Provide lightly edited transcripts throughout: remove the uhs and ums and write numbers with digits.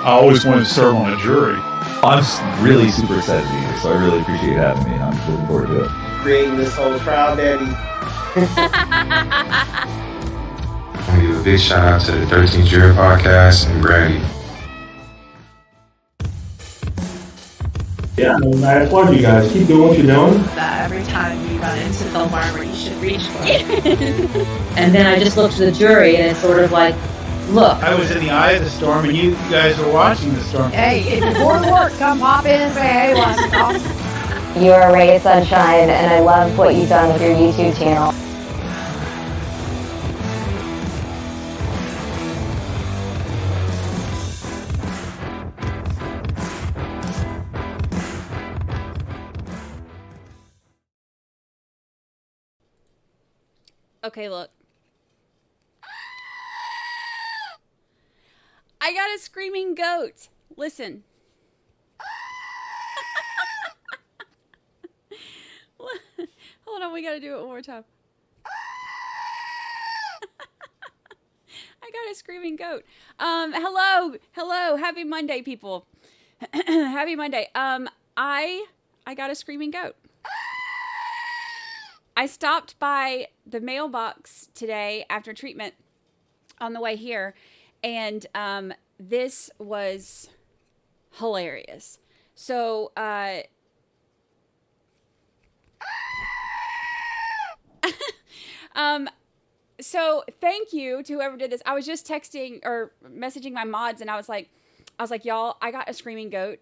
I always wanted to serve on a jury. I'm really super excited to be here, so I really appreciate you having me. I'm looking forward to it. Creating this whole trial, Daddy. I want to give a big shout out to the 13th Juror podcast and Brandi. Yeah, I applaud you guys. Keep doing what you're doing. Every time you run into the farmer, you should reach for it. And then I just looked at the jury, and it's sort of like, look. I was in the eye of the storm, and you guys were watching the storm. Hey, if you're bored of work, come pop in and say, hey, what's up? You are a ray of sunshine, and I love what you've done with your YouTube channel. Okay, look. I got a screaming goat. Listen. Hold on, we gotta do it one more time. I got a screaming goat. Hello, happy Monday, people. Happy Monday. I got a screaming goat. I stopped by the mailbox today after treatment on the way here, and this was hilarious. So, so thank you to whoever did this. I was just texting or messaging my mods, and I was like, y'all, I got a screaming goat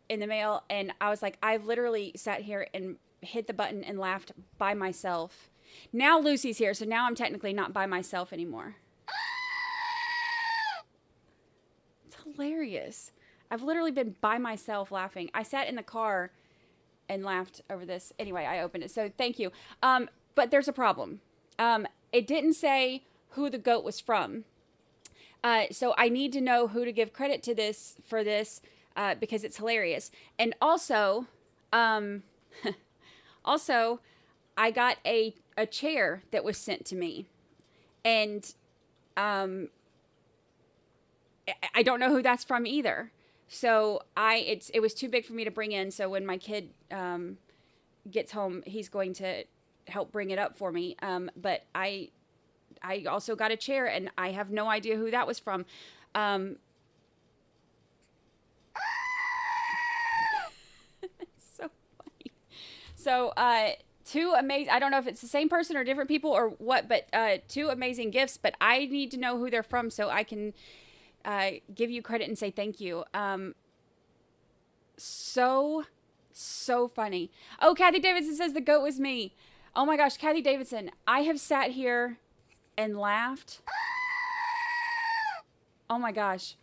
in the mail, and I was like, I've literally sat here and hit the button and laughed by myself. Now Lucy's here, so now I'm technically not by myself anymore. It's hilarious. I've literally been by myself laughing. I sat in the car and laughed over this. Anyway, I opened it, so thank you. But there's a problem. It didn't say who the goat was from. So I need to know who to give credit to this for this because it's hilarious. And also, also, I got a chair that was sent to me, and I don't know who that's from either. So it was too big for me to bring in. So when my kid gets home, he's going to help bring it up for me. But I also got a chair, and I have no idea who that was from. So, two amazing, I don't know if it's the same person or different people or what, but two amazing gifts, but I need to know who they're from so I can give you credit and say thank you. So funny. Oh, Kathy Davidson says the goat was me. Oh my gosh, Kathy Davidson, I have sat here and laughed. Oh my gosh.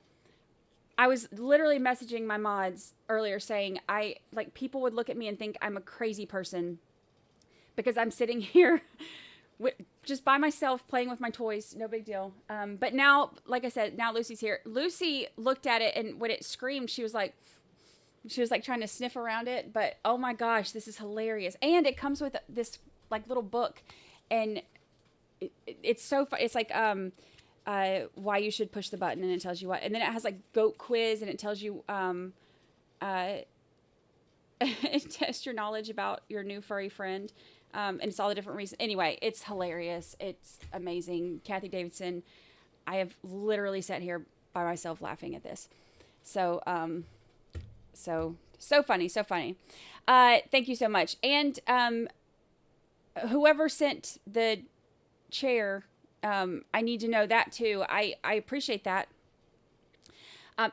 I was literally messaging my mods earlier saying people would look at me and think I'm a crazy person because I'm sitting here just by myself playing with my toys. No big deal. But now, like I said, now Lucy's here. Lucy looked at it, and when it screamed, she was like trying to sniff around it. But oh my gosh, this is hilarious. And it comes with this like little book, and it's so fun. It's like, why you should push the button, and it tells you what, and then it has like goat quiz, and it tells you test your knowledge about your new furry friend, and it's all the different reasons. Anyway, it's hilarious. It's amazing. Kathy Davidson, I have literally sat here by myself laughing at this. So so funny. Thank you so much. And whoever sent the chair, I need to know that too. I appreciate that.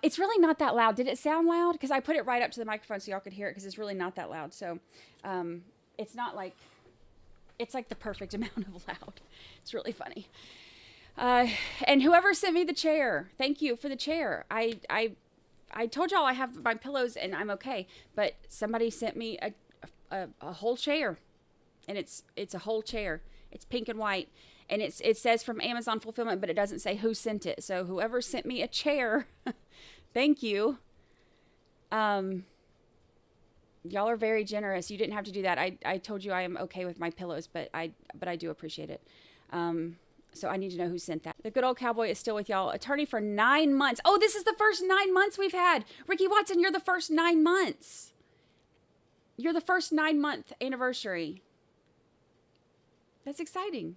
It's really not that loud. Did it sound loud? Because I put it right up to the microphone so y'all could hear it, because it's really not that loud. So it's not like, it's like the perfect amount of loud. It's really funny. And whoever sent me the chair, thank you for the chair. I told y'all I have my pillows and I'm okay, but somebody sent me a whole chair, and it's a whole chair. It's pink and white. And it says from Amazon Fulfillment, but it doesn't say who sent it. So whoever sent me a chair, thank you. Y'all are very generous. You didn't have to do that. I told you I am okay with my pillows, but I do appreciate it. So I need to know who sent that. The good old cowboy is still with y'all. Attorney for 9 months. Oh, this is the first 9 months we've had. Ricky Watson, you're the first 9 months. You're the first 9-month anniversary. That's exciting.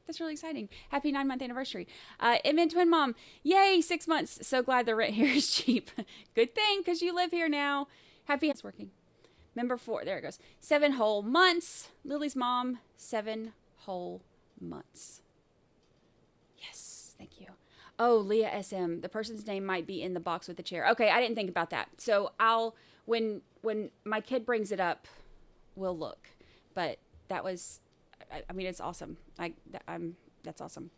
That's really exciting. Happy 9-month anniversary. Edmund Twin Mom. Yay, 6 months. So glad the rent here is cheap. Good thing, because you live here now. Happy it's working. Member 4. There it goes. 7 whole months. Lily's mom. 7 whole months. Yes, thank you. Oh, Leah SM. The person's name might be in the box with the chair. Okay, I didn't think about that. So I'll, when my kid brings it up, we'll look. But that was, I mean, it's awesome. That's awesome.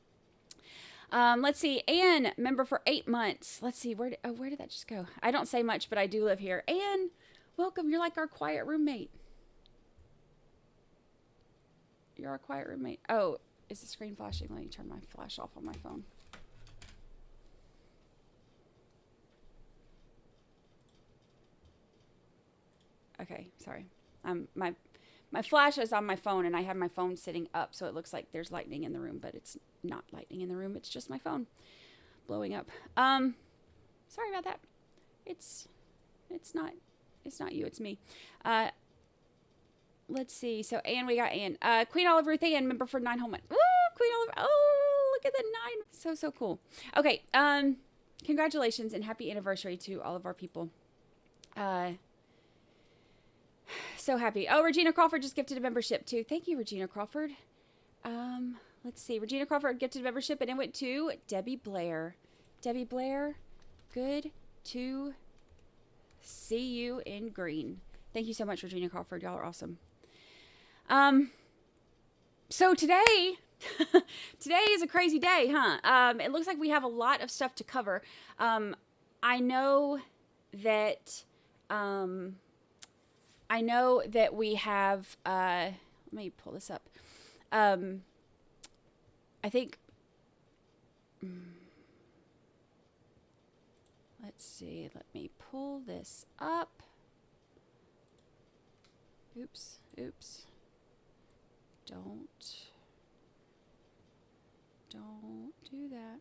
Let's see. Anne, member for 8 months. Let's see. Where did that just go? I don't say much, but I do live here. Anne, welcome. You're like our quiet roommate. You're our quiet roommate. Oh, is the screen flashing? Let me turn my flash off on my phone. Okay, sorry. My flash is on my phone, and I have my phone sitting up, so it looks like there's lightning in the room, but it's not lightning in the room. It's just my phone blowing up. Sorry about that. It's not you. It's me. Let's see. So Anne, we got Anne. Queen Olive Ruth Ann, member for 9 whole months. Ooh, Queen Olive. Oh, look at the 9. So cool. Okay. Congratulations and happy anniversary to all of our people. So happy. Oh, Regina Crawford just gifted a membership too. Thank you, Regina Crawford. Let's see. Regina Crawford gifted a membership, and it went to Debbie Blair. Debbie Blair, good to see you in green. Thank you so much, Regina Crawford. Y'all are awesome. So today is a crazy day, huh? It looks like we have a lot of stuff to cover. I know that we have, let me pull this up. I think, let's see, let me pull this up. Oops. Don't do that.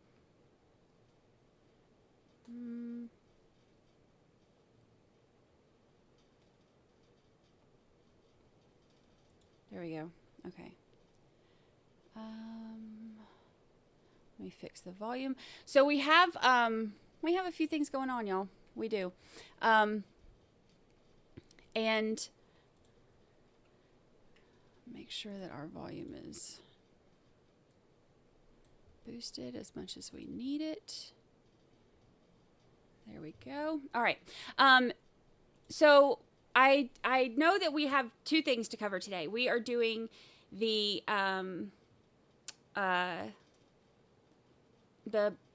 There we go. Okay. Let me fix the volume. So we have a few things going on, y'all. We do. And make sure that our volume is boosted as much as we need it. There we go. All right. So I know that we have 2 things to cover today. We are doing the Alex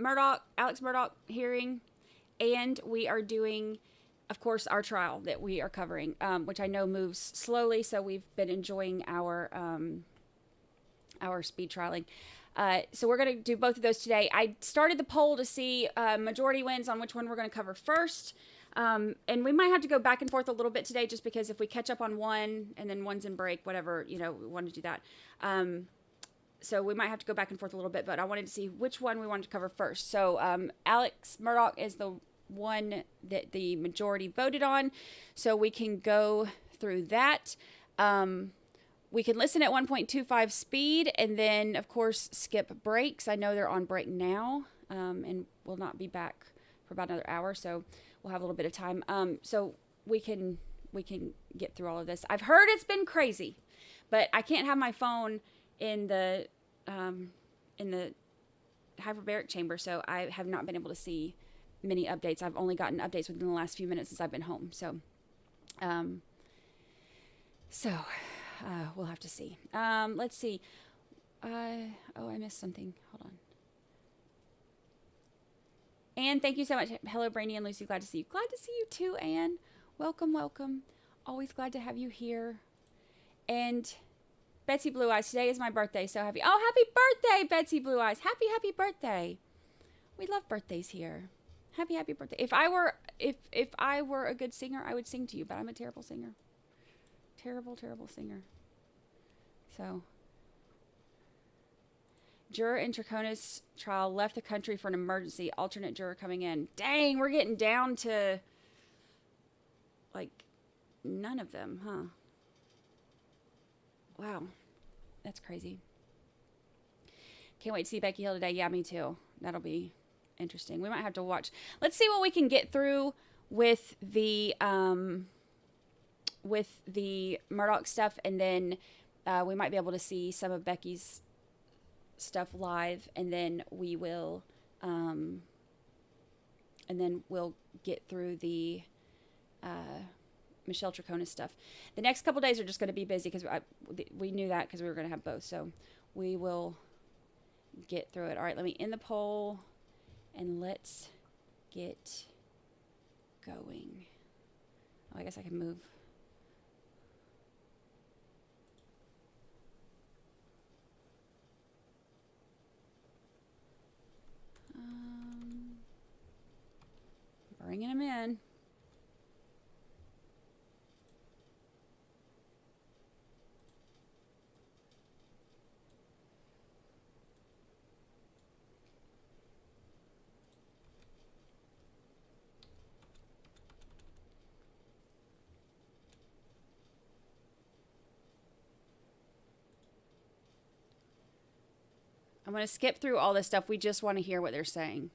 Murdaugh hearing, and we are doing, of course, our trial that we are covering, which I know moves slowly. So we've been enjoying our speed trialing. So we're going to do both of those today. I started the poll to see majority wins on which one we're going to cover first. And we might have to go back and forth a little bit today, just because if we catch up on one and then one's in break, whatever, we want to do that. So we might have to go back and forth a little bit, but I wanted to see which one we wanted to cover first. So Alex Murdaugh is the one that the majority voted on, so we can go through that. We can listen at 1.25 speed, and then of course skip breaks. I know they're on break now, and will not be back for about another hour, so we'll have a little bit of time. So we can get through all of this. I've heard it's been crazy, but I can't have my phone in the hyperbaric chamber, so I have not been able to see many updates. I've only gotten updates within the last few minutes since I've been home. So, we'll have to see. Let's see. I missed something. Hold on. Anne, thank you so much. Hello, Brandi and Lucy. Glad to see you. Glad to see you too, Anne. Welcome. Always glad to have you here. And Betsy Blue Eyes, today is my birthday. So happy. Oh, happy birthday, Betsy Blue Eyes. Happy birthday. We love birthdays here. Happy birthday. If I were a good singer, I would sing to you, but I'm a terrible singer. Terrible singer. So Juror in Troconis trial left the country for an emergency. Alternate juror coming in. Dang, we're getting down to like none of them, huh? Wow, that's crazy. Can't wait to see Becky Hill today. Yeah, me too. That'll be interesting. We might have to watch. Let's see what we can get through with the Murdaugh stuff, and then we might be able to see some of Becky's stuff live, and then we'll get through the Michelle Troconis stuff. The next couple days are just going to be busy because we knew that because we were going to have both. So we will get through it. All right, let me end the poll and let's get going. Oh, I guess I can move. Bringing them in. I'm going to skip through all this stuff. We just want to hear what they're saying.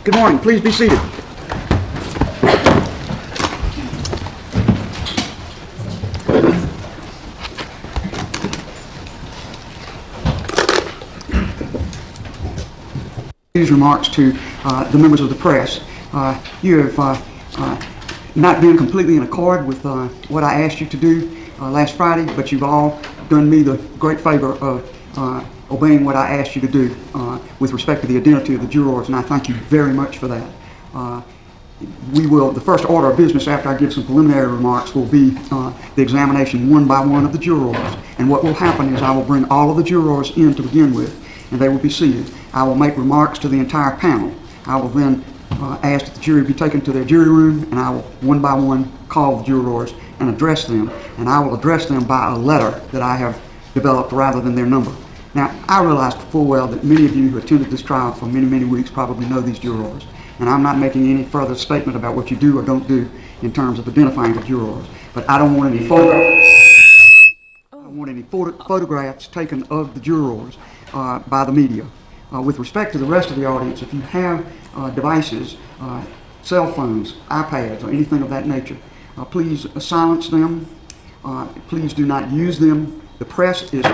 Good morning. Please be seated. These remarks to the members of the press. You have not been completely in accord with what I asked you to do last Friday, but you've all done me the great favor of obeying what I asked you to do with respect to the identity of the jurors, and I thank you very much for that. The first order of business after I give some preliminary remarks will be the examination one by one of the jurors. And what will happen is I will bring all of the jurors in to begin with, and they will be seated. I will make remarks to the entire panel. I will then ask that the jury be taken to their jury room, and I will one by one call the jurors and address them. And I will address them by a letter that I have developed rather than their number. Now, I realize full well that many of you who attended this trial for many, many weeks probably know these jurors. And I'm not making any further statement about what you do or don't do in terms of identifying the jurors. But I don't want any photographs taken of the jurors by the media. With respect to the rest of the audience, if you have devices, cell phones, iPads, or anything of that nature, please silence them. Please do not use them. The press is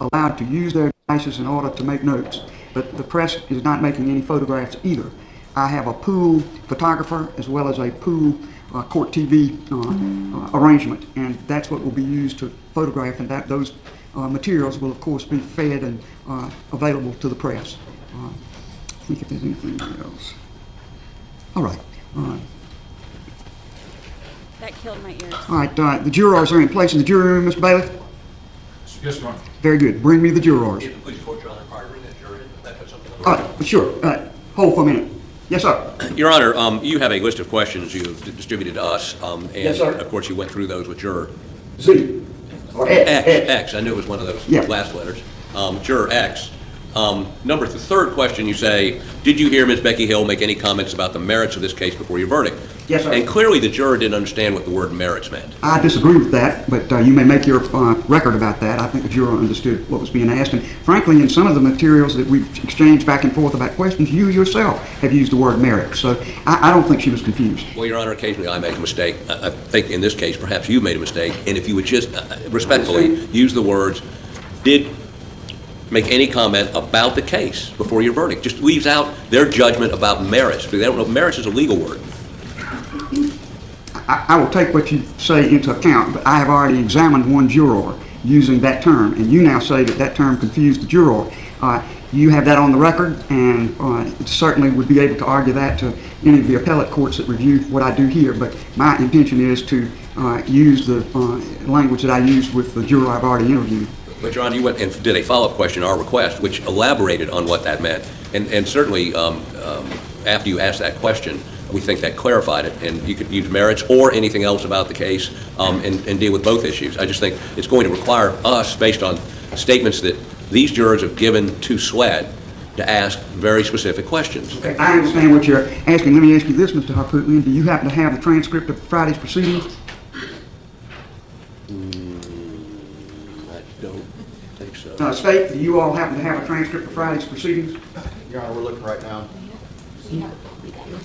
allowed to use their devices in order to make notes, but the press is not making any photographs either. I have a pool photographer as well as a pool court TV arrangement, and that's what will be used to photograph, and those materials will of course be fed and available to the press. I think if there's anything else. All right. That killed my ears. All right, the jurors are in place in the jury room, Mr. Bailiff? Yes, Your Honor. Very good. Bring me the jurors. Sure. Hold for a minute. Yes, sir. Your Honor, you have a list of questions you've distributed to us, and yes, sir. Of course you went through those with Juror Z. Or X. I knew it was one of those last letters. Juror X. The third question, you say, did you hear Ms. Becky Hill make any comments about the merits of this case before your verdict? Yes, sir. And clearly the juror didn't understand what the word merits meant. I disagree with that, but you may make your record about that. I think the juror understood what was being asked, and frankly, in some of the materials that we've exchanged back and forth about questions, you yourself have used the word merit, so I don't think she was confused. Well, Your Honor, occasionally I make a mistake. I think in this case, perhaps you made a mistake, and if you would just respectfully use the words, did make any comment about the case before your verdict. Just leaves out their judgment about merits, because they don't know merits is a legal word. I will take what you say into account, but I have already examined one juror using that term, and you now say that term confused the juror. You have that on the record, and certainly would be able to argue that to any of the appellate courts that review what I do here, but my intention is to use the language that I used with the juror I've already interviewed. But, Your Honor, you went and did a follow-up question, our request, which elaborated on what that meant. And certainly, after you asked that question, we think that clarified it, and you could use merits or anything else about the case and deal with both issues. I just think it's going to require us, based on statements that these jurors have given to SWED, to ask very specific questions. Okay, I understand what you're asking. Let me ask you this, Mr. Harpootlian. Do you happen to have the transcript of Friday's proceedings? I don't think so. State, do you all happen to have a transcript of Friday's proceedings? Your Honor, we're looking right now.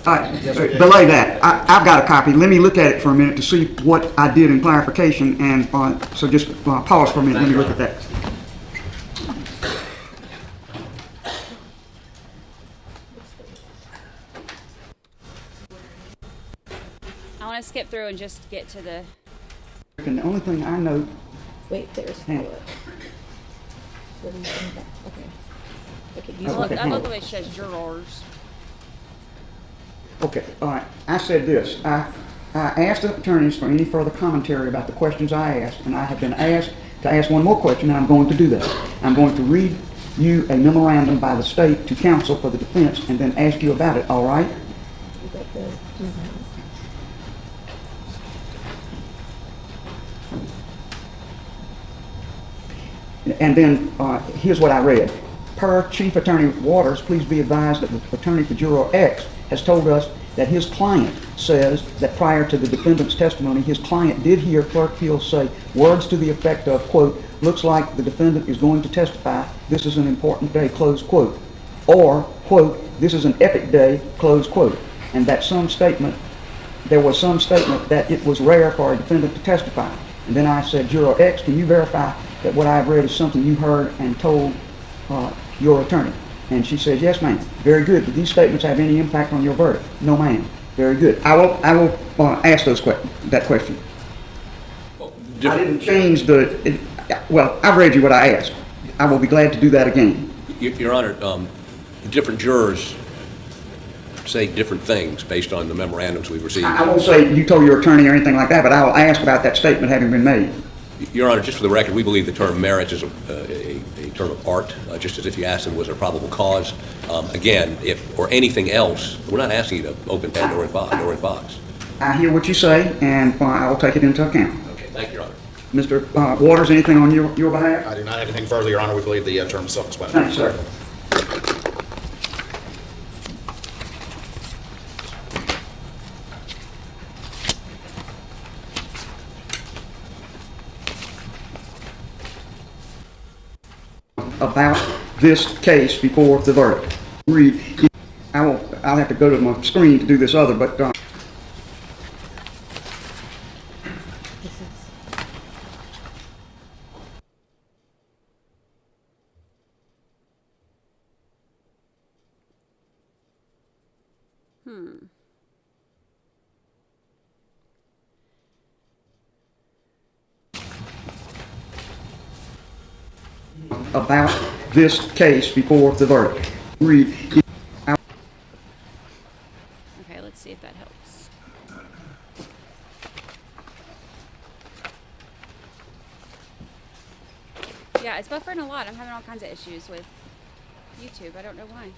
All right, belay that. I've got a copy. Let me look at it for a minute to see what I did in clarification, and so just pause for a minute. Let me look at that. I want to skip through and just get to the... And the only thing I know... Wait, there's follow-up. Okay. I love the way it says jurors. Okay, all right. I said this. I asked the attorneys for any further commentary about the questions I asked, and I have been asked to ask one more question, and I'm going to do that. I'm going to read you a memorandum by the state to counsel for the defense and then ask you about it, all right? And then here's what I read. Per Chief Attorney Waters, please be advised that the attorney for Juror X has told us that his client says that prior to the defendant's testimony, his client did hear Clerk Hill say words to the effect of, quote, looks like the defendant is going to testify, this is an important day, close quote. Or, quote, this is an epic day, close quote. And that there was some statement that it was rare for a defendant to testify. And then I said, Juror X, can you verify that what I've read is something you heard and told your attorney? And she said, yes, ma'am. Very good. Did these statements have any impact on your verdict? No, ma'am. Very good. I will ask that question. Well, I didn't change well, I've read you what I asked. I will be glad to do that again. Your Honor, different jurors say different things based on the memorandums we've received. I won't say you told your attorney or anything like that, but I will ask about that statement having been made. Your Honor, just for the record, we believe the term merits is a term of art, just as if you asked him was there probable cause. Again, or anything else, we're not asking you to open Pandora's box. I hear what you say, and I will take it into account. Okay, thank you, Your Honor. Mr. Waters, anything on your behalf? I do not have anything further, Your Honor. We believe the term is Thanks, self-explanatory. sir. About this case before the verdict. I'll have to go to my screen to do this other, but about this case before the verdict. Okay, let's see if that helps. Yeah, it's buffering a lot. I'm having all kinds of issues with YouTube. I don't know why.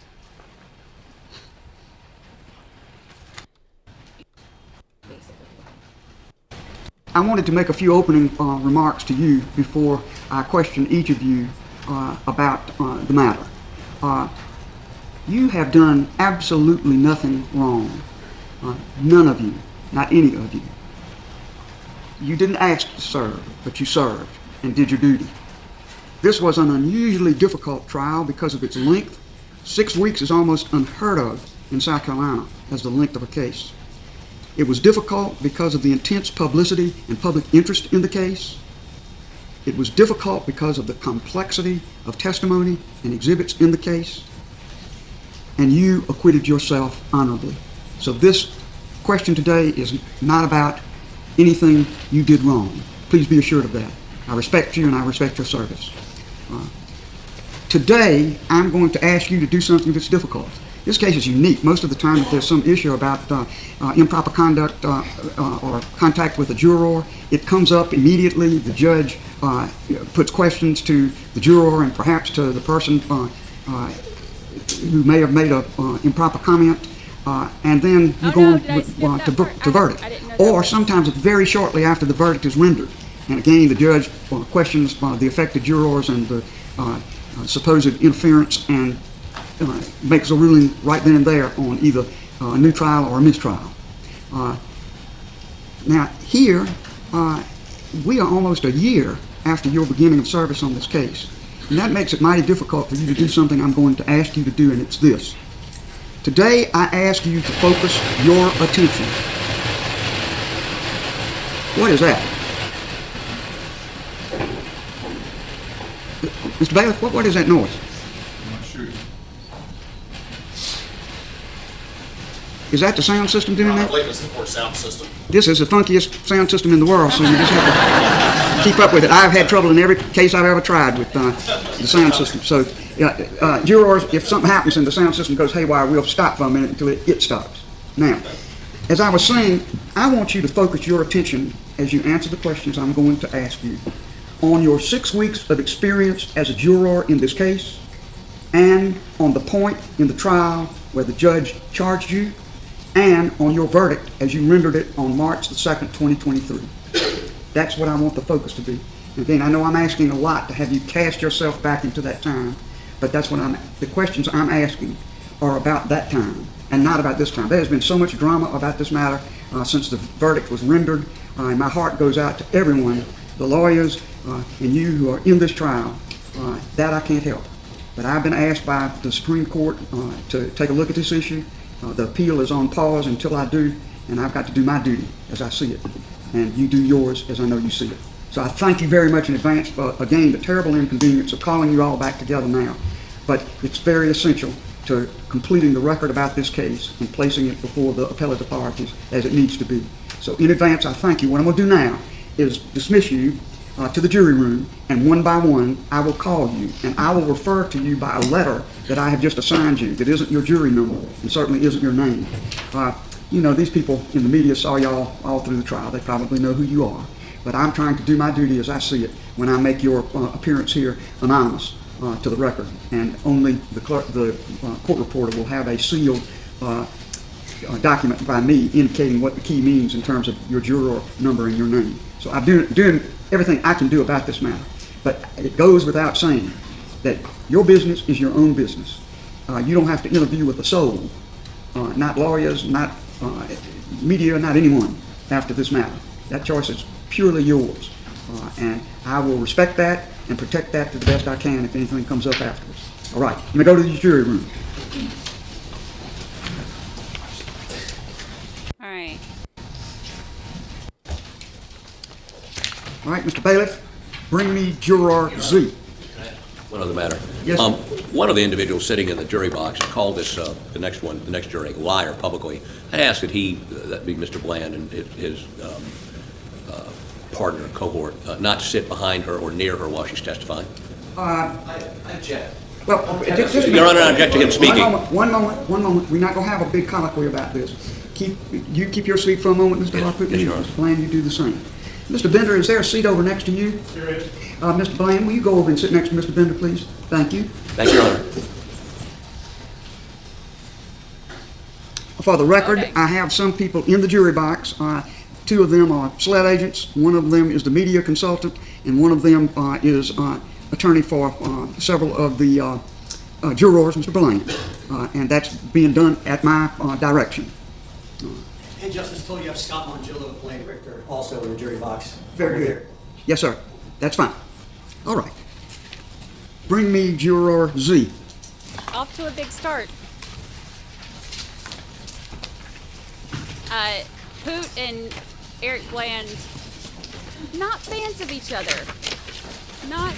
I wanted to make a few opening remarks to you before I question each of you about the matter. You have done absolutely nothing wrong. None of you, not any of you. You didn't ask to serve, but you served and did your duty. This was an unusually difficult trial because of its length. 6 weeks is almost unheard of in South Carolina as the length of a case. It was difficult because of the intense publicity and public interest in the case. It was difficult because of the complexity of testimony and exhibits in the case. And you acquitted yourself honorably. So this question today is not about anything you did wrong. Please be assured of that. I respect you and I respect your service. Today, I'm going to ask you to do something that's difficult. This case is unique. Most of the time, if there's some issue about improper conduct or contact with a juror, it comes up immediately. The judge puts questions to the juror and perhaps to the person who may have made an improper comment, and then you go on to verdict. Or sometimes it's very shortly after the verdict is rendered. And again, the judge questions the affected jurors and the supposed interference and makes a ruling right then and there on either a new trial or a mistrial. Now here, we are almost a year after your beginning of service on this case. And that makes it mighty difficult for you to do something I'm going to ask you to do, and it's this. Today, I ask you to focus your attention. What is that? Mr. Bailiff, what is that noise? I'm not sure. Is that the sound system doing I that? believe it's the court sound system. This is the funkiest sound system in the world, so you just have to keep up with it. I've had trouble in every case I've ever tried with the sound system. So, jurors, if something happens and the sound system goes haywire, we'll stop for a minute until it stops. Now, as I was saying, I want you to focus your attention as you answer the questions I'm going to ask you on your 6 weeks of experience as a juror in this case, and on the point in the trial where the judge charged you, and on your verdict as you rendered it on March the 2nd, 2023. That's what I want the focus to be. And again, I know I'm asking a lot to have you cast yourself back into that time, but that's what the questions I'm asking are about that time and not about this time. There's been so much drama about this matter since the verdict was rendered, and my heart goes out to everyone, the lawyers and you who are in this trial. That I can't help. But I've been asked by the Supreme Court to take a look at this issue. The appeal is on pause until I do, and I've got to do my duty as I see it. And you do yours as I know you see it. So I thank you very much in advance for, again, the terrible inconvenience of calling you all back together now. But it's very essential to completing the record about this case and placing it before the appellate authorities as it needs to be. So in advance, I thank you. What I'm going to do now is dismiss you to the jury room, and one by one, I will call you, and I will refer to you by a letter that I have just assigned you that isn't your jury number and certainly isn't your name. You know, these people in the media saw y'all all through the trial. They probably know who you are. But I'm trying to do my duty as I see it when I make your appearance here anonymous to the record. And only the clerk, the court reporter will have a sealed document by me indicating what the key means in terms of your juror number and your name. So I'm doing everything I can do about this matter. But it goes without saying that your business is your own business. You don't have to interview with a soul, not lawyers, not media, not anyone after this matter. That choice is purely yours. And I will respect that and protect that to the best I can if anything comes up afterwards. All right, you may go to the jury room. All right. All right, Mr. Bailiff, bring me Juror Z. One other matter. Yes. One of the individuals sitting in the jury box called this the next jury liar publicly. I asked that that be Mr. Bland and his partner, cohort, not sit behind her or near her while she's testifying. I object. Well, Your Honor, I object to him speaking. One moment. We're not going to have a big colloquy about this. You keep your seat for a moment, Mr. Harper. Yes, Your Honor. Mr. Bland, you do the same. Mr. Bender, is there a seat over next to you? There is. Mr. Bland, will you go over and sit next to Mr. Bender, please? Thank you. Thank you, Your Honor. For the record, I have some people in the jury box. Two of them are SLED agents. One of them is the media consultant, and one of them is attorney for several of the jurors, Mr. Bland. And that's being done at my direction. And Justice told you have Scott Mongillo, Blaine Richter, also in the jury box. Very good. Yes, sir. That's fine. All right. Bring me Juror Z. Off to a big start. Poot and Eric Bland, not fans of each other. Not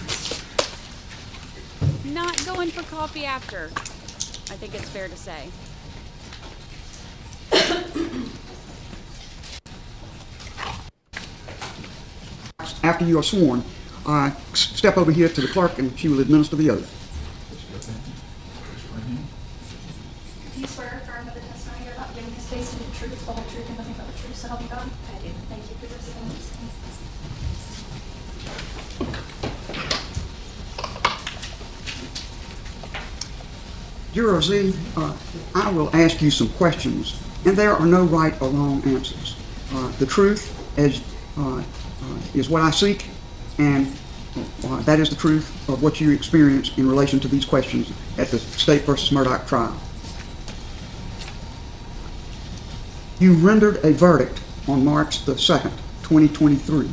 going for coffee after. I think it's fair to say. After you are sworn, step over here to the clerk and she will administer the oath. the whole truth, and nothing but the truth, so help you God? I do. Thank you for this. Juror Z, I will ask you some questions, and there are no right or wrong answers. The truth is what I seek, and that is the truth of what you experienced in relation to these questions at the State versus Murdaugh trial. You rendered a verdict on March the 2nd, 2023.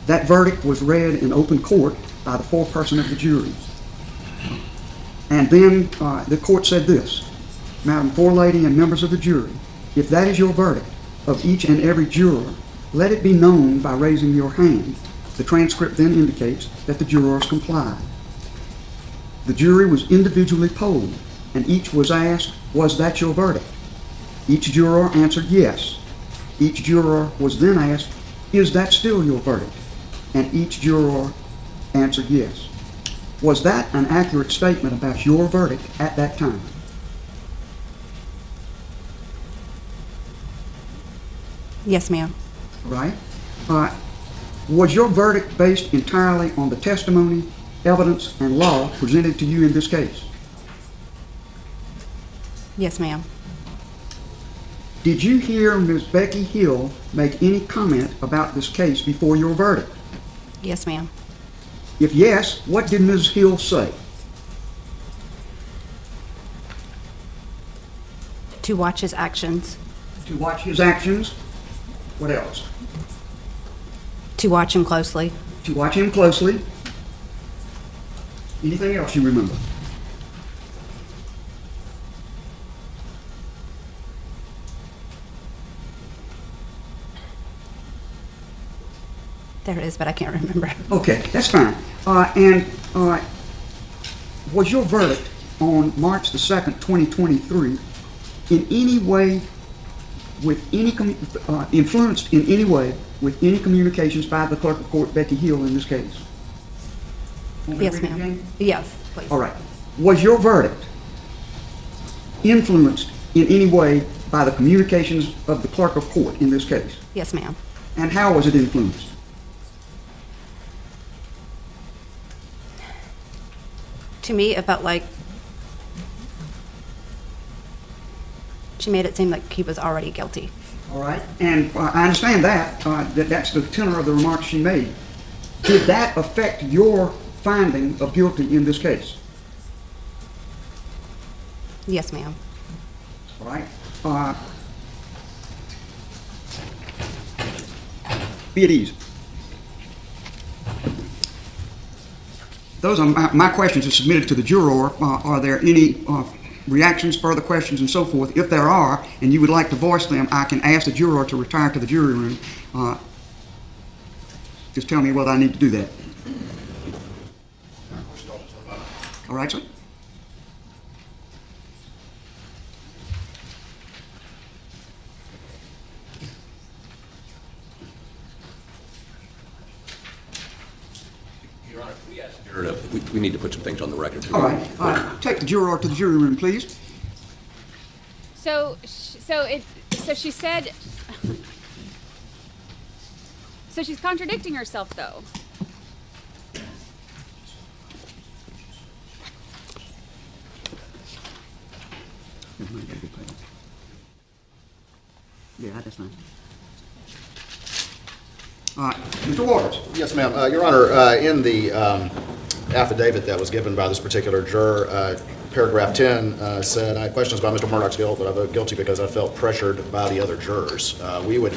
That verdict was read in open court by the foreperson of the jury. And then the court said this: Madam Forelady and members of the jury, if that is your verdict of each and every juror, let it be known by raising your hand. The transcript then indicates that the jurors complied. The jury was individually polled, and each was asked, was that your verdict? Each juror answered yes. Each juror was then asked, is that still your verdict? And each juror answered yes. Was that an accurate statement about your verdict at that time? Yes, ma'am. Right. Was your verdict based entirely on the testimony, evidence, and law presented to you in this case? Yes, ma'am. Did you hear Ms. Becky Hill make any comment about this case before your verdict? Yes, ma'am. If yes, what did Ms. Hill say? To watch his actions. To watch his actions? What else? To watch him closely. To watch him closely. Anything else you remember? There is, but I can't remember. Okay, that's fine. And was your verdict on March the 2nd, 2023 in any way with any influenced in any way with any communications by the clerk of court, Becky Hill, in this case? Yes, ma'am. Yes, please. All right. Was your verdict influenced in any way by the communications of the clerk of court in this case? Yes, ma'am. And how was it influenced? To me, it felt like she made it seem like he was already guilty. All right, and I understand that. That's the tenor of the remarks she made. Did that affect your finding of guilty in this case? Yes, ma'am. All right. Be at ease. Those are my questions are submitted to the juror. Are there any reactions, further questions, and so forth? If there are, and you would like to voice them, I can ask the juror to retire to the jury room. Just tell me whether I need to do that. All right, sir? Your Honor, can we ask the juror we need to put some things on the record. All right. Take the juror to the jury room, please. So she said. So she's contradicting herself, though. Yeah, that's fine. Mr. Waters. Yes, ma'am. Your Honor, in the affidavit that was given by this particular juror, paragraph 10 said, I have questions about Mr. Murdaugh's guilt, but I vote guilty because I felt pressured by the other jurors. We would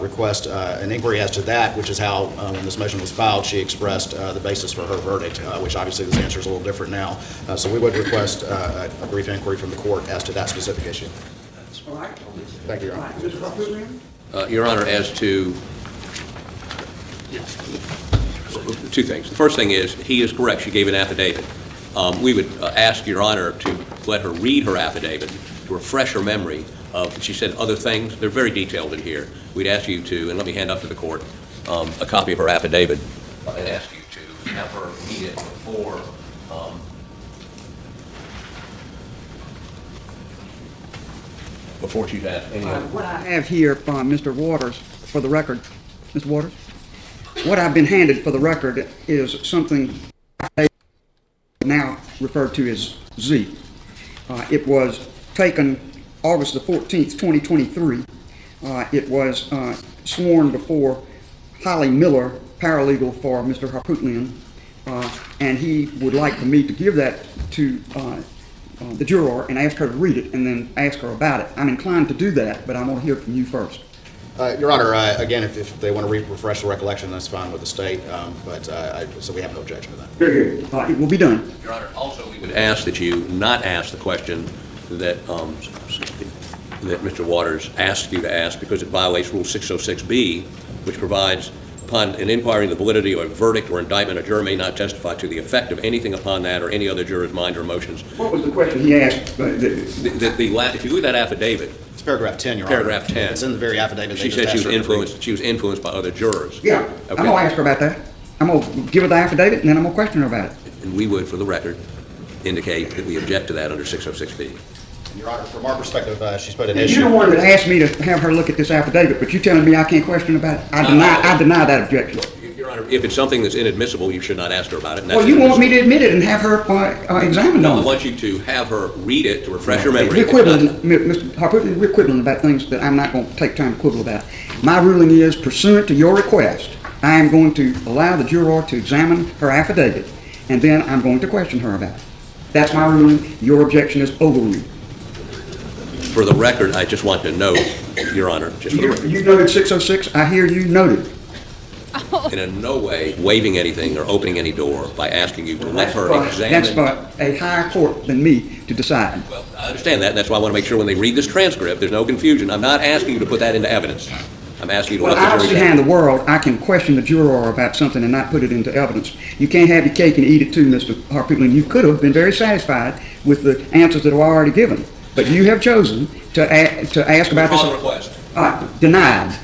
request an inquiry as to that, which is how, when this motion was filed, she expressed the basis for her verdict, which obviously this answer is a little different now. So we would request a brief inquiry from the court as to that specific issue. All right. Thank you, Your Honor. Your Honor, as to two things. The first thing is, he is correct. She gave an affidavit. We would ask Your Honor to let her read her affidavit to refresh her memory of, she said other things. They're very detailed in here. We'd ask you to, and let me hand up to the court, a copy of her affidavit and ask you to have her read it before before she's asked any other. What I have here from Mr. Waters, for the record, Mr. Waters, what I've been handed for the record is something now referred to as Z. It was taken August the 14th, 2023. It was sworn before Holly Miller, paralegal for Mr. Harpootlian, and he would like for me to give that to the juror and ask her to read it and then ask her about it. I'm inclined to do that, but I want to hear from you first. Your Honor, again, if they want to refresh the recollection, that's fine with the state, so we have no objection to that. Very good. It will be done. Your Honor, also we would ask that you not ask the question that Mr. Waters asked you to ask because it violates Rule 606B, which provides upon an inquiry into the validity of a verdict or indictment, a juror may not testify to the effect of anything upon that or any other juror's mind or emotions. What was the question he asked? If you look at that affidavit, it's paragraph 10, Your Honor. Paragraph 10. It's in the very affidavit. She said she was influenced by other jurors. Yeah, okay. I'm going to ask her about that. I'm going to give her the affidavit and then I'm going to question her about it. And we would, for the record, indicate that we object to that under 606B. Your Honor, from our perspective, she's put an You're issue. the one that asked me to have her look at this affidavit, but you're telling me I can't question about it? I deny that objection. Your Honor, if it's something that's inadmissible, you should not ask her about it. Well, you want me to admit it and have her examine it? No, I want you to have her read it to refresh her memory. We're quibbling, Mr. Harper, we're quibbling about things that I'm not going to take time to quibble about. My ruling is, pursuant to your request, I am going to allow the juror to examine her affidavit, and then I'm going to question her about it. That's my ruling. Your objection is overruled. For the record, I just want to note, Your Honor, just for the record. You noted 606. I hear you noted. And in no way waiving anything or opening any door by asking you to let her examine. That's for a higher court than me to decide. Well, I understand that, and that's why I want to make sure when they read this transcript, there's no confusion. I'm not asking you to put that into evidence. I'm asking you to let the jury. I don't see how in the world I can question the juror about something and not put it into evidence. You can't have your cake and eat it too, Mr. Harpootlian. You could have been very satisfied with the answers that were already given. But you have chosen to ask about this. Call the request. Denied.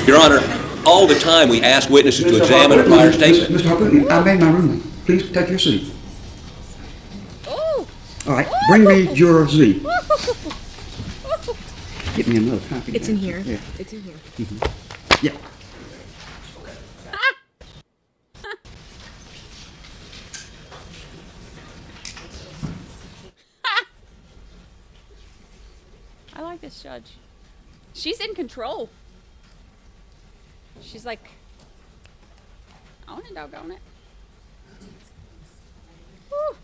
Your Honor, all the time we ask witnesses to examine a prior statement. Mr. Harpootlian, I made my ruling. Please take your seat. All right, bring me Juror Z. Get me another copy. It's in here. Yeah. It's in here. Mm-hmm. Yeah. I like this judge. She's in control. She's like, own it, doggone it. Woo.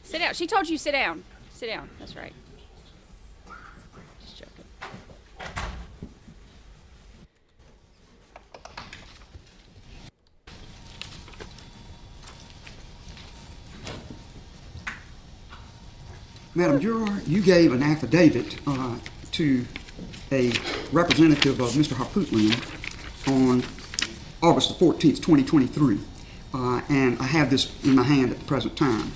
Sit down. She told you sit down. Sit down. That's right. Just joking. Madam Juror, you gave an affidavit to a representative of Mr. Harpootlian on August the 14th, 2023. And I have this in my hand at the present time.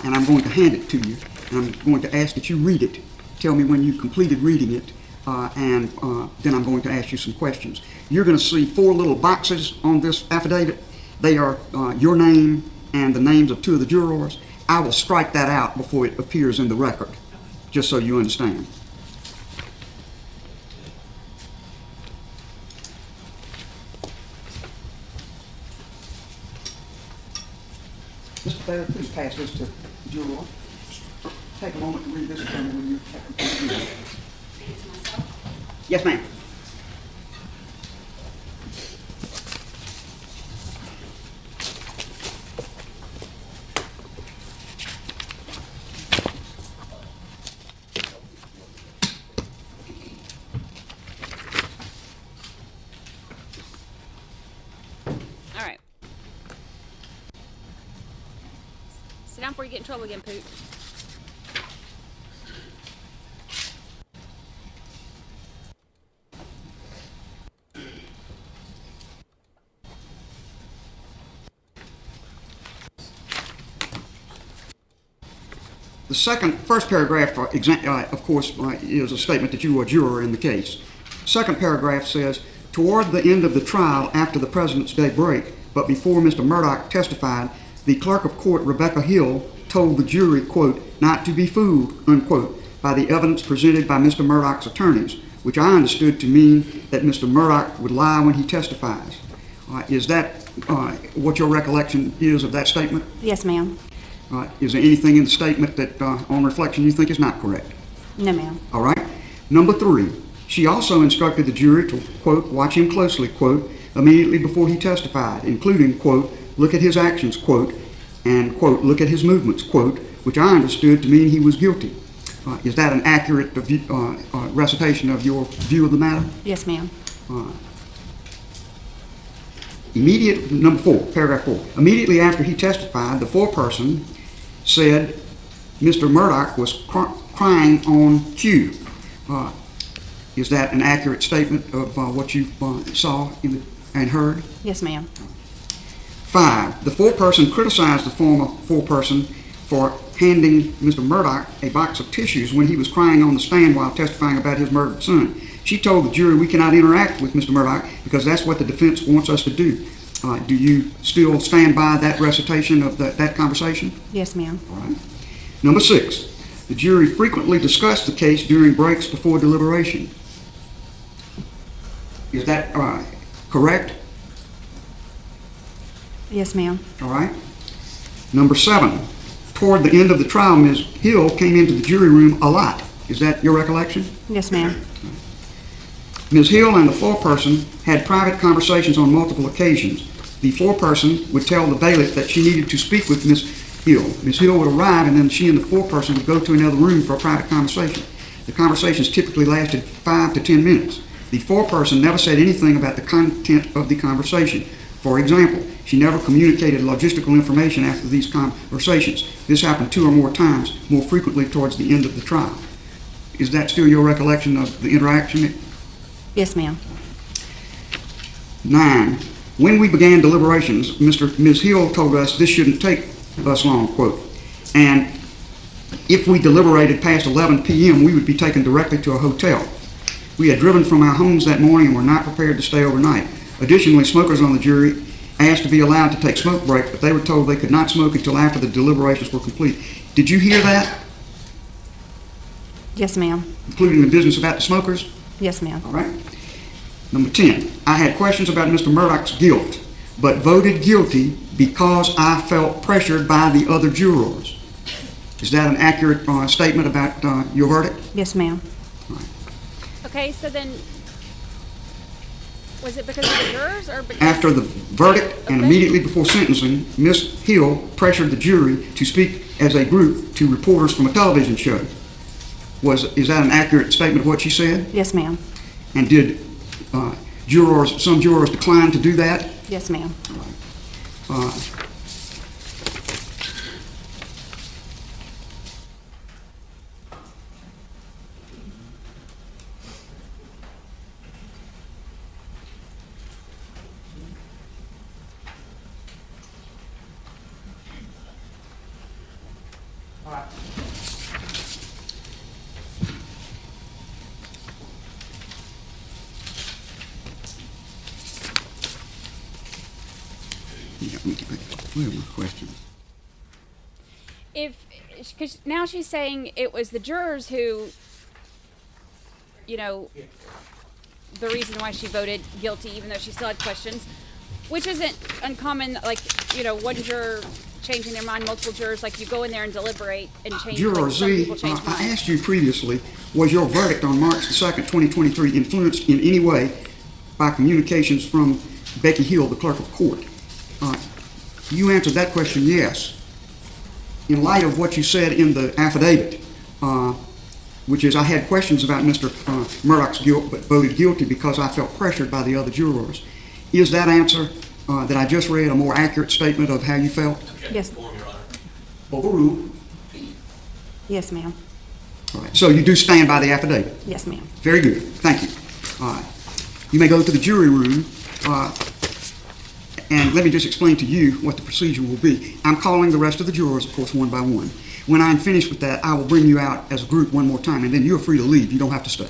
And I'm going to hand it to you. And I'm going to ask that you read it. Tell me when you completed reading it. And then I'm going to ask you some questions. You're going to see 4 little boxes on this affidavit. They are your name and the names of 2 of the jurors. I will strike that out before it appears in the record, just so you understand. Mr. Baird, please pass this to the juror. Take a moment to read this for me when you have completed reading. Yes, ma'am. All right. Sit down before you get in trouble again, Poot. The first paragraph, of course, is a statement that you were a juror in the case. Second paragraph says, toward the end of the trial after the President's Day break, but before Mr. Murdaugh testified, the clerk of court, Rebecca Hill, told the jury, quote, not to be fooled, unquote, by the evidence presented by Mr. Murdaugh's attorneys, which I understood to mean that Mr. Murdaugh would lie when he testifies. Is that what your recollection is of that statement? Yes, ma'am. Is there anything in the statement that, on reflection, you think is not correct? No, ma'am. All right. Number 3, she also instructed the jury to, quote, watch him closely, quote, immediately before he testified, including, quote, look at his actions, quote, and, quote, look at his movements, quote, which I understood to mean he was guilty. Is that an accurate recitation of your view of the matter? Yes, ma'am. Number 4, paragraph 4. Immediately after he testified, the foreperson said Mr. Murdaugh was crying on cue. Is that an accurate statement of what you saw and heard? Yes, ma'am. 5, the foreperson criticized the former foreperson for handing Mr. Murdaugh a box of tissues when he was crying on the stand while testifying about his murdered son. She told the jury we cannot interact with Mr. Murdaugh because that's what the defense wants us to do. Do you still stand by that recitation of that conversation? Yes, ma'am. All right. Number 6, the jury frequently discussed the case during breaks before deliberation. Is that correct? Yes, ma'am. All right. Number 7, toward the end of the trial, Ms. Hill came into the jury room a lot. Is that your recollection? Yes, ma'am. Ms. Hill and the foreperson had private conversations on multiple occasions. The foreperson would tell the bailiff that she needed to speak with Ms. Hill. Ms. Hill would arrive, and then she and the foreperson would go to another room for a private conversation. The conversations typically lasted 5 to 10 minutes. The foreperson never said anything about the content of the conversation. For example, she never communicated logistical information after these conversations. This happened 2 or more times, more frequently towards the end of the trial. Is that still your recollection of the interaction? Yes, ma'am. 9, when we began deliberations, Ms. Hill told us this shouldn't take us long, quote, and if we deliberated past 11 p.m., we would be taken directly to a hotel. We had driven from our homes that morning and were not prepared to stay overnight. Additionally, smokers on the jury asked to be allowed to take smoke breaks, but they were told they could not smoke until after the deliberations were complete. Did you hear that? Yes, ma'am. Including the business about the smokers? Yes, ma'am. All right. Number 10, I had questions about Mr. Murdaugh's guilt, but voted guilty because I felt pressured by the other jurors. Is that an accurate statement about your verdict? Yes, ma'am. Okay, so then, was it because of the jurors or because... After the verdict and immediately before sentencing, Ms. Hill pressured the jury to speak as a group to reporters from a television show. Is that an accurate statement of what she said? Yes, ma'am. And did some jurors decline to do that? Yes, ma'am. Where are my questions? Because now she's saying it was the jurors who, the reason why she voted guilty, even though she still had questions, which isn't uncommon, like, one juror changing their mind, multiple jurors, like you go in there and deliberate and change. Juror Z, I asked you previously, was your verdict on March the 2nd, 2023 influenced in any way by communications from Becky Hill, the clerk of court? You answered that question, yes. In light of what you said in the affidavit, which is I had questions about Mr. Murdaugh's guilt, but voted guilty because I felt pressured by the other jurors. Is that answer that I just read a more accurate statement of how you felt? Yes. Overruled. Yes, ma'am. All right. So you do stand by the affidavit? Yes, ma'am. Very good. Thank you. All right. You may go to the jury room. And let me just explain to you what the procedure will be. I'm calling the rest of the jurors, of course, one by one. When I'm finished with that, I will bring you out as a group one more time, and then you're free to leave. You don't have to stay.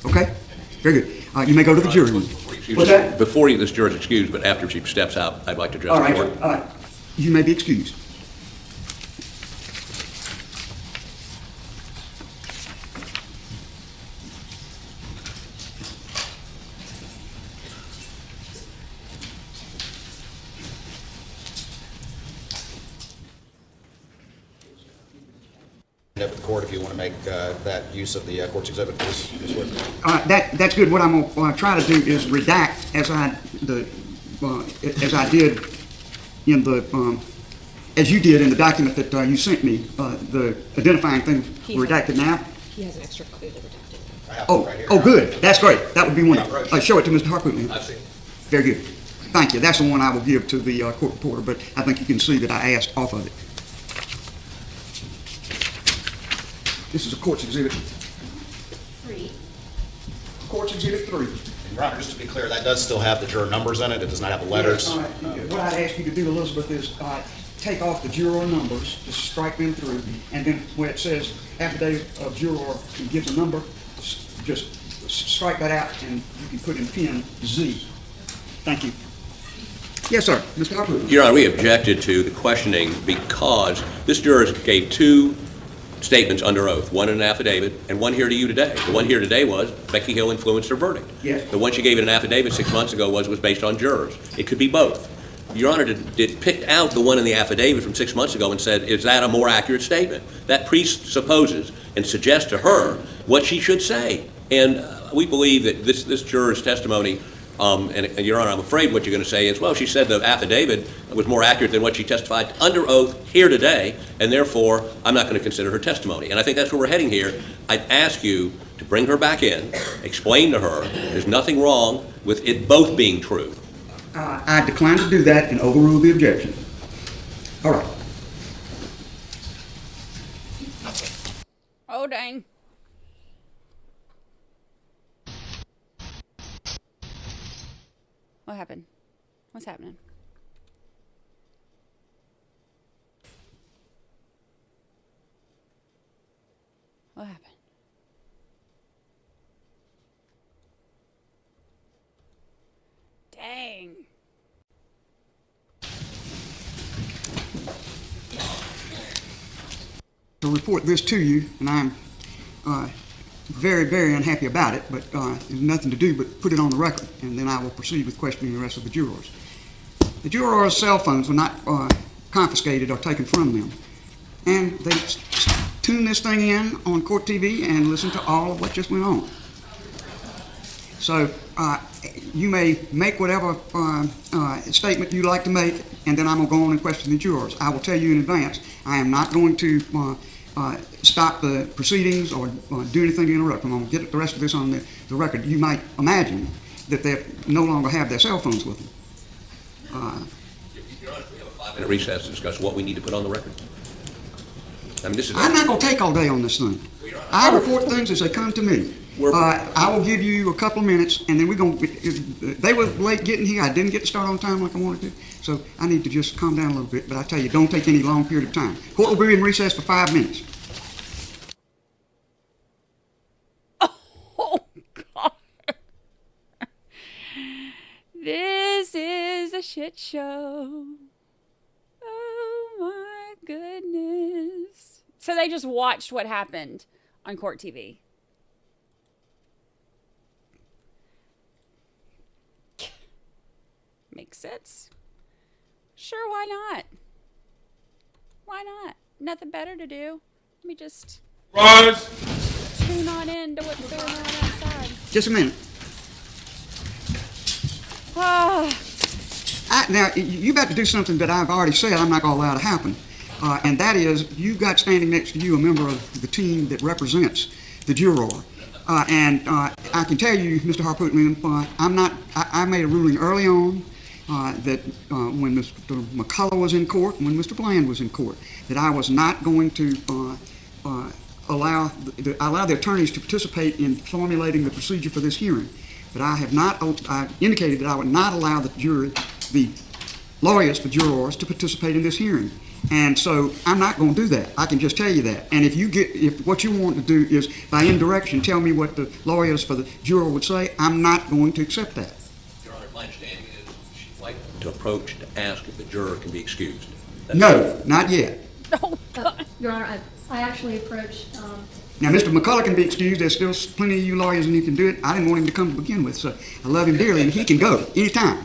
Okay? Very good. You may go to the jury room. What's that? Before this juror's excused, but after she steps out, I'd like to address the court. All right. You may be excused. Up at the court if you want to make that use of the court's exhibit for this witness. That's good. What I'm going to try to do is redact as I did in the as you did in the document that you sent me, the identifying thing redacted now. He has an extra copy of the redacted. Oh, good. That's great. That would be wonderful. Show it to Mr. Harpootlian. I've seen it. Very good. Thank you. That's the one I will give to the court reporter, but I think you can see that I asked off of it. This is a court's exhibit 3. Court's exhibit 3. And Your Honor, just to be clear, that does still have the juror numbers in it. It does not have the letters. What I'd ask you to do, Elizabeth, is take off the juror numbers, just strike them through, and then where it says affidavit of juror and gives a number, just strike that out, and you can put in pen Z. Thank you. Yes, sir. Mr. Harper. Your Honor, we objected to the questioning because this juror gave 2 statements under oath, one in an affidavit and one here to you today. The one here today was Becky Hill influenced her verdict. Yes. The one she gave in an affidavit 6 months ago was based on jurors. It could be both. Your Honor did pick out the one in the affidavit from 6 months ago and said, is that a more accurate statement? That presupposes and suggests to her what she should say. And we believe that this juror's testimony, and Your Honor, I'm afraid what you're going to say is, well, she said the affidavit was more accurate than what she testified under oath here today, and therefore I'm not going to consider her testimony. And I think that's where we're heading here. I'd ask you to bring her back in, explain to her there's nothing wrong with it both being true. I decline to do that and overrule the objection. All right. Oh, dang. What happened? What's happening? What happened? Dang. To report this to you, and I'm very, very unhappy about it, but there's nothing to do but put it on the record, and then I will proceed with questioning the rest of the jurors. The jurors' cell phones were not confiscated or taken from them, and they tuned this thing in on court TV and listened to all of what just went on. So you may make whatever statement you like to make, and then I'm going to go on and question the jurors. I will tell you in advance, I am not going to stop the proceedings or do anything to interrupt them. I'm going to get the rest of this on the record. You might imagine that they no longer have their cell phones with them. Your Honor, we have a 5-minute recess to discuss what we need to put on the record. I mean, I'm not going to take all day on this thing. I report things as they come to me. I will give you a couple of minutes, and then we're going to... They were late getting here. I didn't get to start on time like I wanted to, so I need to just calm down a little bit. But I tell you, don't take any long period of time. Court will be in recess for 5 minutes. Oh, God. This is a shit show. Oh, my goodness. So they just watched what happened on court TV. Makes sense. Sure, why not? Why not? Nothing better to do. Let me just tune on in to what's going on outside. Just a minute. Now, you're about to do something that I've already said I'm not going to allow to happen. And that is, you've got standing next to you a member of the team that represents the juror. And I can tell you, Mr. Harpootlian, I made a ruling early on that when Mr. McCullough was in court, and when Mr. Bland was in court, that I was not going to allow the attorneys to participate in formulating the procedure for this hearing. But I have not indicated that I would not allow the lawyers for jurors to participate in this hearing. And so I'm not going to do that. I can just tell you that. And if what you want to do is by indirection tell me what the lawyers for the juror would say, I'm not going to accept that. Your Honor, my understanding is she'd like to approach to ask if the juror can be excused. No, not yet. Your Honor, I actually approached, Now, Mr. McCullough can be excused. There's still plenty of you lawyers and you can do it. I didn't want him to come to begin with, so I love him dearly, and he can go anytime.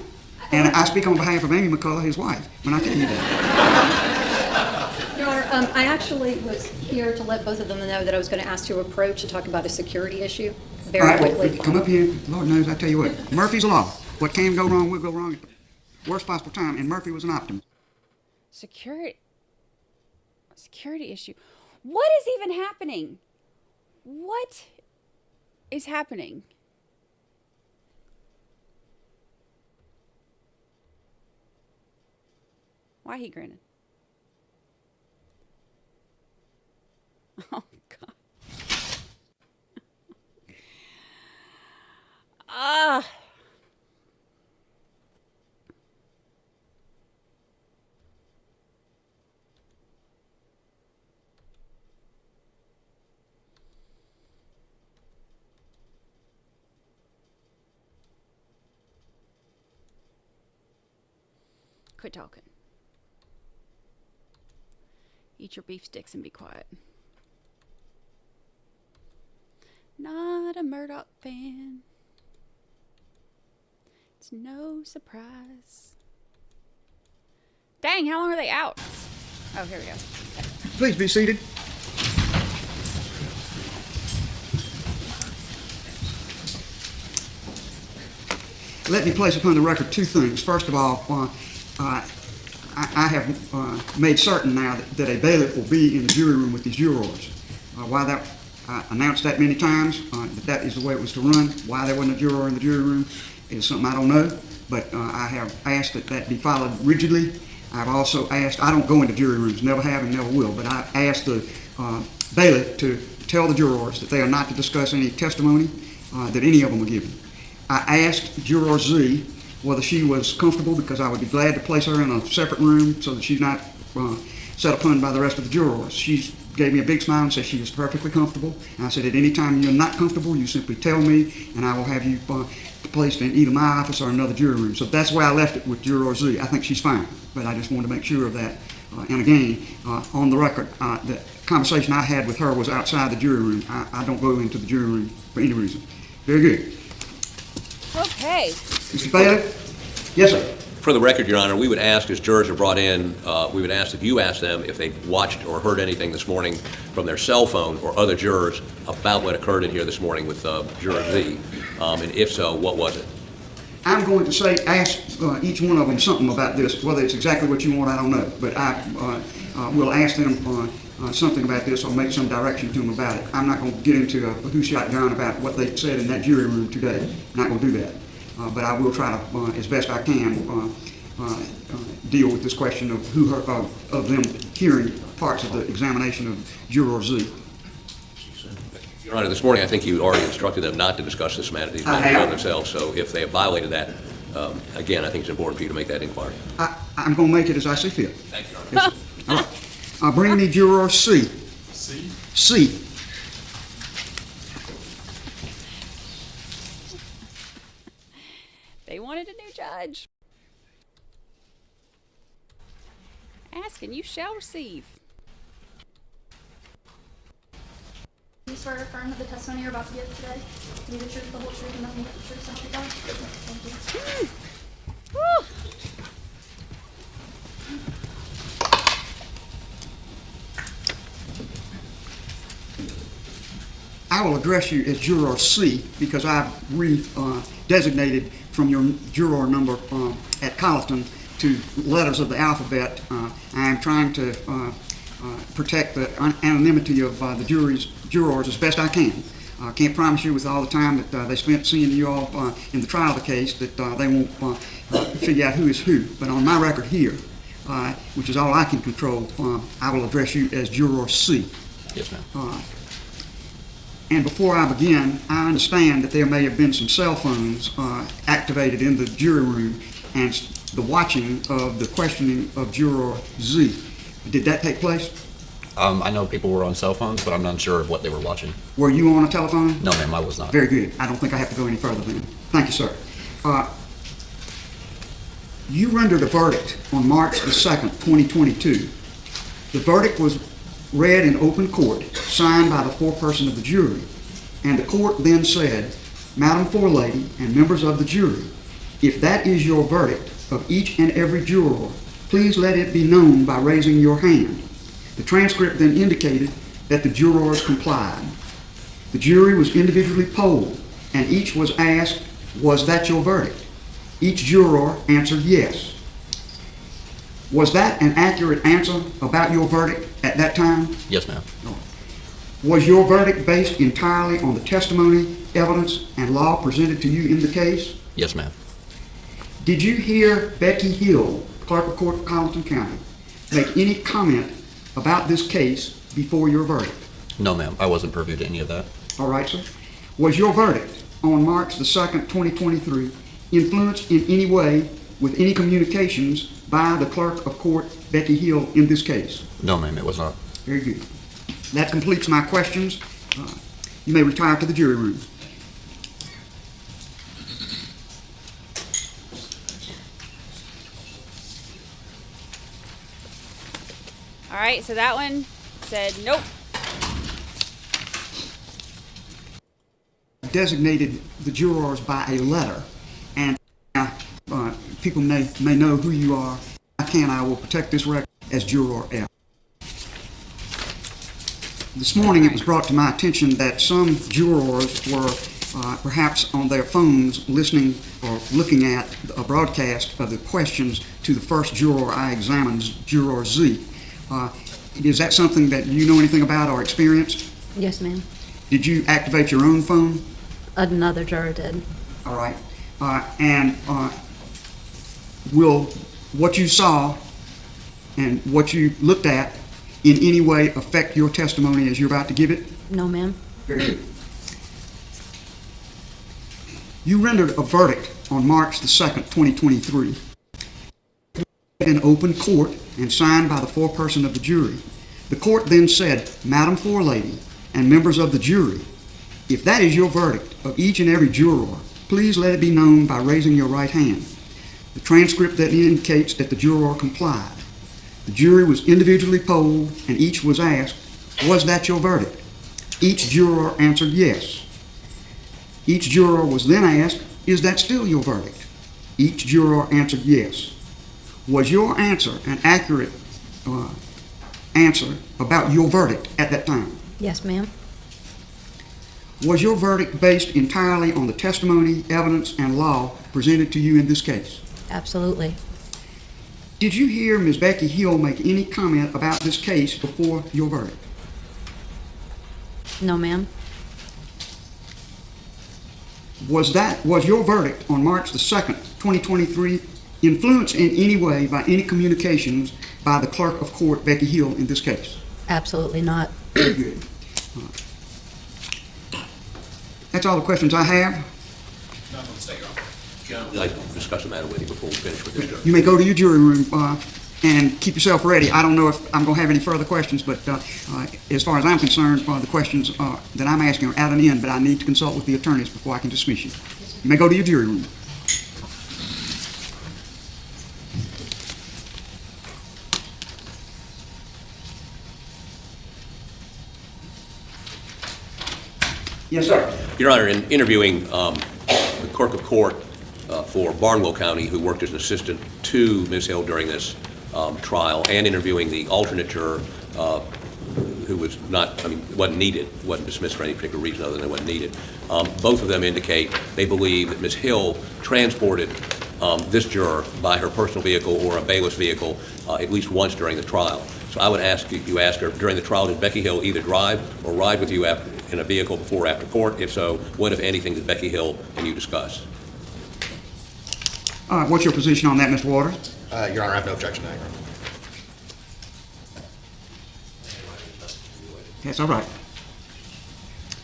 And I speak on behalf of Amy McCullough, his wife, when I tell you that. Your Honor, I actually was here to let both of them know that I was going to ask to approach to talk about a security issue All very right, quickly. well, come up here. Lord knows, I tell you what, Murphy's Law. What can go wrong will go wrong at the worst possible time, and Murphy was an optimist. Security issue. What is even happening? What is happening? Why he grinning? Oh God. Quit talking. Eat your beef sticks and be quiet. Not a Murdaugh fan. It's no surprise. Dang, how long are they out? Oh, here we go. Okay. Please be seated. Let me place upon the record two things. First of all, I have made certain now that a bailiff will be in the jury room with these jurors. Why that, I announced that many times, that is the way it was to run. Why there wasn't a juror in the jury room is something I don't know, but I have asked that that be followed rigidly. I've also asked, I don't go into jury rooms, never have and never will, but I asked the bailiff to tell the jurors that they are not to discuss any testimony that any of them are giving. I asked Juror Z whether she was comfortable, because I would be glad to place her in a separate room so that she's not set upon by the rest of the jurors. She gave me a big smile and said she was perfectly comfortable. And I said, at any time you're not comfortable, you simply tell me, and I will have you placed in either my office or another jury room. So that's where I left it with Juror Z. I think she's fine, but I just wanted to make sure of that. And again, on the record, the conversation I had with her was outside the jury room. I don't go into the jury room for any reason. Very good. Okay. Mr. Bailiff? Yes, sir. For the record, Your Honor, we would ask, as jurors are brought in, we would ask that you ask them if they've watched or heard anything this morning from their cell phone or other jurors about what occurred in here this morning with Juror Z. And if so, what was it? I'm going to say, ask each one of them something about this. Whether it's exactly what you want, I don't know. But I will ask them something about this or make some direction to them about it. I'm not going to get into a who shot John about what they said in that jury room today. I'm not going to do that. But I will try to, as best I can, deal with this question of of them hearing parts of the examination of Juror Z. Your Honor, this morning I think you already instructed them not to discuss these matters themselves. So if they have violated that, again, I think it's important for you to make that inquiry. I'm going to make it as I see fit. Thank you, Your Honor. Yes, all right. Bring me Juror C. C. They wanted a new judge. Ask and you shall receive. Do you swear or affirm that the testimony you're about to give today will be the truth, the whole truth, and nothing but the truth, so help you God? Thank you. Woo. I will address you as Juror C because I've designated from your juror number at Colleton to letters of the alphabet. I am trying to protect the anonymity of the jurors as best I can. I can't promise you with all the time that they spent seeing you all in the trial of the case that they won't figure out who is who. But on my record here, which is all I can control, I will address you as Juror C. Yes, ma'am. And before I begin, I understand that there may have been some cell phones activated in the jury room and the watching of the questioning of Juror Z. Did that take place? I know people were on cell phones, but I'm not sure of what they were watching. Were you on a telephone? No, ma'am, I was not. Very good. I don't think I have to go any further then. Thank you, sir. You rendered a verdict on March the 2nd, 2022. The verdict was read in open court, signed by the foreperson of the jury, and the court then said, Madam Forelady and members of the jury, if that is your verdict of each and every juror, please let it be known by raising your hand. The transcript then indicated that the jurors complied. The jury was individually polled, and each was asked, was that your verdict? Each juror answered yes. Was that an accurate answer about your verdict at that time? Yes, ma'am. No. Was your verdict based entirely on the testimony, evidence, and law presented to you in the case? Yes, ma'am. Did you hear Becky Hill, Clerk of Court for Colleton County, make any comment about this case before your verdict? No, ma'am. I wasn't privy to any of that. All right, sir. Was your verdict on March the 2nd, 2023, influenced in any way with any communications by the Clerk of Court, Becky Hill, in this case? No, ma'am, it was not. Very good. That completes my questions. You may retire to the jury room. All right, so that one said nope. Designated the jurors by a letter, and people may know who you are. I will protect this record as Juror F. This morning it was brought to my attention that some jurors were perhaps on their phones listening or looking at a broadcast of the questions to the first juror I examined, Juror Z. Is that something that you know anything about or experienced? Yes, ma'am. Did you activate your own phone? Another juror did. All right. And will what you saw and what you looked at in any way affect your testimony as you're about to give it? No, ma'am. Very good. You rendered a verdict on March the 2nd, 2023, in open court and signed by the foreperson of the jury. The court then said, Madam Forelady and members of the jury, if that is your verdict of each and every juror, please let it be known by raising your right hand. The transcript then indicates that the juror complied. The jury was individually polled and each was asked, was that your verdict? Each juror answered yes. Each juror was then asked, is that still your verdict? Each juror answered yes. Was your answer an accurate answer about your verdict at that time? Yes, ma'am. Was your verdict based entirely on the testimony, evidence, and law presented to you in this case? Absolutely. Did you hear Ms. Becky Hill make any comment about this case before your verdict? No, ma'am. Was your verdict on March the 2nd, 2023, influenced in any way by any communications by the Clerk of Court, Becky Hill, in this case? Absolutely not. Very good. That's all the questions I have. I'd like to discuss the matter with you before we finish with this, Judge. You may go to your jury room and keep yourself ready. I don't know if I'm going to have any further questions, but as far as I'm concerned, the questions that I'm asking are at an end, but I need to consult with the attorneys before I can dismiss you. You may go to your jury room. Yes, sir. Your Honor, in interviewing the Clerk of Court for Barnwell County, who worked as an assistant to Ms. Hill during this trial, and interviewing the alternate juror who was not, wasn't needed, wasn't dismissed for any particular reason other than it wasn't needed, both of them indicate they believe that Ms. Hill transported this juror by her personal vehicle or a bailiff's vehicle at least once during the trial. So I would ask you ask her, during the trial, did Becky Hill either drive or ride with you in a vehicle before or after court? If so, what, if anything, did Becky Hill and you discuss? What's your position on that, Mr. Waters? Your Honor, I have no objection to that. That's all right.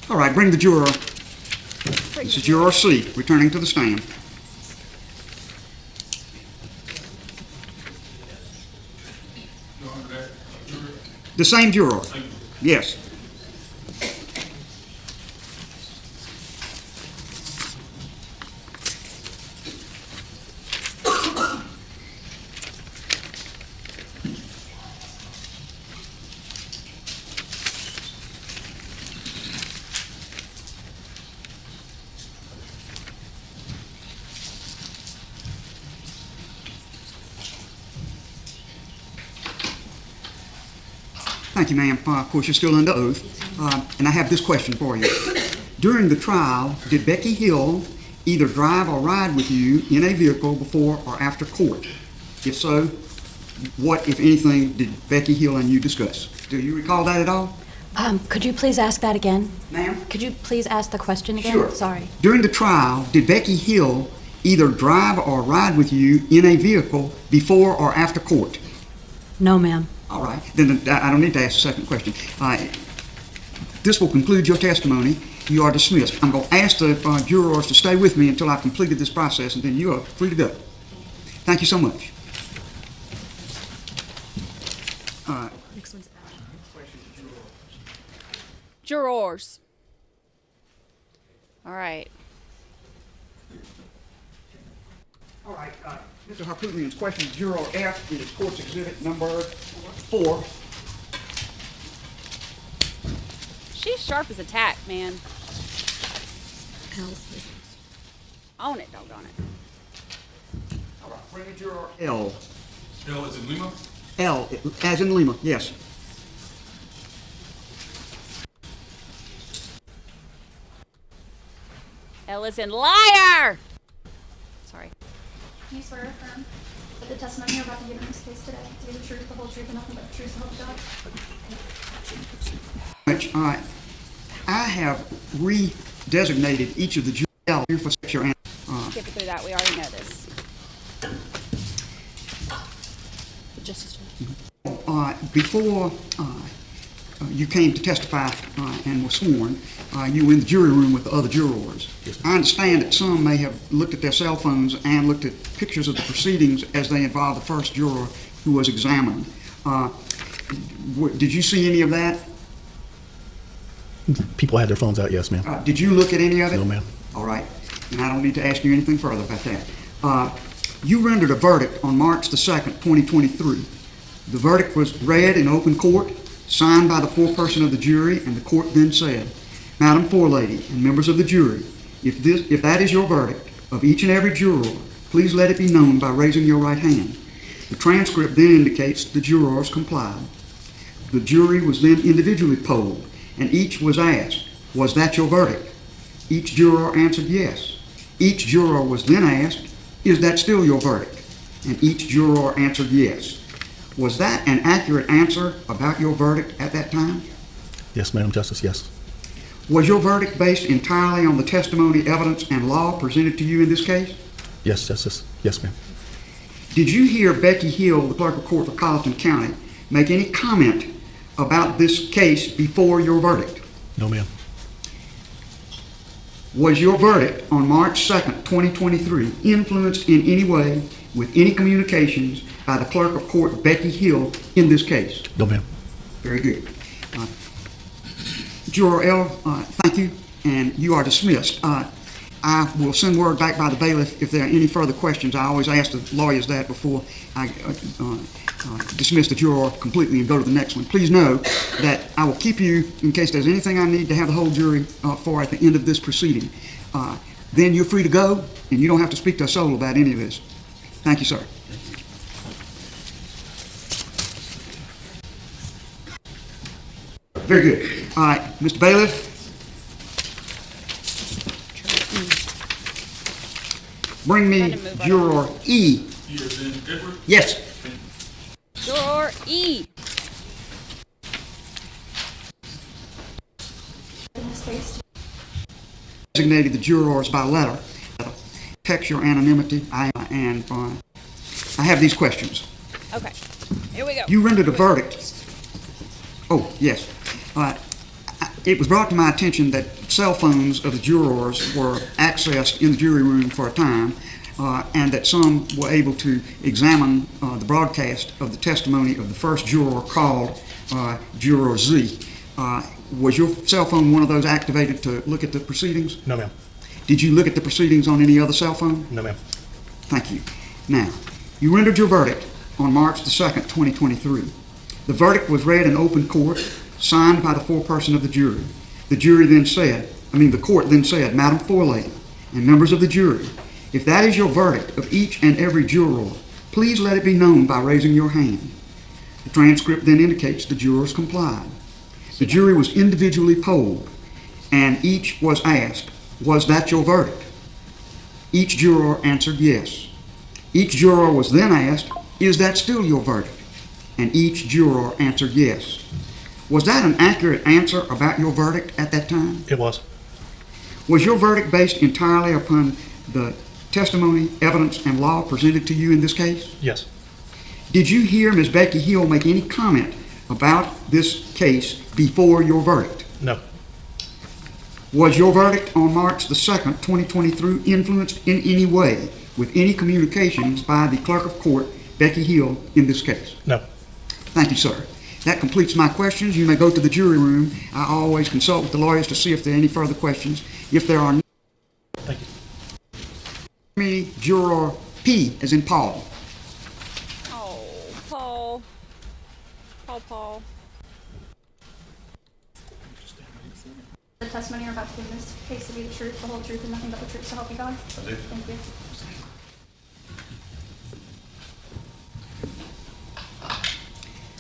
All right, bring the juror. This is Juror C, returning to the stand. The same juror? Yes. Thank you, ma'am. Of course, you're still under oath. And I have this question for you. During the trial, did Becky Hill either drive or ride with you in a vehicle before or after court? If so, what, if anything, did Becky Hill and you discuss? Do you recall that at all? Could you please ask that again? Ma'am? Could you please ask the question again? Sure. Sorry. During the trial, did Becky Hill either drive or ride with you in a vehicle before or after court? No, ma'am. All right. Then I don't need to ask the second question. This will conclude your testimony. You are dismissed. I'm going to ask the jurors to stay with me until I've completed this process, and then you are free to go. Thank you so much. Jurors. All right. All right. Mr. Harpootlian's question, Juror F, is court's exhibit number 4. She's sharp as a tack, man. Own it, doggone it. All right. Bring me Juror L. L as in Lima? L, as in Lima, yes. L is in liar! Sorry. Do you swear or affirm that the testimony you're about to give in this case today is to be the truth, the whole truth, and nothing but the truth, so help you God? I have redesignated each of the jurors L here for your answer. Skip it through that. We already know this. Justice. Before you came to testify and were sworn, you were in the jury room with the other jurors. Yes, I understand that some may have looked at their cell phones and looked at pictures of the proceedings as they involved the first juror who was examined. Did you see any of that? People had their phones out, yes, ma'am. Did you look at any of it? No, ma'am. All right. And I don't need to ask you anything further about that. You rendered a verdict on March the 2nd, 2023. The verdict was read in open court, signed by the foreperson of the jury, and the court then said, Madam Forelady and members of the jury, if that is your verdict of each and every juror, please let it be known by raising your right hand. The transcript then indicates the jurors complied. The jury was then individually polled, and each was asked, was that your verdict? Each juror answered yes. Each juror was then asked, is that still your verdict? And each juror answered yes. Was that an accurate answer about your verdict at that time? Yes, Madam Justice, yes. Was your verdict based entirely on the testimony, evidence, and law presented to you in this case? Yes, Justice. Yes, ma'am. Did you hear Becky Hill, the clerk of court for Colleton County, make any comment about this case before your verdict? No, ma'am. Was your verdict on March 2nd, 2023 influenced in any way with any communications by the clerk of court, Becky Hill, in this case? No, ma'am. Very good. Juror L, thank you, and you are dismissed. I will send word back by the bailiff if there are any further questions. I always ask the lawyers that before I dismiss the juror completely and go to the next one. Please know that I will keep you in case there's anything I need to have the whole jury for at the end of this proceeding. Then you're free to go, and you don't have to speak to a soul about any of this. Thank you, sir. Very good. All right, Mr. Bailiff. Bring me Juror E. E as in Edward? Yes. Juror E. Designated the jurors by letter. Text your anonymity. I have these questions. Okay. Here we go. You rendered a verdict. Oh, yes. It was brought to my attention that cell phones of the jurors were accessed in the jury room for a time, and that some were able to examine the broadcast of the testimony of the first juror called Juror Z. Was your cell phone one of those activated to look at the proceedings? No, ma'am. Did you look at the proceedings on any other cell phone? No, ma'am. Thank you. Now, you rendered your verdict on March the 2nd, 2023. The verdict was read in open court, signed by the foreperson of the jury. The court then said, Madam Forelady and members of the jury, if that is your verdict of each and every juror, please let it be known by raising your hand. The transcript then indicates the jurors complied. The jury was individually polled, and each was asked, was that your verdict? Each juror answered yes. Each juror was then asked, is that still your verdict? And each juror answered yes. Was that an accurate answer about your verdict at that time? It was. Was your verdict based entirely upon the testimony, evidence, and law presented to you in this case? Yes. Did you hear Ms. Becky Hill make any comment about this case before your verdict? No. Was your verdict on March the 2nd, 2023 influenced in any way with any communications by the clerk of court, Becky Hill, in this case? No. Thank you, sir. That completes my questions. You may go to the jury room. I always consult with the lawyers to see if there are any further questions. If there are no, thank you. Me, Juror P, as in Paul. Oh, Paul. The testimony you're about to give in this case to be the truth, the whole truth, and nothing but the truth, so help you God? I do. Thank you.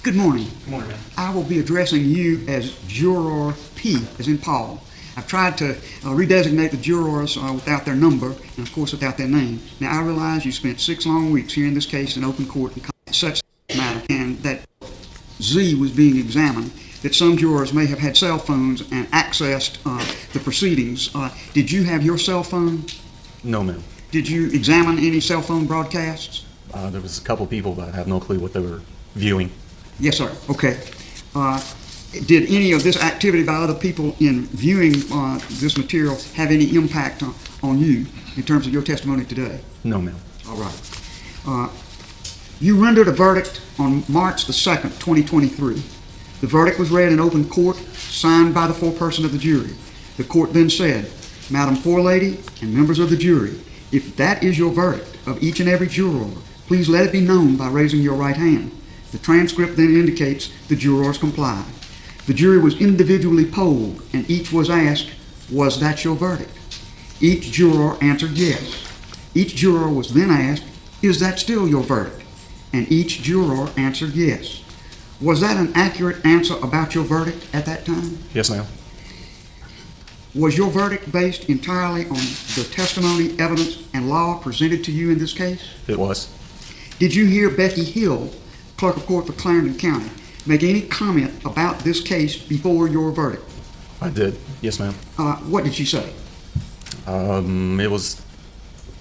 Good morning. Good morning, ma'am. I will be addressing you as Juror P, as in Paul. I've tried to redesignate the jurors without their number and, of course, without their name. Now, I realize you spent 6 long weeks hearing this case in open court because it's such a matter, and that Z was being examined, that some jurors may have had cell phones and accessed the proceedings. Did you have your cell phone? No, ma'am. Did you examine any cell phone broadcasts? There was a couple people that I have no clue what they were viewing. Yes, sir. Okay. Did any of this activity by other people in viewing this material have any impact on you in terms of your testimony today? No, ma'am. All right. You rendered a verdict on March the 2nd, 2023. The verdict was read in open court, signed by the foreperson of the jury. The court then said, Madam Forelady and members of the jury, if that is your verdict of each and every juror, please let it be known by raising your right hand. The transcript then indicates the jurors complied. The jury was individually polled, and each was asked, was that your verdict? Each juror answered yes. Each juror was then asked, is that still your verdict? And each juror answered yes. Was that an accurate answer about your verdict at that time? Yes, ma'am. Was your verdict based entirely on the testimony, evidence, and law presented to you in this case? It was. Did you hear Becky Hill, clerk of court for Clarendon County, make any comment about this case before your verdict? I did. Yes, ma'am. What did she say? It was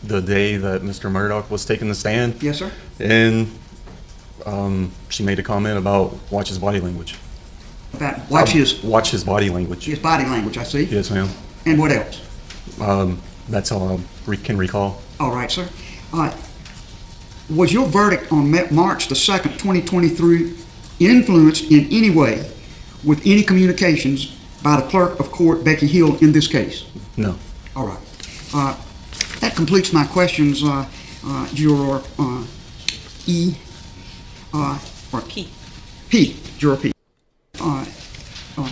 the day that Mr. Murdaugh was taking the stand. Yes, sir. And she made a comment about watch his body language. About watch his body language. His body language, I see. Yes, ma'am. And what else? That's all I can recall. All right, sir. Was your verdict on March the 2nd, 2023 influenced in any way with any communications by the clerk of court, Becky Hill, in this case? No. All right. That completes my questions, Juror E. Or P. P. Juror P.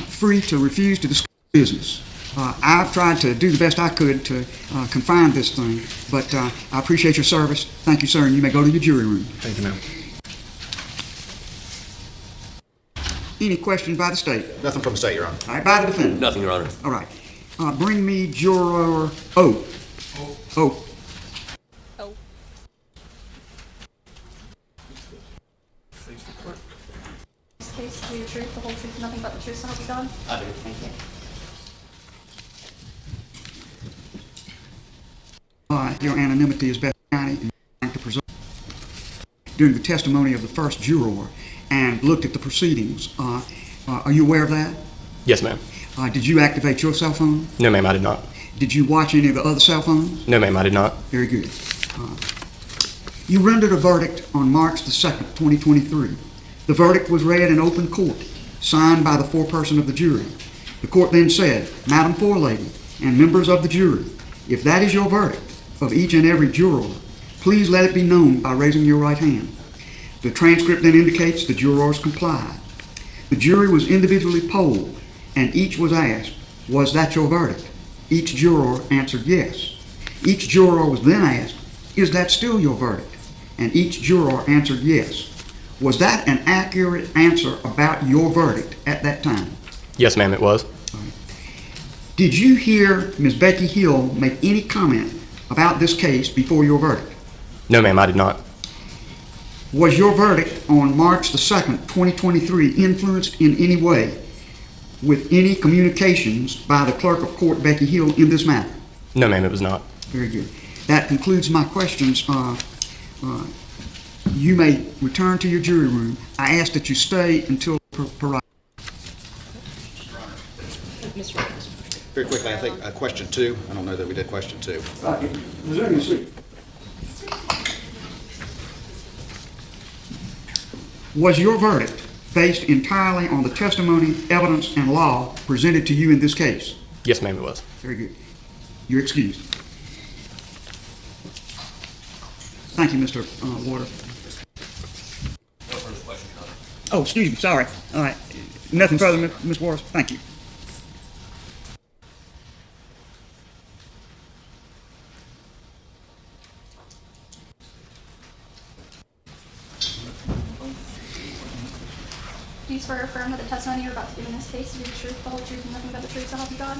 Free to refuse to discuss business. I've tried to do the best I could to confine this thing, but I appreciate your service. Thank you, sir, and you may go to your jury room. Thank you, ma'am. Any questions by the state? Nothing from the state, Your Honor. All right, by the defendant? Nothing, Your Honor. All right. Bring me Juror O. O. This case to be the truth, the whole truth, and nothing but the truth, so help you God? I do. Thank you. Your anonymity is best county and to preserve. During the testimony of the first juror and looked at the proceedings, are you aware of that? Yes, ma'am. Did you activate your cell phone? No, ma'am, I did not. Did you watch any of the other cell phones? No, ma'am, I did not. Very good. You rendered a verdict on March the 2nd, 2023. The verdict was read in open court, signed by the foreperson of the jury. The court then said, Madam Forelady and members of the jury, if that is your verdict of each and every juror, please let it be known by raising your right hand. The transcript then indicates the jurors complied. The jury was individually polled, and each was asked, was that your verdict? Each juror answered yes. Each juror was then asked, is that still your verdict? And each juror answered yes. Was that an accurate answer about your verdict at that time? Yes, ma'am, it was. Did you hear Ms. Becky Hill make any comment about this case before your verdict? No, ma'am, I did not. Was your verdict on March the 2nd, 2023 influenced in any way with any communications by the clerk of court, Becky Hill, in this matter? No, ma'am, it was not. Very good. That concludes my questions. You may return to your jury room. I ask that you stay until parole. Very quickly, I think question 2. I don't know that we did question 2. Resume your seat. Was your verdict based entirely on the testimony, evidence, and law presented to you in this case? Yes, ma'am, it was. Very good. You're excused. Thank you, Mr. Warder. Oh, excuse me, sorry. All right. Nothing further, Ms. Waters. Thank you. Do you swear or affirm that the testimony you're about to give in this case to be the truth, the whole truth, and nothing but the truth, so help you God?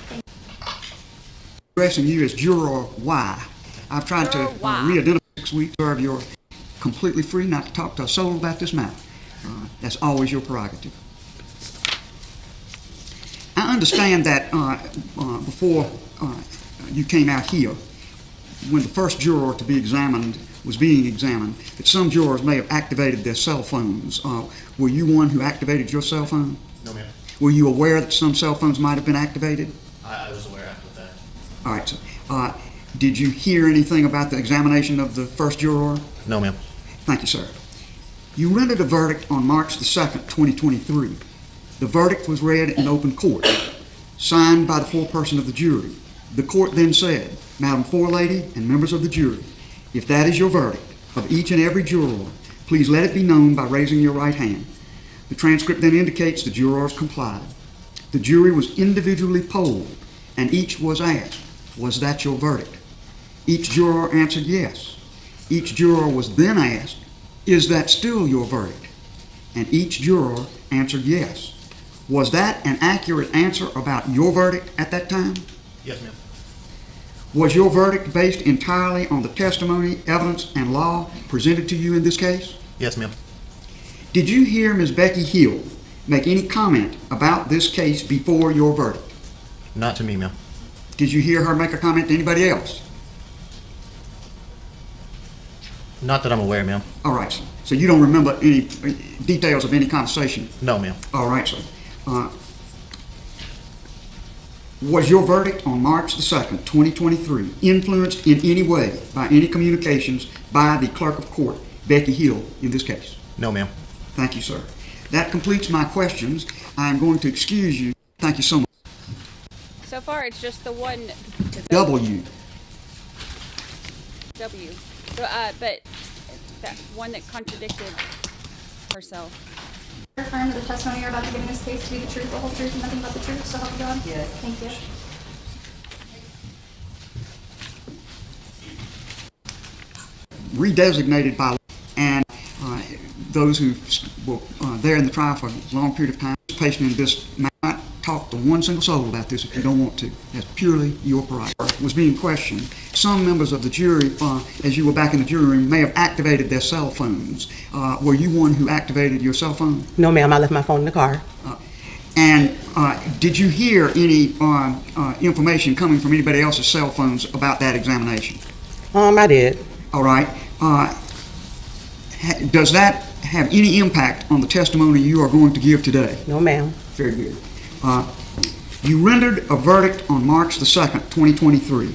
Thank you. Addressing you as Juror Y. I've tried to re-identify 6 weeks. You're completely free not to talk to a soul about this matter. That's always your prerogative. I understand that before you came out here, when the first juror to be examined was being examined, that some jurors may have activated their cell phones. Were you one who activated your cell phone? No, ma'am. Were you aware that some cell phones might have been activated? I was aware after that. All right. So, did you hear anything about the examination of the first juror? No, ma'am. Thank you, sir. You rendered a verdict on March the 2nd, 2023. The verdict was read in open court, signed by the foreperson of the jury. The court then said, Madam Forelady and members of the jury, if that is your verdict of each and every juror, please let it be known by raising your right hand. The transcript then indicates the jurors complied. The jury was individually polled, and each was asked, was that your verdict? Each juror answered yes. Each juror was then asked, is that still your verdict? And each juror answered yes. Was that an accurate answer about your verdict at that time? Yes, ma'am. Was your verdict based entirely on the testimony, evidence, and law presented to you in this case? Yes, ma'am. Did you hear Ms. Becky Hill make any comment about this case before your verdict? Not to me, ma'am. Did you hear her make a comment to anybody else? Not that I'm aware, ma'am. All right, sir. So you don't remember any details of any conversation? No, ma'am. All right, sir. Was your verdict on March the 2nd, 2023, influenced in any way by any communications by the clerk of court, Becky Hill, in this case? No, ma'am. Thank you, sir. That completes my questions. I'm going to excuse you. Thank you so much. So far, it's just the one. W. But that one that contradicted herself. Affirm that the testimony you're about to give in this case to be the truth, the whole truth, and nothing but the truth, so help you God? Yes. Thank you. Redesignated by law, and those who were there in the trial for a long period of time, participation in this, may not talk to one single soul about this if you don't want to. That's purely your prerogative. Was being questioned. Some members of the jury, as you were back in the jury room, may have activated their cell phones. Were you one who activated your cell phone? No, ma'am. I left my phone in the car. And did you hear any information coming from anybody else's cell phones about that examination? I did. All right. Does that have any impact on the testimony you are going to give today? No, ma'am. Very good. You rendered a verdict on March the 2nd, 2023.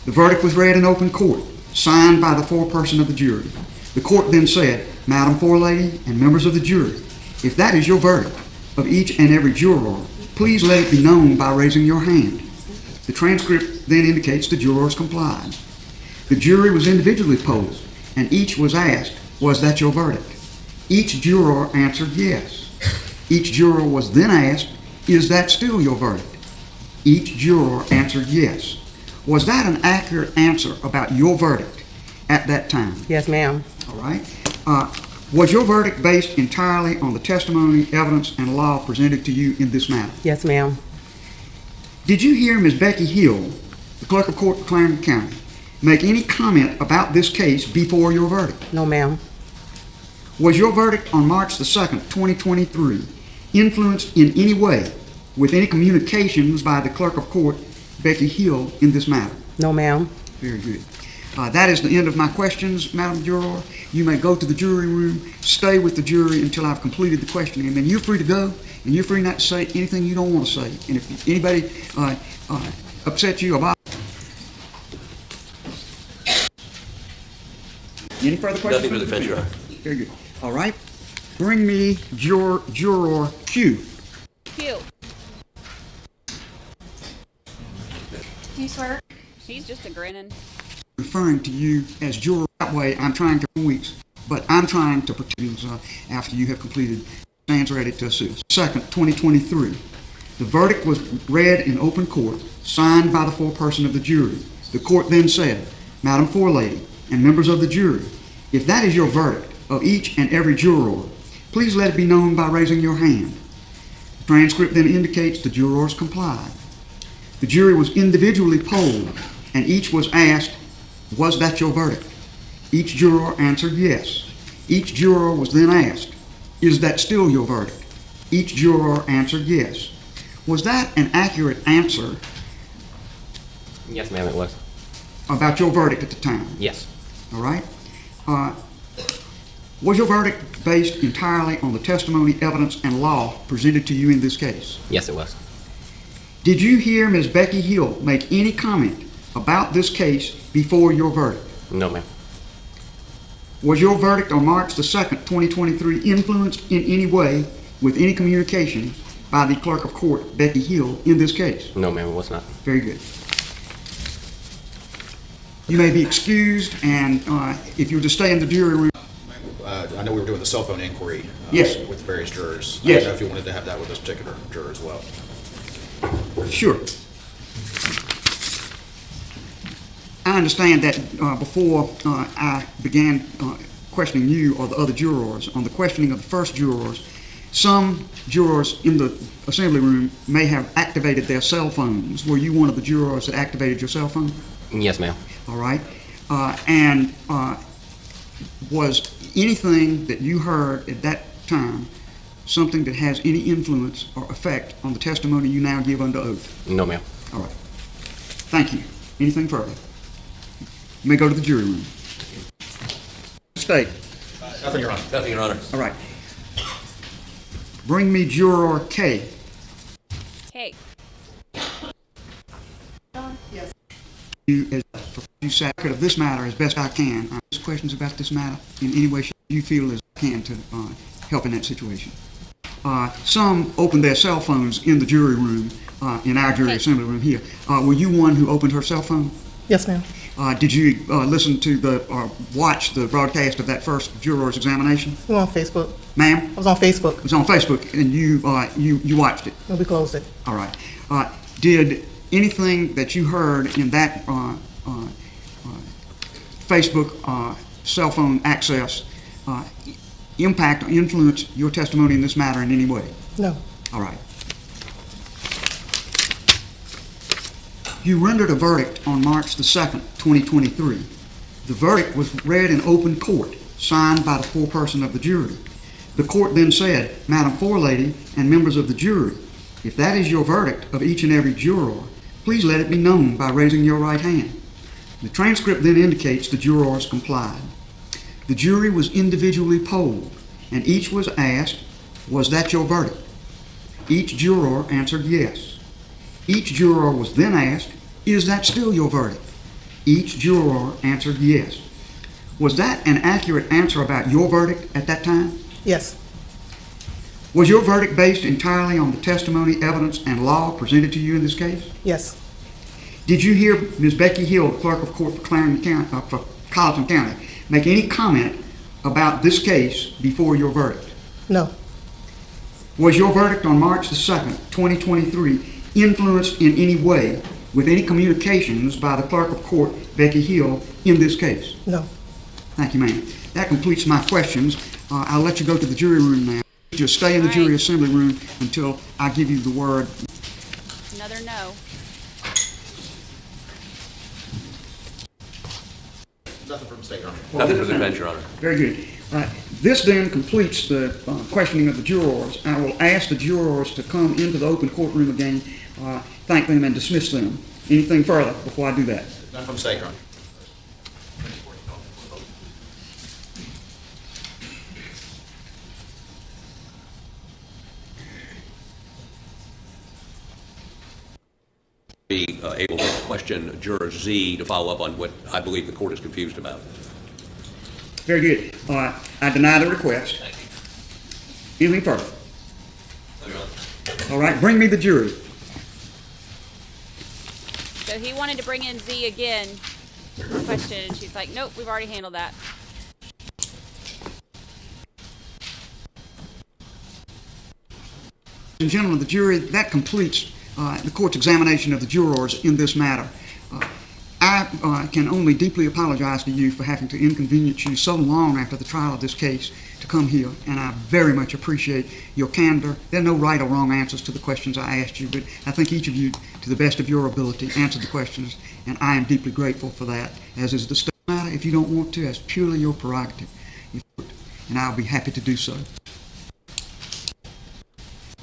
The verdict was read in open court, signed by the foreperson of the jury. The court then said, Madam Forelady and members of the jury, if that is your verdict of each and every juror, please let it be known by raising your hand. The transcript then indicates the jurors complied. The jury was individually polled, and each was asked, was that your verdict? Each juror answered yes. Each juror was then asked, is that still your verdict? Each juror answered yes. Was that an accurate answer about your verdict at that time? Yes, ma'am. All right. Was your verdict based entirely on the testimony, evidence, and law presented to you in this matter? Yes, ma'am. Did you hear Ms. Becky Hill, the clerk of court for Clarendon County, make any comment about this case before your verdict? No, ma'am. Was your verdict on March the 2nd, 2023, influenced in any way with any communications by the clerk of court, Becky Hill, in this matter? No, ma'am. Very good. That is the end of my questions, Madam Juror. You may go to the jury room, stay with the jury until I've completed the questioning, and then you're free to go, and you're free not to say anything you don't want to say. And if anybody upsets you about any further questions? Nothing for the defense, Your Honor. Very good. All right. Bring me Juror Q. Q. You swear? He's just a grinning. Referring to you as juror. That way, I'm trying to weeks, but I'm trying to protect after you have completed. Stands ready to assist. 2nd, 2023. The verdict was read in open court, signed by the foreperson of the jury. The court then said, Madam Forelady and members of the jury, if that is your verdict of each and every juror, please let it be known by raising your hand. The transcript then indicates the jurors complied. The jury was individually polled, and each was asked, was that your verdict? Each juror answered yes. Each juror was then asked, is that still your verdict? Each juror answered yes. Was that an accurate answer? Yes, ma'am, it was. About your verdict at the time? Yes. All right. Was your verdict based entirely on the testimony, evidence, and law presented to you in this case? Yes, it was. Did you hear Ms. Becky Hill make any comment about this case before your verdict? No, ma'am. Was your verdict on March the 2nd, 2023 influenced in any way with any communication by the clerk of court, Becky Hill, in this case? No, ma'am, it was not. Very good. You may be excused, and if you were to stay in the jury room. I know we were doing the cell phone inquiry Yes. with the various jurors. Yes. I don't know if you wanted to have that with this particular juror as well. Sure. I understand that before I began questioning you or the other jurors, on the questioning of the first jurors, some jurors in the assembly room may have activated their cell phones. Were you one of the jurors that activated your cell phone? Yes, ma'am. All right. And was anything that you heard at that time something that has any influence or effect on the testimony you now give under oath? No, ma'am. All right. Thank you. Anything further? You may go to the jury room. State. Nothing, Your Honor. Nothing, Your Honor. All right. Bring me Juror K. K. Yes. You say of this matter as best I can. Ask questions about this matter in any way you feel as I can to help in that situation. Some opened their cell phones in the jury room, in our jury assembly room here. Were you one who opened her cell phone? Yes, ma'am. Did you listen to or watch the broadcast of that first juror's examination? We were on Facebook. Ma'am? I was on Facebook. It was on Facebook, and you watched it? No, we closed it. All right. Did anything that you heard in that Facebook cell phone access impact or influence your testimony in this matter in any way? No. All right. You rendered a verdict on March the 2nd, 2023. The verdict was read in open court, signed by the foreperson of the jury. The court then said, Madam Forelady and members of the jury, if that is your verdict of each and every juror, please let it be known by raising your right hand. The transcript then indicates the jurors complied. The jury was individually polled, and each was asked, was that your verdict? Each juror answered yes. Each juror was then asked, is that still your verdict? Each juror answered yes. Was that an accurate answer about your verdict at that time? Yes. Was your verdict based entirely on the testimony, evidence, and law presented to you in this case? Yes. Did you hear Ms. Becky Hill, clerk of court for Clarendon County, for Colleton County, make any comment about this case before your verdict? No. Was your verdict on March the 2nd, 2023, influenced in any way with any communications by the clerk of court, Becky Hill, in this case? No. Thank you, ma'am. That completes my questions. I'll let you go to the jury room now. Just stay in the jury assembly room until I give you the word. Another no. Nothing from the state, Your Honor. Nothing for the defense, Your Honor. Very good. This then completes the questioning of the jurors. I will ask the jurors to come into the open courtroom again, thank them, and dismiss them. Anything further before I do that? Nothing from the state, Your Honor. Be able to question Juror Z to follow up on what I believe the court is confused about. Very good. I deny the request. Anything further? All right, bring me the jury. So he wanted to bring in Z again for question, and she's like, nope, we've already handled that. Ladies and gentlemen of the jury, that completes the court's examination of the jurors in this matter. I can only deeply apologize to you for having to inconvenience you so long after the trial of this case to come here, and I very much appreciate your candor. There are no right or wrong answers to the questions I asked you, but I think each of you, to the best of your ability, answered the questions, and I am deeply grateful for that, as is the state matter. If you don't want to, that's purely your prerogative, and I'll be happy to do so.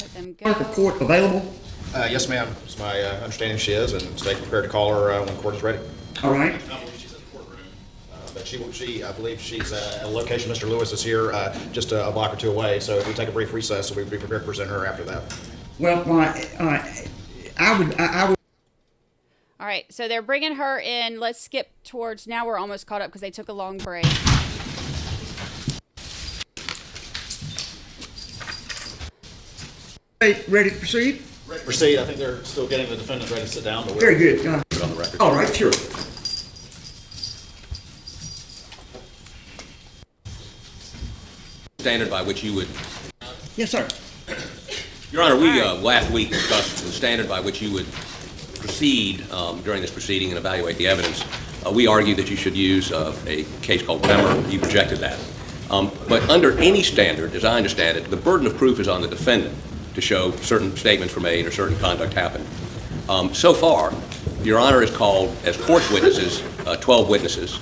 Let them go. Clerk of court available? Yes, ma'am. It's my understanding she is, and stay prepared to call her when the court is ready. All right. I believe she's at the courtroom, but I believe she's at a location. Mr. Lewis is here, just a block or two away. So if we take a brief recess, we'll be prepared to present her after that. Well, I would. All right, so they're bringing her in. Let's skip towards, now we're almost caught up because they took a long break. Ready to proceed? Ready to proceed. I think they're still getting the defendant ready to sit down. But very good. Put it on the record. All right, sure. Standard by which you would... Yes, sir. Your Honor, we last week discussed the standard by which you would proceed during this proceeding and evaluate the evidence. We argued that you should use a case called Bremer. You rejected that. But under any standard, as I understand it, the burden of proof is on the defendant to show certain statements were made or certain conduct happened. So far, Your Honor has called as court witnesses 12 witnesses.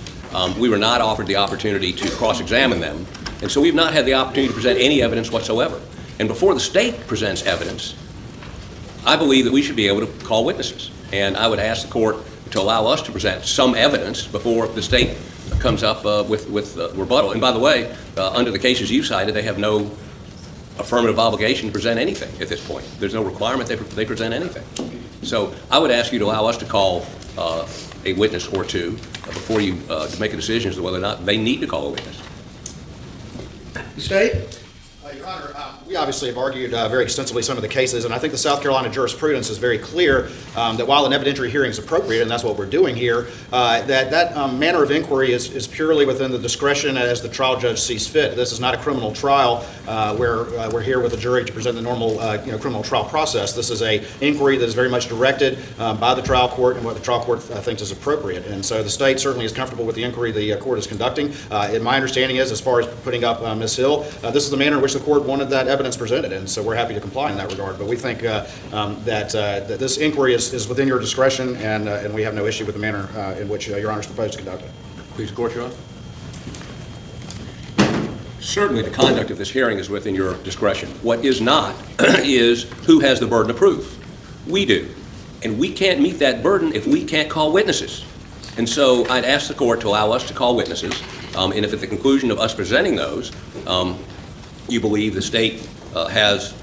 We were not offered the opportunity to cross-examine them, and so we've not had the opportunity to present any evidence whatsoever. And before the state presents evidence, I believe that we should be able to call witnesses. And I would ask the court to allow us to present some evidence before the state comes up with rebuttal. And by the way, under the cases you cited, they have no affirmative obligation to present anything at this point. There's no requirement they present anything. So I would ask you to allow us to call a witness or two before you make a decision as to whether or not they need to call a witness. The state? Your Honor, we obviously have argued very extensively some of the cases, and I think the South Carolina jurisprudence is very clear that while an evidentiary hearing is appropriate, and that's what we're doing here, that manner of inquiry is purely within the discretion as the trial judge sees fit. This is not a criminal trial where we're here with a jury to present the normal criminal trial process. This is an inquiry that is very much directed by the trial court and what the trial court thinks is appropriate. And so the state certainly is comfortable with the inquiry the court is conducting. And my understanding is, as far as putting up Ms. Hill, this is the manner in which the court wanted that evidence presented, and so we're happy to comply in that regard. But we think that this inquiry is within your discretion, and we have no issue with the manner in which Your Honor is proposed to conduct it. Please, Court, Your Honor. Certainly the conduct of this hearing is within your discretion. What is not is who has the burden of proof. We do. And we can't meet that burden if we can't call witnesses. And so I'd ask the court to allow us to call witnesses, and if at the conclusion of us presenting those, you believe the state is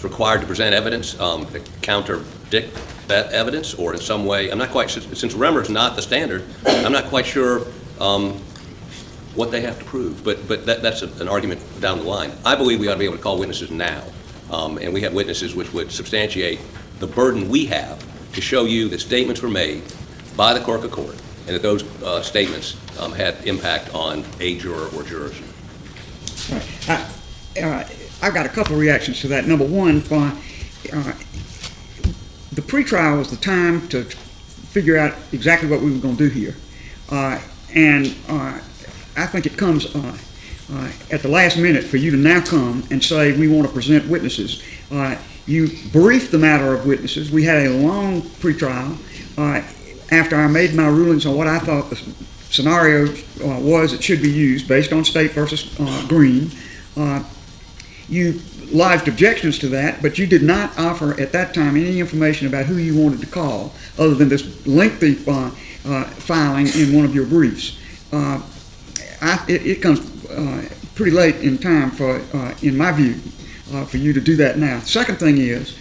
required to present evidence to contradict that evidence, or in some way, I'm not quite, since Bremer is not the standard, I'm not quite sure what they have to prove, but that's an argument down the line. I believe we ought to be able to call witnesses now, and we have witnesses which would substantiate the burden we have to show you that statements were made by the clerk of court, and that those statements had impact on a juror or jurors. I've got a couple of reactions to that. Number one, the pretrial was the time to figure out exactly what we were going to do here. And I think it comes at the last minute for you to now come and say we want to present witnesses. You briefed the matter of witnesses. We had a long pretrial. After I made my rulings on what I thought the scenario was that should be used based on State versus Green, you lodged objections to that, but you did not offer at that time any information about who you wanted to call other than this lengthy filing in one of your briefs. It comes pretty late in time for, in my view, for you to do that now. Second thing is,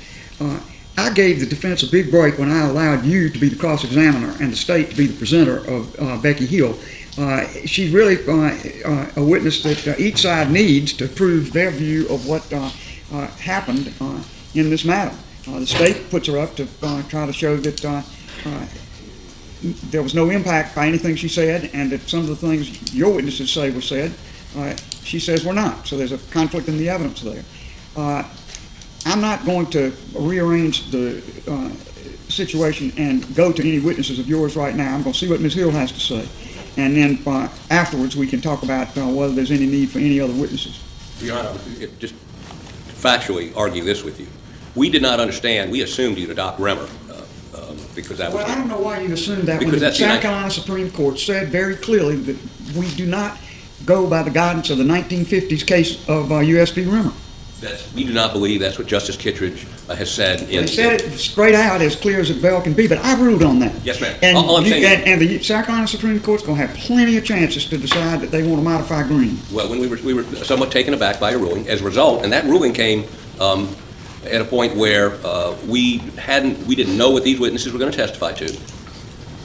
I gave the defense a big break when I allowed you to be the cross-examiner and the state to be the presenter of Becky Hill. She's really a witness that each side needs to prove their view of what happened in this matter. The state puts her up to try to show that there was no impact by anything she said, and that some of the things your witnesses say were said, she says were not. So there's a conflict in the evidence there. I'm not going to rearrange the situation and go to any witnesses of yours right now. I'm going to see what Ms. Hill has to say. And then afterwards we can talk about whether there's any need for any other witnesses. Your Honor, just factually argue this with you. We did not understand, we assumed you'd adopt Remmer because that was... Well, I don't know why you assumed that. Because the South Carolina Supreme Court said very clearly that we do not go by the guidance of the 1950s case of U.S. v. Remmer. We do not believe that's what Justice Kittredge has said. They said it straight out, as clear as a bell can be, but I've ruled on that. Yes, ma'am. And, all I'm saying and the South Carolina Supreme Court's going to have plenty of chances to decide that they want to modify Green. Well, when we were somewhat taken aback by a ruling as a result, and that ruling came at a point where we didn't know what these witnesses were going to testify to.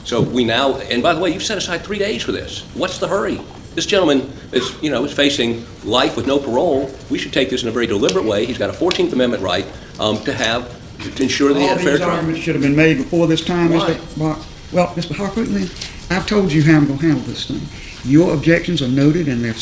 So we now, and by the way, you've set aside 3 days for this. What's the hurry? This gentleman is facing life with no parole. We should take this in a very deliberate way. He's got a 14th Amendment right to ensure that he had a fair trial. All these arguments should have been made before this time, Why? Mr. Bach. Well, Mr. Harcourt, I've told you how I'm going to handle this thing. Your objections are noted and they're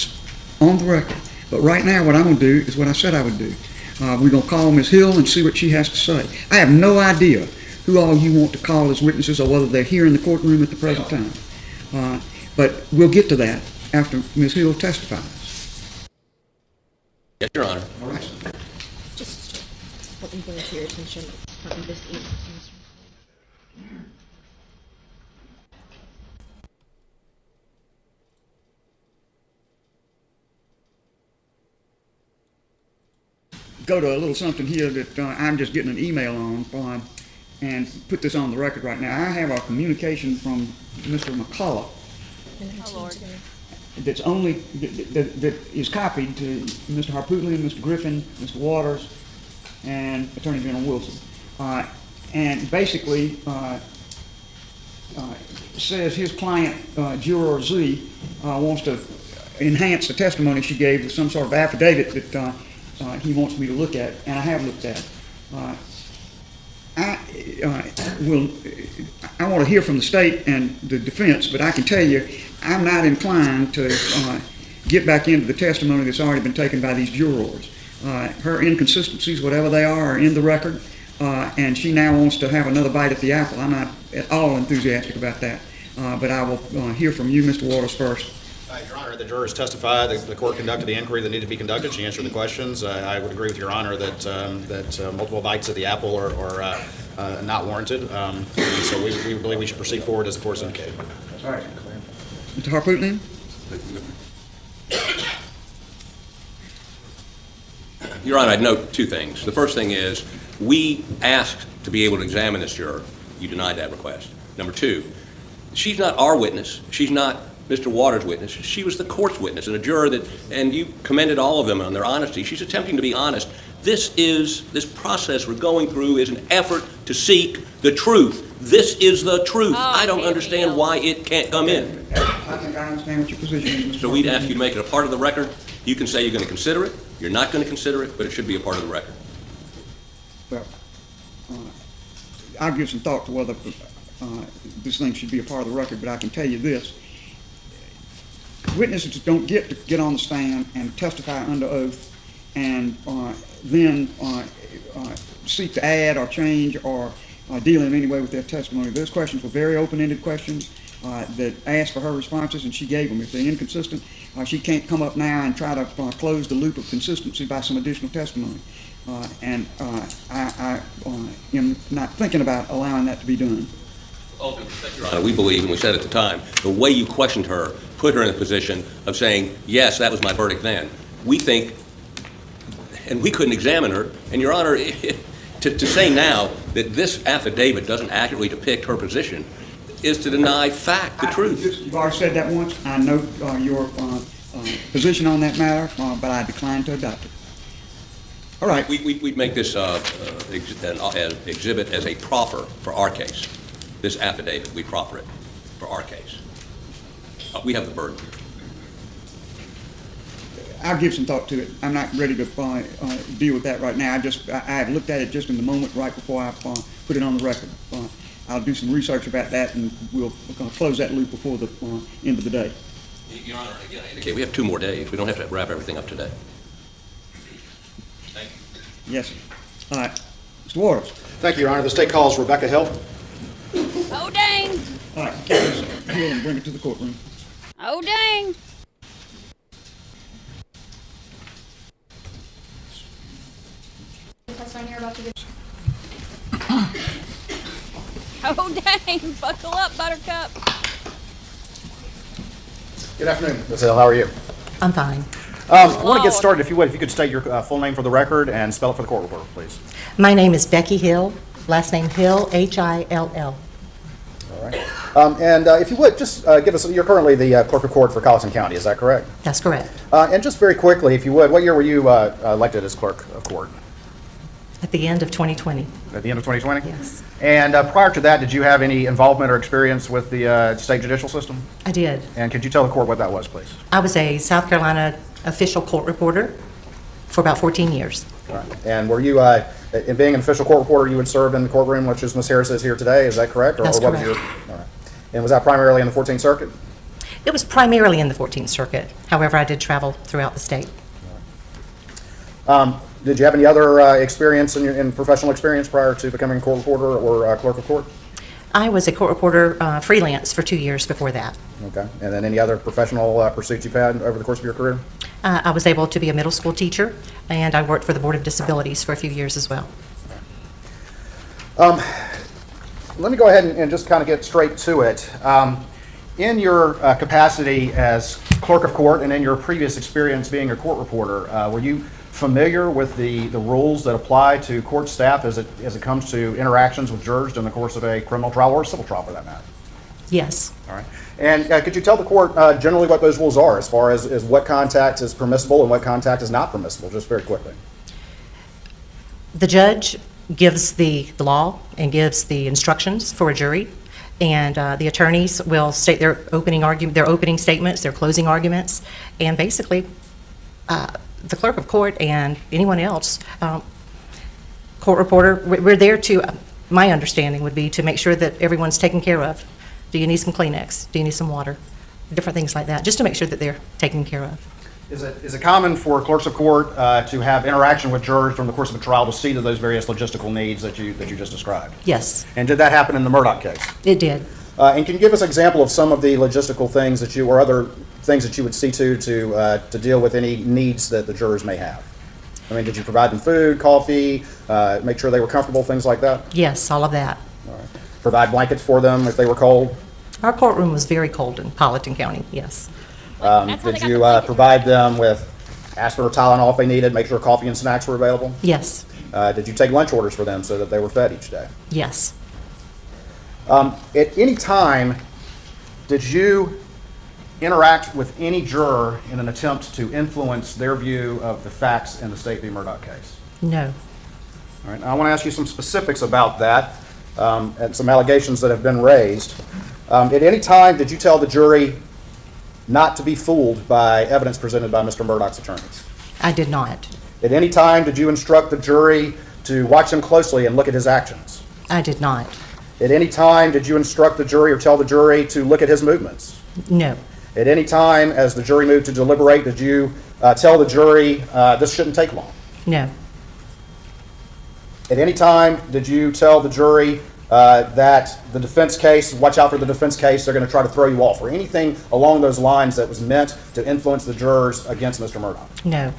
on the record. But right now, what I'm going to do is what I said I would do. We're going to call Ms. Hill and see what she has to say. I have no idea who all you want to call as witnesses or whether they're here in the courtroom at the present time. But we'll get to that after Ms. Hill testifies. Yes, Your Honor. All right. Just let me bring it to your attention from this email. Go to a little something here that I'm just getting an email on and put this on the record right now. I have a communication from Mr. McCullough that's that is copied to Mr. Harpootlian, Mr. Griffin, Mr. Waters, and Attorney General Wilson. And basically says his client, Juror Z, wants to enhance the testimony she gave with some sort of affidavit that he wants me to look at, and I have looked at. I want to hear from the state and the defense, but I can tell you I'm not inclined to get back into the testimony that's already been taken by these jurors. Her inconsistencies, whatever they are in the record, and she now wants to have another bite at the apple. I'm not at all enthusiastic about that, but I will hear from you, Mr. Waters, first. Your Honor, the jurors testified. The court conducted the inquiry that needed to be conducted. She answered the questions. I would agree with Your Honor that multiple bites at the apple are not warranted. So we believe we should proceed forward as the court's indicated. All right. Mr. Harpootlian? Your Honor, I'd note two things. The first thing is we asked to be able to examine this juror. You denied that request. Number two, she's not our witness. She's not Mr. Waters' witness. She was the court's witness and a juror that, and you commended all of them on their honesty. She's attempting to be honest. This process we're going through is an effort to seek the truth. This is the truth. I don't understand why it can't come in. I think I understand what your position is. So we'd ask you to make it a part of the record. You can say you're going to consider it. You're not going to consider it, but it should be a part of the record. Well, I'll give some thought to whether this thing should be a part of the record, but I can tell you this. Witnesses don't get to get on the stand and testify under oath and then seek to add or change or deal in any way with their testimony. Those questions were very open-ended questions. that asked for her responses, and she gave them. If they're inconsistent, she can't come up now and try to close the loop of consistency by some additional testimony. And I am not thinking about allowing that to be done. Your Honor, we believe, and we said at the time, the way you questioned her put her in a position of saying, yes, that was my verdict then. We think, and we couldn't examine her, and Your Honor, to say now that this affidavit doesn't accurately depict her position is to deny fact, the truth. You've already said that once. I know your position on that matter, but I decline to adopt it. All right. We'd make this an exhibit as a proffer for our case. This affidavit, we proffer it for our case. We have the burden. I'll give some thought to it. I'm not ready to deal with that right now. I looked at it just in the moment right before I put it on the record. I'll do some research about that, and we'll close that loop before the end of the day. Your Honor, again, okay, we have 2 more days. We don't have to wrap everything up today. Thank you. Yes, sir. All right. Mr. Waters. Thank you, Your Honor. The state calls Rebecca Hill. Oh, dang. All right, carry this Hill and bring it to the courtroom. Oh, dang. Testimony you're about to give. Oh, dang. Buckle up, Buttercup. Good afternoon, Ms. Hill. How are you? I'm fine. I want to get started, if you would. If you could state your full name for the record and spell it for the court reporter, please. My name is Becky Hill. Last name Hill, Hill. All right. And if you would, just give us, you're currently the clerk of court for Colleton County, is that correct? That's correct. And just very quickly, if you would, what year were you elected as clerk of court? At the end of 2020. At the end of 2020? Yes. And prior to that, did you have any involvement or experience with the state judicial system? I did. And could you tell the court what that was, please? I was a South Carolina official court reporter for about 14 years. All right. And were you, in being an official court reporter, you would serve in the courtroom, which is Ms. Harris is here today, is that correct? That's what correct. Was all right. And was that primarily in the 14th Circuit? It was primarily in the 14th Circuit. However, I did travel throughout the state. Did you have any other experience in professional experience prior to becoming a court reporter or clerk of court? I was a court reporter freelance for 2 years before that. Okay. And then any other professional pursuits you've had over the course of your career? I was able to be a middle school teacher, and I worked for the Board of Disabilities for a few years as well. Let me go ahead and just kind of get straight to it. In your capacity as clerk of court and in your previous experience being a court reporter, were you familiar with the rules that apply to court staff as it comes to interactions with jurors during the course of a criminal trial or a civil trial for that matter? Yes. All right. And could you tell the court generally what those rules are as far as what contact is permissible and what contact is not permissible, just very quickly? The judge gives the law and gives the instructions for a jury, and the attorneys will state their opening statements, their closing arguments, and basically the clerk of court and anyone else, court reporter, we're there to, my understanding would be to make sure that everyone's taken care of. Do you need some Kleenex? Do you need some water? Different things like that, just to make sure that they're taken care of. Is it common for clerks of court to have interaction with jurors during the course of a trial to see to those various logistical needs that you just described? Yes. And did that happen in the Murdaugh case? It did. And can you give us an example of some of the logistical things that or other things that you would see to deal with any needs that the jurors may have? I mean, did you provide them food, coffee, make sure they were comfortable, things like that? Yes, all of that. All right. Provide blankets for them if they were cold? Our courtroom was very cold in Colleton County, yes. Did you provide them with aspirin or Tylenol if they needed, make sure coffee and snacks were available? Yes. Did you take lunch orders for them so that they were fed each day? Yes. At any time, did you interact with any juror in an attempt to influence their view of the facts in the State v. Murdaugh case? No. All right. Now I want to ask you some specifics about that and some allegations that have been raised. At any time, did you tell the jury not to be fooled by evidence presented by Mr. Murdaugh's attorneys? I did not. At any time, did you instruct the jury to watch him closely and look at his actions? I did not. At any time, did you instruct the jury or tell the jury to look at his movements? No. At any time, as the jury moved to deliberate, did you tell the jury this shouldn't take long? No. At any time, did you tell the jury that the defense case, watch out for the defense case, they're going to try to throw you off, or anything along those lines that was meant to influence the jurors against Mr. Murdaugh? No.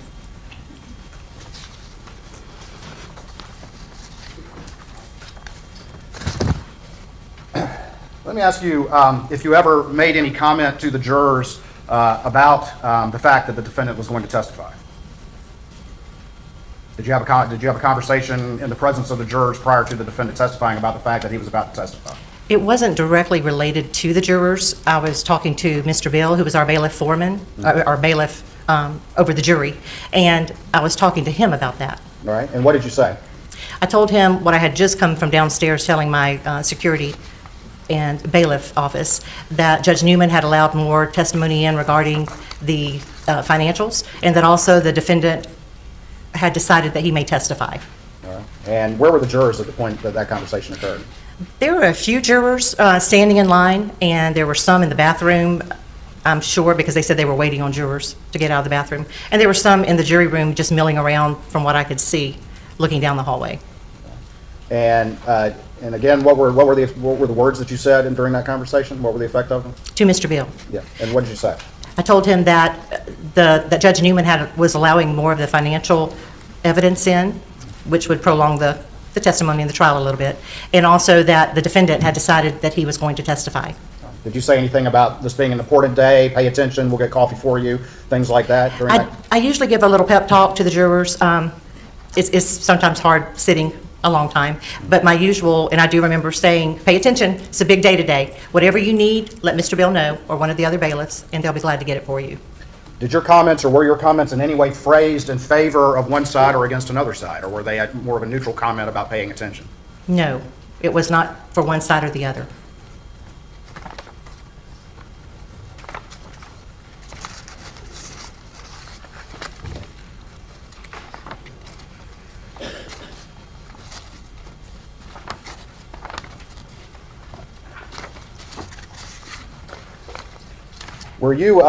Let me ask you if you ever made any comment to the jurors about the fact that the defendant was going to testify. Did you have a conversation in the presence of the jurors prior to the defendant testifying about the fact that he was about to testify? It wasn't directly related to the jurors. I was talking to Mr. Bill, who was our bailiff foreman, our bailiff over the jury, and I was talking to him about that. All right, and what did you say? I told him what I had just come from downstairs telling my security and bailiff office, that Judge Newman had allowed more testimony in regarding the financials, and that also the defendant had decided that he may testify. All right. And where were the jurors at the point that that conversation occurred? There were a few jurors standing in line, and there were some in the bathroom, I'm sure, because they said they were waiting on jurors to get out of the bathroom. And there were some in the jury room just milling around from what I could see, looking down the hallway. And again, what were the words that you said during that conversation? What were the effect of them? To Mr. Bill. Yeah. And what did you say? I told him that that Judge Newman was allowing more of the financial evidence in, which would prolong the testimony in the trial a little bit, and also that the defendant had decided that he was going to testify. Did you say anything about this being an important day, pay attention, we'll get coffee for you, things like that? I usually give a little pep talk to the jurors. It's sometimes hard sitting a long time, but my usual, and I do remember saying, pay attention, it's a big day today. Whatever you need, let Mr. Bill know, or one of the other bailiffs, and they'll be glad to get it for you. Did your comments, or were your comments in any way phrased in favor of one side or against another side, or were they more of a neutral comment about paying attention? No, it was not for one side or the other. Were you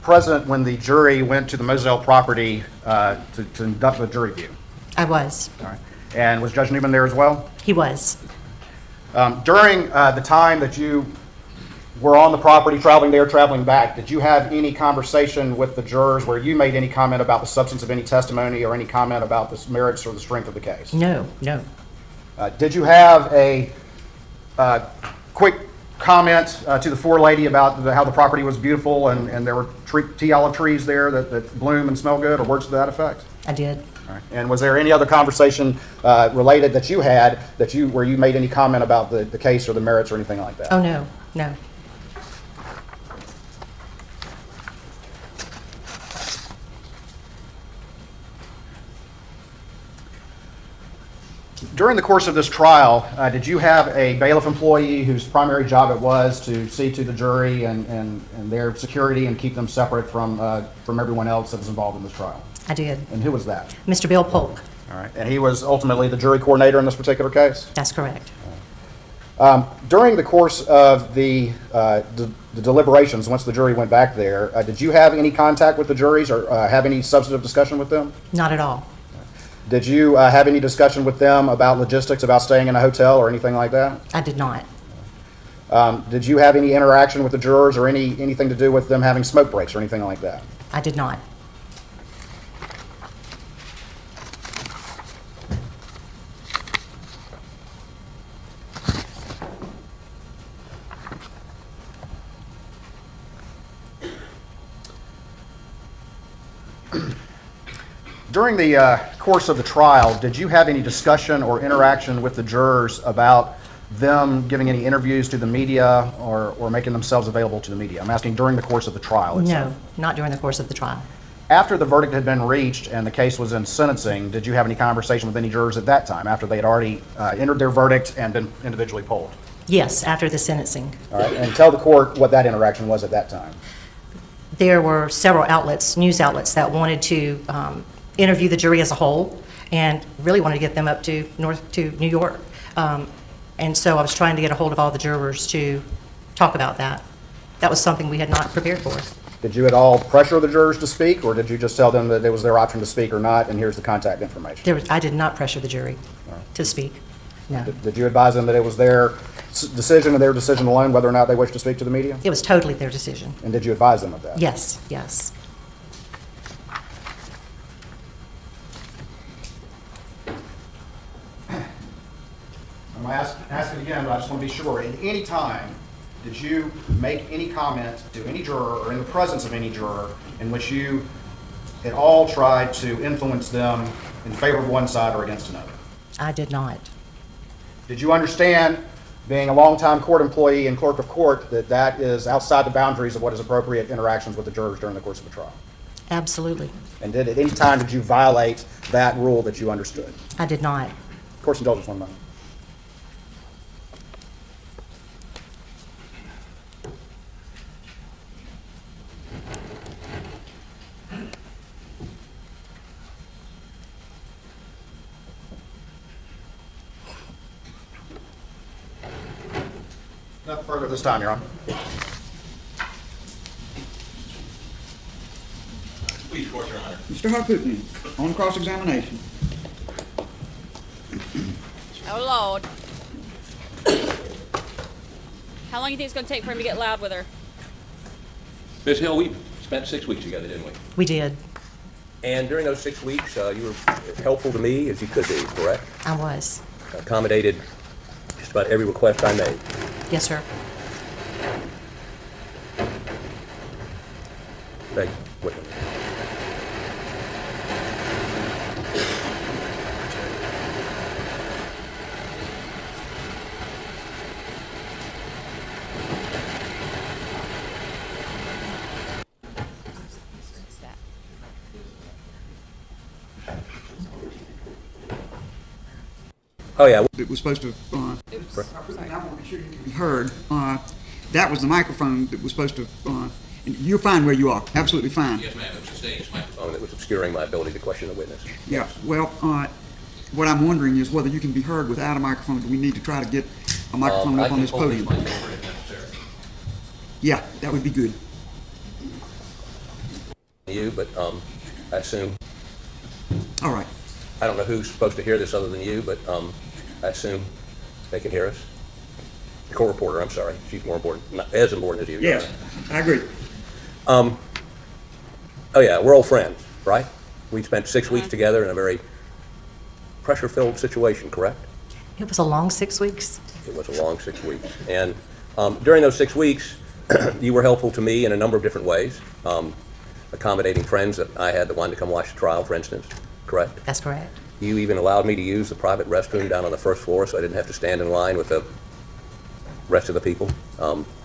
present when the jury went to the Moselle property to conduct the jury view? I was. All right. And was Judge Newman there as well? He was. During the time that you were on the property, traveling there, traveling back, did you have any conversation with the jurors where you made any comment about the substance of any testimony or any comment about the merits or the strength of the case? No, no. Did you have a quick comment to the forelady about how the property was beautiful and there were tea olive trees there that bloom and smell good, or words to that effect? I did. All right. And was there any other conversation related that you had where you made any comment about the case or the merits or anything like that? Oh, no, no. During the course of this trial, did you have a bailiff employee whose primary job it was to see to the jury and their security and keep them separate from everyone else that was involved in this trial? I did. And who was that? Mr. Bill Polk. All right. And he was ultimately the jury coordinator in this particular case? That's correct. During the course of the deliberations, once the jury went back there, did you have any contact with the juries or have any substantive discussion with them? Not at all. Did you have any discussion with them about logistics, about staying in a hotel or anything like that? I did not. Did you have any interaction with the jurors or anything to do with them having smoke breaks or anything like that? I did not. During the course of the trial, did you have any discussion or interaction with the jurors about them giving any interviews to the media or making themselves available to the media? I'm asking during the course of the trial itself. No, not during the course of the trial. After the verdict had been reached and the case was in sentencing, did you have any conversation with any jurors at that time, after they had already entered their verdict and been individually polled? Yes, after the sentencing. All right, and tell the court what that interaction was at that time. There were several outlets, news outlets, that wanted to interview the jury as a whole and really wanted to get them up to New York. And so I was trying to get a hold of all the jurors to talk about that. That was something we had not prepared for. Did you at all pressure the jurors to speak, or did you just tell them that it was their option to speak or not, and here's the contact information? I did not pressure the jury to speak. No. Did you advise them that it was their decision and their decision alone whether or not they wish to speak to the media? It was totally their decision. And did you advise them of that? Yes, yes. I'm going to ask it again, but I just want to be sure. At any time, did you make any comment to any juror or in the presence of any juror in which you at all tried to influence them in favor of one side or against another? I did not. Did you understand, being a longtime court employee and clerk of court, that that is outside the boundaries of what is appropriate interactions with the jurors during the course of a trial? Absolutely. And at any time did you violate that rule that you understood? I did not. Court's indulgence, 1 moment. Nothing further this time, Your Honor. Please, Court, Your Honor. Mr. Harpootlian, on cross-examination. Oh, Lord. How long do you think it's going to take for him to get loud with her? Ms. Hill, we spent 6 weeks together, didn't we? We did. And during those 6 weeks, you were helpful to me as you could be, correct? I was. Accommodated just about every request I made. Yes, sir. Wait a minute. Oh, yeah. It was supposed to, I want to be sure you can be heard. That was the microphone that was supposed to, you're fine where you are, absolutely fine. Yes, ma'am. It was a stage microphone that was obscuring my ability to question the witness. Yeah, well, what I'm wondering is whether you can be heard without a microphone. Do we need to try to get a microphone up on this podium? Yeah, that would be good. You, but I assume. All right. I don't know who's supposed to hear this other than you, but I assume they can hear us. The court reporter, I'm sorry. She's more important, not as important as you. Yes, I agree. Oh, yeah, we're old friends, right? We spent 6 weeks together in a very pressure-filled situation, correct? It was a long 6 weeks. It was a long 6 weeks. And during those 6 weeks, you were helpful to me in a number of different ways, accommodating friends that I had that wanted to come watch the trial, for instance, correct? That's correct. You even allowed me to use the private restroom down on the first floor so I didn't have to stand in line with the rest of the people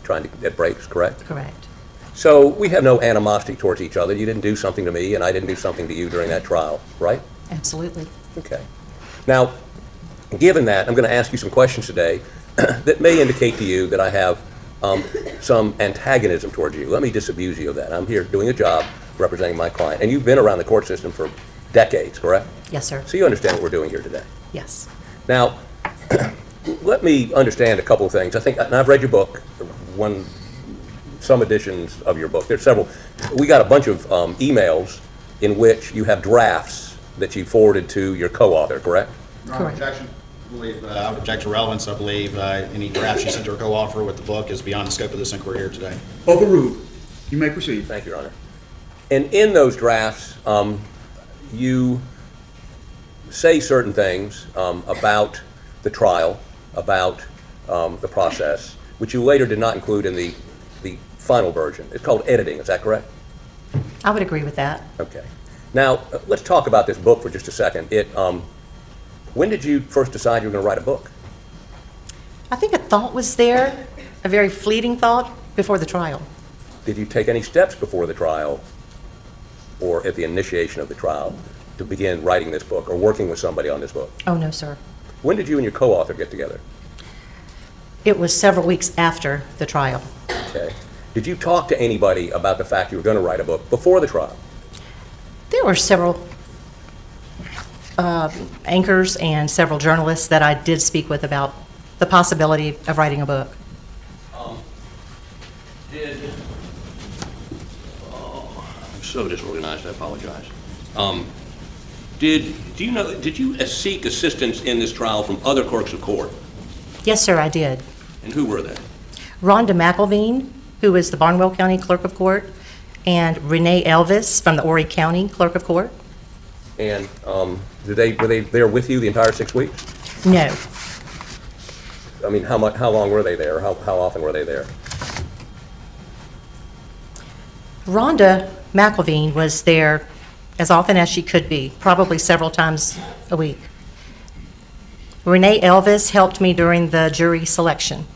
trying to get breaks, correct? Correct. So we have no animosity towards each other. You didn't do something to me and I didn't do something to you during that trial, right? Absolutely. Okay. Now, given that, I'm going to ask you some questions today that may indicate to you that I have some antagonism towards you. Let me disabuse you of that. I'm here doing a job representing my client. And you've been around the court system for decades, correct? Yes, sir. So you understand what we're doing here today. Yes. Now, let me understand a couple of things. I think, and I've read your book, some editions of your book. There's several. We got a bunch of emails in which you have drafts that you forwarded to your co-author, correct? Correct. Objection. I believe, I would object to relevance. I believe any draft she sent to her co-author with the book is beyond the scope of this inquiry here today. Overruled. You may proceed. Thank you, Your Honor. And in those drafts, you say certain things about the trial, about the process, which you later did not include in the final version. It's called editing, is that correct? I would agree with that. Okay. Now, let's talk about this book for just a second. When did you first decide you were going to write a book? I think a thought was there, a very fleeting thought, before the trial. Did you take any steps before the trial or at the initiation of the trial to begin writing this book or working with somebody on this book? Oh, no, sir. When did you and your co-author get together? It was several weeks after the trial. Okay. Did you talk to anybody about the fact you were going to write a book before the trial? There were several anchors and several journalists that I did speak with about the possibility of writing a book. I'm so disorganized, I apologize. Did you seek assistance in this trial from other clerks of court? Yes, sir, I did. And who were they? Rhonda McElveen, who is the Barnwell County Clerk of Court, and Renee Elvis from the Horry County Clerk of Court. And were they there with you the entire 6 weeks? No. I mean, how long were they there? How often were they there? Rhonda McElveen was there as often as she could be, probably several times a week. Renee Elvis helped me during the jury selection.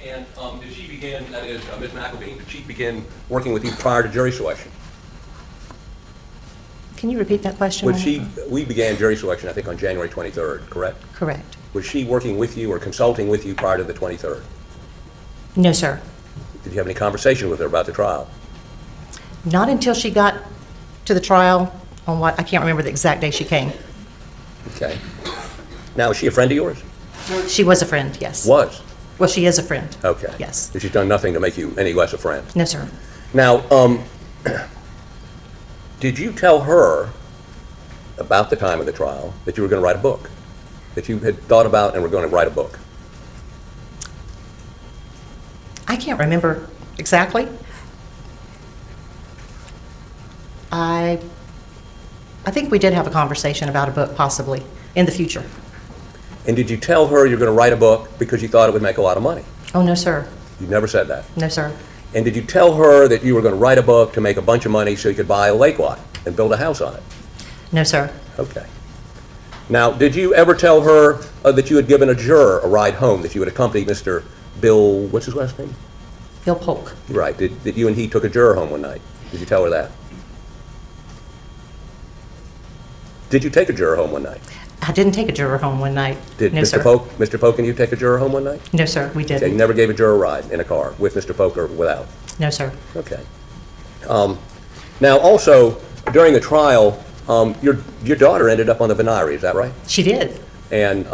And did she begin, that is, Ms. McElveen, did she begin working with you prior to jury selection? Can you repeat that question? We began jury selection, I think, on January 23rd, correct? Correct. Was she working with you or consulting with you prior to the 23rd? No, sir. Did you have any conversation with her about the trial? Not until she got to the trial on I can't remember the exact day she came. Okay. Now, is she a friend of yours? She was a friend, yes. Was? Well, she is a friend. Okay. Yes. She's done nothing to make you any less a friend? No, sir. Now, did you tell her about the time of the trial that you were going to write a book? That you had thought about and were going to write a book? I can't remember exactly. I think we did have a conversation about a book, possibly, in the future. And did you tell her you're going to write a book because you thought it would make a lot of money? Oh, no, sir. You never said that? No, sir. And did you tell her that you were going to write a book to make a bunch of money so you could buy a lake lot and build a house on it? No, sir. Okay. Now, did you ever tell her that you had given a juror a ride home, that you had accompanied Mr. Bill, what's his last name? Bill Polk. Right. That you and he took a juror home one night? Did you tell her that? Did you take a juror home one night? I didn't take a juror home one night. Did no, Mr. Polk and you take a juror home one night? No, sir, we didn't. Okay, you never gave a juror a ride in a car with Mr. Polk or without? No, sir. Okay. Now, also, during the trial, your daughter ended up on the Venari, is that right? She did. And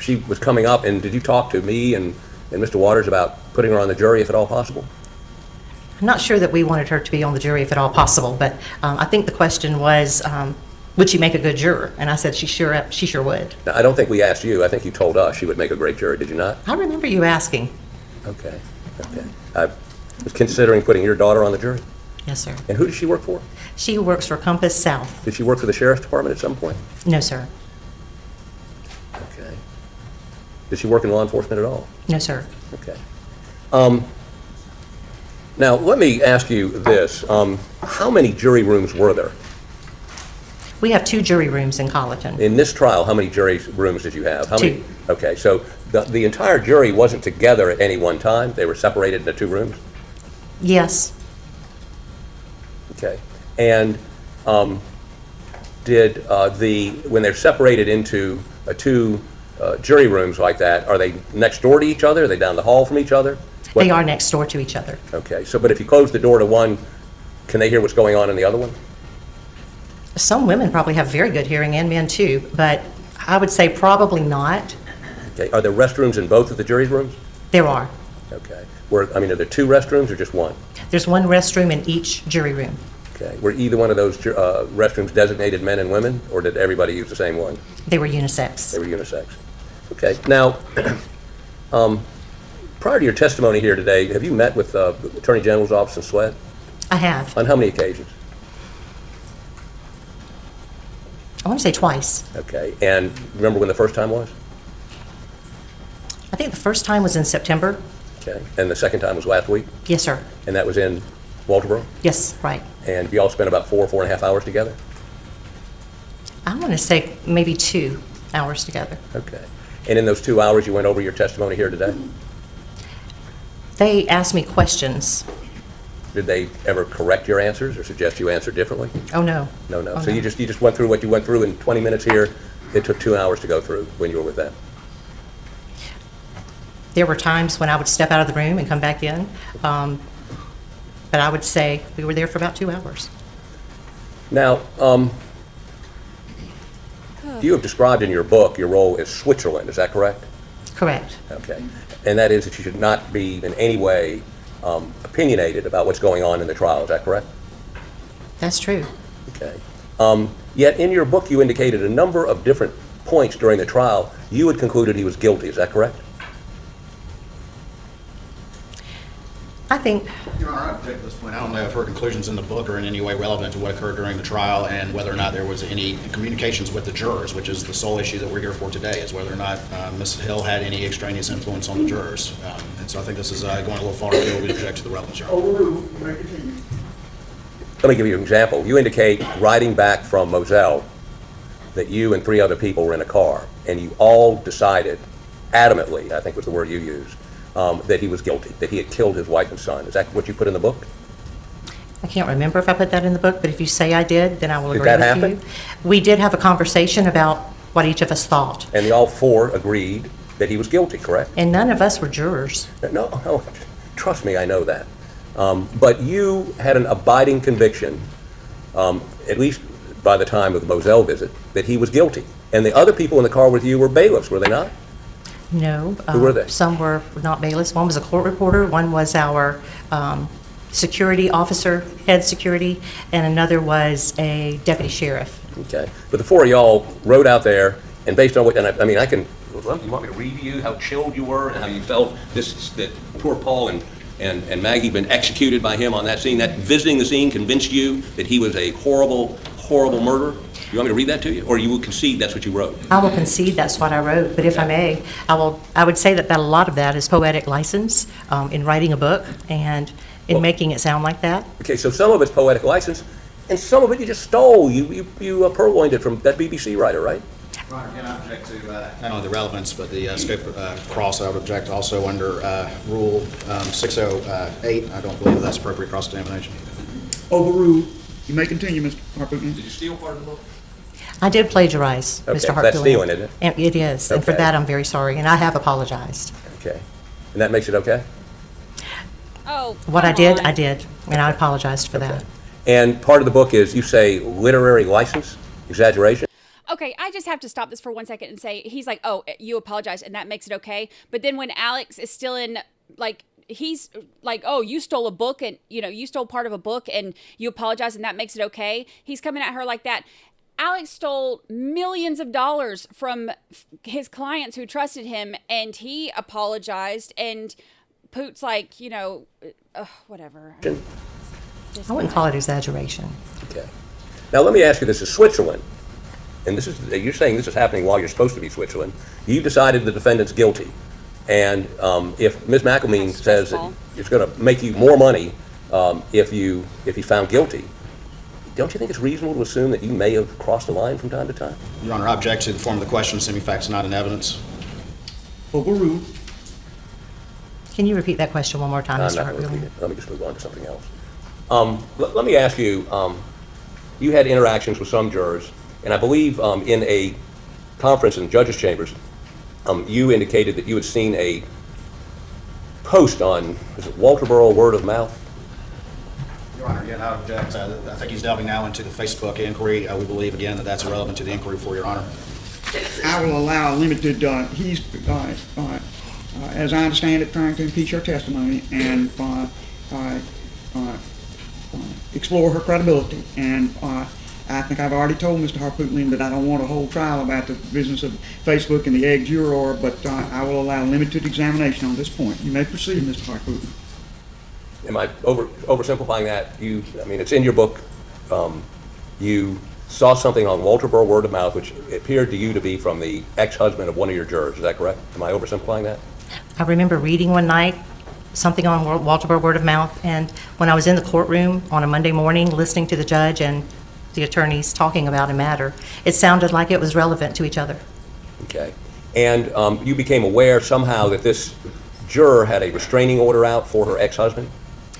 she was coming up, and did you talk to me and Mr. Waters about putting her on the jury if at all possible? I'm not sure that we wanted her to be on the jury if at all possible, but I think the question was, would she make a good juror? And I said she sure would. Now, I don't think we asked you. I think you told us she would make a great juror, did you not? I remember you asking. Okay. I was considering putting your daughter on the jury. Yes, sir. And who does she work for? She works for Compass South. Did she work for the Sheriff's Department at some point? No, sir. Okay. Did she work in law enforcement at all? No, sir. Okay. Now, let me ask you this. How many jury rooms were there? We have 2 jury rooms in Colleton. In this trial, how many jury rooms did you have? 2. Okay, so the entire jury wasn't together at any one time? They were separated into 2 rooms? Yes. Okay. And when they're separated into 2 jury rooms like that, are they next door to each other? Are they down the hall from each other? They are next door to each other. Okay, but if you close the door to one, can they hear what's going on in the other one? Some women probably have very good hearing, and men too, but I would say probably not. Okay, are there restrooms in both of the jury rooms? There are. Okay. Are there 2 restrooms or just one? There's 1 restroom in each jury room. Okay. Were either one of those restrooms designated men and women, or did everybody use the same one? They were unisex. They were unisex. Okay. Now, prior to your testimony here today, have you met with the Attorney General's office in Swed? I have. On how many occasions? I want to say twice. Okay. And remember when the first time was? I think the first time was in September. Okay. And the second time was last week? Yes, sir. And that was in Walterboro? Yes, right. And you all spent about 4.5 hours together? I want to say maybe 2 hours together. Okay. And in those 2 hours, you went over your testimony here today? They asked me questions. Did they ever correct your answers or suggest you answer differently? Oh, no. No. Oh, So no. you just went through what you went through in 20 minutes here. It took 2 hours to go through when you were with them. There were times when I would step out of the room and come back in, but I would say we were there for about 2 hours. Now, You have described in your book your role as Switzerland, is that correct? Correct. Okay. And that is that you should not be in any way opinionated about what's going on in the trial, is that correct? That's true. Okay. Yet in your book you indicated a number of different points during the trial you had concluded he was guilty, is that correct? I think... Your Honor, I object to this point. I don't know if her conclusions in the book are in any way relevant to what occurred during the trial and whether or not there was any communications with the jurors, which is the sole issue that we're here for today, is whether or not Ms. Hill had any extraneous influence on the jurors. And so I think this is going a little far afield. We object to the relevance, Your Honor. Overruled. You may continue. Let me give you an example. You indicate riding back from Moselle that you and 3 other people were in a car and you all decided adamantly, I think was the word you used, that he was guilty, that he had killed his wife and son. Is that what you put in the book? I can't remember if I put that in the book, but if you say I did, then I will agree Did that with happen? you. We did have a conversation about what each of us thought. And all 4 agreed that he was guilty, correct? And none of us were jurors. No, trust me, I know that. But you had an abiding conviction, at least by the time of the Moselle visit, that he was guilty. And the other people in the car with you were bailiffs, were they not? No. Who were they? Some were not bailiffs. One was a court reporter, one was our security officer, head security, and another was a deputy sheriff. Okay. But the 4 of y'all rode out there, and based on what, and I mean, I can, you want me to read to you how chilled you were and how you felt that poor Paul and Maggie had been executed by him on that scene, that visiting the scene convinced you that he was a horrible, horrible murderer? You want me to read that to you, or you will concede that's what you wrote? I will concede that's what I wrote, but if I may, I would say that a lot of that is poetic license in writing a book and in making it sound like that. Okay, so some of it's poetic license, and some of it you just stole. You purloined it from that BBC writer, right? Your Honor, again, I object to not only the relevance, but the scope cross. I would object also under Rule 608. I don't believe that's appropriate cross-examination. Overruled. You may continue, Mr. Harpootlian. Did you steal part of the book? I did plagiarize, Okay, Mr. Harpootlian. that's stealing, isn't it? And it is, and for Okay. that I'm very sorry, and I have apologized. Okay. And that makes it okay? Oh, What I did, and I apologized for that. And part of the book is, you say, literary license, exaggeration? Okay, I just have to stop this for 1 second and say, he's like, oh, you apologize, and that makes it okay. But then when Alex is still in, like, he's like, oh, you stole a book and, you stole part of a book and you apologize and that makes it okay. He's coming at her like that. Alex stole millions of dollars from his clients who trusted him and he apologized and Poot's like, whatever. I wouldn't call it exaggeration. Okay. Now let me ask you this, is Switzerland, and you're saying this is happening while you're supposed to be Switzerland, you decided the defendant's guilty. And if Ms. McElmeen says that it's going to make you more money if he's found guilty, don't you think it's reasonable to assume that you may have crossed the line from time to time? Your Honor, I object to the form of the question, assuming facts not in evidence. Overruled. Can you repeat that question one more time, I'm Mr. not going to Harpootlian? repeat it. Let me just move on to something else. Let me ask you, you had interactions with some jurors, and I believe in a conference in the judges' chambers, you indicated that you had seen a post on, is it Walterboro Word of Mouth? Your Honor, again, I object. I think he's delving now into the Facebook inquiry. We believe, again, that that's irrelevant to the inquiry for Your Honor. I will allow limited, he's, as I understand it, trying to impeach her testimony and explore her credibility. And I think I've already told Mr. Harpootlian that I don't want a whole trial about the business of Facebook and the egg juror, but I will allow limited examination on this point. You may proceed, Mr. Harpootlian. Am I oversimplifying that? I mean, it's in your book. You saw something on Walterboro Word of Mouth, which appeared to you to be from the ex-husband of one of your jurors. Is that correct? Am I oversimplifying that? I remember reading one night something on Walterboro Word of Mouth, and when I was in the courtroom on a Monday morning listening to the judge and the attorneys talking about a matter, it sounded like it was relevant to each other. Okay. And you became aware somehow that this juror had a restraining order out for her ex-husband?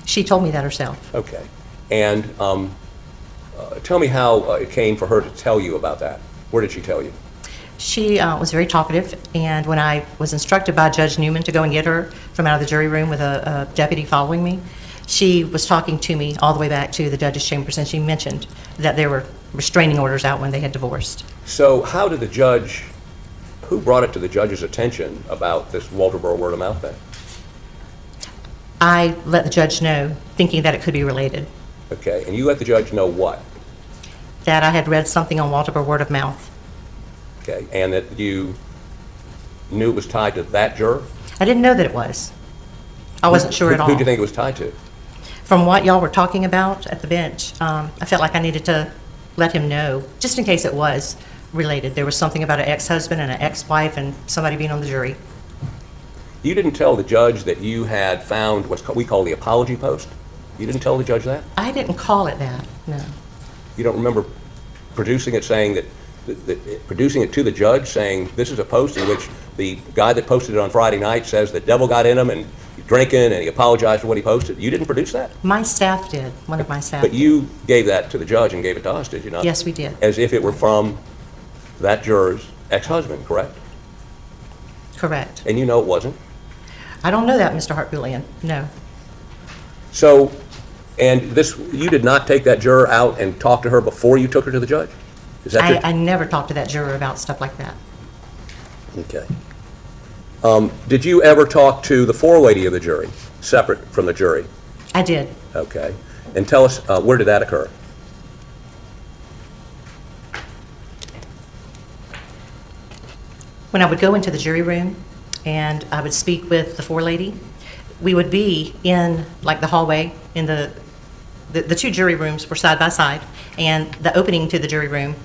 She told me that herself. Okay. And tell me how it came for her to tell you about that. Where did she tell you? She was very talkative, and when I was instructed by Judge Newman to go and get her from out of the jury room with a deputy following me, She was talking to me all the way back to the judge's chambers, and she mentioned that there were restraining orders out when they had divorced. So how did the judge, who brought it to the judge's attention about this Walterboro word of mouth thing? I let the judge know, thinking that it could be related, Okay, and you let the judge know what? that I had read something on Walterboro word of mouth. Okay, and that you knew it was tied to that juror? I didn't know that it was. I wasn't sure at all. Who do you think it was tied to? From what y'all were talking about at the bench, I felt like I needed to let him know, just in case it was related. There was something about an ex-husband and an ex-wife and somebody being on the jury. You didn't tell the judge that you had found what we call the apology post? You didn't tell the judge that? I didn't call it that, no. You don't remember producing it, saying that producing it to the judge, saying this is a post in which the guy that posted it on Friday night says the devil got in him and he's drinking and he apologized for what he posted? You didn't produce that? My staff did, one of my staff But did. you gave that to the judge and gave it to us, did you not? Yes, we did. As if it were from that juror's ex-husband, correct? Correct. And you know it wasn't? I don't know that, Mr. Hart-Bullion, no. So, and this, you did not take that juror out and talk to her before you took her to the judge? Is that your... I never talked to that juror about stuff like that. Okay. Did you ever talk to the forelady of the jury, separate from the jury? I did. Okay. And tell us, where did that occur? When I would go into the jury room and I would speak with the forelady, we would be in like the hallway, in the two jury rooms were side by side, and the opening to the jury room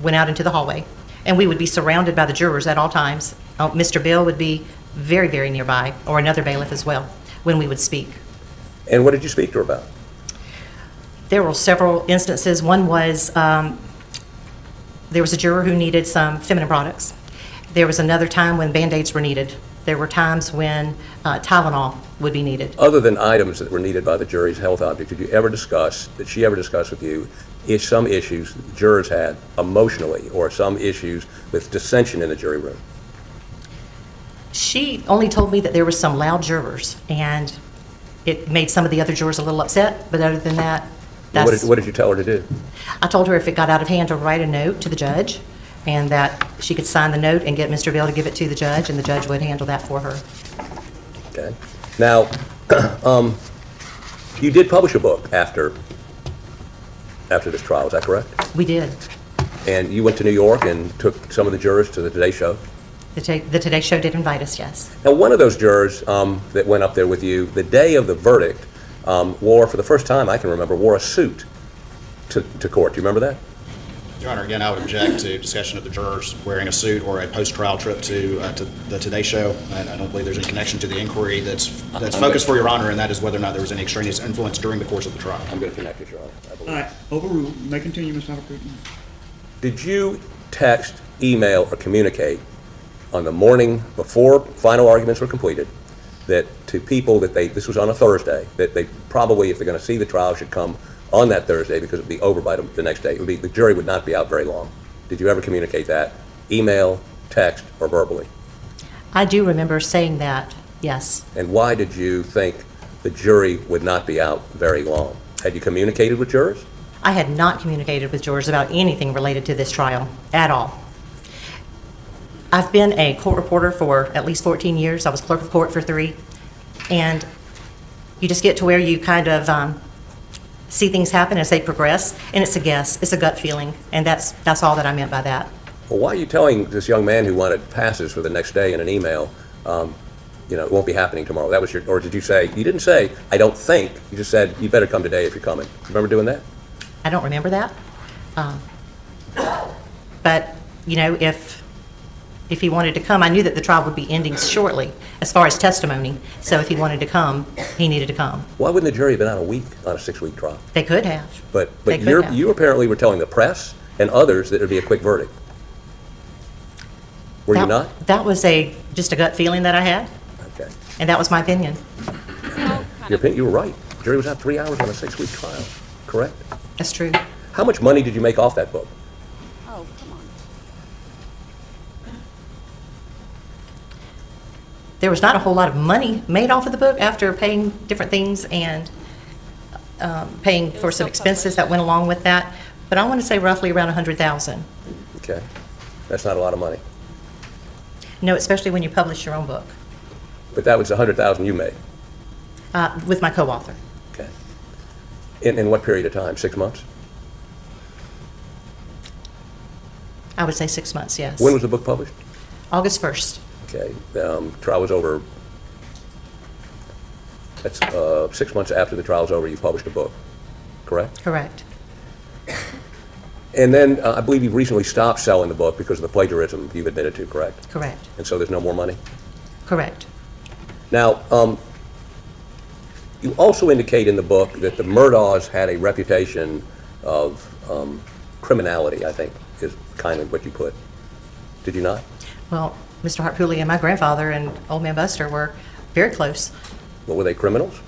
went out into the hallway, and we would be surrounded by the jurors at all times. Mr. Bill would be very, very nearby, or another bailiff as well, when we would speak. And what did you speak to her about? There were several instances. One was there was a juror who needed some feminine products. There was another time when Band-Aids were needed. There were times when Tylenol would be needed. Other than items that were needed by the jury's health object, did you ever discuss, did she ever discuss with you, if some issues jurors had emotionally or some issues with dissension in the jury room? She only told me that there were some loud jurors, and it made some of the other jurors a little upset, but other than that, that's... What did you tell her to do? I told her if it got out of hand to write a note to the judge, and that she could sign the note and get Mr. Bill to give it to the judge, and the judge would handle that for her. Okay. Now, you did publish a book after this trial, is that correct? We did. And you went to New York and took some of the jurors to the Today Show? The Today Show did invite us, yes. Now, one of those jurors that went up there with you, the day of the verdict, wore, for the first time I can remember, wore a suit to court. Do you remember that? Your Honor, again, I would object to discussion of the jurors wearing a suit or a post-trial trip to the Today Show. And I don't believe there's any connection to the inquiry that's focused for Your Honor, and that is whether or not there was any extraneous influence during the course of the trial. I'm going to connect it, Your Honor. All right, overruled. You may continue, Mr. Hopper. Did you text, email, or communicate on the morning before final arguments were completed that to people that this was on a Thursday, that they probably, if they're going to see the trial, should come on that Thursday because it would be over by the next day? The jury would not be out very long. Did you ever communicate that? Email, text, or verbally? I do remember saying that, yes. And why did you think the jury would not be out very long? Had you communicated with jurors? I had not communicated with jurors about anything related to this trial at all. I've been a court reporter for at least 14 years. I was clerk of court for 3. And you just get to where you kind of see things happen as they progress, and it's a guess, it's a gut feeling, and that's all that I meant by that. Well, why are you telling this young man who wanted passes for the next day in an email, it won't be happening tomorrow? That was or did you say, you didn't say, I don't think, you just said, you better come today if you're coming. Remember doing that? I don't remember that. But, if he wanted to come, I knew that the trial would be ending shortly as far as testimony. So if he wanted to come, he needed to come. Why wouldn't the jury have been out a week on a 6-week trial? They could have. But you apparently were telling the press and others that it would be a quick verdict. Were you not? That was just a gut feeling that I had. Okay. And that was my opinion. Your opinion, you were right. The jury was out 3 hours on a 6-week trial, correct? That's true. How much money did you make off that book? Oh, come on. There was not a whole lot of money made off of the book after paying different things and paying for some expenses that went along with that, but I want to say roughly around $100,000. Okay. That's not a lot of money. No, especially when you publish your own book, But that was $100,000 you made. with my co-author. Okay. In what period of time? 6 months? I would say 6 months, yes. When was the book published? August 1st. Okay. Trial was over. That's 6 months after the trial was over, you published a book, correct? Correct. And then I believe you've recently stopped selling the book because of the plagiarism you've admitted to, correct? Correct. And so there's no more money? Correct. Now, you also indicate in the book that the Murdaughs had a reputation of criminality, I think, is kind of what you put. Did you not? Well, Mr. Hartpooley and my grandfather and Old Man Buster were very close. Well, were they criminals?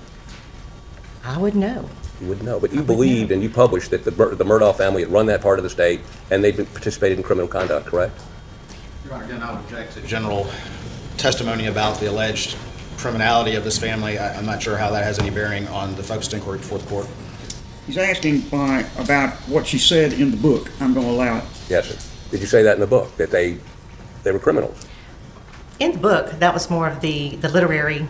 I would know. You wouldn't know, but you believed and you published that the Murdaugh family had run that part of the state and they'd participated in criminal conduct, correct? Your Honor, again, I would object to general testimony about the alleged criminality of this family. I'm not sure how that has any bearing on the focused inquiry before the court. He's asking about what she said in the book. I'm going to allow it. Yes, sir. Did you say that in the book, that they were criminals? In the book, that was more of the literary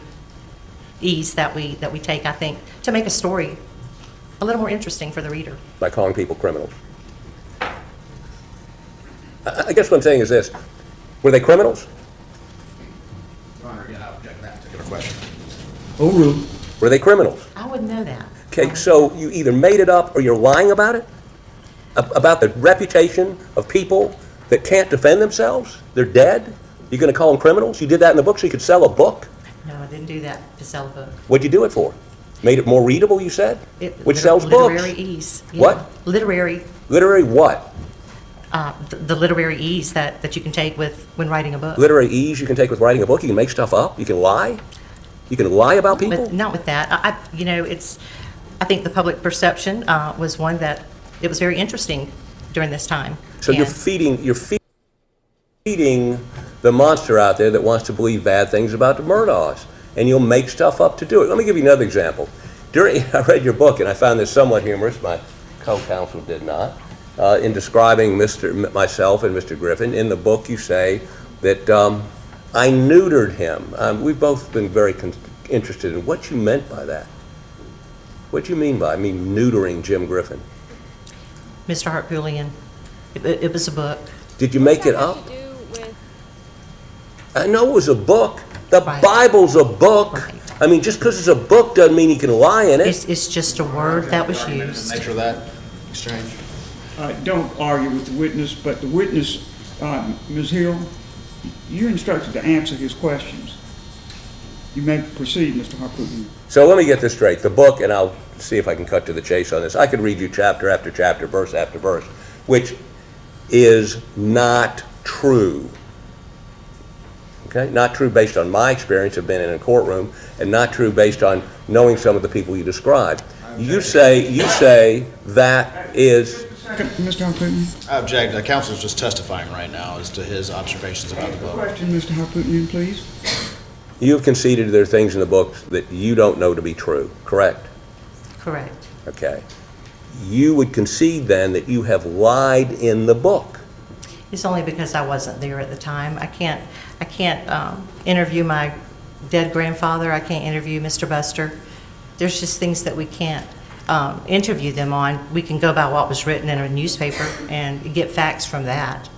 ease that we take, I think, to make a story a little more interesting for the reader. By calling people criminals? I guess what I'm saying is this. Were they criminals? Your Honor, again, I object to that particular question. Overruled. Were they criminals? I wouldn't know that. Okay, so you either made it up or you're lying about it? About the reputation of people that can't defend themselves? They're dead? You're going to call them criminals? You did that in the book so you could sell a book? No, I didn't do that to sell a book. What'd you do it for? Made it more readable, you said? Which sells books? Literary ease. Yeah. What? Literary. Literary what? The literary ease that you can take when writing a book. Literary ease you can take with writing a book? You can make stuff up? You can lie? You can lie about people? But not with that. I think the public perception was one that it was very interesting during this time. So you're feeding the monster out there that wants to believe bad things about the Murdaughs, and you'll make stuff up to do it. Let me give you another example. I read your book, and I found this somewhat humorous. My co-counsel did not. In describing myself and Mr. Griffin, in the book you say that I neutered him. We've both been very interested in what you meant by that. What do you mean by neutering Jim Griffin? Mr. Hartpoolian, it was a book. Did you make it up? I know it was a book. The Bible's a book. Right. I mean, just because it's a book doesn't mean you can lie in it. It's just a word that was used. The nature of that exchange. Don't argue with the witness, but the witness, Ms. Hill, you're instructed to answer his questions. You may proceed, Mr. Hartpoolian. So let me get this straight. The book, and I'll see if I can cut to the chase on this. I could read you chapter after chapter, verse after verse, which is not true. Okay? Not true based on my experience of being in a courtroom, and not true based on knowing some of the people you described. You say that is... Mr. Hartpoolian. I object. The counsel is just testifying right now as to his observations about the book. Question, Mr. Hartpoolian, please. You have conceded there are things in the book that you don't know to be true, correct? Correct. Okay. You would concede then that you have lied in the book. It's only because I wasn't there at the time. I can't interview my dead grandfather. I can't interview Mr. Buster. There's just things that we can't interview them on. We can go by what was written in a newspaper and get facts from that.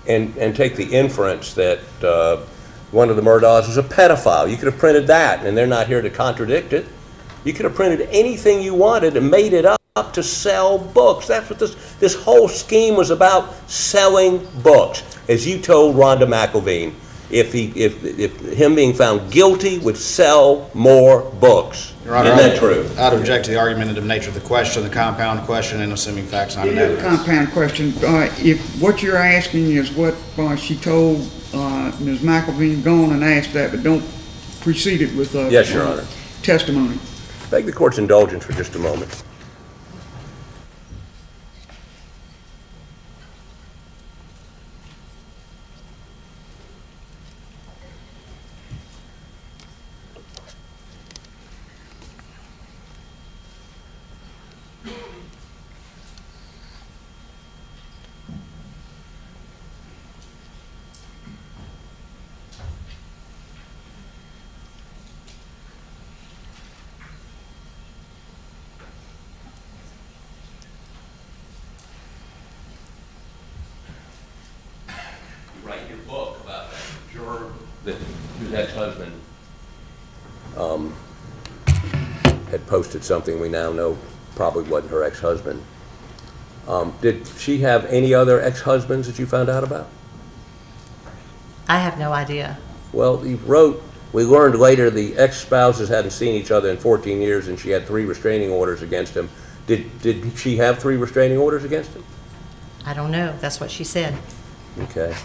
And take the inference that one of the Murdaughs was a pedophile. You could have printed that, and they're not here to contradict it. You could have printed anything you wanted and made it up to sell books. That's what this whole scheme was about, selling books. As you told Rhonda McElveen, if him being found guilty would sell more books. Your Honor, Isn't that true? I'd object to the argumentative nature of the question, the compound question, and assuming facts not It is a compound question. If what you're asking is what she told Ms. McElveen, go on and ask that, but don't precede it with Yes, Your Honor. testimony. Beg the court's indulgence for just a moment. whose ex-husband had posted something we now know probably wasn't her ex-husband. Did she have any other ex-husbands that you found out about? I have no idea. Well, he wrote, we learned later the ex-spouses hadn't seen each other in 14 years and she had 3 restraining orders against him. Did she have 3 restraining orders against him? I don't know. That's what she said. Okay.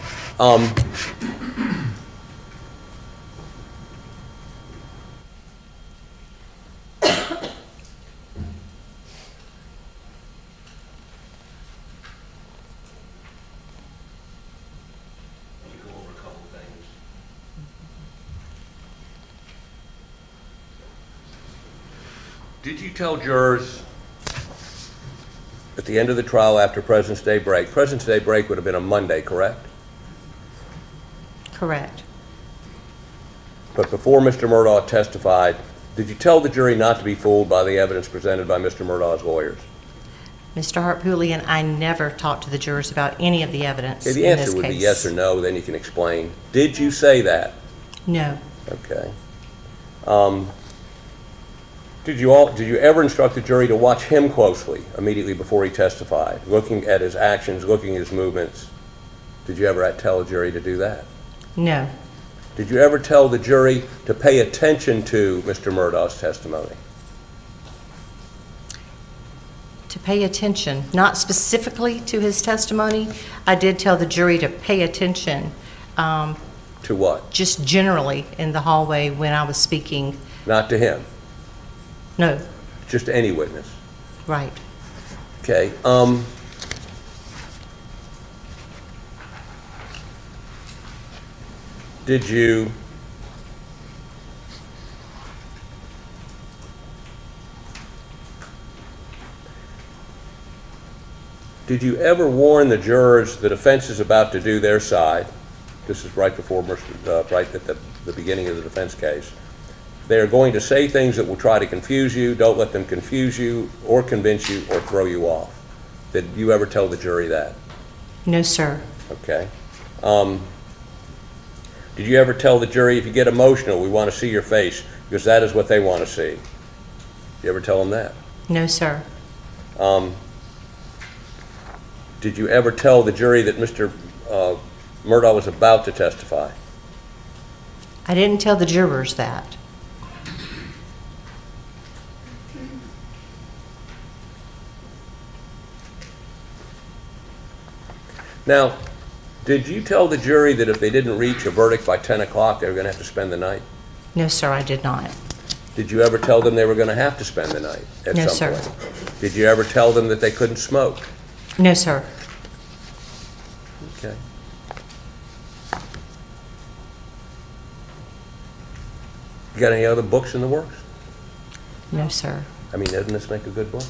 Did you tell jurors at the end of the trial after President's Day break? President's Day break would have been a Monday, correct? Correct. But before Mr. Murdaugh testified, did you tell the jury not to be fooled by the evidence presented by Mr. Murdaugh's lawyers? Mr. Harpootlian, I never talked to the jurors about any of the evidence Okay, the in this answer would be case. yes or no, then you can explain. Did you say that? No. Okay. Did you ever instruct the jury to watch him closely immediately before he testified, looking at his actions, looking at his movements? Did you ever tell the jury to do that? No. Did you ever tell the jury to pay attention to Mr. Murdaugh's testimony? To pay attention, not specifically to his testimony. I did tell the jury to pay attention. To what? Just generally in the hallway when I was speaking. Not to him? No. Just to any witness? Right. Okay. Did you ever warn the jurors the defense is about to do their side? This is right before, right at the beginning of the defense case. They are going to say things that will try to confuse you. Don't let them confuse you or convince you or throw you off. Did you ever tell the jury that? No, sir. Okay. Did you ever tell the jury, if you get emotional, we want to see your face because that is what they want to see? Did you ever tell them that? No, sir. Did you ever tell the jury that Mr. Murdaugh was about to testify? I didn't tell the jurors that. Now, did you tell the jury that if they didn't reach a verdict by 10 o'clock, they were going to have to spend the night? No, sir, I did not. Did you ever tell them they were going to have to spend the night at No, some sir. point? Did you ever tell them that they couldn't smoke? No, sir. Okay. You got any other books in the works? No, sir. I mean, doesn't this make a good book?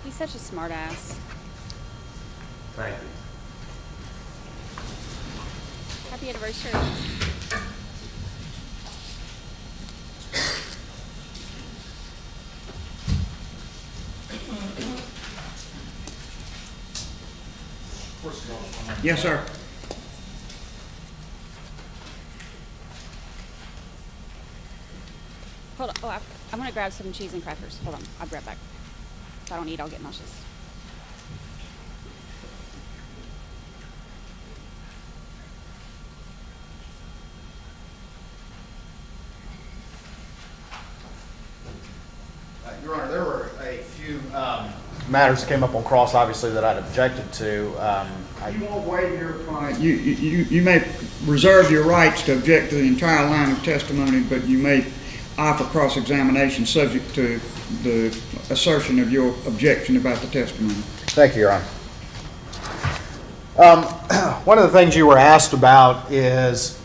He's such a smart ass. Thank you. Happy anniversary. Yes, sir. Hold on. Oh, I'm going to grab some cheese and crackers. Hold on. I'll be right back. If I don't eat, I'll get nauseous. Your Honor, there were a few matters that came up on cross, obviously, that I'd objected to. You won't waive your you may reserve your rights to object to the entire line of testimony, but you may offer cross-examination subject to the assertion of your objection about the testimony. Thank you, Your Honor. One of the things you were asked about is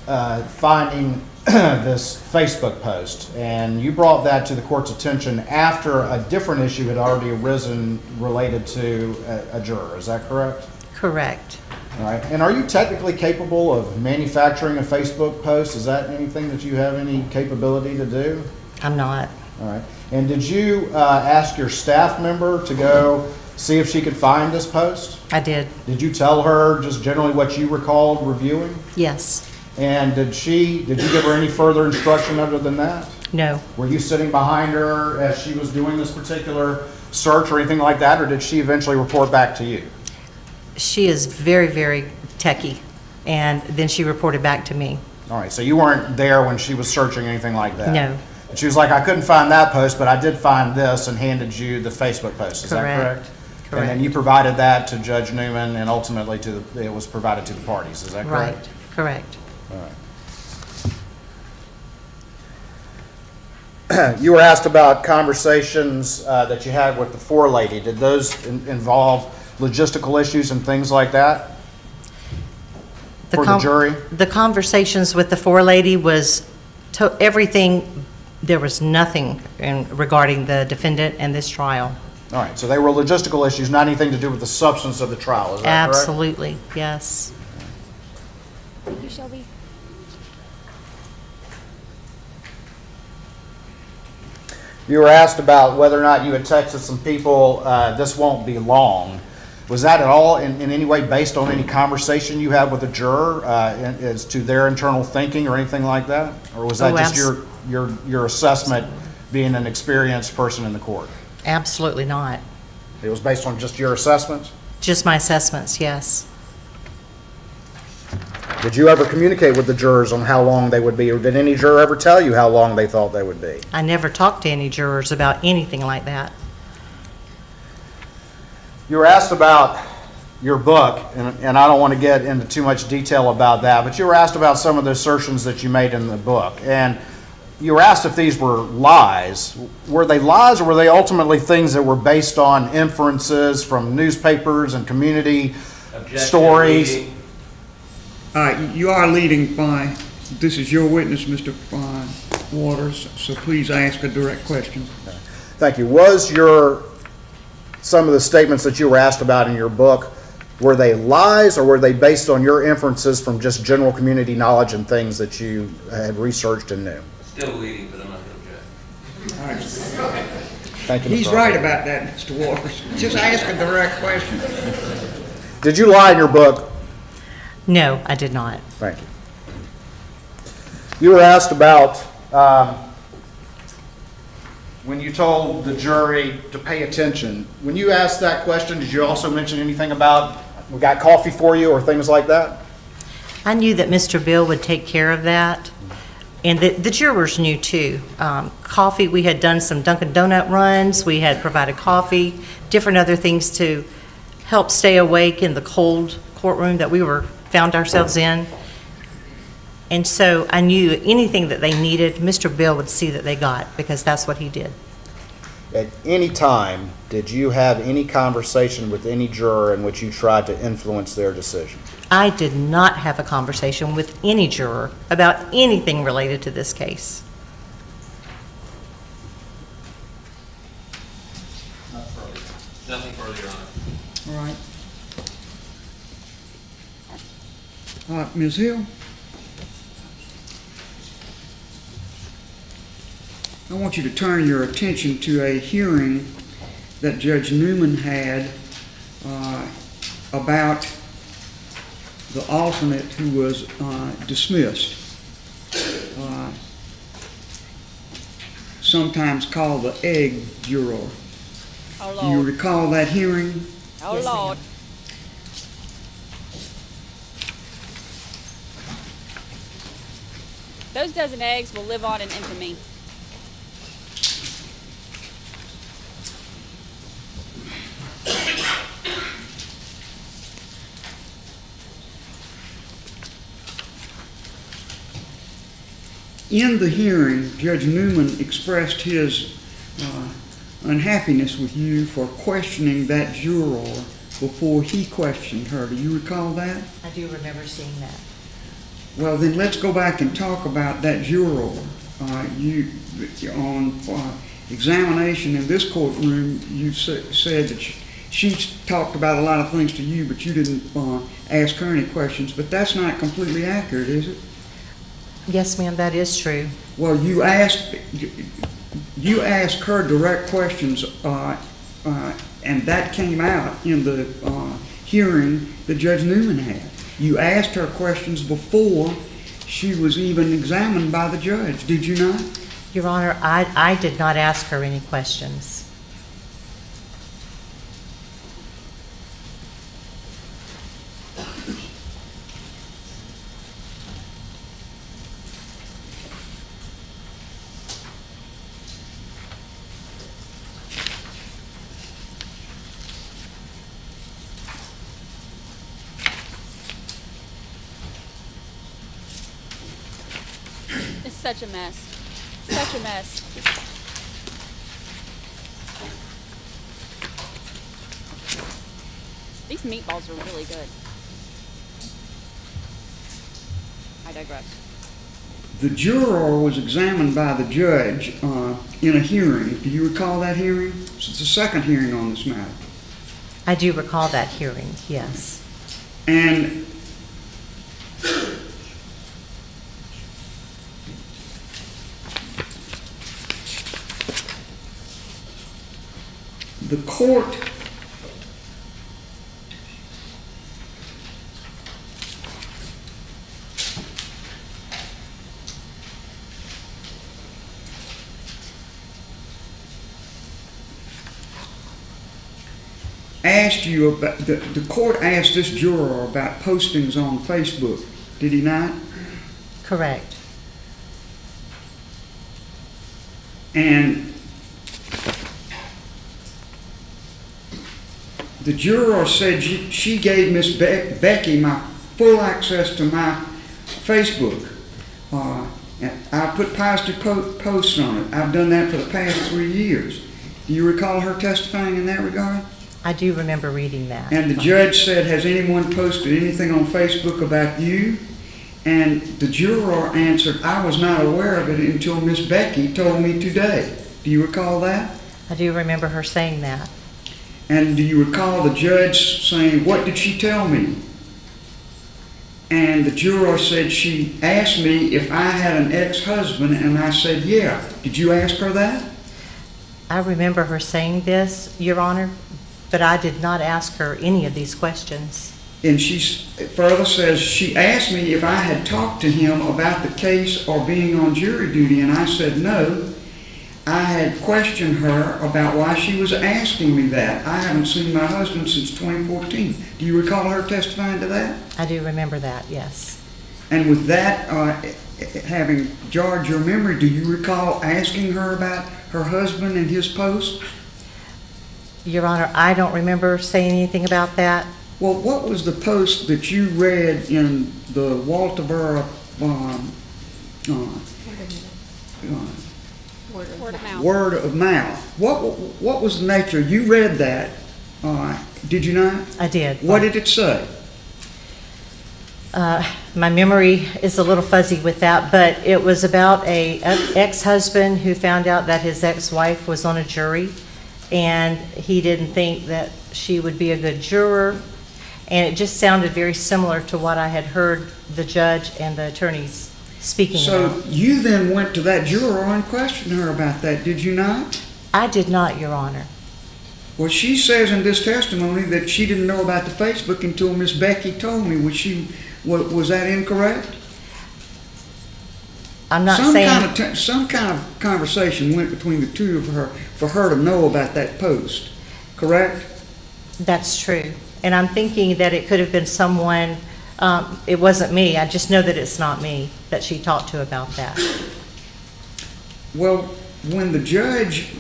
finding this Facebook post, and you brought that to the court's attention after a different issue had already arisen related to a juror. Is that correct? Correct. All right. And are you technically capable of manufacturing a Facebook post? Is that anything that you have any capability to do? I'm not. All right. And did you ask your staff member to go see if she could find this post? I did. Did you tell her just generally what you recalled reviewing? Yes. And did you give her any further instruction other than that? No. Were you sitting behind her as she was doing this particular search or anything like that, or did she eventually report back to you? She is very, very techie, and then she reported back to me. All right, so you weren't there when she was searching anything like that? No. And she was like, I couldn't find that post, but I did find this, and handed you the Facebook post. Is that correct? Correct. And then you provided that to Judge Newman, and ultimately it was provided to the parties. Is that correct? Right. Correct. All right. You were asked about conversations that you had with the forelady. Did those involve logistical issues and things like that for the jury? The conversations with the forelady was everything. There was nothing regarding the defendant and this trial. All right, so they were logistical issues, not anything to do with the substance of the trial. Is that correct? Absolutely, yes. Thank you, Shelby. You were asked about whether or not you had texted some people, this won't be long. Was that at all in any way based on any conversation you had with a juror as to their internal thinking or anything like that? Or was that just your assessment being an experienced person in the court? Absolutely not. It was based on just your assessments? Just my assessments, yes. Did you ever communicate with the jurors on how long they would be, or did any juror ever tell you how long they thought they would be? I never talked to any jurors about anything like that. You were asked about your book, and I don't want to get into too much detail about that, but you were asked about some of the assertions that you made in the book. And you were asked if these were lies. Were they lies, or were they ultimately things that were based on inferences from newspapers and community stories? You are leading by, this is your witness, Mr. Waters, so please ask a direct question. Thank you. Some of the statements that you were asked about in your book, were they lies, or were they based on your inferences from just general community knowledge and things that you had researched and knew? Still leading, but I'm not going to object. All right. Thank you, He's Mr. right about that, Mr. Waters. Just ask a direct question. Did you lie in your book? No, I did not. Thank you. You were asked about when you told the jury to pay attention. When you asked that question, did you also mention anything about, we got coffee for you, or things like that? I knew that Mr. Bill would take care of that, and the jurors knew too. Coffee, we had done some Dunkin' Donut runs, we had provided coffee, different other things to help stay awake in the cold courtroom that we found ourselves in. And so I knew anything that they needed, Mr. Bill would see that they got, because that's what he did. At any time, did you have any conversation with any juror in which you tried to influence their decision? I did not have a conversation with any juror about anything related to this case. Nothing further, Your Honor. All right. Ms. Hill? I want you to turn your attention to a hearing that Judge Newman had about the alternate who was dismissed, sometimes called the egg juror. Oh, Do you Lord. recall that hearing? Oh, Lord. Those dozen eggs will live on in infamy. In the hearing, Judge Newman expressed his unhappiness with you for questioning that juror before he questioned her. Do you recall that? I do remember seeing that. Well, then let's go back and talk about that juror. On examination in this courtroom, you said that she talked about a lot of things to you, but you didn't ask her any questions. But that's not completely accurate, is it? Yes, ma'am, that is true. Well, you asked her direct questions and that came out in the hearing that Judge Newman had. You asked her questions before she was even examined by the judge, did you not? Your Honor, I did not ask her any questions. It's such a mess. Such a mess. These meatballs are really good. I digress. The juror was examined by the judge in a hearing. Do you recall that hearing? It's the second hearing on this matter. I do recall that hearing, yes. And the court asked you about, the court asked this juror about postings on Facebook, did he not? Correct. And the juror said she gave Miss Becky my full access to my Facebook. And I put positive posts on it. I've done that for the past 3 years. Do you recall her testifying in that regard? I do remember reading that. And the judge said, has anyone posted anything on Facebook about you? And the juror answered, I was not aware of it until Miss Becky told me today. Do you recall that? I do remember her saying that. And do you recall the judge saying, what did she tell me? And the juror said, she asked me if I had an ex-husband, and I said, yeah. Did you ask her that? I remember her saying this, Your Honor, but I did not ask her any of these questions. And she further says, she asked me if I had talked to him about the case or being on jury duty, and I said no. I had questioned her about why she was asking me that. I haven't seen my husband since 2014. Do you recall her testifying to that? I do remember that, yes. And with that having jarred your memory, do you recall asking her about her husband and his post? Your Honor, I don't remember saying anything about that. Well, what was the post that you read in the Walterboro Word of mouth? What was the nature? You read that, did you not? I did. What did it say? My memory is a little fuzzy with that, but it was about an ex-husband who found out that his ex-wife was on a jury, and he didn't think that she would be a good juror, and it just sounded very similar to what I had heard the judge and the attorneys speaking about. So you then went to that juror and questioned her about that, did you not? I did not, Your Honor. Well, she says in this testimony that she didn't know about the Facebook until Miss Becky told me. Was that incorrect? I'm not saying... Some kind of conversation went between the two of her for her to know about that post, correct? That's true. And I'm thinking that it could have been someone, it wasn't me, I just know that it's not me that she talked to about that. Well, when the judge,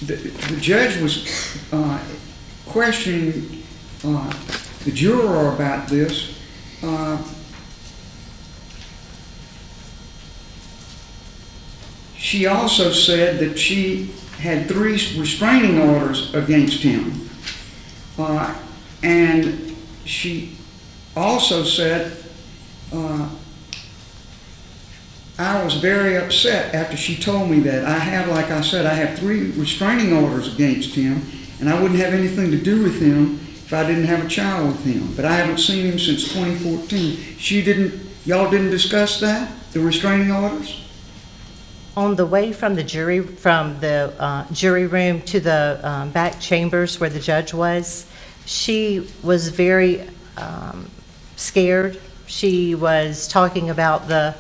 the judge was questioning the juror about this, she also said that she had 3 restraining orders against him. And she also said, I was very upset after she told me that. Like I said, I have 3 restraining orders against him, and I wouldn't have anything to do with him if I didn't have a child with him. But I haven't seen him since 2014. Y'all didn't discuss that, the restraining orders? On the way from the jury room to the back chambers where the judge was, she was very scared. She was talking about the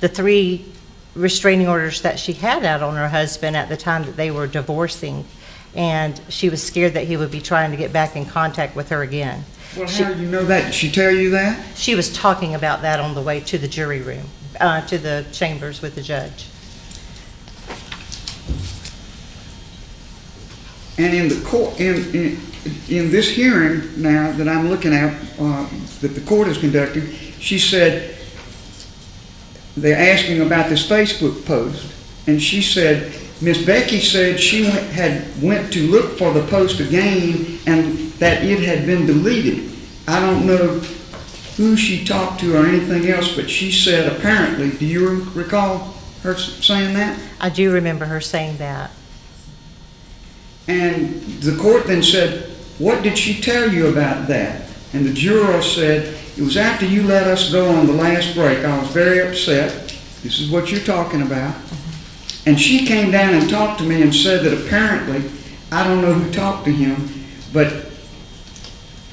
3 restraining orders that she had out on her husband at the time that they were divorcing, and she was scared that he would be trying to get back in contact with her again. Well, how do you know that? Did she tell you that? She was talking about that on the way to the jury room, to the chambers with the judge. And in the court, in this hearing now that I'm looking at, that the court is conducting, she said, they're asking about this Facebook post, and she said, Miss Becky said she went to look for the post again and that it had been deleted. I don't know who she talked to or anything else, but she said apparently, do you recall her saying that? I do remember her saying that. And the court then said, what did she tell you about that? And the juror said, it was after you let us go on the last break. I was very upset. This is what you're talking about. And she came down and talked to me and said that apparently, I don't know who talked to him, but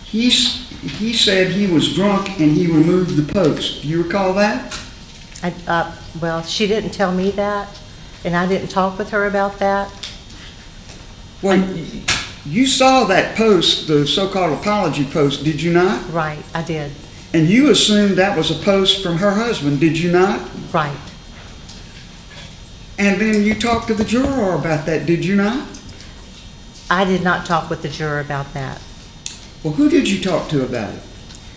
he said he was drunk and he removed the post. Do you recall that? Well, she didn't tell me that, and I didn't talk with her about that. Well, you saw that post, the so-called apology post, did you not? Right, I did. And you assumed that was a post from her husband, did you not? Right. And then you talked to the juror about that, did you not? I did not talk with the juror about that. Well, who did you talk to about it?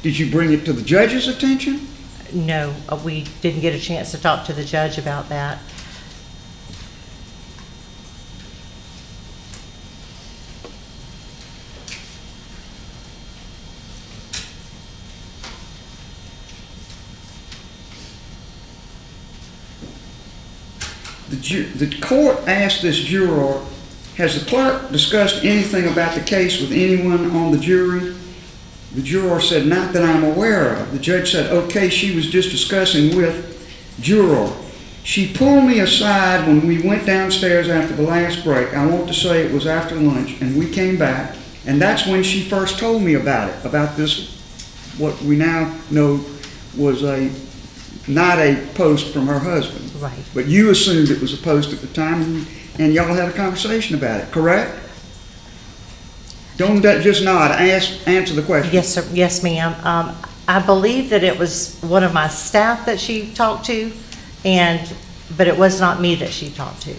Did you bring it to the judge's attention? No, we didn't get a chance to talk to the judge about that. The court asked this juror, has the clerk discussed anything about the case with anyone on the jury? The juror said, not that I'm aware of. The judge said, okay, she was just discussing with juror. She pulled me aside when we went downstairs after the last break. I want to say it was after lunch, and we came back, and that's when she first told me about it, about this, what we now know was not a post from her husband. Right. But you assumed it was a post at the time, and y'all had a conversation about it, correct? Don't just nod. Answer the question. Yes, sir. Yes, ma'am. I believe that it was one of my staff that she talked to, but it was not me that she talked to.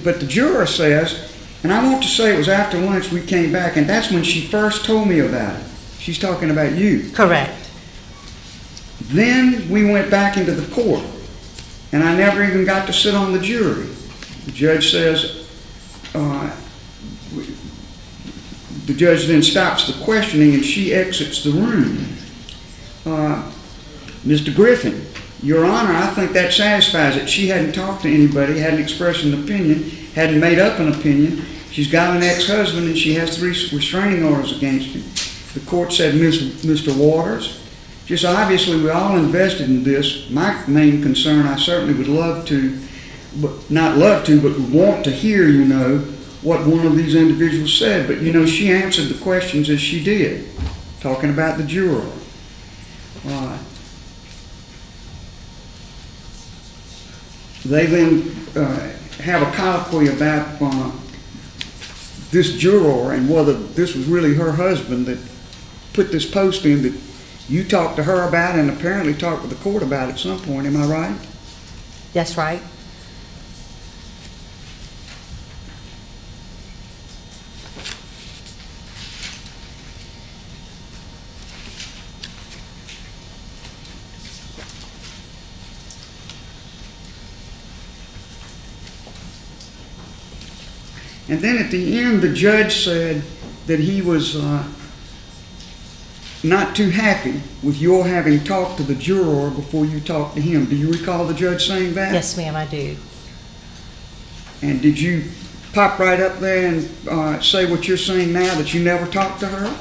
But the juror says, and I want to say it was after lunch we came back, and that's when she first told me about it. She's talking about you. Correct. Then we went back into the court, and I never even got to sit on the jury. The judge says, the judge then stops the questioning and she exits the room. Mr. Griffin, Your Honor, I think that satisfies it. She hadn't talked to anybody, hadn't expressed an opinion, hadn't made up an opinion. She's got an ex-husband and she has 3 restraining orders against him. The court said, Mr. Waters, just obviously we're all invested in this. My main concern, I certainly would love to, but not love to, but want to hear, what one of these individuals said. But, she answered the questions as she did, talking about the juror. They then have a colloquy about this juror and whether this was really her husband that put this post in that you talked to her about and apparently talked with the court about at some point. Am I right? That's right. And then at the end, the judge said that he was not too happy with your having talked to the juror before you talked to him. Do you recall the judge saying that? Yes, ma'am, I do. And did you pop right up there and say what you're saying now, that you never talked to her?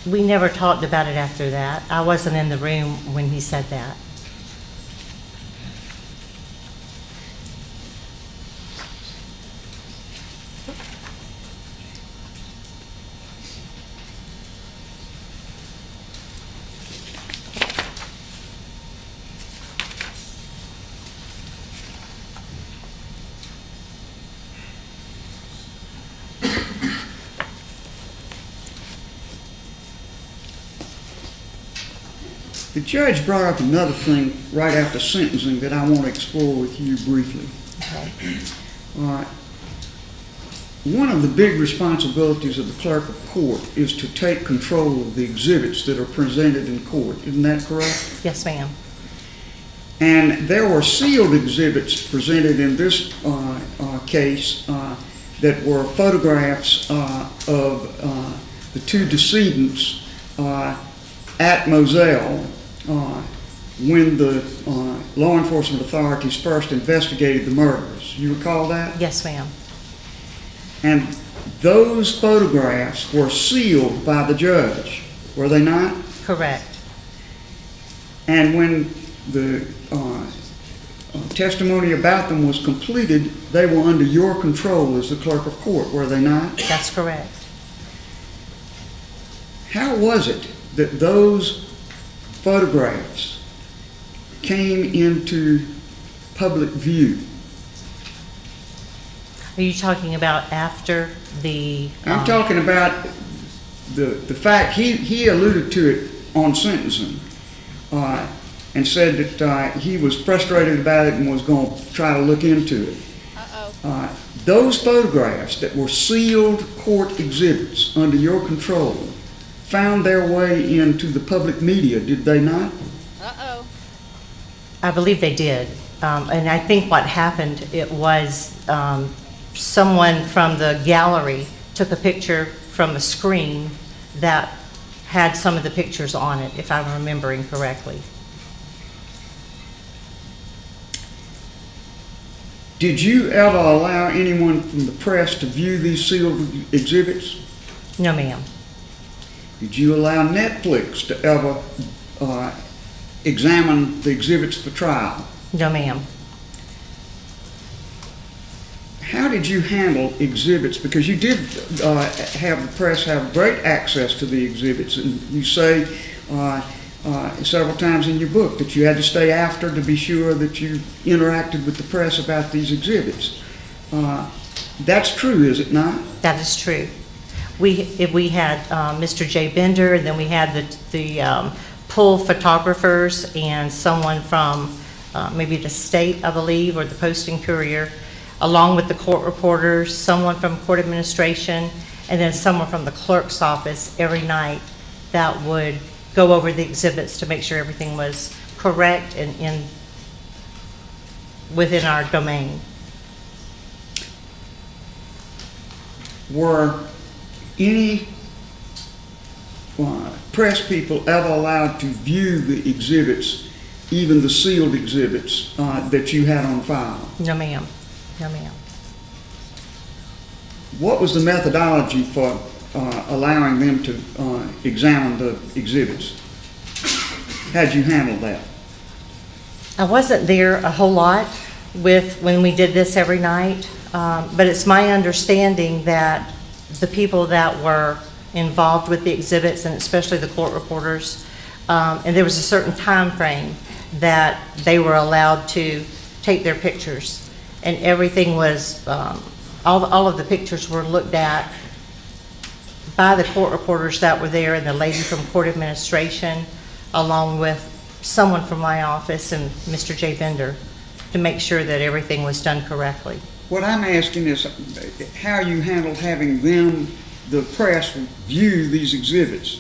We never talked about it after that. I wasn't in the room when he said that. The judge brought up another thing right after sentencing that I want to explore with you briefly. One of the big responsibilities of the clerk of court is to take control of the exhibits that are presented in court. Isn't that correct? Yes, ma'am. And there were sealed exhibits presented in this case that were photographs of the two decedents at Moselle when the law enforcement authorities first investigated the murders. You recall that? Yes, ma'am. And those photographs were sealed by the judge, were they not? Correct. And when the testimony about them was completed, they were under your control as the clerk of court, were they not? That's correct. How was it that those photographs came into public view? Are you talking about after the... I'm talking about the fact he alluded to it on sentencing and said that he was frustrated about it and was going to try to look into it. Those photographs that were sealed court exhibits under your control found their way into the public media, did they not? I believe they did. And I think what happened, it was someone from the gallery took a picture from a screen that had some of the pictures on it, if I'm remembering correctly. Did you ever allow anyone from the press to view these sealed exhibits? No, ma'am. Did you allow Netflix to ever examine the exhibits for trial? No, ma'am. How did you handle exhibits? Because you did have the press have great access to the exhibits, and you say several times in your book that you had to stay after to be sure that you interacted with the press about these exhibits. That's true, is it not? That is true. We had Mr. J. Bender, and then we had the pool photographers and someone from maybe the state, I believe, or the Posting Courier, along with the court reporters, someone from court administration, and then someone from the clerk's office every night that would go over the exhibits to make sure everything was correct and within our domain. Were any press people ever allowed to view the exhibits, even the sealed exhibits that you had on file? No, ma'am. No, ma'am. What was the methodology for allowing them to examine the exhibits? How'd you handle that? I wasn't there a whole lot when we did this every night, but it's my understanding that the people that were involved with the exhibits, and especially the court reporters, and there was a certain time frame that they were allowed to take their pictures, and everything was, all of the pictures were looked at by the court reporters that were there and the lady from court administration, along with someone from my office and Mr. J. Bender, to make sure that everything was done correctly. What I'm asking is how you handled having them, the press, view these exhibits.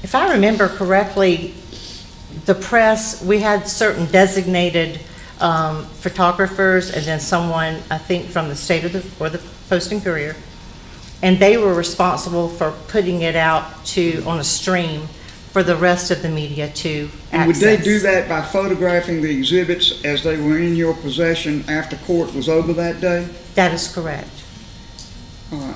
If I remember correctly, the press, we had certain designated photographers and then someone, I think, from the state or the Posting Courier, and they were responsible for putting it out on a stream for the rest of the media to access. And would they do that by photographing the exhibits as they were in your possession after court was over that day? That is correct. All right.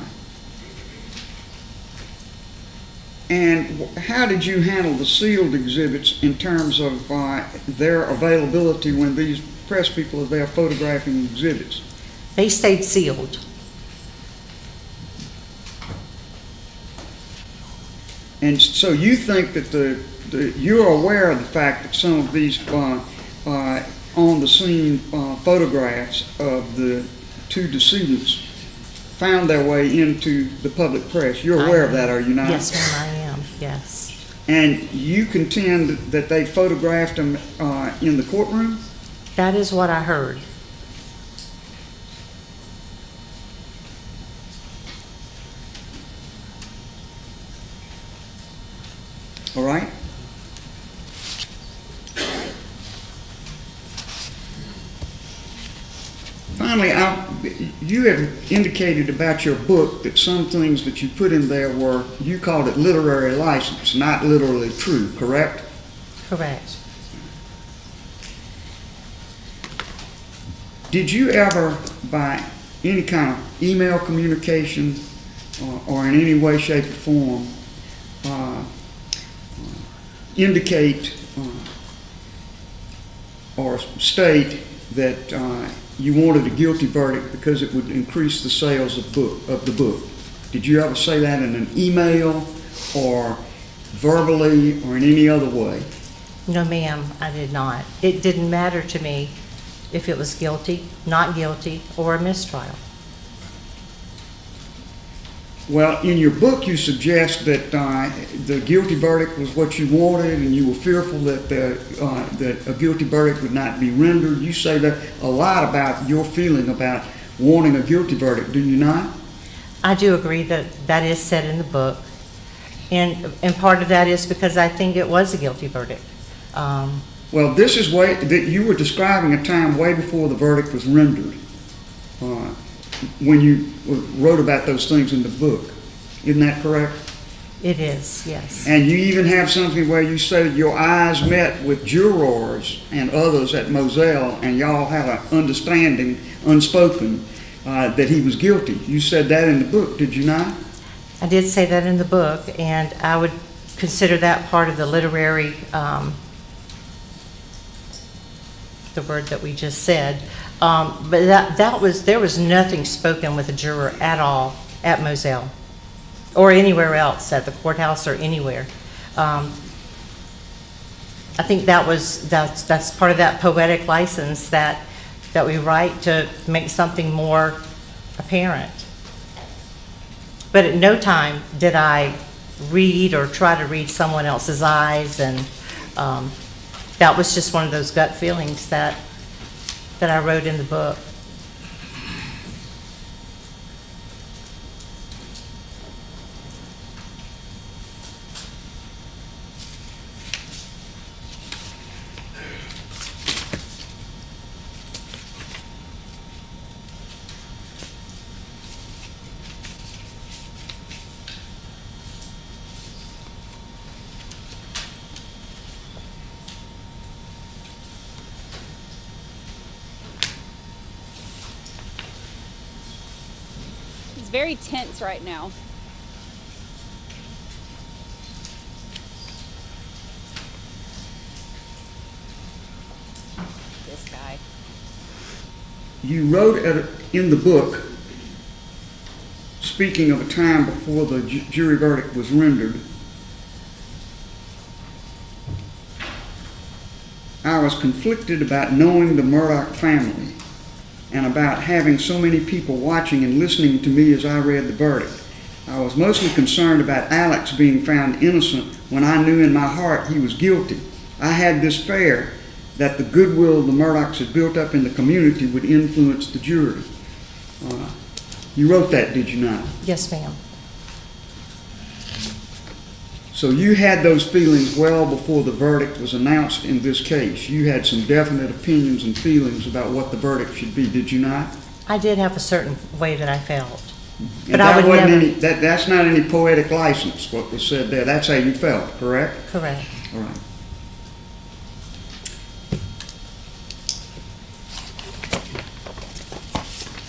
And how did you handle the sealed exhibits in terms of their availability when these press people are there photographing exhibits? They stayed sealed. And so you think that you're aware of the fact that some of these on-the-scene photographs of the two decedents found their way into the public press. You're aware of that, are you not? Yes, ma'am, I am, yes. And you contend that they photographed him in the courtroom? That is what I heard. All right? Finally, you have indicated about your book that some things that you put in there were, you called it literary license, not literally true, correct? Correct. Did you ever, by any kind of email communication or in any way, shape, or form, indicate or state that you wanted a guilty verdict because it would increase the sales of the book? Did you ever say that in an email or verbally or in any other way? No, ma'am, I did not. It didn't matter to me if it was guilty, not guilty, or a mistrial. Well, in your book, you suggest that the guilty verdict was what you wanted, and you were fearful that that a guilty verdict would not be rendered. You say that a lot about your feeling about wanting a guilty verdict, do you not? I do agree that that is said in the book, and part of that is because I think it was a guilty verdict. Well, this is that you were describing a time way before the verdict was rendered. When you wrote about those things in the book. Isn't that correct? It is, yes. And you even have something where you say your eyes met with jurors and others at Moselle, and y'all had an understanding, unspoken, that he was guilty. You said that in the book, did you not? I did say that in the book, and I would consider that part of the literary, the word that we just said. But there was nothing spoken with a juror at all at Moselle or anywhere else, at the courthouse or anywhere. I think that's part of that poetic license that we write to make something more apparent. But at no time did I read or try to read someone else's eyes, and that was just one of those gut feelings that I wrote in the book. Very tense right now. This guy. You wrote in the book, speaking of a time before the jury verdict was rendered, I was conflicted about knowing the Murdaugh family and about having so many people watching and listening to me as I read the verdict. I was mostly concerned about Alex being found innocent when I knew in my heart he was guilty. I had this fear that the goodwill the Murdaughs had built up in the community would influence the jury. You wrote that, did you not? Yes, ma'am. So you had those feelings well before the verdict was announced in this case. You had some definite opinions and feelings about what the verdict should be, did you not? I did have a certain way that I felt. And but I would never... That's not any poetic license, what was said there. That's how you felt, correct? Correct. All right.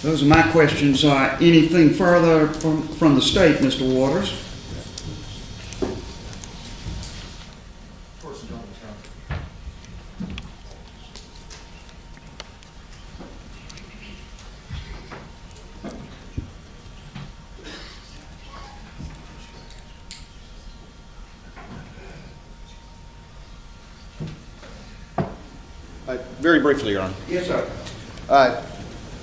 Those are my questions. Anything further from the state, Mr. Waters? Very briefly, Your Honor. Yes, sir.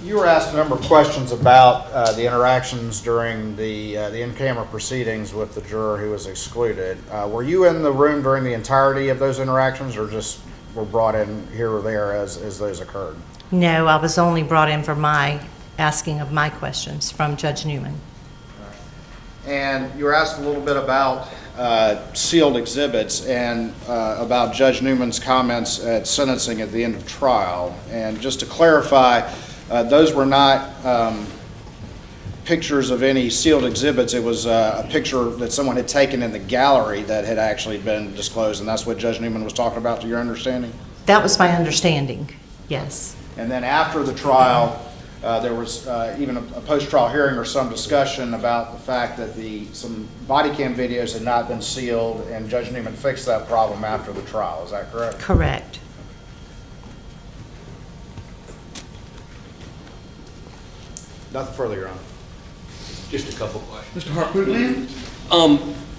You were asked a number of questions about the interactions during the in-camera proceedings with the juror who was excluded. Were you in the room during the entirety of those interactions, or just were brought in here or there as those occurred? No, I was only brought in for my asking of my questions from Judge Newman. And you were asked a little bit about sealed exhibits and about Judge Newman's comments at sentencing at the end of trial. And just to clarify, those were not pictures of any sealed exhibits. It was a picture that someone had taken in the gallery that had actually been disclosed, and that's what Judge Newman was talking about, to your understanding? That was my understanding, yes. And then after the trial, there was even a post-trial hearing or some discussion about the fact that some body cam videos had not been sealed, and Judge Newman fixed that problem after the trial. Is that correct? Correct. Nothing further, Your Honor. Just a couple questions. Mr. Harpootlian?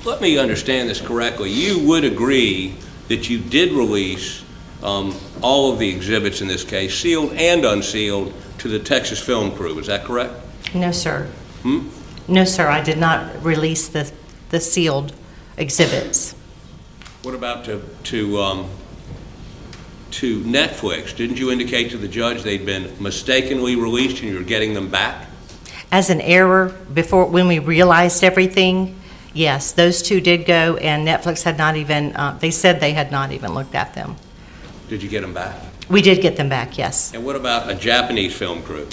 Let me understand this correctly. You would agree that you did release all of the exhibits in this case, sealed and unsealed, to the Texas film crew. Is that correct? No, sir. No, sir, I did not release the sealed exhibits. What about to Netflix? Didn't you indicate to the judge they'd been mistakenly released and you're getting them back? As an error, when we realized everything, yes, those two did go, and Netflix had not even, they said they had not even looked at them. Did you get them back? We did get them back, yes. And what about a Japanese film crew?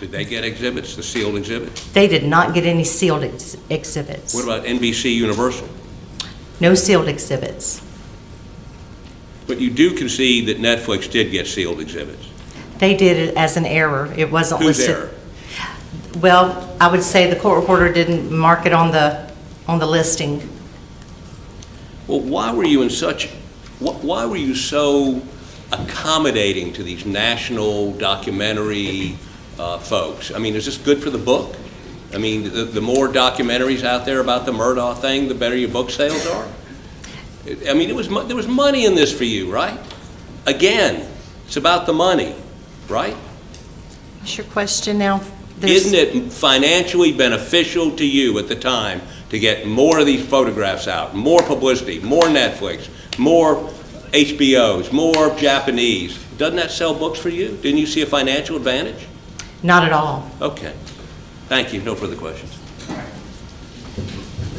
Did they get exhibits, the sealed exhibits? They did not get any sealed exhibits. What about NBC Universal? No sealed exhibits. But you do concede that Netflix did get sealed exhibits? They did it as an error. It wasn't Whose listed. error? Well, I would say the court reporter didn't mark it on the listing. Well, why were you so accommodating to these national documentary folks? I mean, is this good for the book? I mean, the more documentaries out there about the Murdaugh thing, the better your book sales are? I mean, there was money in this for you, right? Again, it's about the money, right? What's your question now? Isn't it financially beneficial to you at the time to get more of these photographs out, more publicity, more Netflix, more HBOs, more Japanese? Doesn't that sell books for you? Didn't you see a financial advantage? Not at all. Okay. Thank you. No further questions.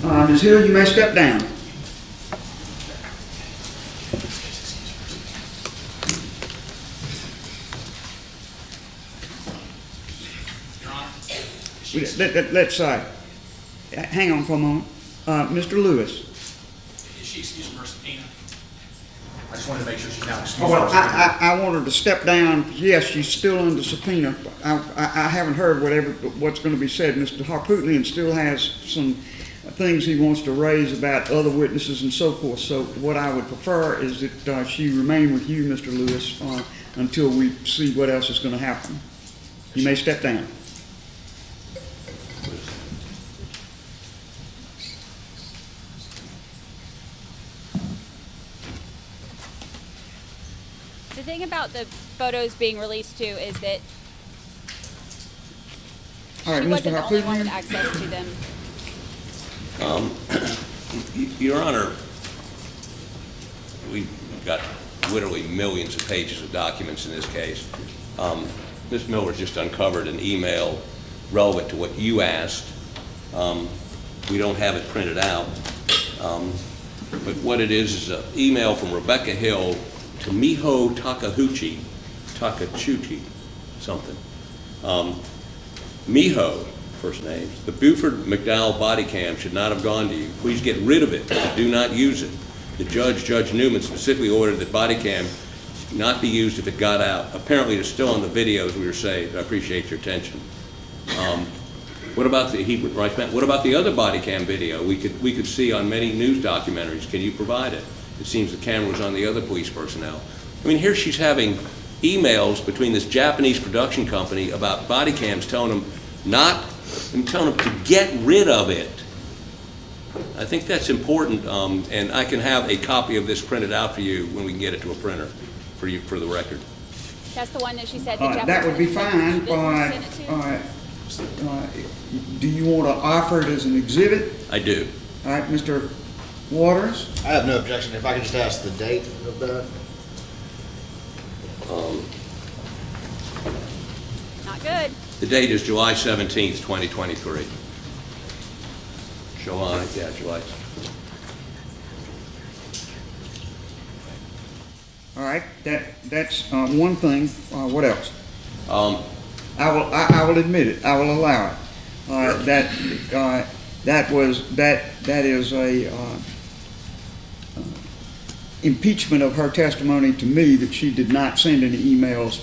Ms. Hill, you may step down. Let's hang on for a moment. Mr. Lewis. Is she excused from her subpoena? I just wanted to make sure she's now excused. Well, I want her to step down. Yes, she's still under subpoena. I haven't heard what's going to be said. Mr. Harpootlian still has some things he wants to raise about other witnesses and so forth. So what I would prefer is that she remain with you, Mr. Lewis, until we see what else is going to happen. You may step down. The thing about the photos being released too is that she wasn't the only one with access to them. Your Honor, we've got literally millions of pages of documents in this case. Ms. Miller's just uncovered an email relevant to what you asked. We don't have it printed out. But what it is an email from Rebecca Hill to Miho Takauchi, something. Miho, first name, the Buford McDowell body cam should not have gone to you. Please get rid of it. Do not use it. The Judge Newman, specifically ordered that body cam not be used if it got out. Apparently, it's still on the videos we were saved. I appreciate your attention. What about what about the other body cam video we could see on many news documentaries? Can you provide it? It seems the camera was on the other police personnel. I mean, here she's having emails between this Japanese production company about body cams telling them to get rid of it. I think that's important, and I can have a copy of this printed out for you when we can get it to a printer for the record. That's the one that she said that That would be fine, but do you want to offer it as an exhibit? I do. All right, Mr. Waters? I have no objection. If I could just ask the date of that. Not good. The date is July 17th, 2023. July. All right, that's one thing. What else? I will admit it. I will allow it. That is a impeachment of her testimony to me that she did not send any emails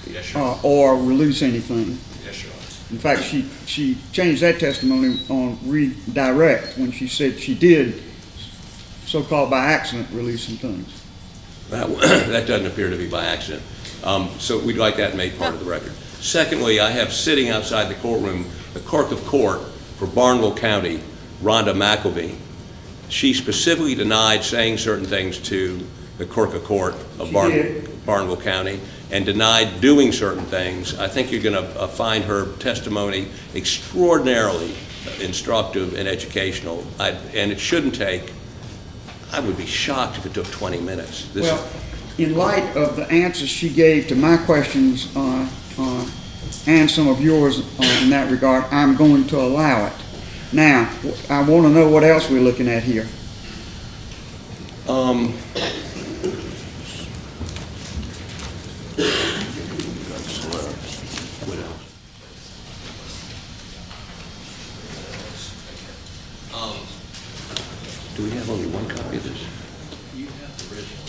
Yes, Your Honor. or release anything. Yes, Your Honor. In fact, she changed that testimony on redirect when she said she did, so-called by accident, release some things. That doesn't appear to be by accident. So we'd like that made part of the record. Secondly, I have sitting outside the courtroom the clerk of court for Barnwell County, Rhonda McElveen. She specifically denied saying certain things to the clerk of court of Barnwell County and denied doing certain things. I think you're going to find her testimony extraordinarily instructive and educational, and it shouldn't take, I would be shocked if it took 20 minutes. In light of the answers she gave to my questions and some of yours in that regard, I'm going to allow it. Now, I want to know what else we're looking at here. Do we have only one copy of this? You have the original.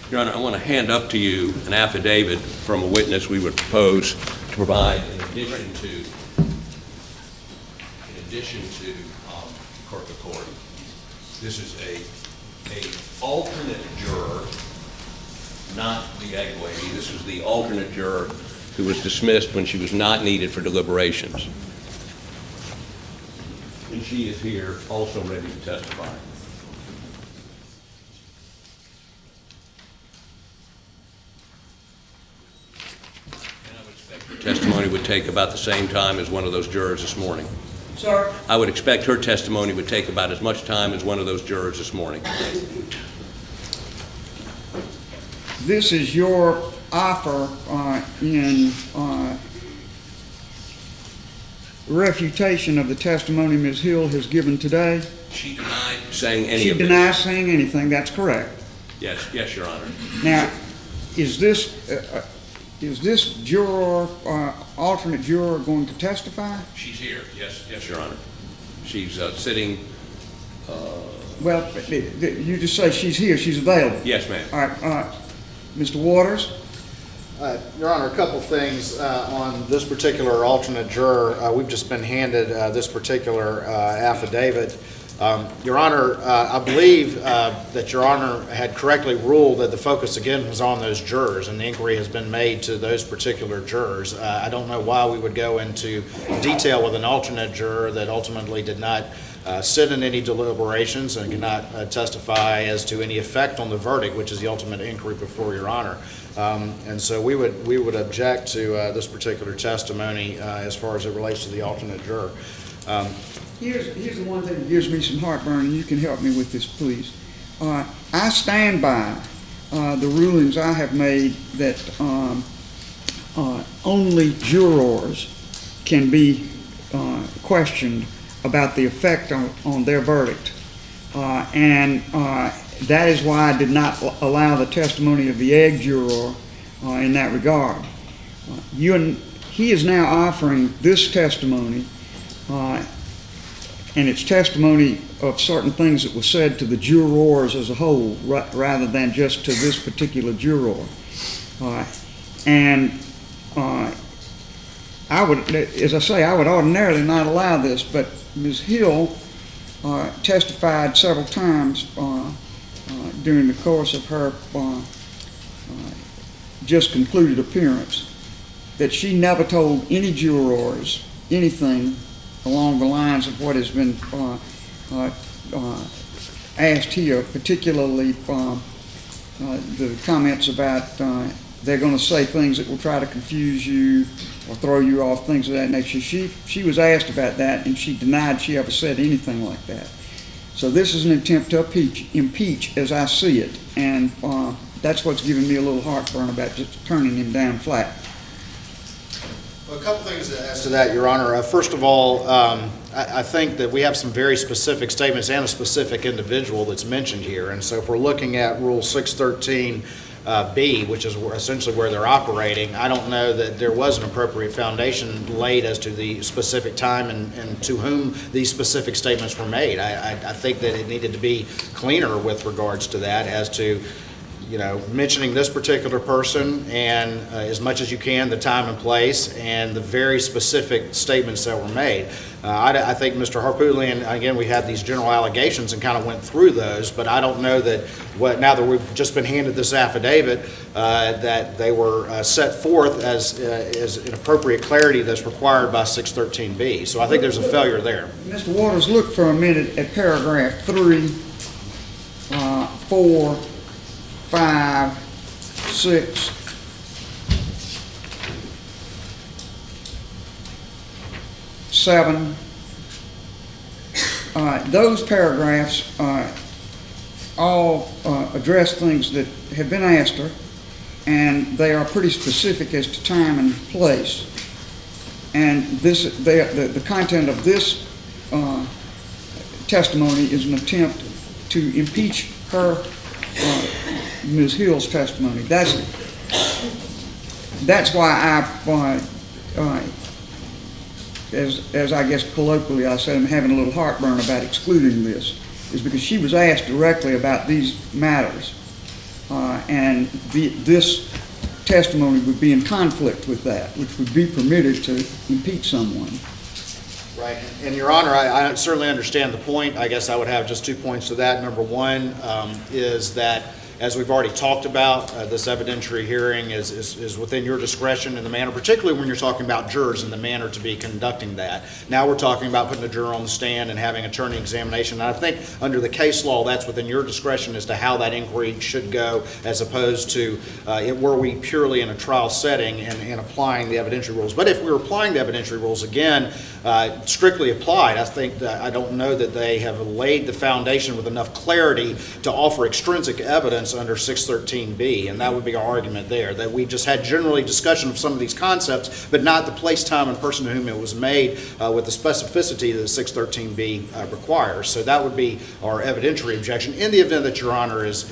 Your Honor, I want to hand up to you an affidavit from a witness we would propose to provide in addition to clerk of court. This is a alternate juror, not the egg lady. This is the alternate juror who was dismissed when she was not needed for deliberations. And she is here also ready to testify. Testimony would take about the same time as one of those jurors this morning. Sir? I would expect her testimony would take about as much time as one of those jurors this morning. This is your offer in refutation of the testimony Ms. Hill has given today? She denied saying any She of this. denies saying anything, that's correct. Yes, Your Honor. Now, is this juror, alternate juror, going to testify? She's here. Yes, Your Honor. She's sitting. Well, you just say she's here. She's available. Yes, ma'am. All right, Mr. Waters. Your Honor, a couple things on this particular alternate juror. We've just been handed this particular affidavit. Your Honor, I believe that Your Honor had correctly ruled that the focus again was on those jurors, and the inquiry has been made to those particular jurors. I don't know why we would go into detail with an alternate juror that ultimately did not sit in any deliberations and cannot testify as to any effect on the verdict, which is the ultimate inquiry before Your Honor. And so we would object to this particular testimony as far as it relates to the alternate juror. Here's the one thing that gives me some heartburn, and you can help me with this, please. I stand by the rulings I have made that only jurors can be questioned about the effect on their verdict. And that is why I did not allow the testimony of the egg juror in that regard. He is now offering this testimony, and it's testimony of certain things that were said to the jurors as a whole, rather than just to this particular juror. And I would, as I say, I would ordinarily not allow this, but Ms. Hill testified several times during the course of her just concluded appearance that she never told any jurors anything along the lines of what has been asked here, particularly the comments about they're going to say things that will try to confuse you or throw you off, things of that nature. She was asked about that, and she denied she ever said anything like that. So this is an attempt to impeach as I see it, and that's what's giving me a little heartburn about just turning him down flat. Well, a couple things as to that, Your Honor. First of all, I think that we have some very specific statements and a specific individual that's mentioned here. And so if we're looking at Rule 613B, which is essentially where they're operating, I don't know that there was an appropriate foundation laid as to the specific time and to whom these specific statements were made. I think that it needed to be cleaner with regards to that as to, you know, mentioning this particular person and as much as you can, the time and place and the very specific statements that were made. I think Mr. Harpootlian, again, we had these general allegations and kind of went through those, but I don't know that now that we've just been handed this affidavit, that they were set forth as an appropriate clarity that's required by 613B. So I think there's a failure there. Mr. Waters, look for a minute at paragraph 3, 4, 5, 6, 7. Those paragraphs all address things that have been asked her, and they are pretty specific as to time and place. And the content of this testimony is an attempt to impeach her, Ms. Hill's testimony. That's why as I guess colloquially I said, I'm having a little heartburn about excluding this, is because she was asked directly about these matters, and this testimony would be in conflict with that, which would be permitted to impeach someone. Right, and Your Honor, I certainly understand the point. I guess I would have just 2 points to that. Number one is that, as we've already talked about, this evidentiary hearing is within your discretion in the manner, particularly when you're talking about jurors and the manner to be conducting that. Now we're talking about putting a juror on the stand and having attorney examination. And I think under the case law, that's within your discretion as to how that inquiry should go, as opposed to were we purely in a trial setting and applying the evidentiary rules. But if we were applying the evidentiary rules, again, strictly applied, I think I don't know that they have laid the foundation with enough clarity to offer extrinsic evidence under 613B, and that would be our argument there, that we just had generally discussion of some of these concepts, but not the place, time, and person to whom it was made with the specificity that 613B requires. So that would be our evidentiary objection in the event that Your Honor is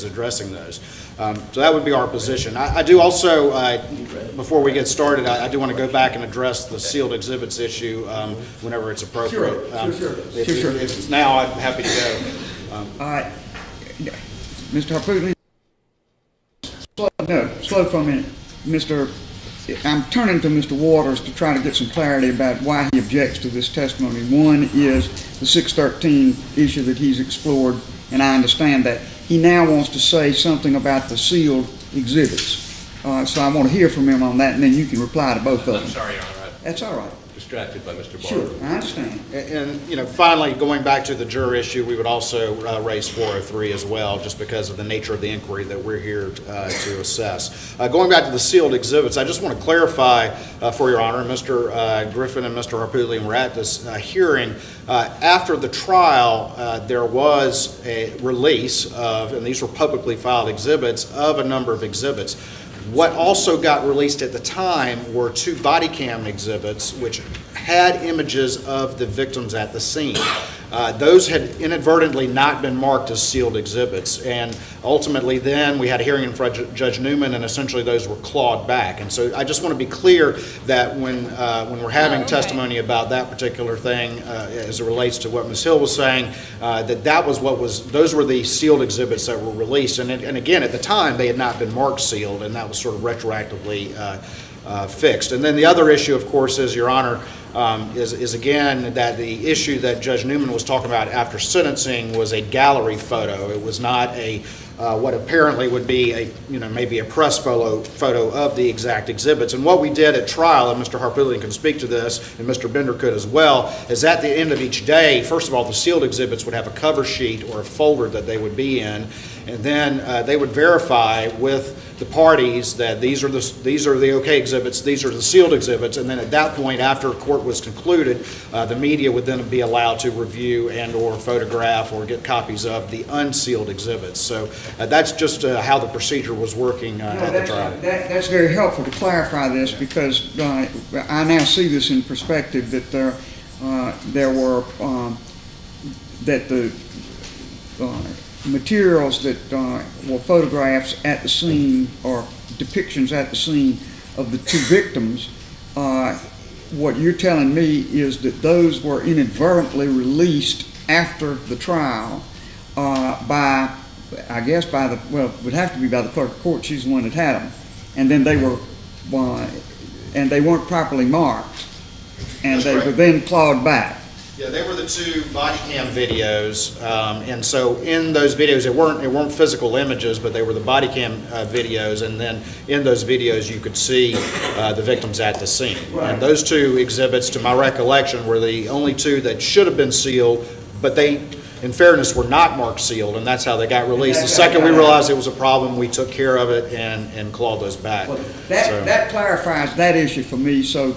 addressing those. So that would be our position. I do also, before we get started, I do want to go back and address the sealed exhibits issue whenever it's appropriate. Sure. If it's now, I'm happy to go. All right. Mr. Harpootlian, slow for a minute. I'm turning to Mr. Waters to try to get some clarity about why he objects to this testimony. One is the 613 issue that he's explored, and I understand that. He now wants to say something about the sealed exhibits. So I want to hear from him on that, and then you can reply to both of them. I'm sorry, Your Honor. That's all right. Distracted by Mr. Barber. Sure, I understand. And finally, going back to the juror issue, we would also raise 403 as well, just because of the nature of the inquiry that we're here to assess. Going back to the sealed exhibits, I just want to clarify for Your Honor, Mr. Griffin and Mr. Harpootlian were at this hearing. After the trial, there was a release of, and these were publicly filed exhibits, of a number of exhibits. What also got released at the time were 2 body cam exhibits which had images of the victims at the scene. Those had inadvertently not been marked as sealed exhibits, and ultimately then we had a hearing in front of Judge Newman, and essentially those were clawed back. And so I just want to be clear that when we're having testimony about that particular thing as it relates to what Ms. Hill was saying, those were the sealed exhibits that were released. And again, at the time they had not been marked sealed, and that was sort of retroactively fixed. And then the other issue, of course, is, Your Honor, is again that the issue that Judge Newman was talking about after sentencing was a gallery photo. It was not a what apparently would be a, maybe a press photo of the exact exhibits. And what we did at trial, and Mr. Harpootlian can speak to this, and Mr. Bender could as well, is at the end of each day, first of all, the sealed exhibits would have a cover sheet or a folder that they would be in, and then they would verify with the parties that these are the okay exhibits, these are the sealed exhibits, and then at that point, after court was concluded, the media would then be allowed to review and or photograph or get copies of the unsealed exhibits. So that's just how the procedure was working at the trial. That's very helpful to clarify this, because I now see this in perspective that there were that the materials that were photographs at the scene or depictions at the scene of the two victims, what you're telling me is that those were inadvertently released after the trial by, I guess, it would have to be by the clerk of court. She's the one that had them. And then they weren't properly marked. And they were then clawed back. Yeah, they were the two body cam videos, and so in those videos, it weren't physical images, but they were the body cam videos, and then in those videos you could see the victims at the scene. Right. And those two exhibits, to my recollection, were the only two that should have been sealed, but they, in fairness, were not marked sealed, and that's how they got released. The second we realized it was a problem, we took care of it and clawed those back. Well, that clarifies that issue for me, so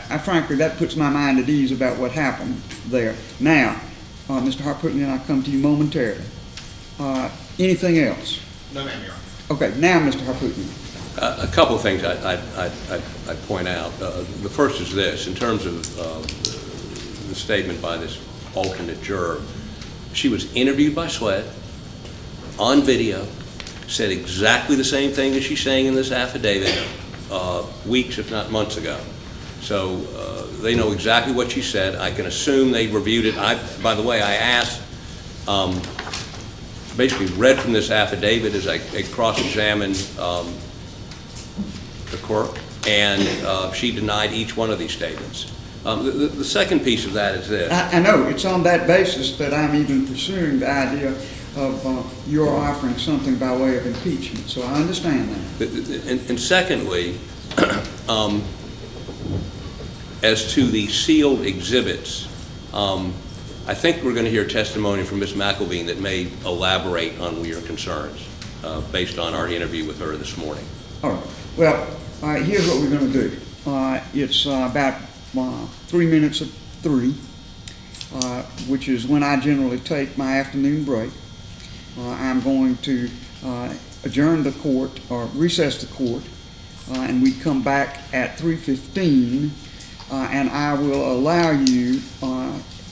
I frankly, that puts my mind at ease about what happened there. Now, Mr. Harpootlian, I'll come to you momentarily. Anything else? No, ma'am, Your Honor. Okay, now, Mr. Harpootlian. A couple of things I'd point out. The first is this, in terms of the statement by this alternate juror. She was interviewed by Sweat on video, said exactly the same thing as she's saying in this affidavit weeks, if not months ago. So they know exactly what she said. I can assume they reviewed it. By the way, I asked, basically read from this affidavit as I cross-examined the clerk, and she denied each one of these statements. The second piece of that is this. I know. It's on that basis that I'm even pursuing the idea of your offering something by way of impeachment. So I understand that. And secondly, as to the sealed exhibits, I think we're going to hear testimony from Ms. McElveen that may elaborate on your concerns based on our interview with her this morning. All right. Well, here's what we're going to do. It's about 3 minutes of 3, which is when I generally take my afternoon break. I'm going to adjourn the court or recess the court, and we come back at 3:15. And I will allow you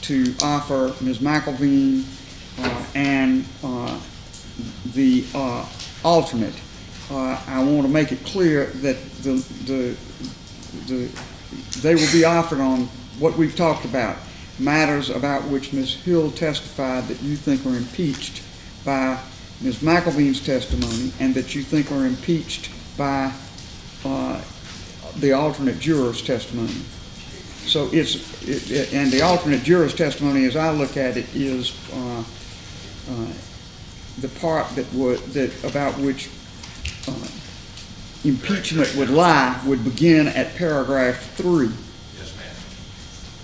to offer Ms. McElveen and the alternate. I want to make it clear that they will be offered on what we've talked about, matters about which Ms. Hill testified that you think are impeached by Ms. McElveen's testimony and that you think are impeached by the alternate juror's testimony. So and the alternate juror's testimony, as I look at it, is the part about which impeachment would lie would begin at paragraph 3. Yes, ma'am.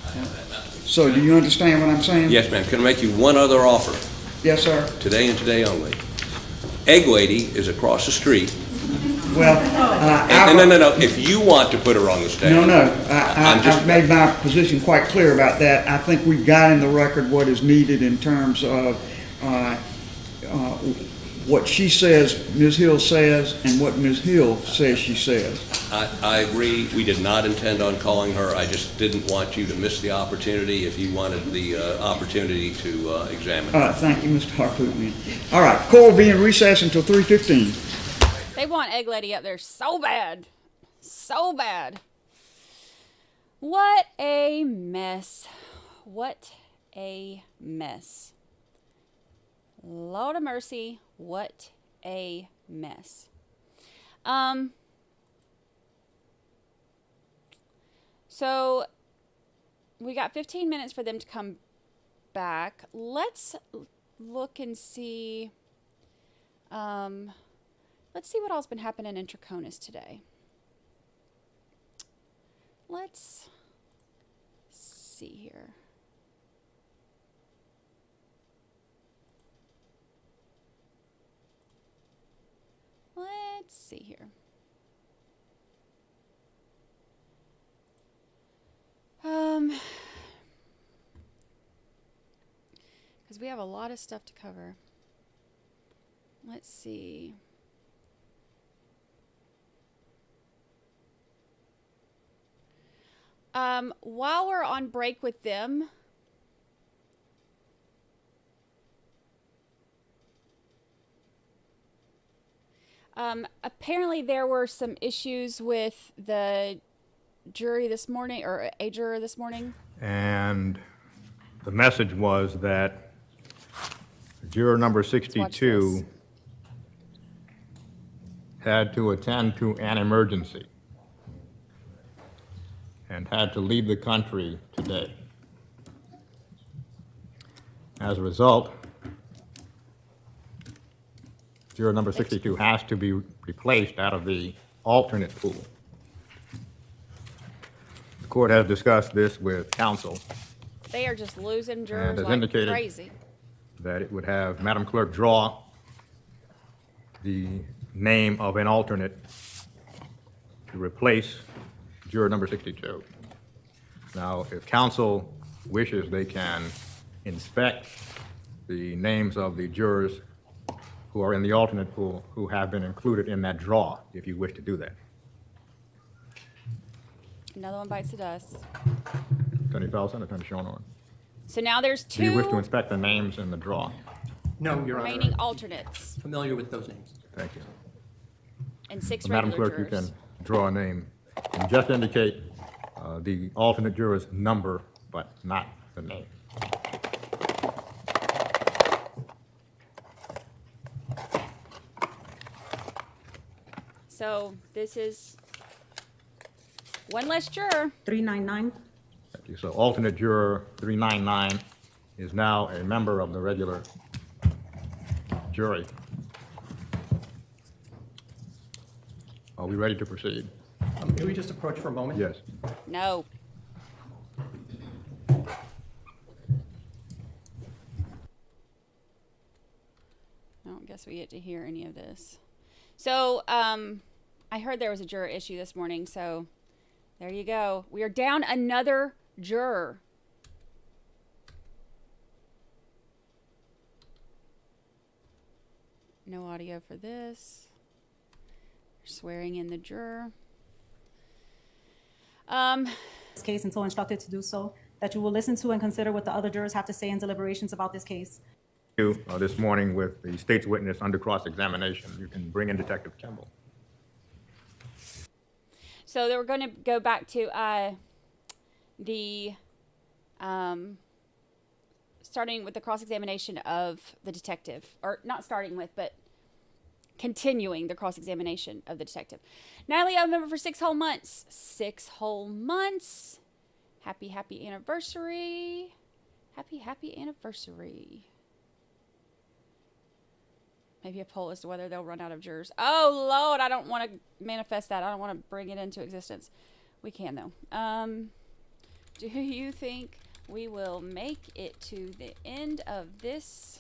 I have that. So do you understand what I'm saying? Yes, ma'am. Can I make you one other offer? Yes, sir. Today and today only. Egg Lady is across the street. Well, no. If you want to put her on the stand. No. I've made my position quite clear about that. I think we've got in the record what is needed in terms of what she says, Ms. Hill says, and what Ms. Hill says she says. I agree. We did not intend on calling her. I just didn't want you to miss the opportunity if you wanted the opportunity to examine her. Thank you, Mr. Harpootlian. All right, court will be in recess until 3:15. They want Egg Lady up there so bad. So bad. What a mess. What a mess. Lord of mercy, what a mess. So we got 15 minutes for them to come back. Let's look and see. Let's see what all's been happening in Troconis today. Let's see here. Let's see here. Because we have a lot of stuff to cover. Let's see. While we're on break with them, apparently there were some issues with the jury this morning, or a juror this morning. And the message was that juror number 62 had to attend to an emergency and had to leave the country today. As a result, juror number 62 has to be replaced out of the alternate pool. The court has discussed this with counsel. They are just losing jurors And has like indicated crazy. that it would have Madam Clerk draw the name of an alternate to replace juror number 62. Now, if counsel wishes, they can inspect the names of the jurors who are in the alternate pool who have been included in that draw, if you wish to do that. Another one bites the dust. Attorney Felsen, Attorney Shonor. So now there's Do you wish to two inspect the names in the draw? No, Your remaining Honor. alternates Familiar with those names. Thank you. and 6 Madam regular Clerk, you jurors. can draw a name and just indicate the alternate juror's number, but not the name. So this is one less juror. 399. Thank you. So alternate juror 399 is now a member of the regular jury. Are we ready to proceed? Can we just approach for a moment? Yes. No. I don't guess we get to hear any of this. So, I heard there was a juror issue this morning, so there you go. We are down another juror. No audio for this. Swearing in the juror. This case until instructed to do so, that you will listen to and consider what the other jurors have to say in deliberations about this case. This morning with the state's witness under cross-examination. You can bring in Detective Kimball. So they were going to go back to starting with the cross-examination of the detective, or not starting with, but continuing the cross-examination of the detective. Natalie, I remember for 6 whole months. 6 whole months. Happy, happy anniversary. Happy, happy anniversary. Maybe a poll as to whether they'll run out of jurors. Oh, Lord, I don't want to manifest that. I don't want to bring it into existence. We can, though. Do you think we will make it to the end of this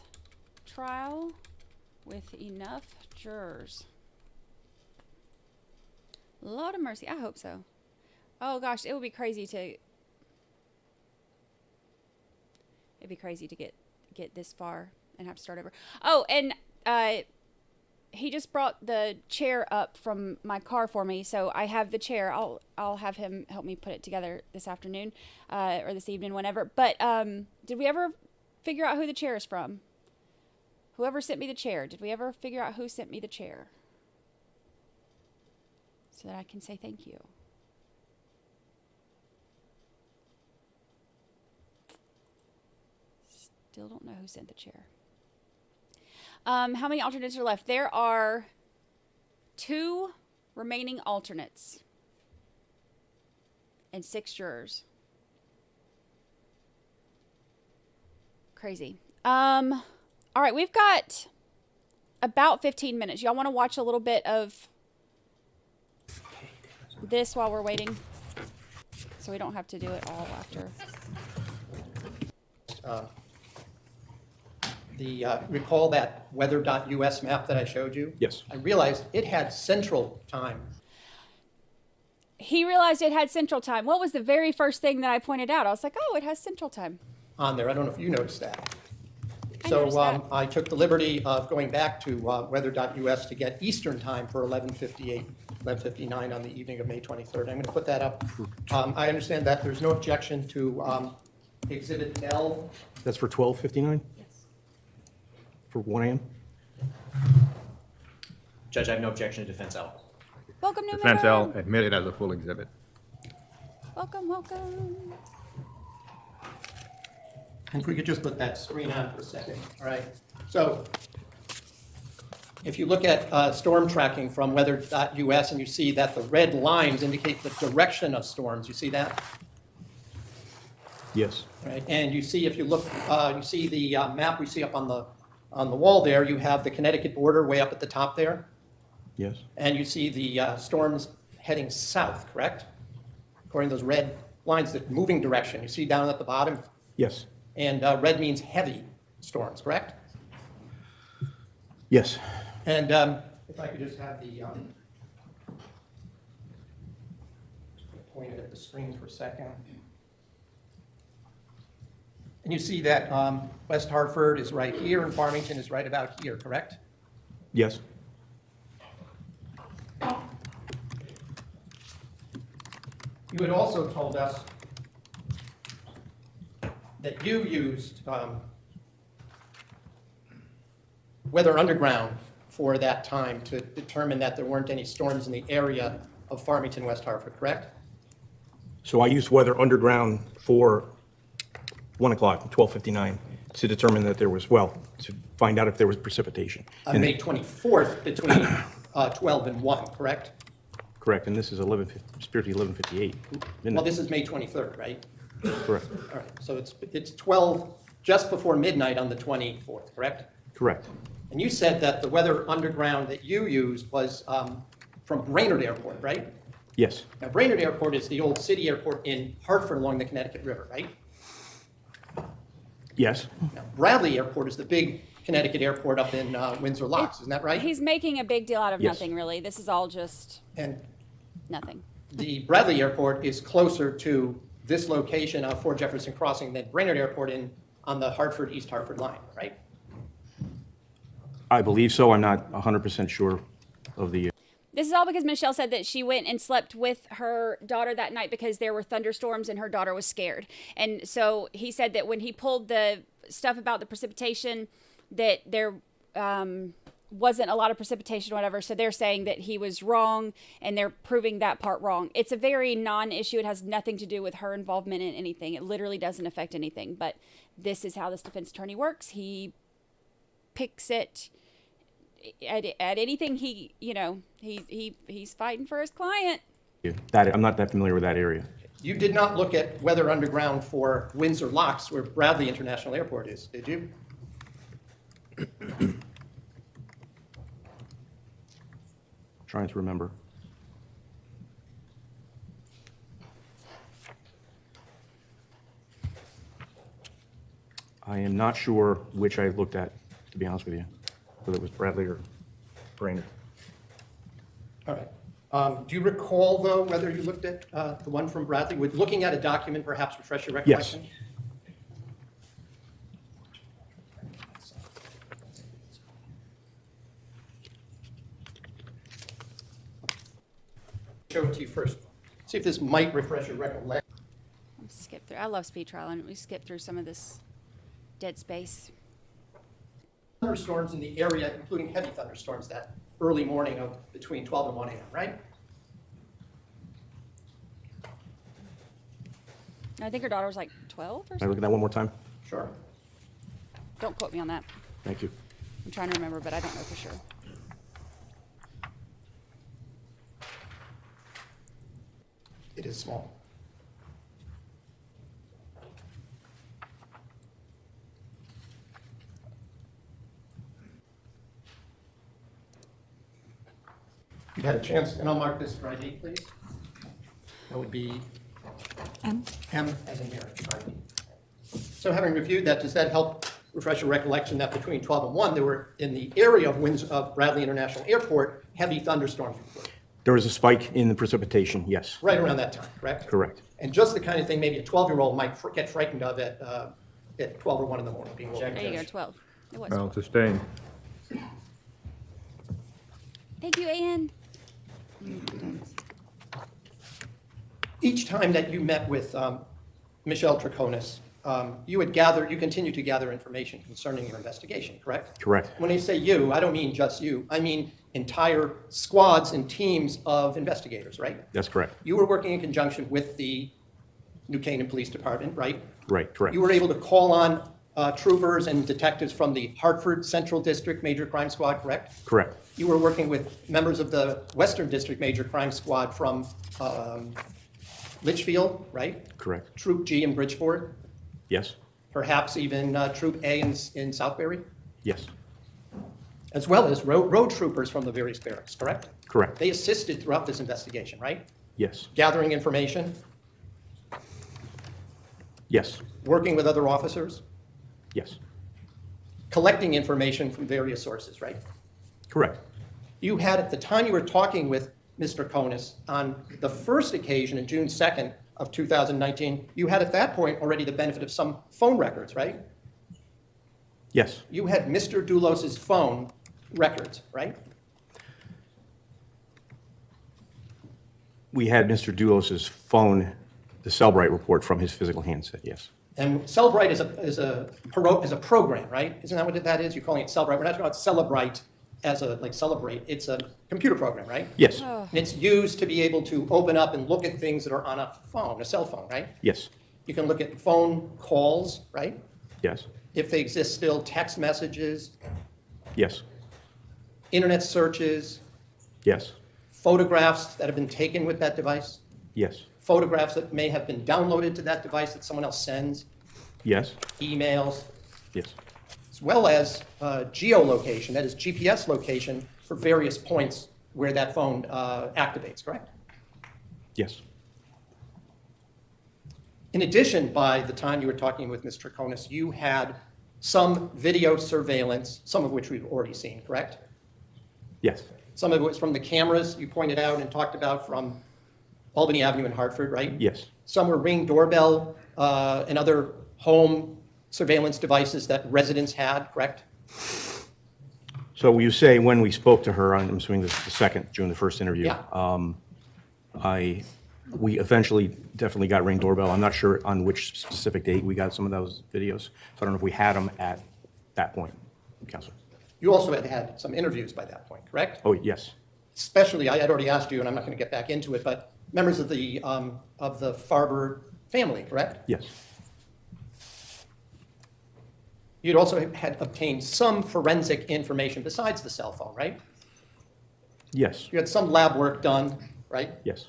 trial with enough jurors? Lord of mercy. I hope so. Oh, gosh, it would be crazy to... It'd be crazy to get this far and have to start over. Oh, and... he just brought the chair up from my car for me, so I have the chair. I'll have him help me put it together this afternoon, or this evening, whenever. But did we ever figure out who the chair is from? Whoever sent me the chair, did we ever figure out who sent me the chair? So that I can say thank you. Still don't know who sent the chair. How many alternates are left? There are 2 remaining alternates. and 6 jurors. Crazy. All right, we've got about 15 minutes. Y'all want to watch a little bit of this while we're waiting? So we don't have to do it all after. Recall that weather.us map that I showed you? Yes. I realized it had central time. He realized it had central time. What was the very first thing that I pointed out? I was like, oh, it has central time. On there. I don't know if you noticed that. I noticed that. I took the liberty of going back to weather.us to get Eastern time for 11:59 on the evening of May 23rd. I'm going to put that up. I understand that there's no objection to Exhibit L. That's for 12:59? Yes. For 1 a.m.? Judge, I have no objection to defense L. Welcome, new Defense member. L admitted as a full exhibit. Welcome, welcome. If we could just put that screen on for a second. All right. So if you look at storm tracking from weather.us and you see that the red lines indicate the direction of storms, you see that? Yes. Right. And you see, if you look, you see the map we see up on the wall there, you have the Connecticut border way up at the top there. Yes. And you see the storms heading south, correct? According to those red lines, the moving direction. You see down at the bottom? Yes. And red means heavy storms, correct? Yes. And if I could just have the, point it at the screen for a second. And you see that West Hartford is right here and Farmington is right about here, correct? Yes. You had also told us that you used Weather Underground for that time to determine that there weren't any storms in the area of Farmington, West Hartford, correct? So I used Weather Underground for 1 o'clock, 12:59, to determine that there was, to find out if there was precipitation. On May 24th between 12 and 1, correct? Correct, and this is 11:58. Well, this is May 23rd, right? Correct. All right, so it's 12, just before midnight on the 24th, correct? Correct. And you said that the Weather Underground that you used was from Brainerd Airport, right? Yes. Now, Brainerd Airport is the old city airport in Hartford along the Connecticut River, right? Yes. Now, Bradley Airport is the big Connecticut airport up in Windsor Locks, isn't that right? He's making a big deal out of Yes. nothing, really. This is all just nothing. The Bradley Airport is closer to this location of Fort Jefferson Crossing than Brainerd Airport on the Hartford, East Hartford line, right? I believe so. I'm not 100% sure of the... This is all because Michelle said that she went and slept with her daughter that night because there were thunderstorms and her daughter was scared. And so he said that when he pulled the stuff about the precipitation, that there wasn't a lot of precipitation or whatever. So they're saying that he was wrong and they're proving that part wrong. It's a very non-issue. It has nothing to do with her involvement in anything. It literally doesn't affect anything. But this is how this defense attorney works. He picks it at anything he's fighting for his client. I'm not that familiar with that area. You did not look at Weather Underground for Windsor Locks, where Bradley International Airport is, did you? Trying to remember. I am not sure which I looked at, to be honest with you, whether it was Bradley or Brainerd. All right. Do you recall, though, whether you looked at the one from Bradley? Would looking at a document perhaps refresh your recollection? Yes. Show it to you first. See if this might refresh your recollection. Let's skip through. I love speed trial, and we skip through some of this dead space. Thunderstorms in the area, including heavy thunderstorms that early morning of between 12 and 1 a.m., right? I think her daughter was like 12 or Can I something. look at that one more time? Sure. Don't quote me on that. Thank you. I'm trying to remember, but I don't know for sure. It is small. You had a chance, and I'll mark this for ID, please. That would be M as in Mary, ID. So having reviewed that, does that help refresh your recollection that between 12 and 1, there were, in the area of Bradley International Airport, heavy thunderstorms reported? There was a spike in the precipitation, yes. Right around that time, correct? Correct. And just the kind of thing maybe a 12-year-old might get frightened of at 12 or 1 in the morning. Being woken. There you go, 12. It was Well, 12. sustained. Thank you, Ann. Each time that you met with Michelle Troconis, you continue to gather information concerning your investigation, correct? Correct. When I say you, I don't mean just you. I mean entire squads and teams of investigators, right? That's correct. You were working in conjunction with the New Canaan Police Department, right? Right, correct. You were able to call on troopers and detectives from the Hartford Central District Major Crime Squad, correct? Correct. You were working with members of the Western District Major Crime Squad from Litchfield, right? Correct. Troop G in Bridgeport, Yes. perhaps even Troop A in Southbury, Yes. as well as road troopers from the various barracks, correct? Correct. They assisted throughout this investigation, right? Yes. Gathering information, Yes. working with other officers, Yes. collecting information from various sources, right? Correct. You had, at the time you were talking with Mr. Troconis on the first occasion in June 2nd of 2019, you had at that point already the benefit of some phone records, right? Yes. You had Mr. Dulos's phone records, right? We had Mr. Dulos's phone, the Cellbrite report from his physical handset, yes. And Cellbrite is a program, right? Isn't that what that is? You're calling it Cellbrite. We're not talking about Celebrite as like celebrate. It's a computer program, right? Yes. And it's used to be able to open up and look at things that are on a phone, a cell phone, right? Yes. You can look at phone calls, right? Yes. If they exist still, text messages, Yes. internet searches, Yes. photographs that have been taken with that device, Yes. photographs that may have been downloaded to that device that someone else sends, Yes. emails, Yes. as well as geolocation, that is GPS location for various points where that phone activates, correct? Yes. In addition, by the time you were talking with Ms. Troconis, you had some video surveillance, some of which we've already seen, correct? Yes. Some of it was from the cameras you pointed out and talked about from Albany Avenue in Hartford, right? Yes. Some were Ring doorbell and other home surveillance devices that residents had, correct? So you say when we spoke to her, I'm assuming this is the second, during the first interview. Yeah. We eventually definitely got Ring doorbell. I'm not sure on which specific date we got some of those videos. So I don't know if we had them at that point, Counselor. You also had some interviews by that point, correct? Oh, yes. Especially, I had already asked you, and I'm not going to get back into it, but members of the Farber family, correct? Yes. You'd also had obtained some forensic information besides the cell phone, right? Yes. You had some lab work done, right? Yes.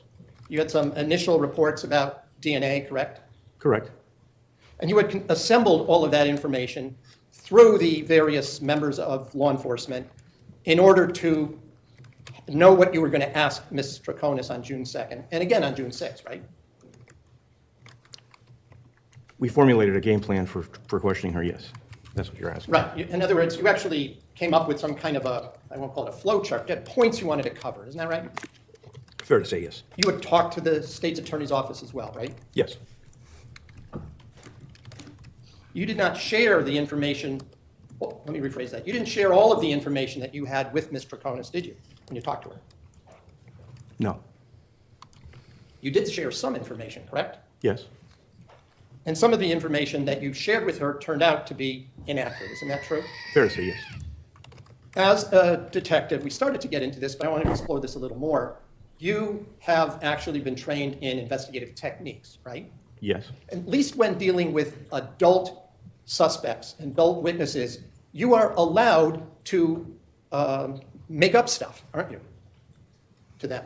You had some initial reports about DNA, correct? Correct. And you had assembled all of that information through the various members of law enforcement in order to know what you were going to ask Ms. Troconis on June 2nd, and again on June 6th, right? We formulated a game plan for questioning her, yes. That's what you're asking. Right. In other words, you actually came up with some kind of I won't call it a flow chart. You had points you wanted to cover. Isn't that right? Fair to say yes. You had talked to the state's attorney's office as well, right? Yes. You did not share the information. Well, let me rephrase that. You didn't share all of the information that you had with Ms. Troconis, did you, when you talked to her? No. You did share some information, correct? Yes. And some of the information that you shared with her turned out to be inaccurate. Isn't that true? Fair to say yes. As a detective, we started to get into this, but I wanted to explore this a little more. You have actually been trained in investigative techniques, right? Yes. At least when dealing with adult suspects and adult witnesses, you are allowed to make up stuff, aren't you, to them?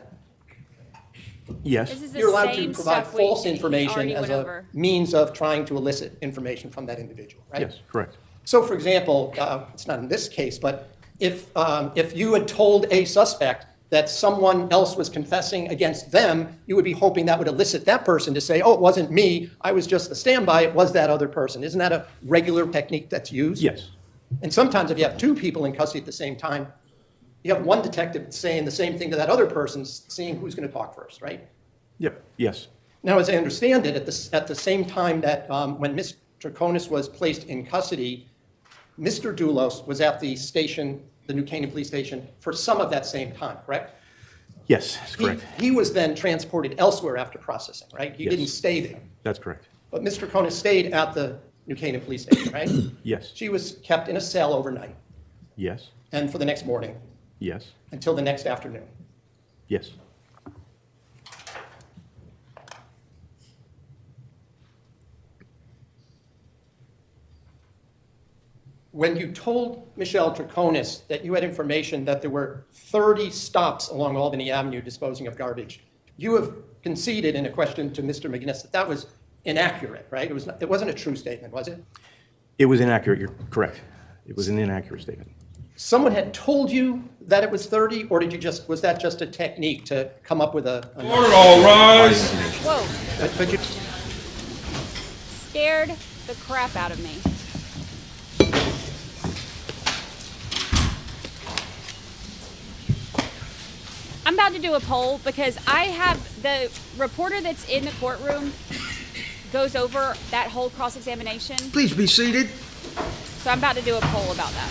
Yes. You're allowed to provide false information as a means of trying to elicit information from that individual, right? Yes, correct. So, for example, it's not in this case, but if you had told a suspect that someone else was confessing against them, you would be hoping that would elicit that person to say, oh, it wasn't me, I was just the standby, it was that other person. Isn't that a regular technique that's used? Yes. And sometimes if you have two people in custody at the same time, you have one detective saying the same thing to that other person, seeing who's going to talk first, right? Yep, yes. Now, as I understand it, at the same time that when Ms. Troconis was placed in custody, Mr. Dulos was at the station, the New Canaan Police Station, for some of that same time, correct? Yes, that's correct. He was then transported elsewhere after processing, right? He Yes. didn't stay there. That's correct. But Ms. Troconis stayed at the New Canaan Police Station, right? Yes. She was kept in a cell overnight Yes. and for the next morning Yes. until the next afternoon. Yes. When you told Michelle Troconis that you had information that there were 30 stops along Albany Avenue disposing of garbage, you have conceded in a question to Mr. McGinnis that that was inaccurate, right? It wasn't a true statement, was it? It was inaccurate, you're correct. It was an inaccurate statement. Someone had told you that it was 30, or was that just a technique to come up with a... Order, all rise. Whoa. But you... Scared the crap out of me. I'm about to do a poll because I have the reporter that's in the courtroom goes over that whole cross-examination. Please be seated. So I'm about to do a poll about that.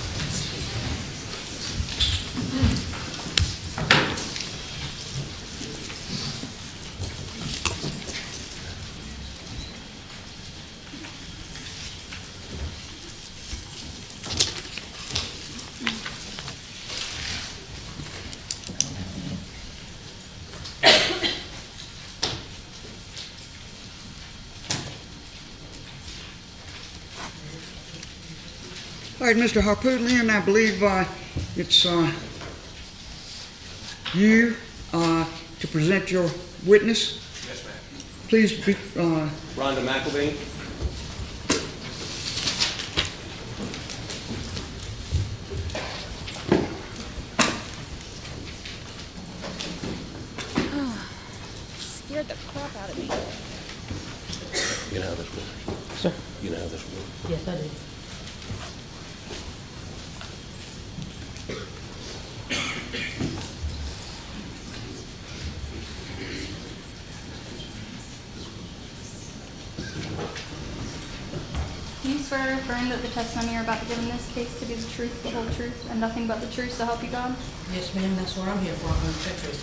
All right, Mr. Harpootlian, I believe it's you to present your witness. Yes, ma'am. Please be... Rhonda McElveen. Scared the crap out of me. You know how this works? Sir? You know how this works? Yes, I do. Do you swear or affirm that the testimony you're about to give in this case to be the truth, the whole truth, and nothing but the truth, so help you God? Yes, ma'am, that's what I'm here for. I'm going to check this.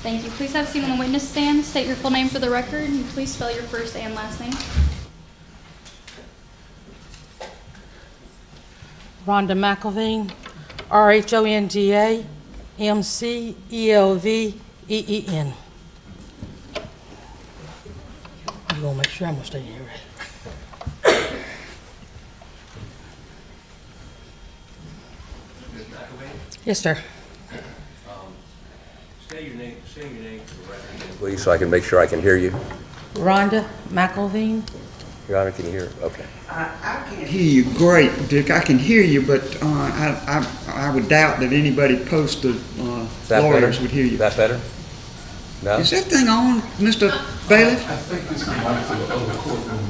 Thank you. Please have a seat on the witness stand. State your full name for the record, and please spell your first and last name. Rhonda McElveen, RHONDA-MCELVEEN. I'm going to make sure I'm going to stay here. Yes, sir. Say your name for the record, please, so I can make sure I can hear you. Rhonda McElveen. Your Honor, can you hear? Okay. I can't hear you great, Dick. I can hear you, but I would doubt that anybody post the lawyers would hear you. Is that better? No? Is that thing on, Mr. Bailiff? I think this is the mic for the other courtroom.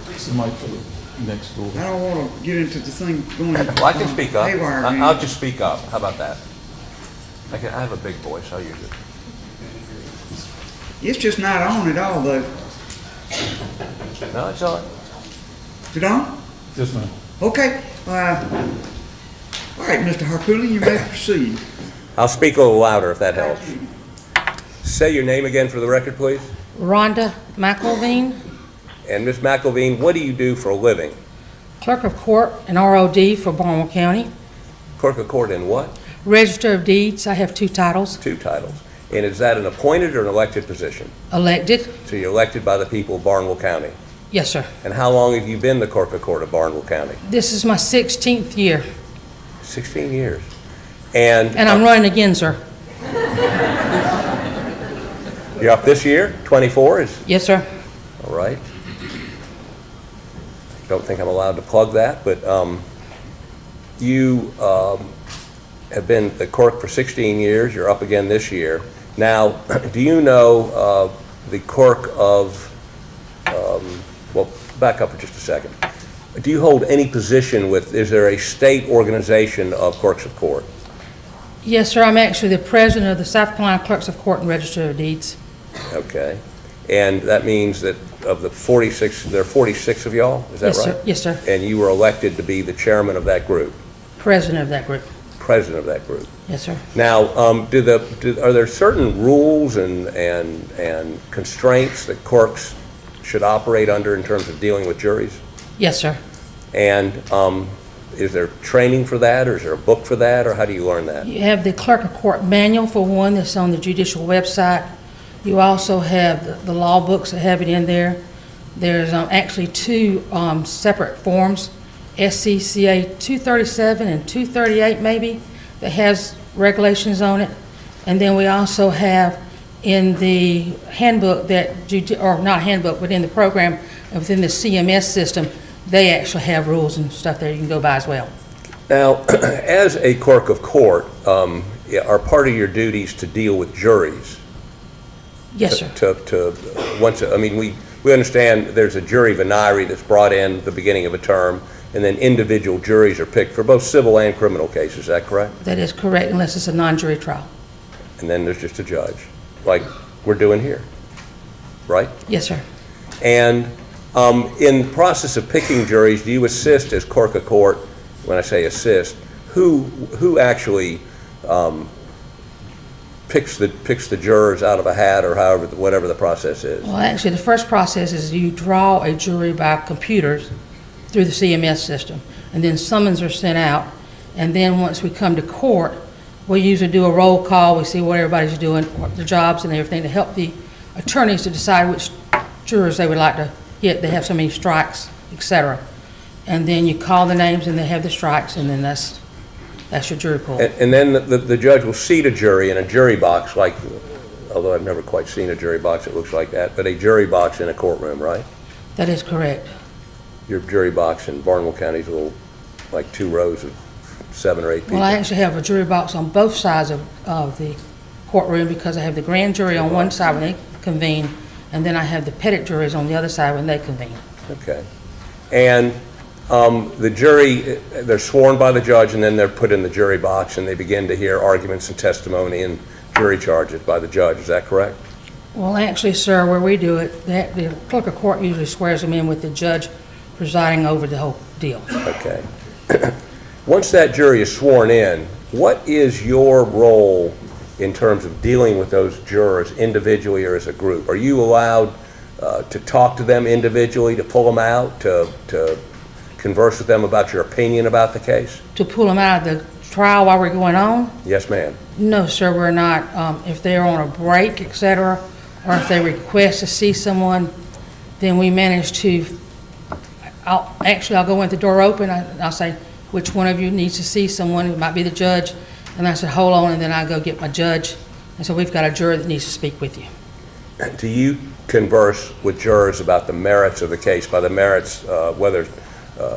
This is the mic for the next door. I don't want to get into the thing going. Well, I can speak up. haywire, I'll just speak up. How about that? I have a big voice. I'll use it. It's just not on at all, though. No, it's on. Is it on? Yes, ma'am. Okay. All right, Mr. Harpootlian, you may proceed. I'll speak a little louder if that helps. Say your name again for the record, please. Rhonda McElveen, And Ms. McElveen, what do you do for a living? Clerk of Court and ROD for Barnwell County. Clerk of Court in what? Register of Deeds, I have 2 titles. 2 titles. And is that an appointed or an elected position? Elected. So you're elected by the people of Barnwell County. Yes, sir. And how long have you been the Clerk of Court of Barnwell County? This is my 16th year. 16 years. And I'm running again, sir. You're up this year? 24 is? Yes, sir. All right. Don't think I'm allowed to plug that, but you have been the clerk for 16 years. You're up again this year. Now, do you know the clerk of, well, back up for just a second. Do you hold any position with, is there a state organization of clerks of court? Yes, sir. I'm actually the president of the South Carolina Clerks of Court and Register of Deeds. Okay. And that means that of the 46, there are 46 of y'all, is that Yes, right? sir. Yes, sir. And you were elected to be the chairman of that group? President of that group. President of that group. Yes, sir. Now, are there certain rules and constraints that clerks should operate under in terms of dealing with juries? Yes, sir. And is there training for that, or is there a book for that, or how do you learn that? You have the Clerk of Court manual for one that's on the judicial website. You also have the law books that have it in there. There's actually two separate forms, SCCA 237 and 238 maybe, that has regulations on it. And then we also have in the handbook that, or not handbook, but in the program within the CMS system, they actually have rules and stuff there you can go by as well. Now, as a clerk of court, are part of your duties to deal with juries? Yes, sir. I mean, we understand there's a jury venire that's brought in at the beginning of a term, and then individual juries are picked for both civil and criminal cases, is that correct? That is correct, unless it's a non-jury trial. And then there's just a judge, like we're doing here, right? Yes, sir. And in the process of picking juries, do you assist as clerk of court? When I say assist, who actually picks the jurors out of a hat, or whatever the process is? Well, actually, the first process is you draw a jury by computers through the CMS system, and then summons are sent out, and then once we come to court, we usually do a roll call. We see what everybody's doing, what their jobs and everything, to help the attorneys to decide which jurors they would like to get. They have so many strikes, etc. And then you call the names, and they have the strikes, and then that's your jury pool. And then the judge will seat a jury in a jury box, like, although I've never quite seen a jury box that looks like that, but a jury box in a courtroom, right? That is correct. Your jury box in Barnwell County is like 2 rows of 7 or 8 people. Well, I actually have a jury box on both sides of the courtroom, because I have the grand jury on one side when they convene, and then I have the petit juries on the other side when they convene. Okay. And the jury, they're sworn by the judge, and then they're put in the jury box, and they begin to hear arguments and testimony and jury charges by the judge. Is that correct? Well, actually, sir, where we do it, the clerk of court usually swears them in with the judge presiding over the whole deal. Okay. Once that jury is sworn in, what is your role in terms of dealing with those jurors individually or as a group? Are you allowed to talk to them individually, to pull them out, to converse with them about your opinion about the case? To pull them out of the trial while we're going on? Yes, ma'am. No, sir, we're not. If they're on a break, etc., or if they request to see someone, then we manage to, I'll go in with the door open, I'll say, which one of you needs to see someone? It might be the judge. And I said, hold on, and then I go get my judge. And so we've got a juror that needs to speak with you. Do you converse with jurors about the merits of the case, by the merits, whether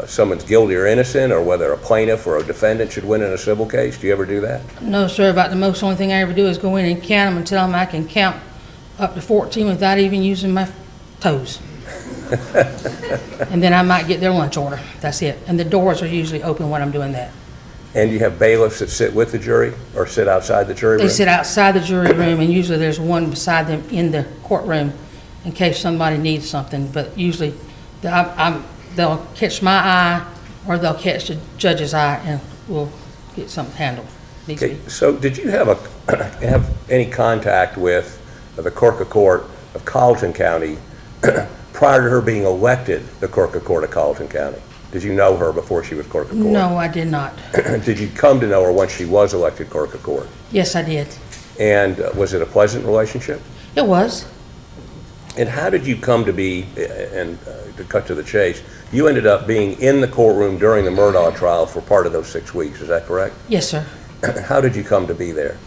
someone's guilty or innocent, or whether a plaintiff or a defendant should win in a civil case? Do you ever do that? No, sir. About the only thing I ever do is go in and count them and tell them I can count up to 14 without even using my toes. And then I might get their lunch order. That's it. And the doors are usually open when I'm doing that. And you have bailiffs that sit with the jury or sit outside the jury room? They sit outside the jury room, and usually there's one beside them in the courtroom in case somebody needs something. But usually they'll catch my eye, or they'll catch the judge's eye, and we'll get something handled. Okay, so did you have any contact with the clerk of court of Colleton County prior to her being elected the clerk of court of Colleton County? Did you know her before she was clerk of court? No, I did not. Did you come to know her once she was elected clerk of court? Yes, I did. And was it a pleasant relationship? It was. And how did you come to be, and to cut to the chase, you ended up being in the courtroom during the Murdaugh trial for part of those 6 weeks, is that correct? Yes, sir. How did you come to be there?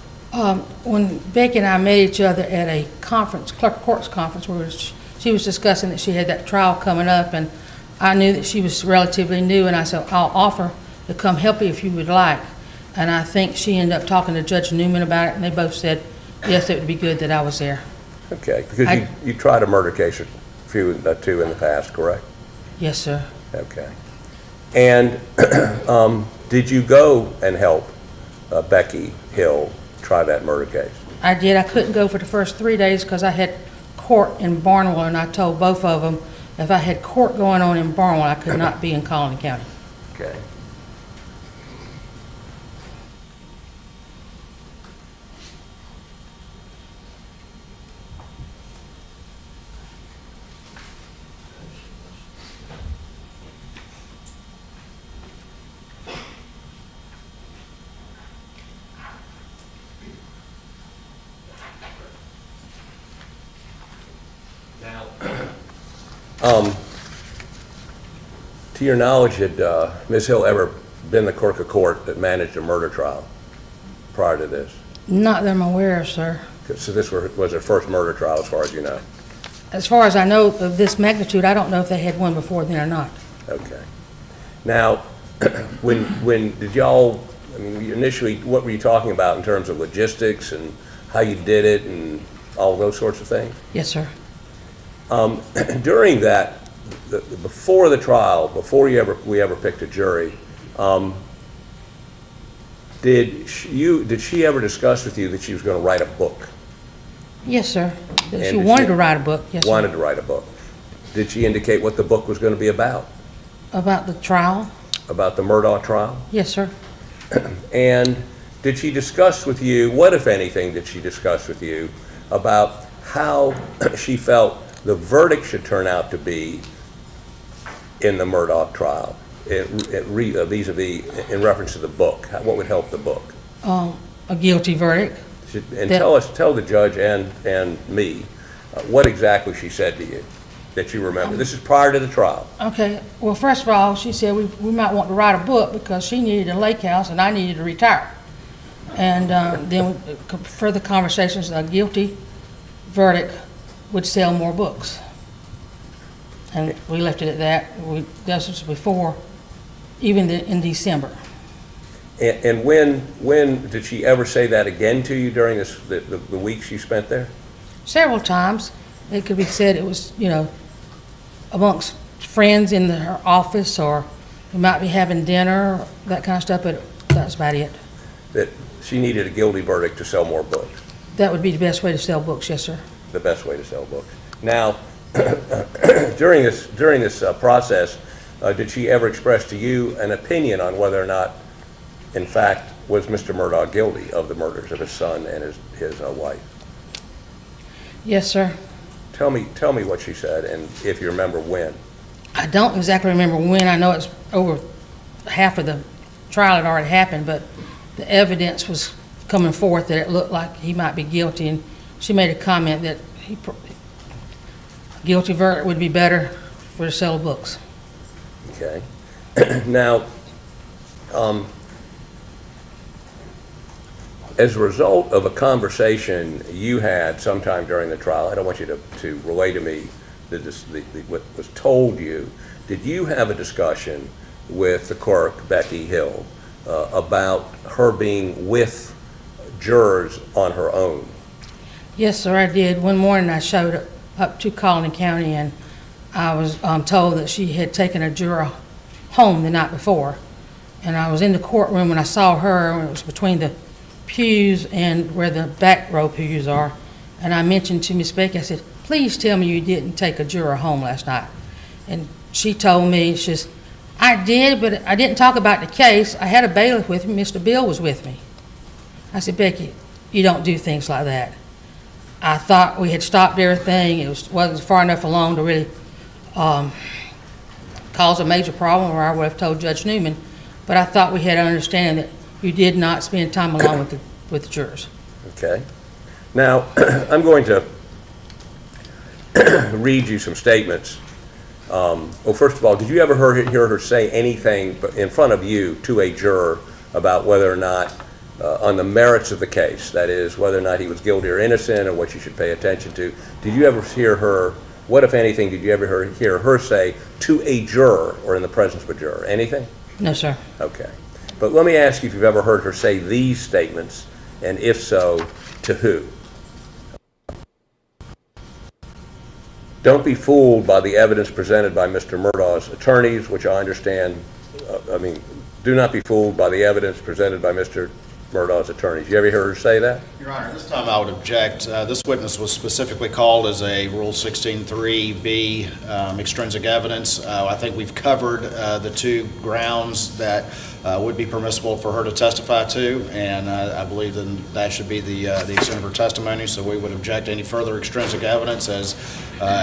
When Becky and I met each other at a conference, clerk of court's conference, where she was discussing that she had that trial coming up, and I knew that she was relatively new, and I said, I'll offer to come help you if you would like. And I think she ended up talking to Judge Newman about it, and they both said, yes, it would be good that I was there. Okay, because you tried a murder case or two in the past, correct? Yes, sir. Okay. And did you go and help Becky Hill try that murder case? I did. I couldn't go for the first 3 days because I had court in Barnwell, and I told both of them if I had court going on in Barnwell, I could not be in Colony County. Okay. To your knowledge, had Ms. Hill ever been the clerk of court that managed a murder trial prior to this? Not that I'm aware of, sir. So this was her first murder trial, as far as you know? As far as I know of this magnitude, I don't know if they had one before then or not. Okay. Now, when did y'all, I mean, initially, what were you talking about in terms of logistics and how you did it and all those sorts of things? Yes, sir. During that, before the trial, before we ever picked a jury, did she ever discuss with you that she was going to write a book? Yes, sir. And She wanted to write a book. Yes, wanted sir. to write a book. Did she indicate what the book was going to be about? About the trial? About the Murdaugh trial? Yes, sir. And did she discuss with you, what if anything did she discuss with you about how she felt the verdict should turn out to be in the Murdaugh trial, vis-a-vis in reference to the book? What would help the book? A guilty verdict. And tell the judge and me what exactly she said to you that you remember. This is prior to the trial. Okay. Well, first of all, she said we might want to write a book because she needed a lake house and I needed to retire. And then further conversations, a guilty verdict would sell more books. And we left it at that. This was before, even in December. And when did she ever say that again to you during the weeks you spent there? Several times. It could be said it was, amongst friends in her office, or we might be having dinner, that kind of stuff, but that's about it. That she needed a guilty verdict to sell more books? That would be the best way to sell books, yes, sir. The best way to sell books. Now, during this process, did she ever express to you an opinion on whether or not, in fact, was Mr. Murdaugh guilty of the murders of his son and his wife? Yes, sir. Tell me what she said, and if you remember when. I don't exactly remember when. I know it's over half of the trial had already happened, but the evidence was coming forth that it looked like he might be guilty, and she made a comment that a guilty verdict would be better for the sale of books. Okay. Now, as a result of a conversation you had sometime during the trial, I don't want you to relay to me what was told you, did you have a discussion with the clerk, Becky Hill, about her being with jurors on her own? Yes, sir, I did. One morning I showed up to Colony County, and I was told that she had taken a juror home the night before. And I was in the courtroom and I saw her, and it was between the pews and where the back row pews are. And I mentioned to Miss Becky, I said, please tell me you didn't take a juror home last night. And she told me, she says, I did, but I didn't talk about the case. I had a bailiff with me. Mr. Bill was with me. I said, Becky, you don't do things like that. I thought we had stopped everything. It wasn't far enough along to really cause a major problem, or I would have told Judge Newman. But I thought we had an understanding that you did not spend time alone with the jurors. Okay. Now, I'm going to read you some statements. Well, first of all, did you ever hear her say anything in front of you to a juror about whether or not, on the merits of the case, that is, whether or not he was guilty or innocent or what you should pay attention to, did you ever hear her, what, if anything, did you ever hear her say to a juror or in the presence of a juror? Anything? No, sir. Okay. But let me ask you if you've ever heard her say these statements, and if so, to who? Don't be fooled by the evidence presented by Mr. Murdaugh's attorneys, which I understand, do not be fooled by the evidence presented by Mr. Murdaugh's attorneys. You ever heard her say that? Your Honor, this time I would object. This witness was specifically called as a Rule 16.3B extrinsic evidence. I think we've covered the two grounds that would be permissible for her to testify to, and I believe then that should be the extent of her testimony, so we would object to any further extrinsic evidence as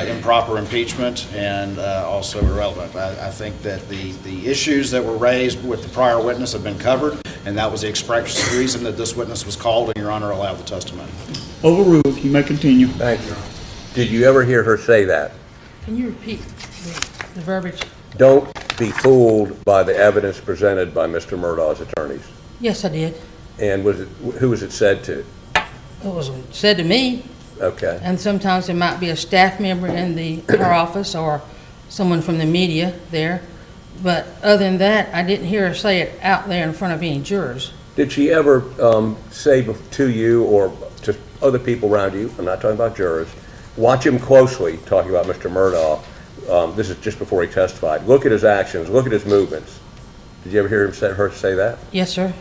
improper impeachment and also irrelevant. I think that the issues that were raised with the prior witness have been covered, and that was the express reason that this witness was called, and Your Honor allowed the testimony. Overruled. You may continue. Thank you. Did you ever hear her say that? Can you repeat the verbiage? Don't be fooled by the evidence presented by Mr. Murdaugh's attorneys. Yes, I did. And who was it said to? It was said to me. Okay. And sometimes it might be a staff member in her office or someone from the media there. But other than that, I didn't hear her say it out there in front of any jurors. Did she ever say to you or to other people around you, I'm not talking about jurors, watch him closely, talking about Mr. Murdaugh, this is just before he testified, look at his actions, look at his movements. Did you ever hear her say that? Yes, sir.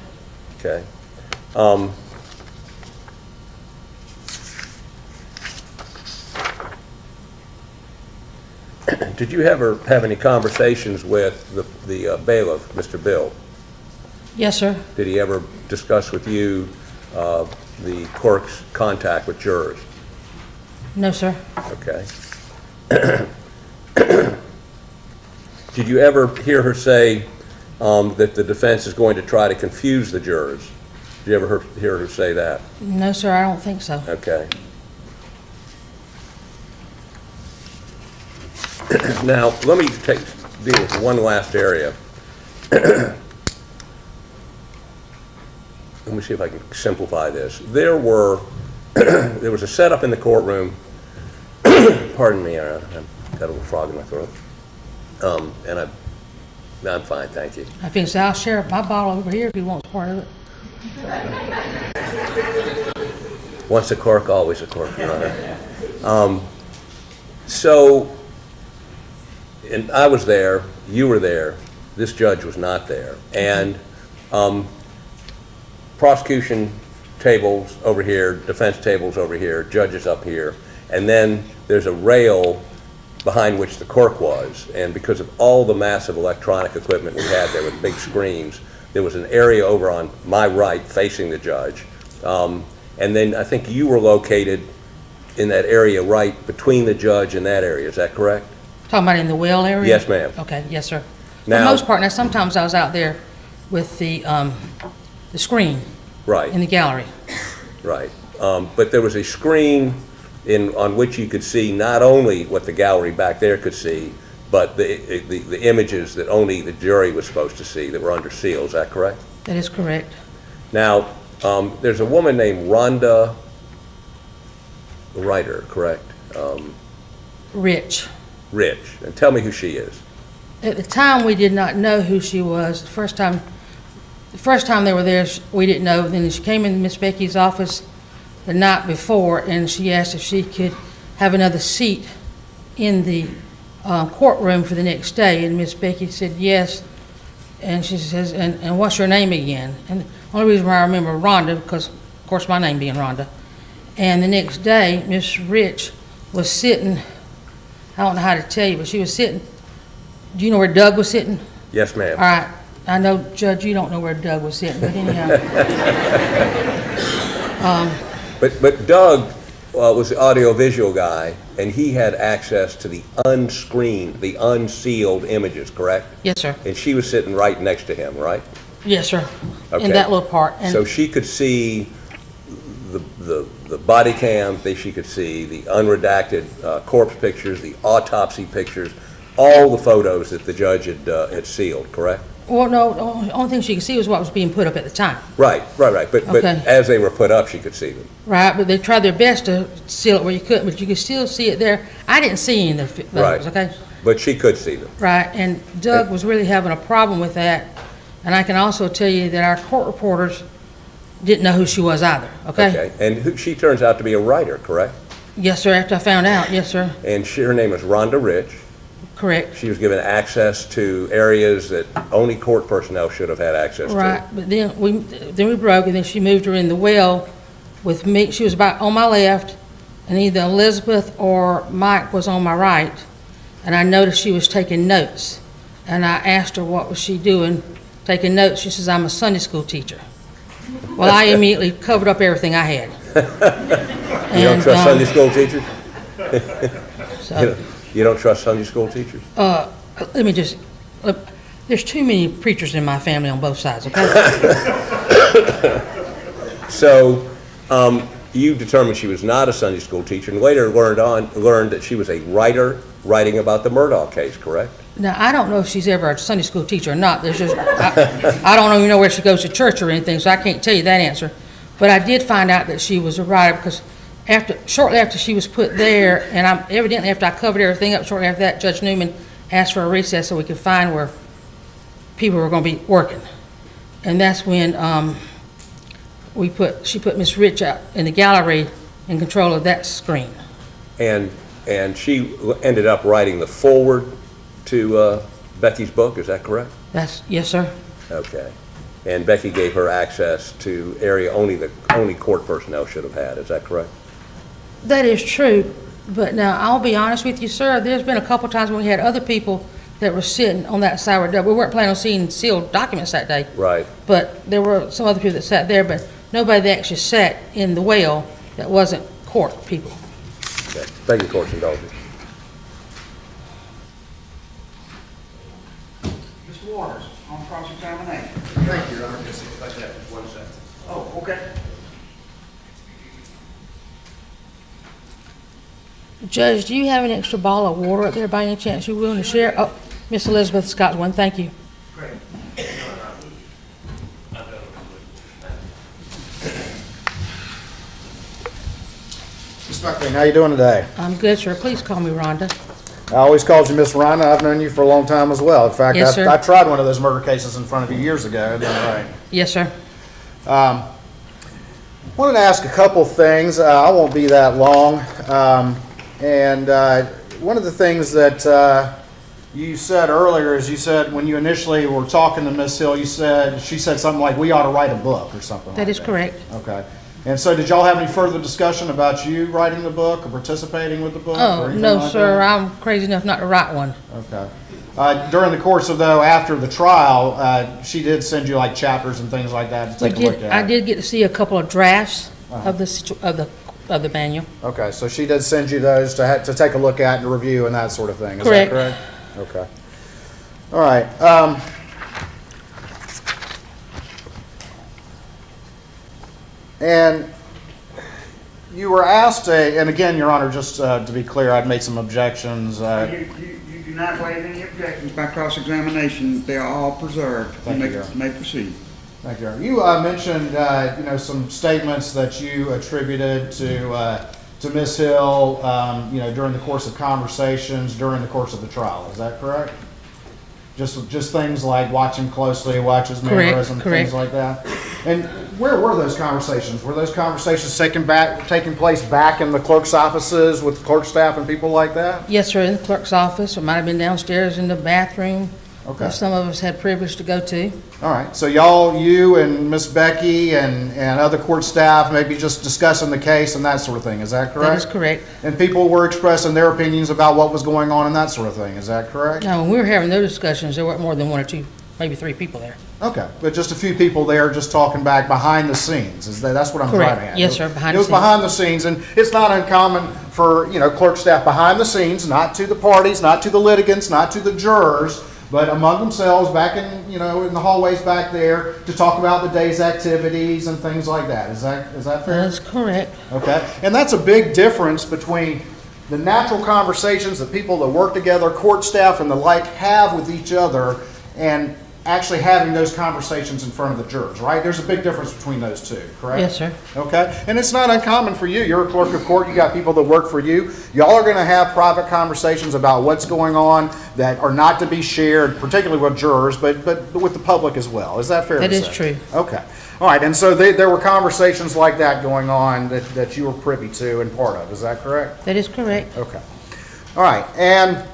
Okay. Did you ever have any conversations with the bailiff, Mr. Bill? Yes, sir. Did he ever discuss with you the clerk's contact with jurors? No, sir. Okay. Did you ever hear her say that the defense is going to try to confuse the jurors? Did you ever hear her say that? No, sir, I don't think so. Okay. Now, let me deal with one last area. Let me see if I can simplify this. There was a setup in the courtroom. Pardon me, I've got a little frog in my throat. And I'm fine, thank you. I think so. I'll share my bottle over here if he wants part of it. Once a clerk, always a clerk, Your Honor. And I was there, you were there, this judge was not there. And prosecution tables over here, defense tables over here, judges up here, and then there's a rail behind which the clerk was. And because of all the massive electronic equipment we had there with big screens, there was an area over on my right facing the judge. And then I think you were located in that area right between the judge and that area, is that correct? Talking about in the well area? Yes, ma'am. Okay, yes, sir. For Now, the most part, now sometimes I was out there with the screen. Right. In the gallery. Right. But there was a screen on which you could see not only what the gallery back there could see, but the images that only the jury was supposed to see that were under seal. Is that correct? That is correct. Now, there's a woman named Rhonda Ryder, correct? Rich. Rich. And tell me who she is. At the time, we did not know who she was. The first time they were there, we didn't know. Then she came in Miss Becky's office the night before, and she asked if she could have another seat in the courtroom for the next day. And Miss Becky said yes. And she says, and what's your name again? And the only reason why I remember Rhonda, because, of course, my name being Rhonda. And the next day, Miss Rich was sitting, I don't know how to tell you, but she was sitting. Do you know where Doug was sitting? Yes, ma'am. All right. I know, Judge, you don't know where Doug was sitting, but anyhow. But Doug was the audiovisual guy, and he had access to the unscreened, the unsealed images, correct? Yes, sir. And she was sitting right next to him, right? Yes, sir. Okay. In that little part. And so she could see the body cam, she could see the unredacted corpse pictures, the autopsy pictures, all the photos that the judge had sealed, correct? Well, no, the only thing she could see was what was being put up at the time. Right. But Okay. as they were put up, she could see them. Right, but they tried their best to seal it where you couldn't, but you could still see it there. I didn't see any of those, Right. okay? But she could see them. Right, and Doug was really having a problem with that And I can also tell you that our court reporters didn't know who she was either, okay? Okay, and she turns out to be a writer, correct? Yes, sir, after I found out, yes, sir, And her name is Rhonda Rich. correct. She was given access to areas that only court personnel should have had access to. Right, but then we broke, and then she moved her in the well with me. She was about on my left, and either Elizabeth or Mike was on my right. And I noticed she was taking notes. And I asked her what was she doing, taking notes. She says, I'm a Sunday school teacher. Well, I immediately covered up everything I had. You don't trust Sunday school teachers? So- You don't trust Sunday school teachers? Let me just, there's too many preachers in my family on both sides, okay? So, you determined she was not a Sunday school teacher, and later learned that she was a writer writing about the Murdaugh case, correct? Now, I don't know if she's ever a Sunday school teacher or not. There's just, I don't even know where she goes to church or anything, so I can't tell you that answer. But I did find out that she was a writer because shortly after she was put there, and evidently after I covered everything up, shortly after that, Judge Newman asked for a recess so we could find where people were going to be working. And that's when she put Miss Rich out in the gallery in control of that screen. And she ended up writing the foreword to Becky's book, is that correct? Yes, sir. Okay. And Becky gave her access to area only court personnel should have had, is that correct? That is true, but now I'll be honest with you, sir. There's been a couple times when we had other people that were sitting on that side where we weren't planning on seeing sealed documents that day. Right. But there were some other people that sat there, but nobody that actually sat in the well that wasn't court people. Okay. Thank you, Court's indulgence. Mr. Waters, on cross-examination. Thank you, Your Honor. Just like that, 1 second. Oh, okay. Judge, do you have an extra bottle of water up there by any chance you're willing to share? Oh, Miss Elizabeth Scott's one, thank you. Great. Ms. Buckley, how you doing today? I'm good, sir. Please call me Rhonda. I always called you Miss Rhonda. I've known you for a long time as well. In fact, Yes, sir. I tried one of those murder cases in front of you years ago. It didn't right. Yes, sir. Wanted to ask a couple things. I won't be that long. One of the things that you said earlier is you said when you initially were talking to Miss Hill, she said something like, we ought to write a book or something like that. That is correct. Okay. And so did y'all have any further discussion about you writing the book or participating with the book? or Oh, anything no, like sir. that? I'm crazy enough not to write one. Okay. During the course of, though, after the trial, she did send you like chapters and things like that to take a look at. I did get to see a couple of drafts of the manual. Okay, so she did send you those to take a look at and to review and that sort of thing. Is Correct. that correct? Okay. All right. And you were asked, and again, Your Honor, just to be clear, I'd made some objections. You do not waive any objections by cross-examination. They are all preserved. Thank you, Your Honor. You may proceed. Thank you, Your Honor. You mentioned, some statements that you attributed to Ms. Hill, during the course of conversations, during the course of the trial. Is that correct? Just things like watch him closely, watch his mannerisms, things like that. And where were those conversations? Were those conversations taking place back in the clerk's offices with clerk staff and people like that? Yes, sir, in the clerk's office. It might have been downstairs in the bathroom. Okay. That some of us had privilege to go to. All right. So you and Miss Becky and other court staff maybe just discussing the case and that sort of thing. Is that correct? That is correct. And people were expressing their opinions about what was going on and that sort of thing. Is that correct? Now, when we were having those discussions, there weren't more than one or two, maybe three people there. Okay, but just a few people there just talking back behind the scenes. That's what I'm Correct. driving at. Yes, sir, behind It the was behind the scenes, and it's not uncommon for, clerk staff behind the scenes, not to the parties, not to the litigants, not to the jurors, but among themselves back in, in the hallways back there to talk about the day's activities and things like that. Is that fair? That's correct. Okay, and that's a big difference between the natural conversations that people that work together, court staff and the like, have with each other, and actually having those conversations in front of the jurors, right? There's a big difference between those two, correct? Yes, sir. Okay, and it's not uncommon for you. You're a clerk of court. You got people that work for you. Y'all are going to have private conversations about what's going on that are not to be shared, particularly with jurors, but with the public as well. Is that fair to say? That is true. Okay. All right, and so there were conversations like that going on that you were privy to and part of. Is that correct? That is correct. Okay. All right, and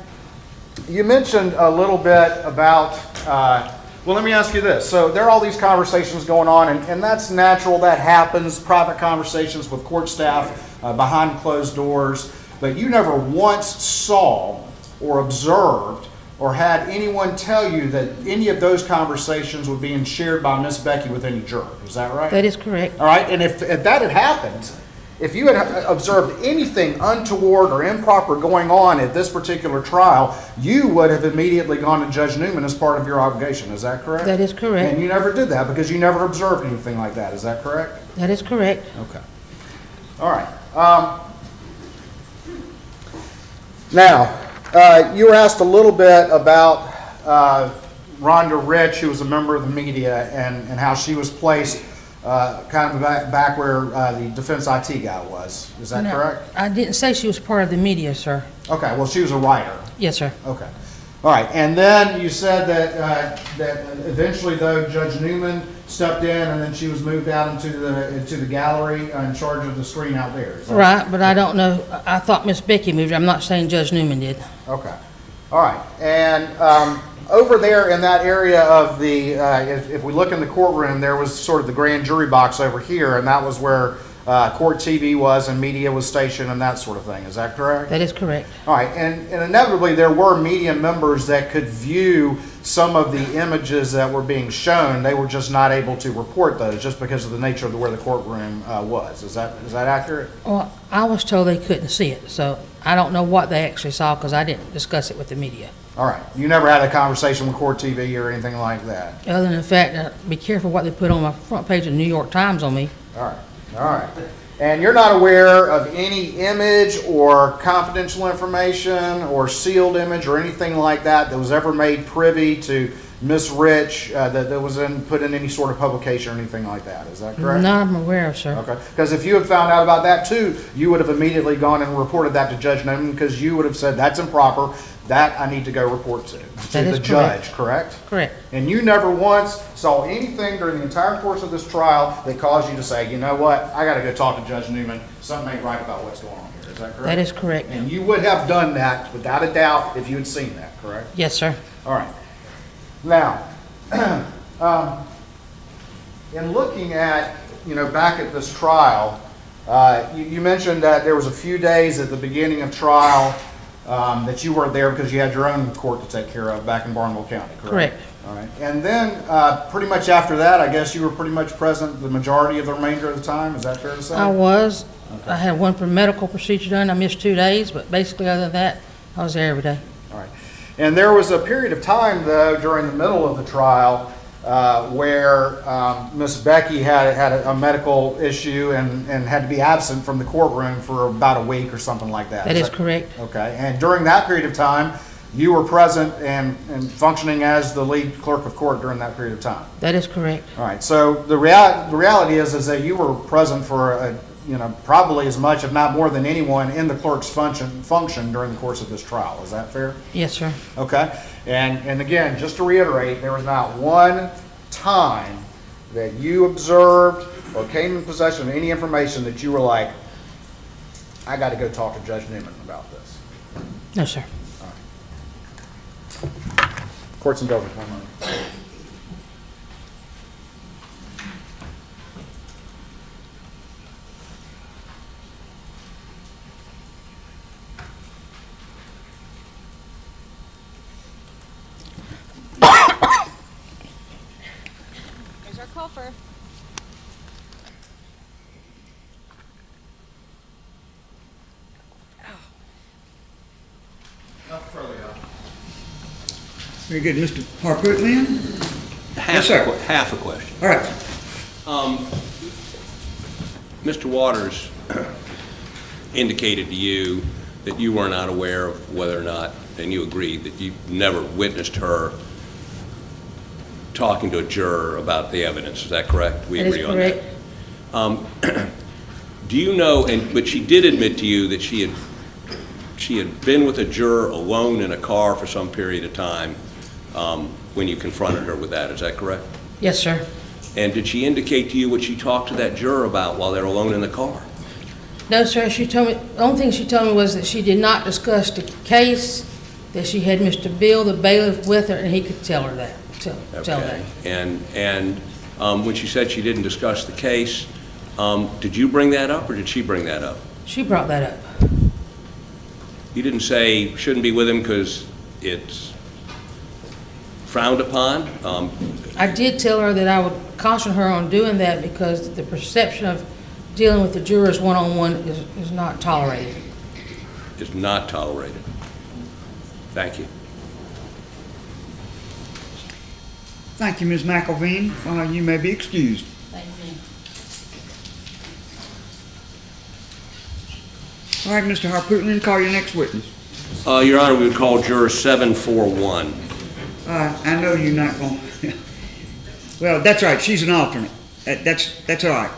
you mentioned a little bit about, well, let me ask you this. So there are all these conversations going on, and that's natural. That happens, private conversations with court staff behind closed doors. But you never once saw or observed or had anyone tell you that any of those conversations were being shared by Miss Becky with any juror. Is that right? That is correct. All right, and if that had happened, if you had observed anything untoward or improper going on at this particular trial, you would have immediately gone to Judge Newman as part of your obligation. Is that correct? That is correct. And you never did that because you never observed anything like that. Is that correct? That is correct. Okay. All right. Now, you were asked a little bit about Rhonda Rich, who was a member of the media, and how she was placed kind of back where the defense IT guy was. Is that correct? I didn't say she was part of the media, sir. Okay, well, she was a writer. Yes, sir. Okay. All right, and then you said that eventually, though, Judge Newman stepped in, and then she was moved out into the gallery in charge of the screen out there. Right, but I don't know. I thought Miss Becky moved. I'm not saying Judge Newman did. Okay. All right, and over there in that area of the, if we look in the courtroom, there was sort of the grand jury box over here, and that was where court TV was and media was stationed and that sort of thing. Is that correct? That is correct. All right, and inevitably there were media members that could view some of the images that were being shown. They were just not able to report those just because of the nature of where the courtroom was. Is that accurate? Well, I was told they couldn't see it, so I don't know what they actually saw because I didn't discuss it with the media. All right. You never had a conversation with Court TV or anything like that? Other than the fact, be careful what they put on my front page of the New York Times on me. All right. All right. And you're not aware of any image or confidential information or sealed image or anything like that that was ever made privy to Miss Rich that was put in any sort of publication or anything like that. Is that correct? None I'm aware of, sir. Okay. Because if you had found out about that too, you would have immediately gone and reported that to Judge Newman because you would have said, that's improper. That I need to go report to the judge, correct? Correct. And you never once saw anything during the entire course of this trial that caused you to say, you know what, I got to go talk to Judge Newman. Something ain't right about what's going on here. Is that correct? That is correct. And you would have done that without a doubt if you had seen that, correct? Yes, sir. All right. Now, in looking at, back at this trial, you mentioned that there was a few days at the beginning of trial that you weren't there because you had your own court to take care of back in Barnwell County, correct? Correct. All right. And then pretty much after that, I guess you were pretty much present the majority of the remainder of the time. Is that fair to say? I was. Okay. I had one medical procedure done. I missed 2 days, but basically other than that, I was there every day. All right. And there was a period of time, though, during the middle of the trial where Miss Becky had a medical issue and had to be absent from the courtroom for about a week or something like that. That is correct. Okay. And during that period of time, you were present and functioning as the lead clerk of court during that period of time. That is correct. All right. So the reality is that you were present for probably as much, if not more than anyone in the clerk's function during the course of this trial. Is that fair? Yes, sir. Okay. And again, just to reiterate, there was not one time that you observed or came in possession of any information that you were like, I got to go talk to Judge Newman about this. No, sir. All right. Court's indulgent. There's our coffer. Very good. Mr. Harcourt, then? Yes, sir. Half a question. All right. Mr. Waters indicated to you that you were not aware of whether or not, and you agreed, that you never witnessed her talking to a juror about the evidence, is that correct? We That is agree on that? correct. Do you know, but she did admit to you that she had been with a juror alone in a car for some period of time when you confronted her with that, is that correct? Yes, sir. And did she indicate to you what she talked to that juror about while they were alone in the car? No, sir, she told me, the only thing she told me was that she did not discuss the case, that she had Mr. Bill, the bailiff, with her, and he could tell her that, tell that. And when she said she didn't discuss the case, did you bring that up or did she bring that up? She brought that up. You didn't say shouldn't be with him because it's frowned upon? I did tell her that I would caution her on doing that because the perception of dealing with the jurors one-on-one is not tolerated. Is not tolerated. Thank you. Thank you, Ms. McElveen. You may be excused. Thank you. All right, Mr. Harpootlian, call your next witness. Your Honor, we would call juror 741. I know you're not going to. Well, that's right. She's an alternate. That's all right.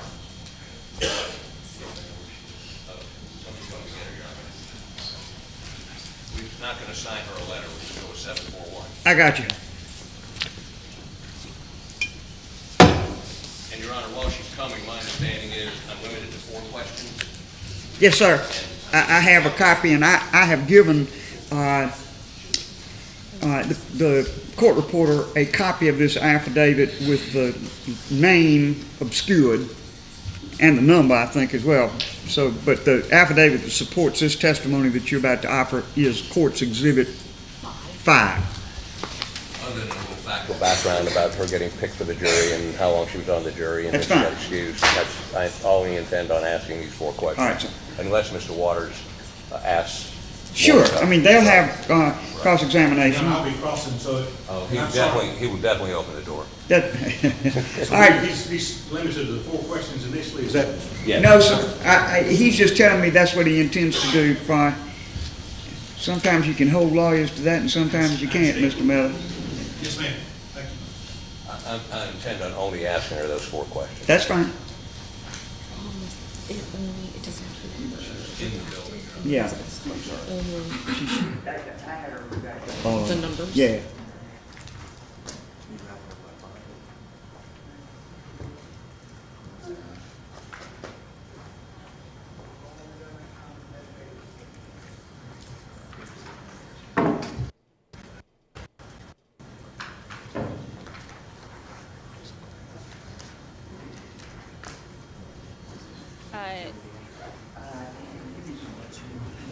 We're not going to sign her a letter. We'll just go with 741. I got you. And Your Honor, while she's coming, my understanding is I'm limited to 4 questions. Yes, sir. I have a copy, and I have given the court reporter a copy of this affidavit with the name obscured and the number, I think, as well. So, but the affidavit that supports this testimony that you're about to offer is Court's Exhibit 5. Other than a little factual background about her getting picked for the jury and how long she was on the jury and That's then she fine. got excused. That's all we intend on asking these 4 questions. All right, sir. Unless Mr. Waters asks. Sure. I mean, they'll have cross-examination. I'll be crossing, so. He would definitely open the door. All right. He's limited to the 4 questions initially, is that? Yeah. No, sir. He's just telling me that's what he intends to do. Sometimes you can hold lawyers to that, and sometimes you can't, Mr. Miller. Yes, ma'am. Thank you. I intend on only asking her those 4 questions. That's fine. It doesn't have to be In the building. Yeah. the numbers. Yeah.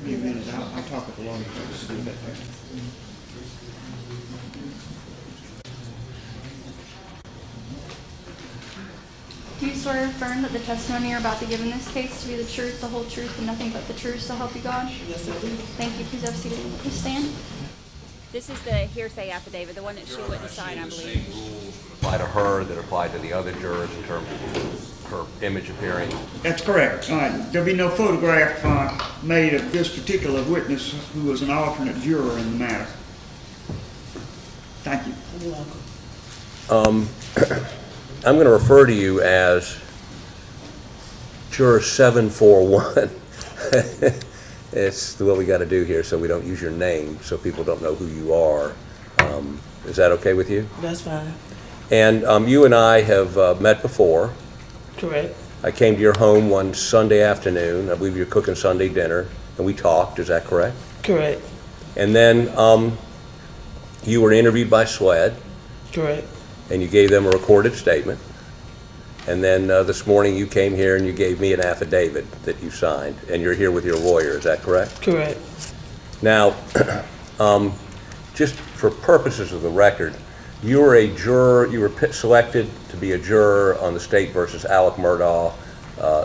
Give me a minute. I'll talk with the lawyer. Do you swear or affirm that the testimony you're about to give in this case to be the truth, the whole truth, and nothing but the truth, so help you God? Yes, I do. Thank you. Please have a seat and please stand. This is the hearsay affidavit, the one that she wouldn't sign, I believe. Apply to her that apply to the other jurors in terms of her image appearing. That's correct. There'll be no photograph made of this particular witness who was an alternate juror in the matter. Thank you. You're welcome. I'm going to refer to you as Juror 741. It's what we got to do here, so we don't use your name, so people don't know who you are. Is that okay with you? That's fine. And you and I have met before. Correct. I came to your home one Sunday afternoon. I believe you're cooking Sunday dinner, and we talked. Is that correct? Correct. And then you were interviewed by SWED. Correct. And you gave them a recorded statement. And then this morning you came here and you gave me an affidavit that you signed, and you're here with your lawyer. Is that correct? Correct. Now, just for purposes of the record, you were a juror. You were selected to be a juror on the State versus Alec Murdaugh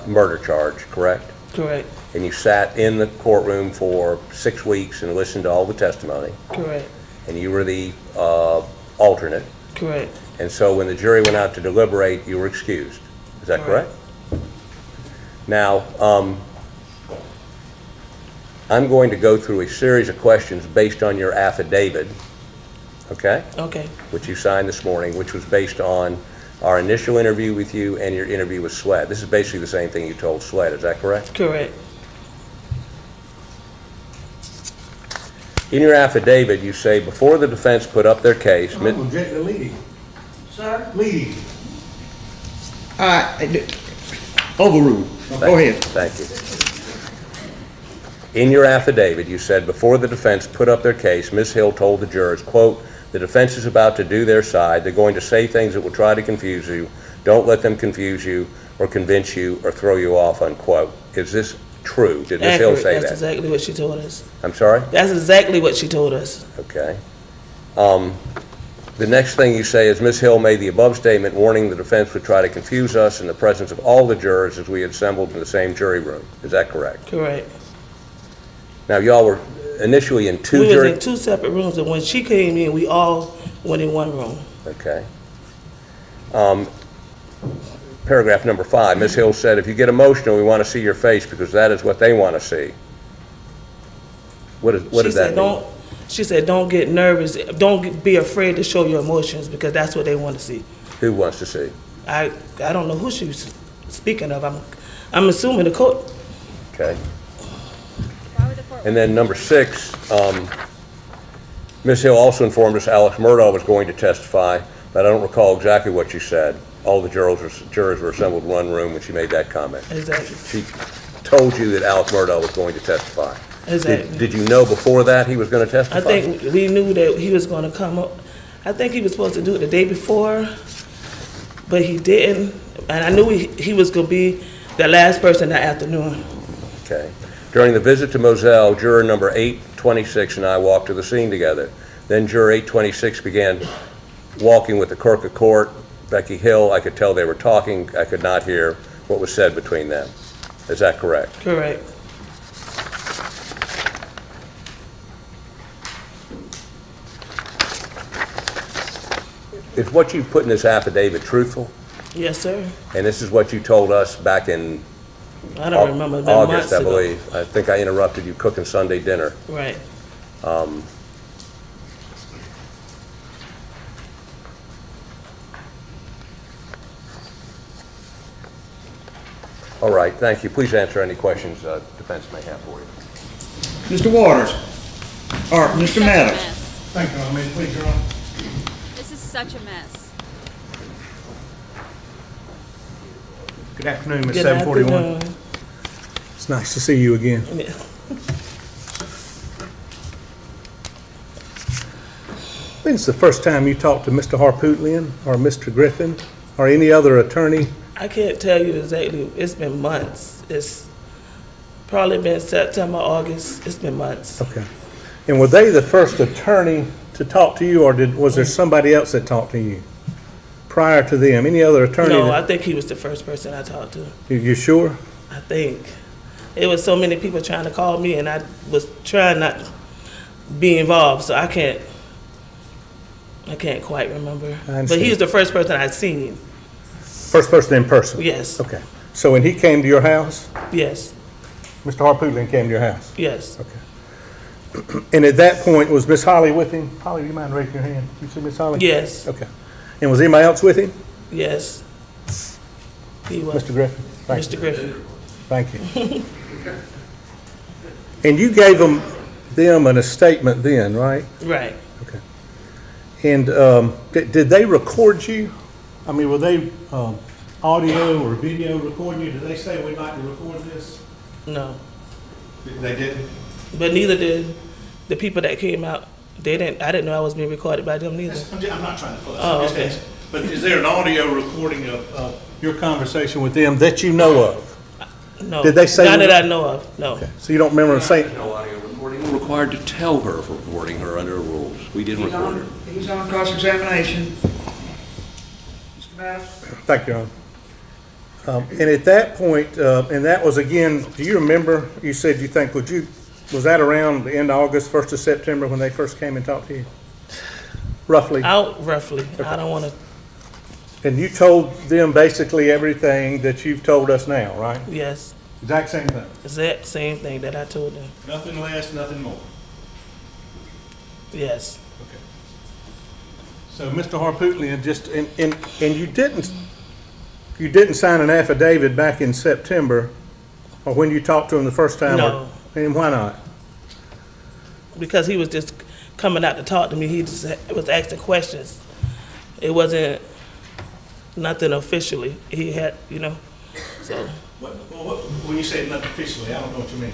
murder charge, correct? Correct. And you sat in the courtroom for 6 weeks and listened to all the testimony. Correct. And you were the alternate. Correct. And so when the jury went out to deliberate, you were excused. Is that correct? Now, I'm going to go through a series of questions based on your affidavit, okay? Okay. Which you signed this morning, which was based on our initial interview with you and your interview with Sweat. This is basically the same thing you told Sweat, is that correct? Correct. In your affidavit, you say, before the defense put up their case, Object to leading. Sir? Leading. Overruled. Go ahead. Thank you. In your affidavit, you said, before the defense put up their case, Ms. Hill told the jurors, quote, "The defense is about to do their side. They're going to say things that will try to confuse you. Don't let them confuse you or convince you or throw you off," unquote. Is this true? Did Ms. Hill say That's that? exactly what she told us. I'm sorry? That's exactly what she told us. Okay. The next thing you say is, Ms. Hill made the above statement warning the defense would try to confuse us in the presence of all the jurors as we had assembled in the same jury room. Is that correct? Correct. Now, y'all were initially in two We was jury... in two separate rooms, and when she came in, we all went in one room. Okay. Paragraph number 5, Ms. Hill said, "If you get emotional, we want to see your face because that is what they want to see." What does that mean? She said, "Don't get nervous. Don't be afraid to show your emotions because that's what they want to see." Who wants to see? I don't know who she was speaking of. I'm assuming the court. Okay. And then number 6, Ms. Hill also informed us Alex Murdaugh was going to testify, but I don't recall exactly what you said. All the jurors were assembled in one room when she made that comment. Exactly. She told you that Alex Murdaugh was going to testify. Exactly. Did you know before that he was going to testify? I think we knew that he was going to come up. I think he was supposed to do it the day before, but he didn't. And I knew he was going to be the last person that afternoon. Okay. During the visit to Moselle, juror number 826 and I walked to the scene together. Then juror 826 began walking with the clerk of court, Becky Hill. I could tell they were talking. I could not hear what was said between them. Is that correct? Correct. Is what you put in this affidavit truthful? Yes, sir. And this is what you told us back in I don't remember. It's been August, months I ago. believe. I think I interrupted you cooking Sunday dinner. Right. All right, thank you. Please answer any questions defense may have for you. Mr. Waters. Or Mr. Maddox. Thank you, May please, Your Honor. This is such a mess. Good afternoon, Ms. Good 741. afternoon. It's nice to see you again. Yeah. When's the first time you talked to Mr. Harpootlian or Mr. Griffin or any other attorney? I can't tell you exactly. It's been months. It's probably been September, August. It's been months. Okay. And were they the first attorney to talk to you, or was there somebody else that talked to you prior to them? Any other attorney? No, I think he was the first person I talked to. You sure? I think. It was so many people trying to call me, and I was trying not to be involved, so I can't quite remember. But he was the first person I'd seen. First person in person? Yes. Okay. So when he came to your house? Yes. Mr. Harpootlian came to your house? Yes. Okay. And at that point, was Miss Holly with him? Holly, do you mind raising your hand? You see Miss Holly? Yes. Okay. And was anybody else with him? Yes. He was. Mr. Griffin? Mr. Griffin. Thank you. And you gave them a statement then, right? Right. Okay. And did they record you? I mean, were they audio or video recording you? Did they say we'd like to record this? No. They didn't? But neither did the people that came out. They didn't. I didn't know I was being recorded by them neither. I'm not trying to fuss. Oh, okay. But is there an audio recording of your conversation with them that you know of? No. Did they say? None that I know of. No. Okay. So you don't remember them saying? No audio recording. We're required to tell her for recording her under rules. We didn't record her. He's on cross-examination. Mr. Maddox? Thank you, Your Honor. And at that point, and that was again, do you remember, you said you think, was that around the end of August, 1st of September when they first came and talked to you? Roughly? Roughly. Okay. I don't want to. And you told them basically everything that you've told us now, right? Yes. Exact same thing? Exact same thing that I told them. Nothing less, nothing more? Yes. So, Mr. Harpootlian, and you didn't sign an affidavit back in September, or when you talked to him the first time? No. And why not? Because he was just coming out to talk to me. He just was asking questions. It wasn't nothing officially. He had, so. When you say nothing officially, I don't know what you mean.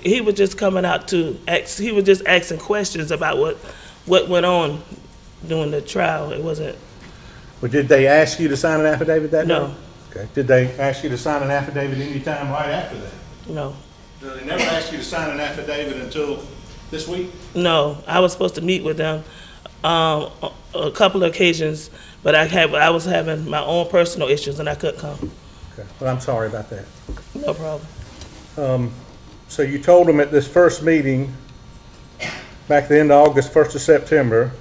He was just coming out to ask, he was just asking questions about what went on during the trial. It wasn't. Well, did they ask you to sign an affidavit that day? No. Okay. Did they ask you to sign an affidavit any time right after that? No. Did they never ask you to sign an affidavit until this week? No, I was supposed to meet with them a couple of occasions, but I was having my own personal issues and I couldn't come. Okay. Well, I'm sorry about that. No problem. So you told them at this first meeting, back at the end of August, 1st of September,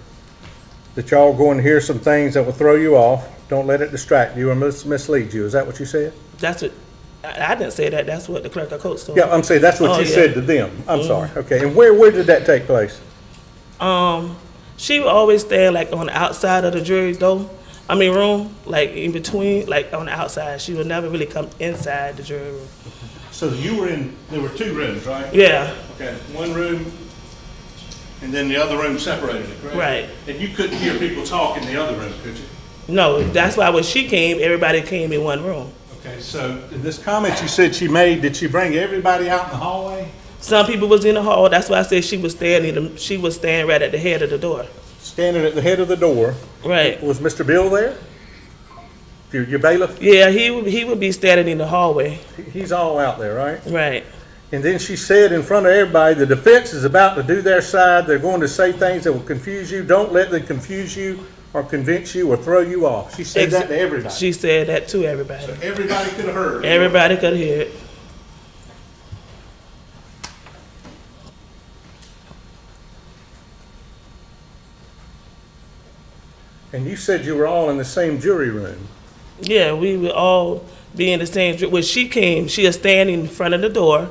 that y'all going to hear some things that will throw you off. Don't let it distract you or mislead you. Is that what you said? That's what, I didn't say that. That's what the clerk of court told Yeah, me. I'm saying that's what you said to them. I'm sorry. Okay, and where did that take place? She would always stand like on the outside of the jury room, like in between, like on the outside. She would never really come inside the jury room. So there were two rooms, right? Yeah. Okay, one room, and then the other room separated it, correct? Right. And you couldn't hear people talk in the other room, could you? No, that's why when she came, everybody came in one room. Okay, so in this comment you said she made, did she bring everybody out in the hallway? Some people was in the hall. That's why I said she was standing right at the head of the door. Standing at the head of the door. Right. Was Mr. Bill there? Your bailiff? Yeah, he would be standing in the hallway. He's all out there, right? Right. And then she said in front of everybody, the defense is about to do their side. They're going to say things that will confuse you. Don't let them confuse you or convince you or throw you off. She said that to everybody. She said that to everybody. So everybody could have heard. Everybody could hear it. And you said you were all in the same jury room. Yeah, we would all be in the same. When she came, she was standing in front of the door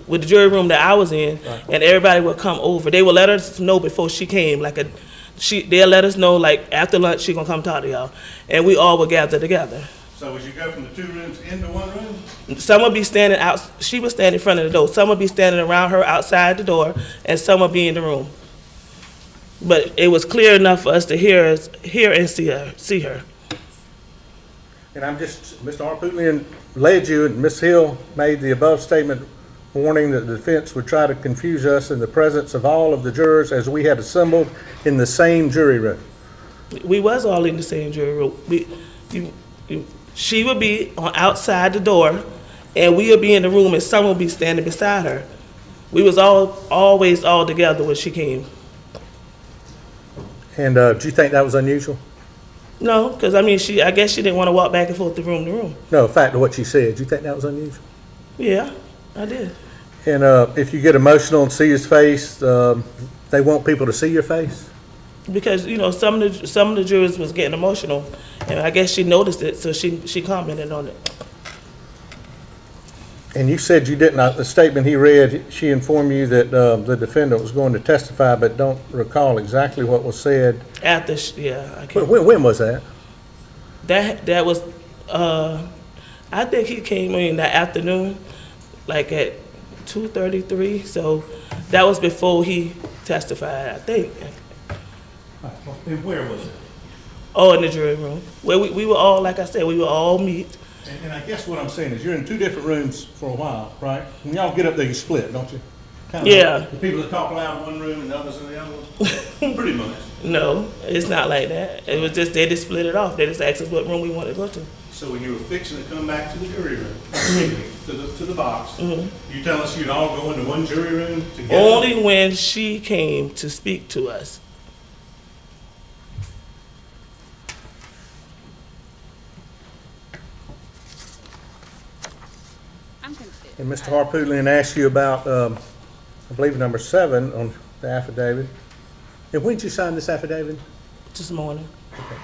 with the jury room that I was in, and everybody would come over. They would let us know before she came, they'll let us know like after lunch she gonna come talk to y'all, and we all would gather together. So would you go from the two rooms into one room? Some would be standing out. She would stand in front of the door. Some would be standing around her outside the door, and some would be in the room. But it was clear enough for us to hear and see her. And Mr. Harpootlian led you, and Ms. Hill made the above statement warning that the defense would try to confuse us in the presence of all of the jurors as we had assembled in the same jury room. We was all in the same jury room. She would be on outside the door, and we would be in the room, and someone would be standing beside her. We was always all together when she came. And do you think that was unusual? No, because I guess she didn't want to walk back and forth to room. No, the fact of what she said. Do you think that was unusual? Yeah, I did. And if you get emotional and see his face, they want people to see your face? Because some of the jurors was getting emotional, and I guess she noticed it, so she commented on it. And you said you didn't. The statement he read, she informed you that the defendant was going to testify, but don't recall exactly what was said. After, I can't. When was that? That was, I think he came in that afternoon, like at 2:33. So that was before he testified, I think. And where was it? Oh, in the jury room, where we were all, like I said, we would all meet. And I guess what I'm saying is you're in two different rooms for a while, right? When y'all get up there, you split, don't you? Yeah. The people that talk loud in one room and the others in the other one? Pretty much. No, it's not like that. It was just, they just split it off. They just asked us what room we wanted to go to. So when you were fixing to come back to the jury room, to the box, you tell us you'd all go into one jury room together? Only when she came to speak to us. And Mr. Harpootlian asked you about, I believe, number 7 on the affidavit. And when did you sign this affidavit? This morning. Okay.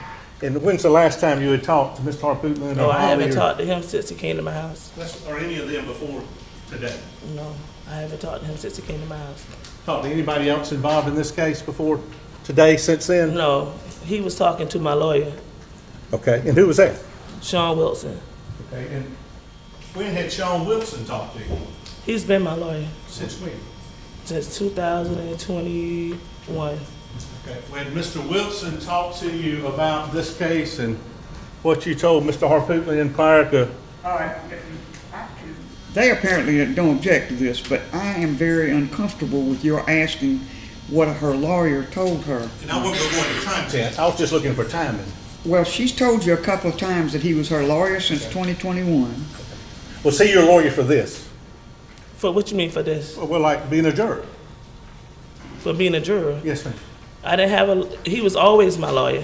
And when's the last time you had talked to Mr. Harpootlian? No, I haven't talked to him since he came to my house. Or any of them before today? No, I haven't talked to him since he came to my house. Talked to anybody else involved in this case before today, since then? No, He was talking to my lawyer, Okay, and who was that? Sean Wilson. Okay, and when had Sean Wilson talked to you? He's been my lawyer Since when? since 2021. Okay, when Mr. Wilson talked to you about this case and what you told Mr. Harpootlian prior to, All right. They apparently don't object to this, but I am very uncomfortable with your asking what her lawyer told her. and I won't go into content, I was just looking for timing. Well, she's told you a couple of times that he was her lawyer since 2021. Was he your lawyer for this? For what you mean for this? Well, like being a juror? For being a juror? Yes, ma'am. I didn't have he was always my lawyer.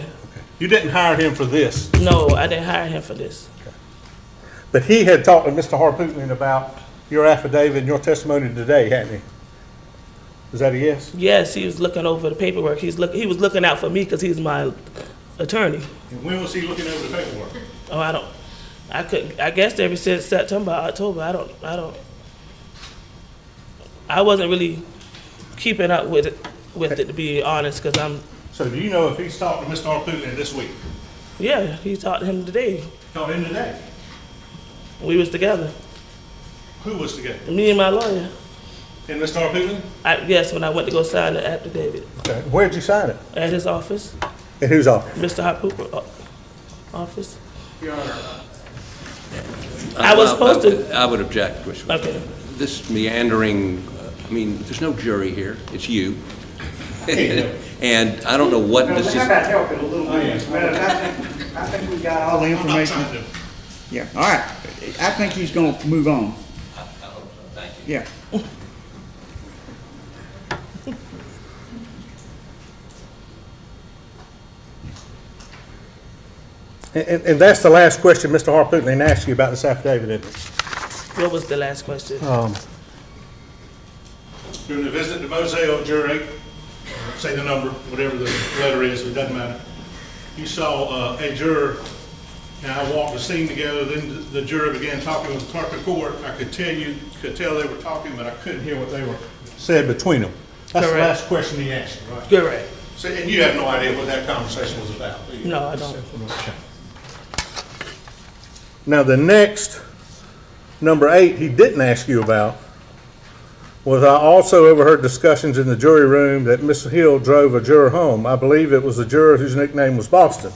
You didn't hire him for this? No, I didn't hire him for this. But he had talked to Mr. Harpootlian about your affidavit and your testimony today, hadn't he? Is that a yes? Yes, he was looking over the paperwork. He was looking out for me because he's my attorney. And when was he looking over the paperwork? Oh, I guess ever since September, October, I wasn't really keeping up with it, to be honest, because I'm. So do you know if he's talked to Mr. Harpootlian this week? Yeah, he talked to him today. Talked to him today? We was together. Who was together? Me and my lawyer. And Mr. Harpootlian? Yes, when I went to go sign the affidavit. Okay. Where'd you sign it? At his office. At whose office? Mr. Harpootlian's office. Your Honor. I was supposed to. I would object. Okay. This meandering, I mean, there's no jury here. It's you. And I don't know what this is. How about help it a little bit? I think we got all the information. Yeah, all right. I think he's going to move on. Thank you. Yeah. And that's the last question Mr. Harpootlian asked you about this affidavit, isn't it? What was the last question? During the visit to Moselle, jury, say the number, whatever the letter is, it doesn't matter. You saw a juror, and I walked the scene together, then the juror began talking with the clerk of court. I could tell they were talking, but I couldn't hear what they were said between them. That's Correct. the last question he asked you, right? Correct. So, and you have no idea what that conversation was about? Do you? No, I don't. Now, the next, number 8, he didn't ask you about, was I also overheard discussions in the jury room that Miss Hill drove a juror home. I believe it was a juror whose nickname was Boston.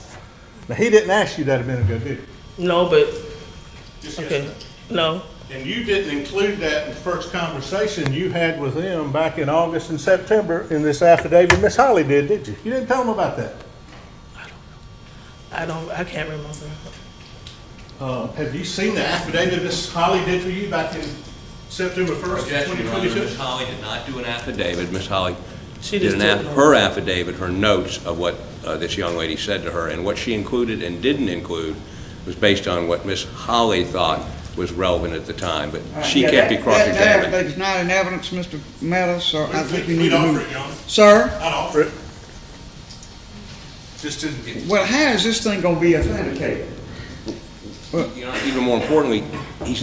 Now, he didn't ask you that a minute ago, did he? No, but, Just okay, yes, no. and you didn't include that in the first conversation you had with him back in August and September in this affidavit. Miss Holly did you? You didn't tell him about that? I can't remember. Have you seen the affidavit Miss Holly did for you back in September 1st, Objection, Your Honor. 2022? Ms. Holly did not do an affidavit. Ms. Holly She did just her affidavit, her notes of what this young lady said to her, and what she included and didn't include was based on what Ms. Holly thought was relevant at the time, but she can't be cross-examined. That affidavit is not in evidence, Mr. Meadows, so I think we need We'd to offer move. it, Your Honor. Sir? I'd offer it. Just to, Well, how is this thing going to be authenticated? You know, even more importantly, he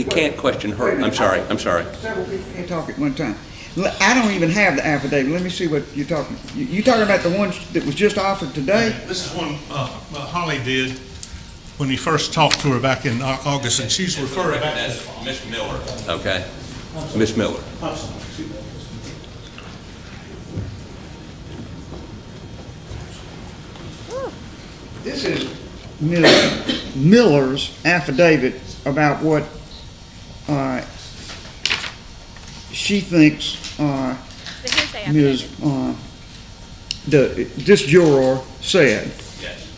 can't question her. I'm sorry. Several people can't talk at one time. I don't even have the affidavit. Let me see what you're talking. You talking about the one that was just offered today? this is one Holly did when he first talked to her back in August, and she's referring back to Miss Miller. Okay. Miss Miller. This is Ms. Miller's affidavit about what she thinks Ms. This juror said. Yes.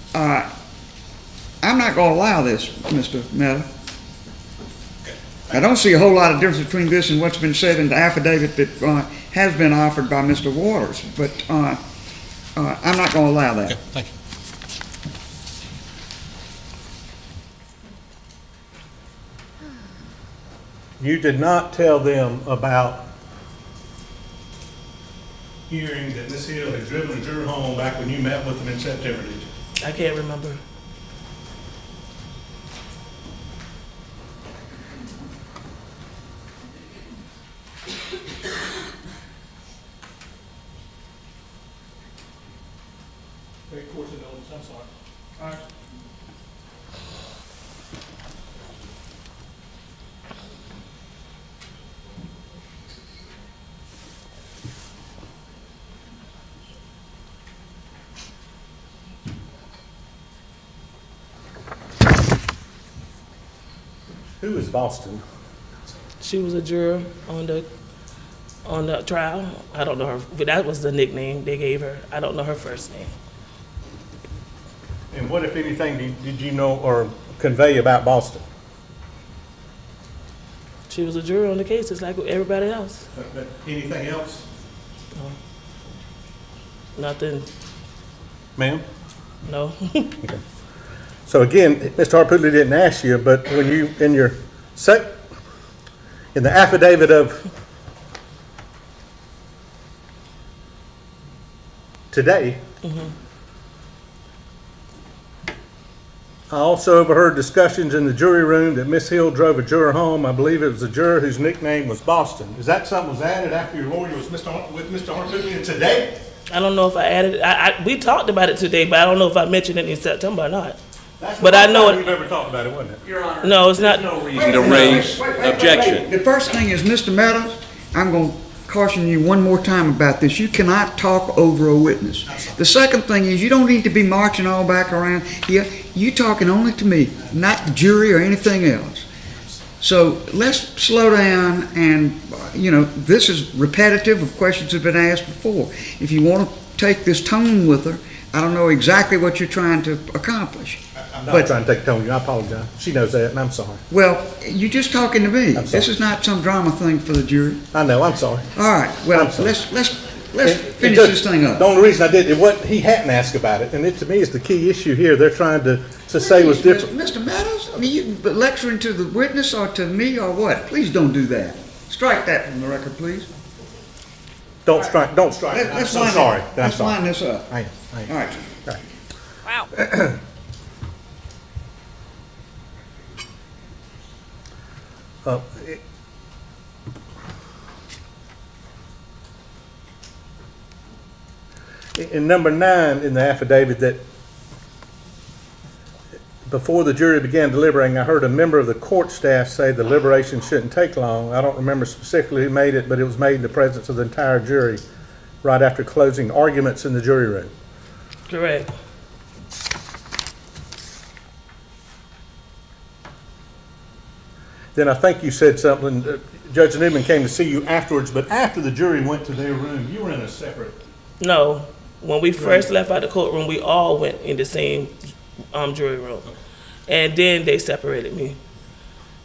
I'm not going to allow this, Mr. Meta. I don't see a whole lot of difference between this and what's been said in the affidavit that has been offered by Mr. Waters, but I'm not going to allow that. Okay, thank you. You did not tell them about hearing that Miss Hill had driven a juror home back when you met with them in September, did you? I can't remember. Okay, court's in notice, I'm sorry. All right. Who is Boston? She was a juror on the trial. I don't know her, but that was the nickname they gave her. I don't know her first name. And what, if anything, did you know or convey about Boston? She was a juror on the case, just like everybody else. Anything else? No. Nothing. Ma'am? No. Okay. So again, Mr. Harpootlian didn't ask you, but when you, in the affidavit of today, I also overheard discussions in the jury room that Miss Hill drove a juror home. I believe it was a juror whose nickname was Boston. Is that something was added after your lawyer was with Mr. Harpootlian today? I don't know if I added it. We talked about it today, but I don't know if I mentioned it in September or not. But I know it. We've ever talked about it, wasn't it? Your Honor. No, it's not. No reason to raise objection. The first thing is, Mr. Meadows, I'm going to caution you one more time about this. You cannot talk over a witness. The second thing is, you don't need to be marching all back around here. You talking only to me, not the jury or anything else. So let's slow down, and this is repetitive of questions that have been asked before. If you want to take this tone with her, I don't know exactly what you're trying to accomplish. I'm not trying to take tone. I apologize. She knows that, and I'm sorry. Well, you're just talking to me. This is not some drama thing for the jury. I know. I'm sorry. All right. Well, let's finish this thing up. The only reason I did it, what he hadn't asked about it, and it to me is the key issue here. They're trying to say was different. Mr. Meadows, I mean, you lecturing to the witness or to me or what? Please don't do that. Strike that from the record, please. Don't strike. I'm so sorry. Let's line this up. All right. Wow. In number 9 in the affidavit, that before the jury began deliberating, I heard a member of the court staff say the deliberation shouldn't take long. I don't remember specifically who made it, but it was made in the presence of the entire jury right after closing arguments in the jury room. Correct. Then I think you said something, Judge Newman came to see you afterwards, but after the jury went to their room, you were in a separate... No. When we first left out the courtroom, we all went in the same jury room. And then they separated me.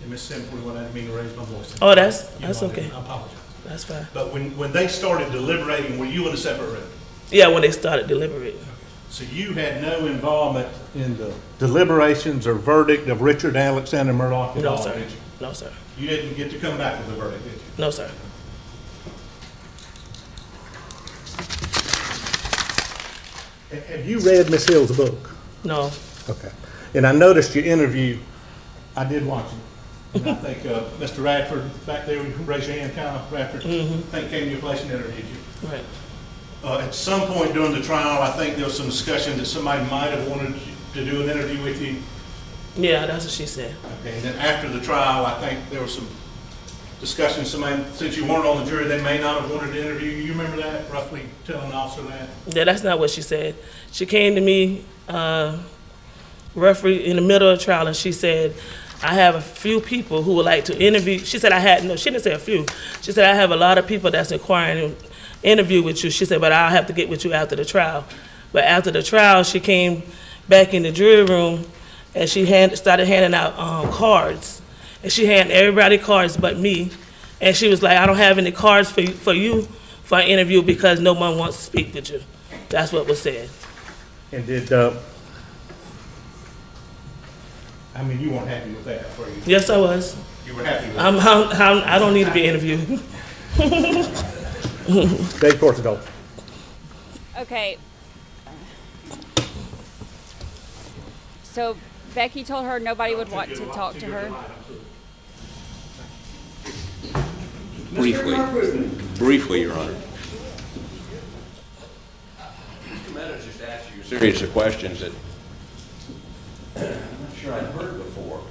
And Ms. Simpson, I didn't mean to raise my voice. Oh, that's okay. I apologize. That's fine. But when they started deliberating, were you in a separate room? Yeah, when they started deliberating. So you had no involvement in the deliberations or verdict of Richard Alexander Murdaugh at all, No, sir. did you? No, sir. You didn't get to come back with the verdict, did you? No, sir. Have you read Miss Hill's book? No. Okay. And I noticed your interview. I did watch it. And I think Mr. Radford, back there, you can raise your hand, kind of, Radford, I think came to your place and interviewed you. Right. At some point during the trial, I think there was some discussion that somebody might have wanted to do an interview with you. Yeah, that's what she said. Okay, and then after the trial, I think there was some discussion, somebody, since you weren't on the jury, they may not have wanted to interview you. You remember that, roughly telling an officer that? Yeah, that's not what she said. She came to me roughly in the middle of the trial, and she said, I have a few people who would like to interview. She said she didn't say a few. She said, I have a lot of people that's inquiring to interview with you. She said, but I'll have to get with you after the trial. But after the trial, she came back in the jury room, and she started handing out cards. And she handed everybody cards but me. And she was like, I don't have any cards for you for an interview because no one wants to speak with you. That's what was said. And did, I mean, you weren't happy with that, were you? Yes, I was. You were happy with that? I don't need to be interviewed. Dave Portugal. Okay. So Becky told her nobody would want to talk to her. Briefly, Your Honor. Mr. Meadows just asked you series of questions that I'm not sure I've heard before.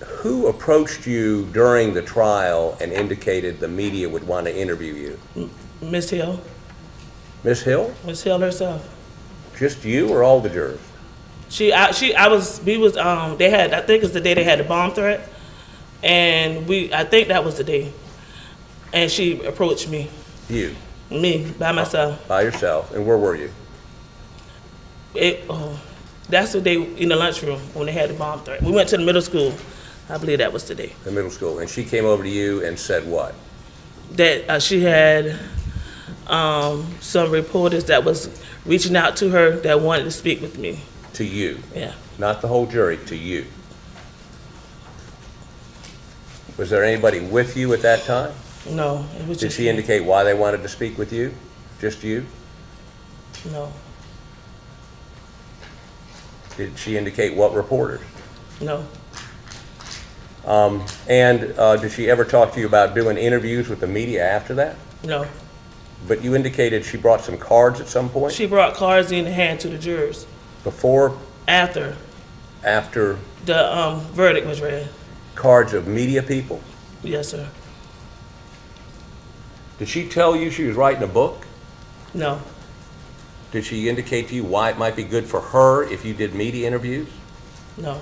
Who approached you during the trial and indicated the media would want to interview you? Miss Hill, Miss Hill? Miss Hill herself. Just you or all the jurors? They had, I think it's the day they had the bomb threat, and I think that was the day. And she approached me. You? Me, by myself. By yourself. And where were you? That's the day in the lunchroom when they had the bomb threat. We went to the middle school. I believe that was the day. The middle school. And she came over to you and said what? That she had some reporters that was reaching out to her that wanted to speak with me. To you? Yeah. Not the whole jury, to you. Was there anybody with you at that time? No, it was Did just she me. indicate why they wanted to speak with you? Just you? No, Did she indicate what reporters? no, Did she ever talk to you about doing interviews with the media after that? no. But you indicated she brought some cards at some point? She brought cards in to hand to the jurors Before? after After? the verdict was read. Cards of media people? Yes, sir. Did she tell you she was writing a book? No, Did she indicate to you why it might be good for her if you did media interviews? no.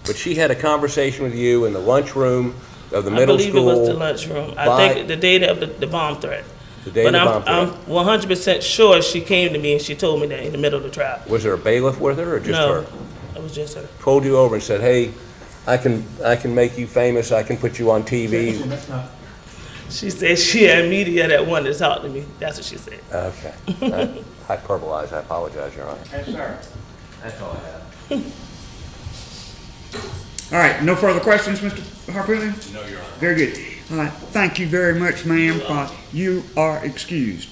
But she had a conversation with you in the lunchroom of the I middle believe school. it was the lunchroom. I by- think the day of the bomb threat. The day of But the bomb threat. I'm 100% sure she came to me and she told me that in the middle of the trial. Was there a bailiff with her or just No, her? it was just her. Pulled you over and said, hey, I can make you famous, I can put you on TV. She said she had media that wanted to talk to me. That's what she said. Okay. I hyperbolize, I apologize, Your Honor. Yes, sir. That's all I have. All right, no further questions, Mr. Harpootlian? No, Your Honor. Very good. Thank you very much, ma'am. You are excused.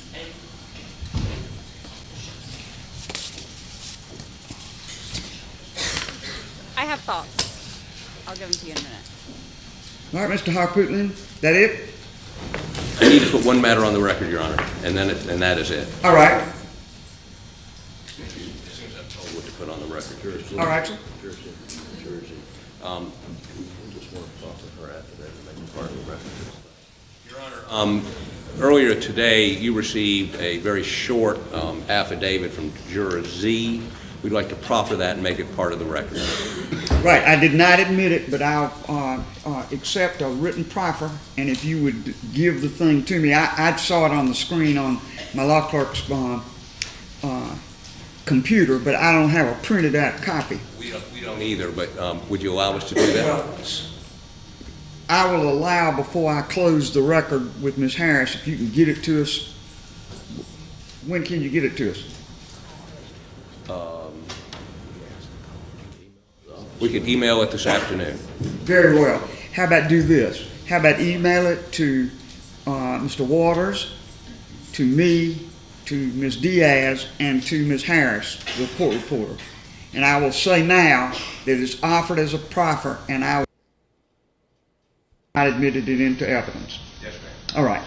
I have thoughts. I'll give them to you in a minute. All right, Mr. Harpootlian, that it? I need to put one matter on the record, Your Honor, and that is it. All right. As soon as I'm told what to put on the record. All right, sir. Your Honor, earlier today, you received a very short affidavit from Juror Z. We'd like to proffer that and make it part of the record. Right, I did not admit it, but I'll accept a written proffer, and if you would give the thing to me, I saw it on the screen on my law clerk's computer, but I don't have a printed out copy. We don't either, but would you allow us to do that? I will allow, before I close the record with Ms. Harris, if you can get it to us. When can you get it to us? We could email it this afternoon. Very well. How about do this? How about email it to Mr. Waters, to me, to Ms. Diaz, and to Ms. Harris, the court reporter. And I will say now that it's offered as a proffer, and I admitted it into evidence. Yes, ma'am. All right.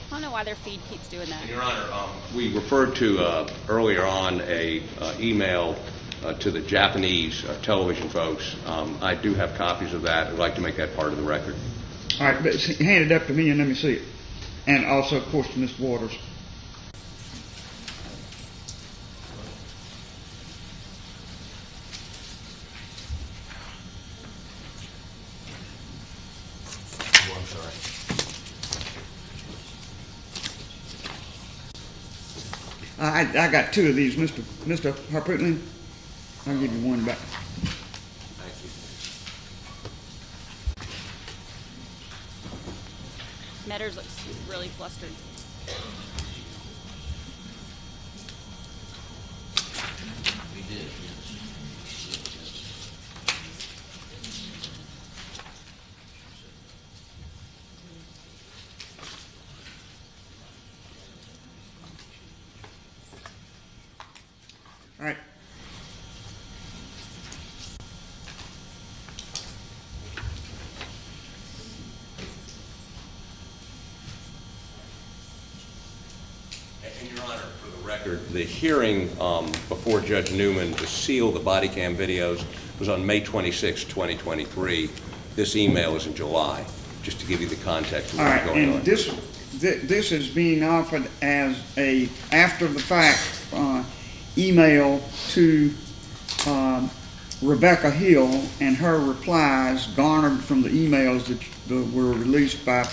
I don't know why their feed keeps doing that. Your Honor, we referred to earlier on a email to the Japanese television folks. I do have copies of that. I'd like to make that part of the record. All right, but hand it up to me and let me see it. And also, of course, to Mr. Waters. Oh, I'm sorry. I got two of these, Mr. Harpootlian. I'll give you one back. Thank you. Metters looks really flustered. We did, yes. For the record, the hearing before Judge Newman to seal the body cam videos was on May 26, 2023. This email is in July, just to give you the context of All what's right, going on. and this is being offered as a after-the-fact email to Rebecca Hill and her replies garnered from the emails that were released by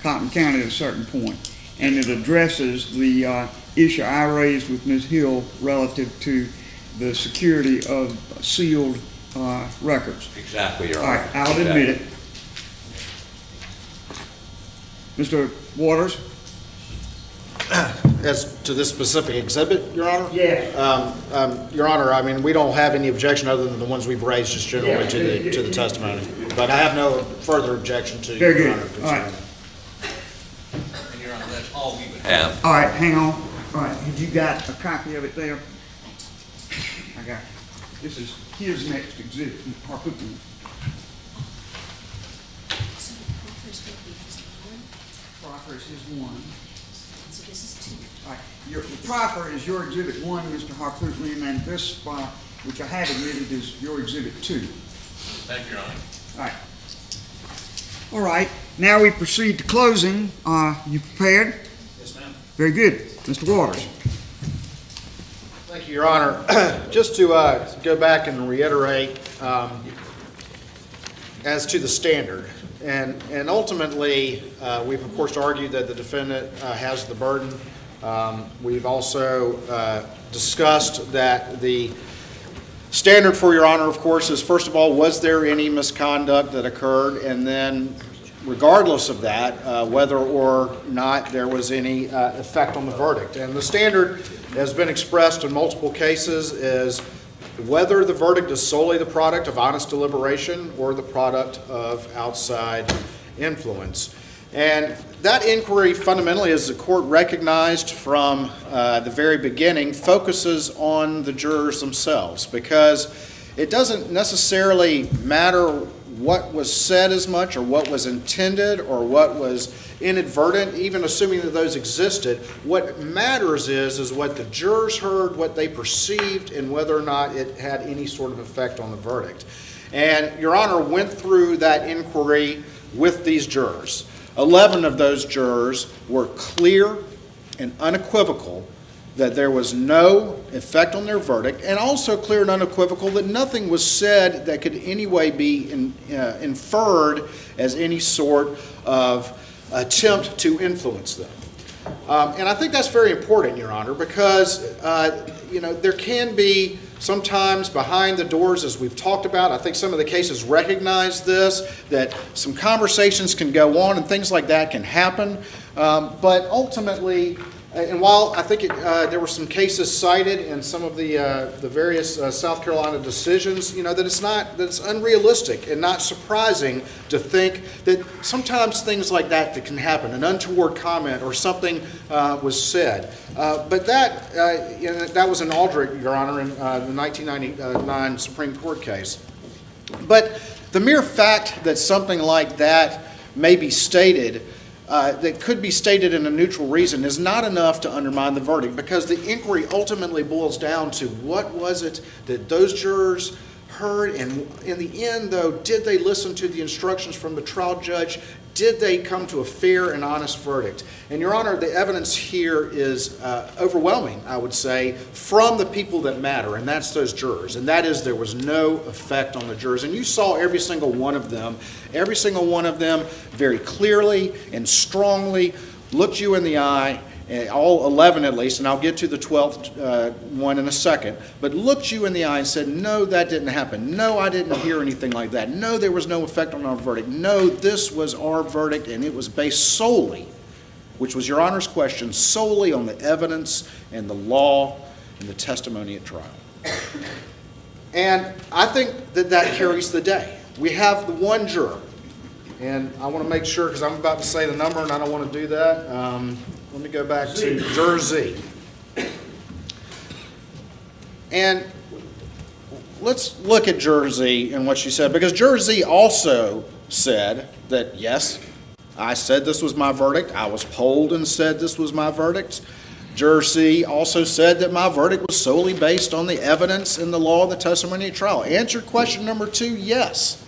Cotton County at a certain point. And it addresses the issue I raised with Ms. Hill relative to the security of sealed records. Exactly, Your All Honor. right, I'll admit it. Mr. Waters? As to this specific exhibit, Your Honor? Yeah. Your Honor, I mean, we don't have any objection other than the ones we've raised just generally to the testimony. But I have no further objection to Very Your good. Honor. All right. And Your Honor, that's all we would have. All right, hang on. All right, have you got a copy of it there? I got it. This is his next exhibit, Harpoon. Proffer is his one. So this is two. All right, the proffer is your exhibit one, Mr. Harpoon, and this, which I have admitted, is your exhibit two. Thank you, Your Honor. All right. All right, now we proceed to closing. You prepared? Yes, ma'am. Very good. Mr. Waters. Thank you, Your Honor. Just to go back and reiterate as to the standard, and ultimately, we've of course argued that the defendant has the burden. We've also discussed that the standard for Your Honor, of course, is first of all, was there any misconduct that occurred, and then regardless of that, whether or not there was any effect on the verdict. And the standard has been expressed in multiple cases is whether the verdict is solely the product of honest deliberation or the product of outside influence. And that inquiry fundamentally, as the court recognized from the very beginning, focuses on the jurors themselves, because it doesn't necessarily matter what was said as much or what was intended or what was inadvertent, even assuming that those existed. What matters is what the jurors heard, what they perceived, and whether or not it had any sort of effect on the verdict. And Your Honor went through that inquiry with these jurors. 11 of those jurors were clear and unequivocal that there was no effect on their verdict, and also clear and unequivocal that nothing was said that could in any way be inferred as any sort of attempt to influence them. And I think that's very important, Your Honor, because there can be sometimes behind the doors, as we've talked about, I think some of the cases recognize this, that some conversations can go on and things like that can happen. But ultimately, and while I think there were some cases cited in some of the various South Carolina decisions, that it's unrealistic and not surprising to think that sometimes things like that can happen, an untoward comment or something was said. But that was in Aldrich, Your Honor, in the 1999 Supreme Court case. But the mere fact that something like that may be stated, that could be stated in a neutral reason, is not enough to undermine the verdict, because the inquiry ultimately boils down to what was it that those jurors heard, and in the end, though, did they listen to the instructions from the trial judge? Did they come to a fair and honest verdict? And Your Honor, the evidence here is overwhelming, I would say, from the people that matter, and that's those jurors. And that is, there was no effect on the jurors. And you saw every single one of them very clearly and strongly looked you in the eye, all 11 at least, and I'll get to the 12th one in a second, but looked you in the eye and said, no, that didn't happen. No, I didn't hear anything like that. No, there was no effect on our verdict. No, this was our verdict, and it was based solely, which was Your Honor's question, solely on the evidence and the law and the testimony at trial. And I think that carries the day. We have the one juror, and I want to make sure, because I'm about to say the number and I don't want to do that. Let me go back to Juror Z. And let's look at Juror Z and what she said, because Juror Z also said that, yes, I said this was my verdict. I was polled and said this was my verdict. Juror C also said that my verdict was solely based on the evidence and the law of the testimony at trial. Answered question number 2, yes.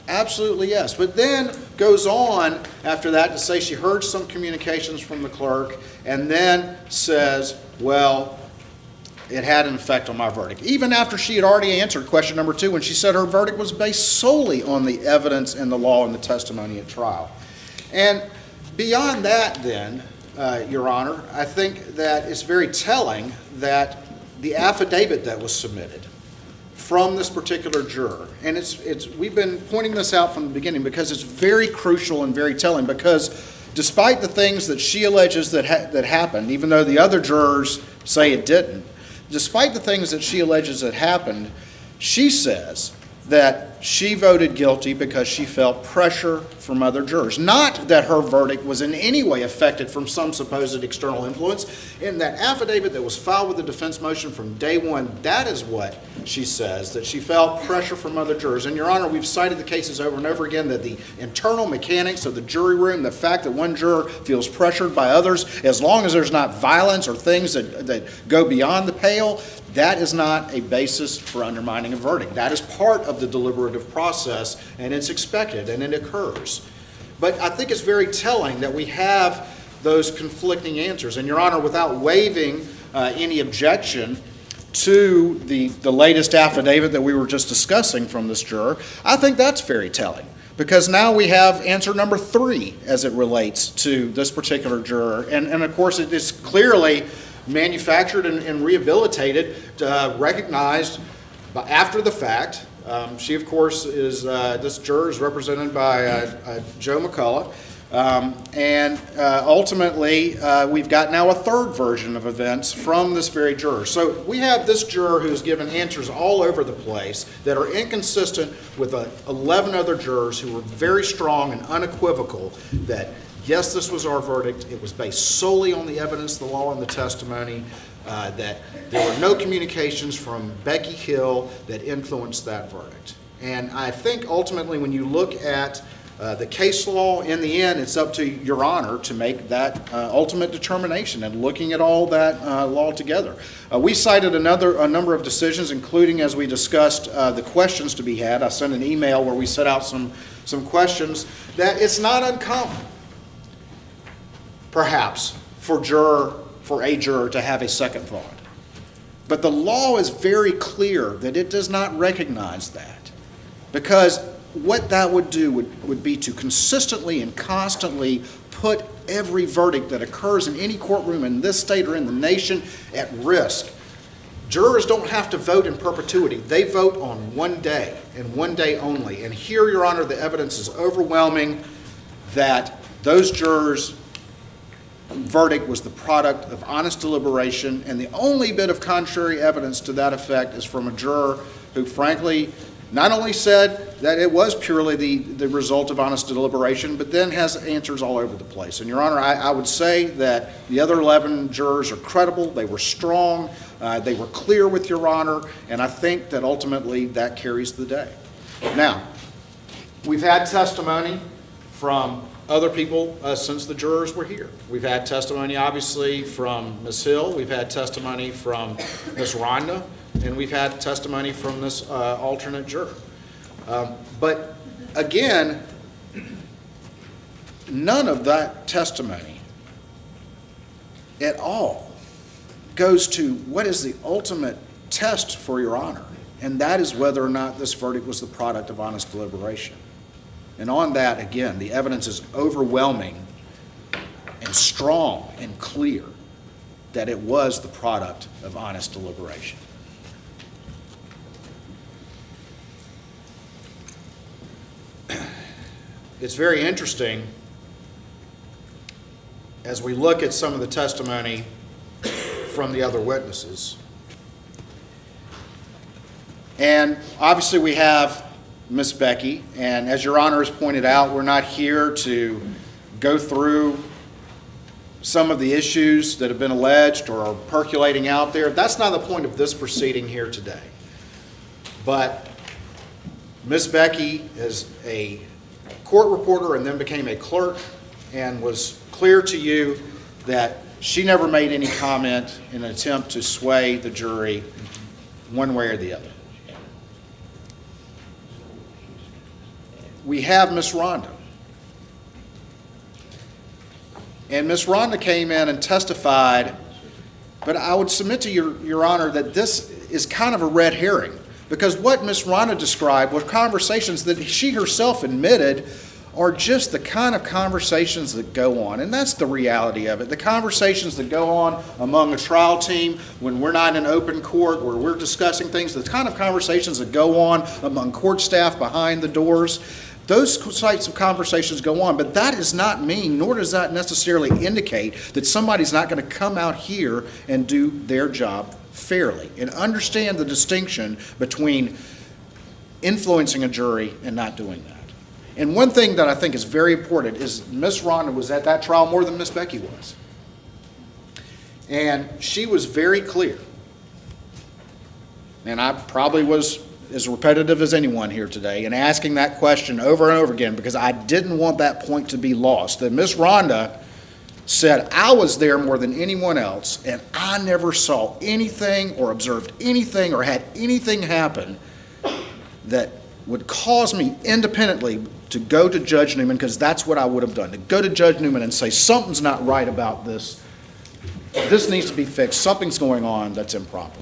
Absolutely yes. But then goes on after that to say she heard some communications from the clerk and then says, well, it had an effect on my verdict. Even after she had already answered question number 2 when she said her verdict was based solely on the evidence and the law and the testimony at trial. And beyond that then, Your Honor, I think that it's very telling that the affidavit that was submitted from this particular juror, and we've been pointing this out from the beginning because it's very crucial and very telling, because despite the things that she alleges that happened, even though the other jurors say it didn't, despite the things that she alleges that happened, she says that she voted guilty because she felt pressure from other jurors. Not that her verdict was in any way affected from some supposed external influence. In that affidavit that was filed with the defense motion from day one, that is what she says, that she felt pressure from other jurors. And Your Honor, we've cited the cases over and over again that the internal mechanics of the jury room, the fact that one juror feels pressured by others, as long as there's not violence or things that go beyond the pale, that is not a basis for undermining a verdict. That is part of the deliberative process, and it's expected, and it occurs. But I think it's very telling that we have those conflicting answers. And Your Honor, without waiving any objection to the latest affidavit that we were just discussing from this juror, I think that's very telling. Because now we have answer number 3 as it relates to this particular juror. And of course, it is clearly manufactured and rehabilitated, recognized after the fact. She, of course, this juror is represented by Joe McCullough. And ultimately, we've got now a third version of events from this very juror. So we have this juror who's given answers all over the place that are inconsistent with 11 other jurors who were very strong and unequivocal that, yes, this was our verdict. It was based solely on the evidence, the law, and the testimony, that there were no communications from Becky Hill that influenced that verdict. And I think ultimately when you look at the case law, in the end, it's up to Your Honor to make that ultimate determination and looking at all that law together. We cited a number of decisions, including, as we discussed, the questions to be had. I sent an email where we set out some questions that it's not uncommon, perhaps, for a juror to have a second thought. But the law is very clear that it does not recognize that, because what that would do would be to consistently and constantly put every verdict that occurs in any courtroom in this state or in the nation at risk. Jurors don't have to vote in perpetuity. They vote on one day and one day only. And here, Your Honor, the evidence is overwhelming that those jurors' verdict was the product of honest deliberation, and the only bit of contrary evidence to that effect is from a juror who, frankly, not only said that it was purely the result of honest deliberation, but then has answers all over the place. And Your Honor, I would say that the other 11 jurors are credible, they were strong, they were clear with Your Honor, and I think that ultimately that carries the day. Now, we've had testimony from other people since the jurors were here. We've had testimony, obviously, from Ms. Hill, we've had testimony from Ms. Rhonda, and we've had testimony from this alternate juror. But again, none of that testimony at all goes to what is the ultimate test for Your Honor, and that is whether or not this verdict was the product of honest deliberation. And on that, again, the evidence is overwhelming and strong and clear that it was the product of honest deliberation. It's very interesting as we look at some of the testimony from the other witnesses. And obviously we have Miss Becky, and as Your Honor has pointed out, we're not here to go through some of the issues that have been alleged or are percolating out there. That's not the point of this proceeding here today. But Miss Becky is a court reporter and then became a clerk, and was clear to you that She never made any comment in an attempt to sway the jury one way or the other. We have Ms. Rhonda. And Ms. Rhonda came in and testified, but I would submit to Your Honor that this is kind of a red herring, because what Ms. Rhonda described were conversations that she herself admitted are just the kind of conversations that go on, and that's the reality of it. The conversations that go on among a trial team when we're not in open court, where we're discussing things, the kind of conversations that go on among court staff behind the doors, those types of conversations go on, but that does not mean, nor does that necessarily indicate that somebody's not going to come out here and do their job fairly and understand the distinction between influencing a jury and not doing that. And one thing that I think is very important is Ms. Rhonda was at that trial more than Ms. Becky was. And she was very clear. And I probably was as repetitive as anyone here today in asking that question over and over again because I didn't want that point to be lost. That Ms. Rhonda said, I was there more than anyone else, and I never saw anything or observed anything or had anything happen that would cause me independently to go to Judge Newman, because that's what I would have done, to go to Judge Newman and say, something's not right about this. This needs to be fixed. Something's going on that's improper.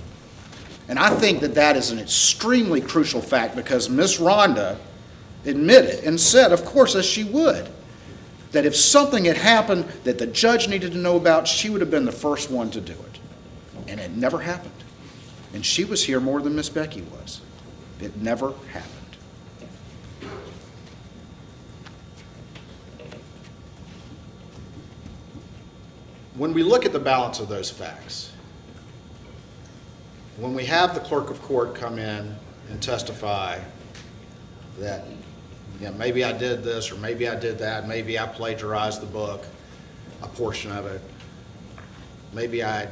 And I think that that is an extremely crucial fact, because Ms. Rhonda admitted and said, of course, as she would, that if something had happened that the judge needed to know about, she would have been the first one to do it. And it never happened. And she was here more than Miss Becky was. It never happened. When we look at the balance of those facts, when we have the clerk of court come in and testify that, you know, maybe I did this or maybe I did that, maybe I plagiarized the book, a portion of it, maybe I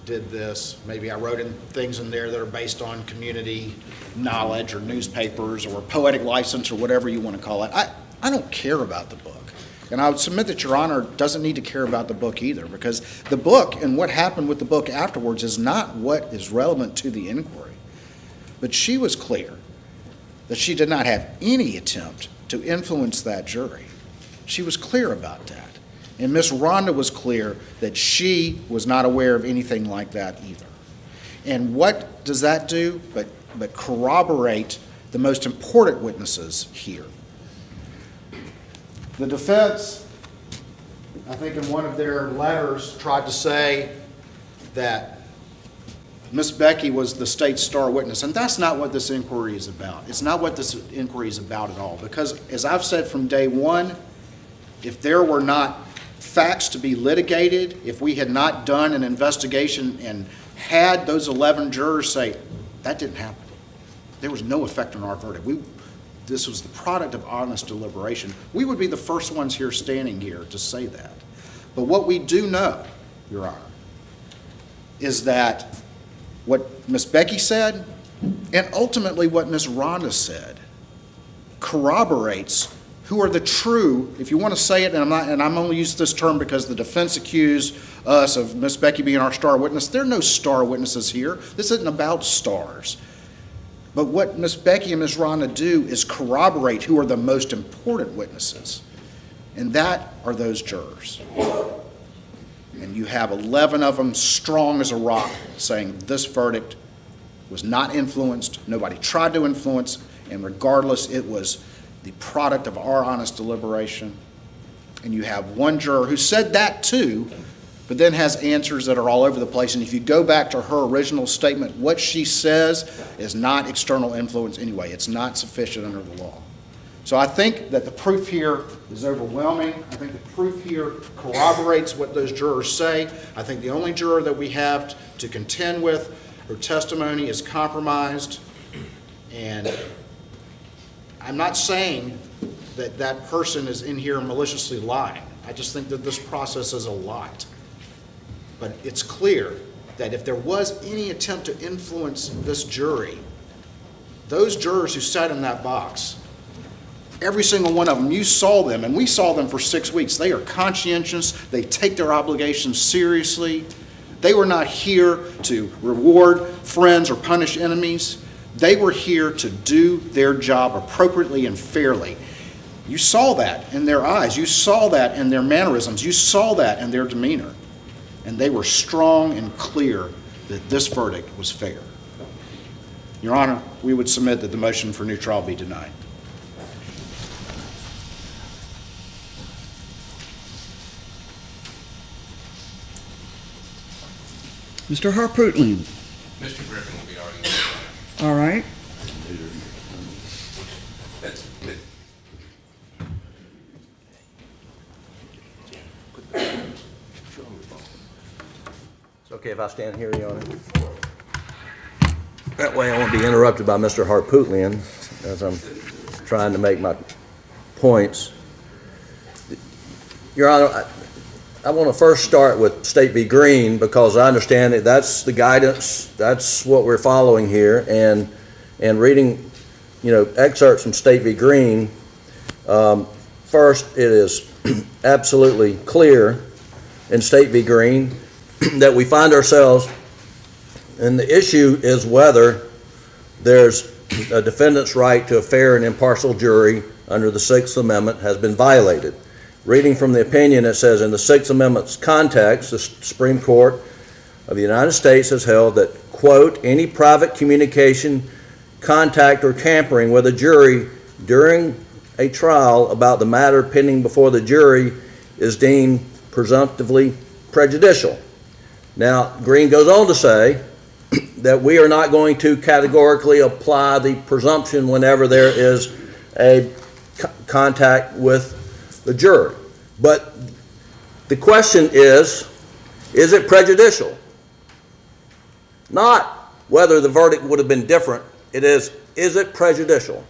did this, maybe I wrote in things in there that are based on community knowledge or newspapers or poetic license or whatever you want to call it. I don't care about the book. And I would submit that Your Honor doesn't need to care about the book either, because the book and what happened with the book afterwards is not what is relevant to the inquiry. But she was clear that she did not have any attempt to influence that jury. She was clear about that. And Ms. Rhonda was clear that she was not aware of anything like that either. And what does that do but corroborate the most important witnesses here? The defense, I think in one of their letters, tried to say that Miss Becky was the state's star witness, and that's not what this inquiry is about. It's not what this inquiry is about at all, because as I've said from day one, if there were not facts to be litigated, if we had not done an investigation and had those 11 jurors say, that didn't happen, there was no effect on our verdict. This was the product of honest deliberation. We would be the first ones here standing here to say that. But what we do know, Your Honor, is that what Miss Becky said and ultimately what Miss Rhonda said corroborates who are the true, if you want to say it, and I'm only using this term because the defense accused us of Miss Becky being our star witness. There are no star witnesses here. This isn't about stars. But what Miss Becky and Miss Rhonda do is corroborate who are the most important witnesses. And that are those jurors. And you have 11 of them strong as a rock saying this verdict was not influenced, nobody tried to influence, and regardless, it was the product of our honest deliberation. And you have one juror who said that too, but then has answers that are all over the place. And if you go back to her original statement, what she says is not external influence anyway. It's not sufficient under the law. So I think that the proof here is overwhelming. I think the proof here corroborates what those jurors say. I think the only juror that we have to contend with, her testimony is compromised. And I'm not saying that that person is in here maliciously lying. I just think that this process is a lot. But it's clear that if there was any attempt to influence this jury, those jurors who sat in that box Every single one of them, you saw them, and we saw them for 6 weeks. They are conscientious. They take their obligations seriously. They were not here to reward friends or punish enemies. They were here to do their job appropriately and fairly. You saw that in their eyes. You saw that in their mannerisms. You saw that in their demeanor. And they were strong and clear that this verdict was fair. Your Honor, we would submit that the motion for new trial be denied. Mr. Harpootlian. Mr. Griffin will be arguing. All right. It's okay if I stand here, Your Honor? That way I won't be interrupted by Mr. Harpootlian as I'm trying to make my points. Your Honor, I want to first start with State v. Green because I understand that that's the guidance, that's what we're following here, and reading, excerpts from State v. Green. First, it is absolutely clear in State v. Green that we find ourselves, and the issue is whether there's a defendant's right to a fair and impartial jury under the Sixth Amendment has been violated. Reading from the opinion, it says, in the Sixth Amendment's context, the Supreme Court of the United States has held that, quote, any private communication, contact, or tampering with a jury during a trial about the matter pending before the jury is deemed presumptively prejudicial. Now, Green goes on to say that we are not going to categorically apply the presumption whenever there is a contact with the juror. But the question is it prejudicial? Not whether the verdict would have been different. It is it prejudicial?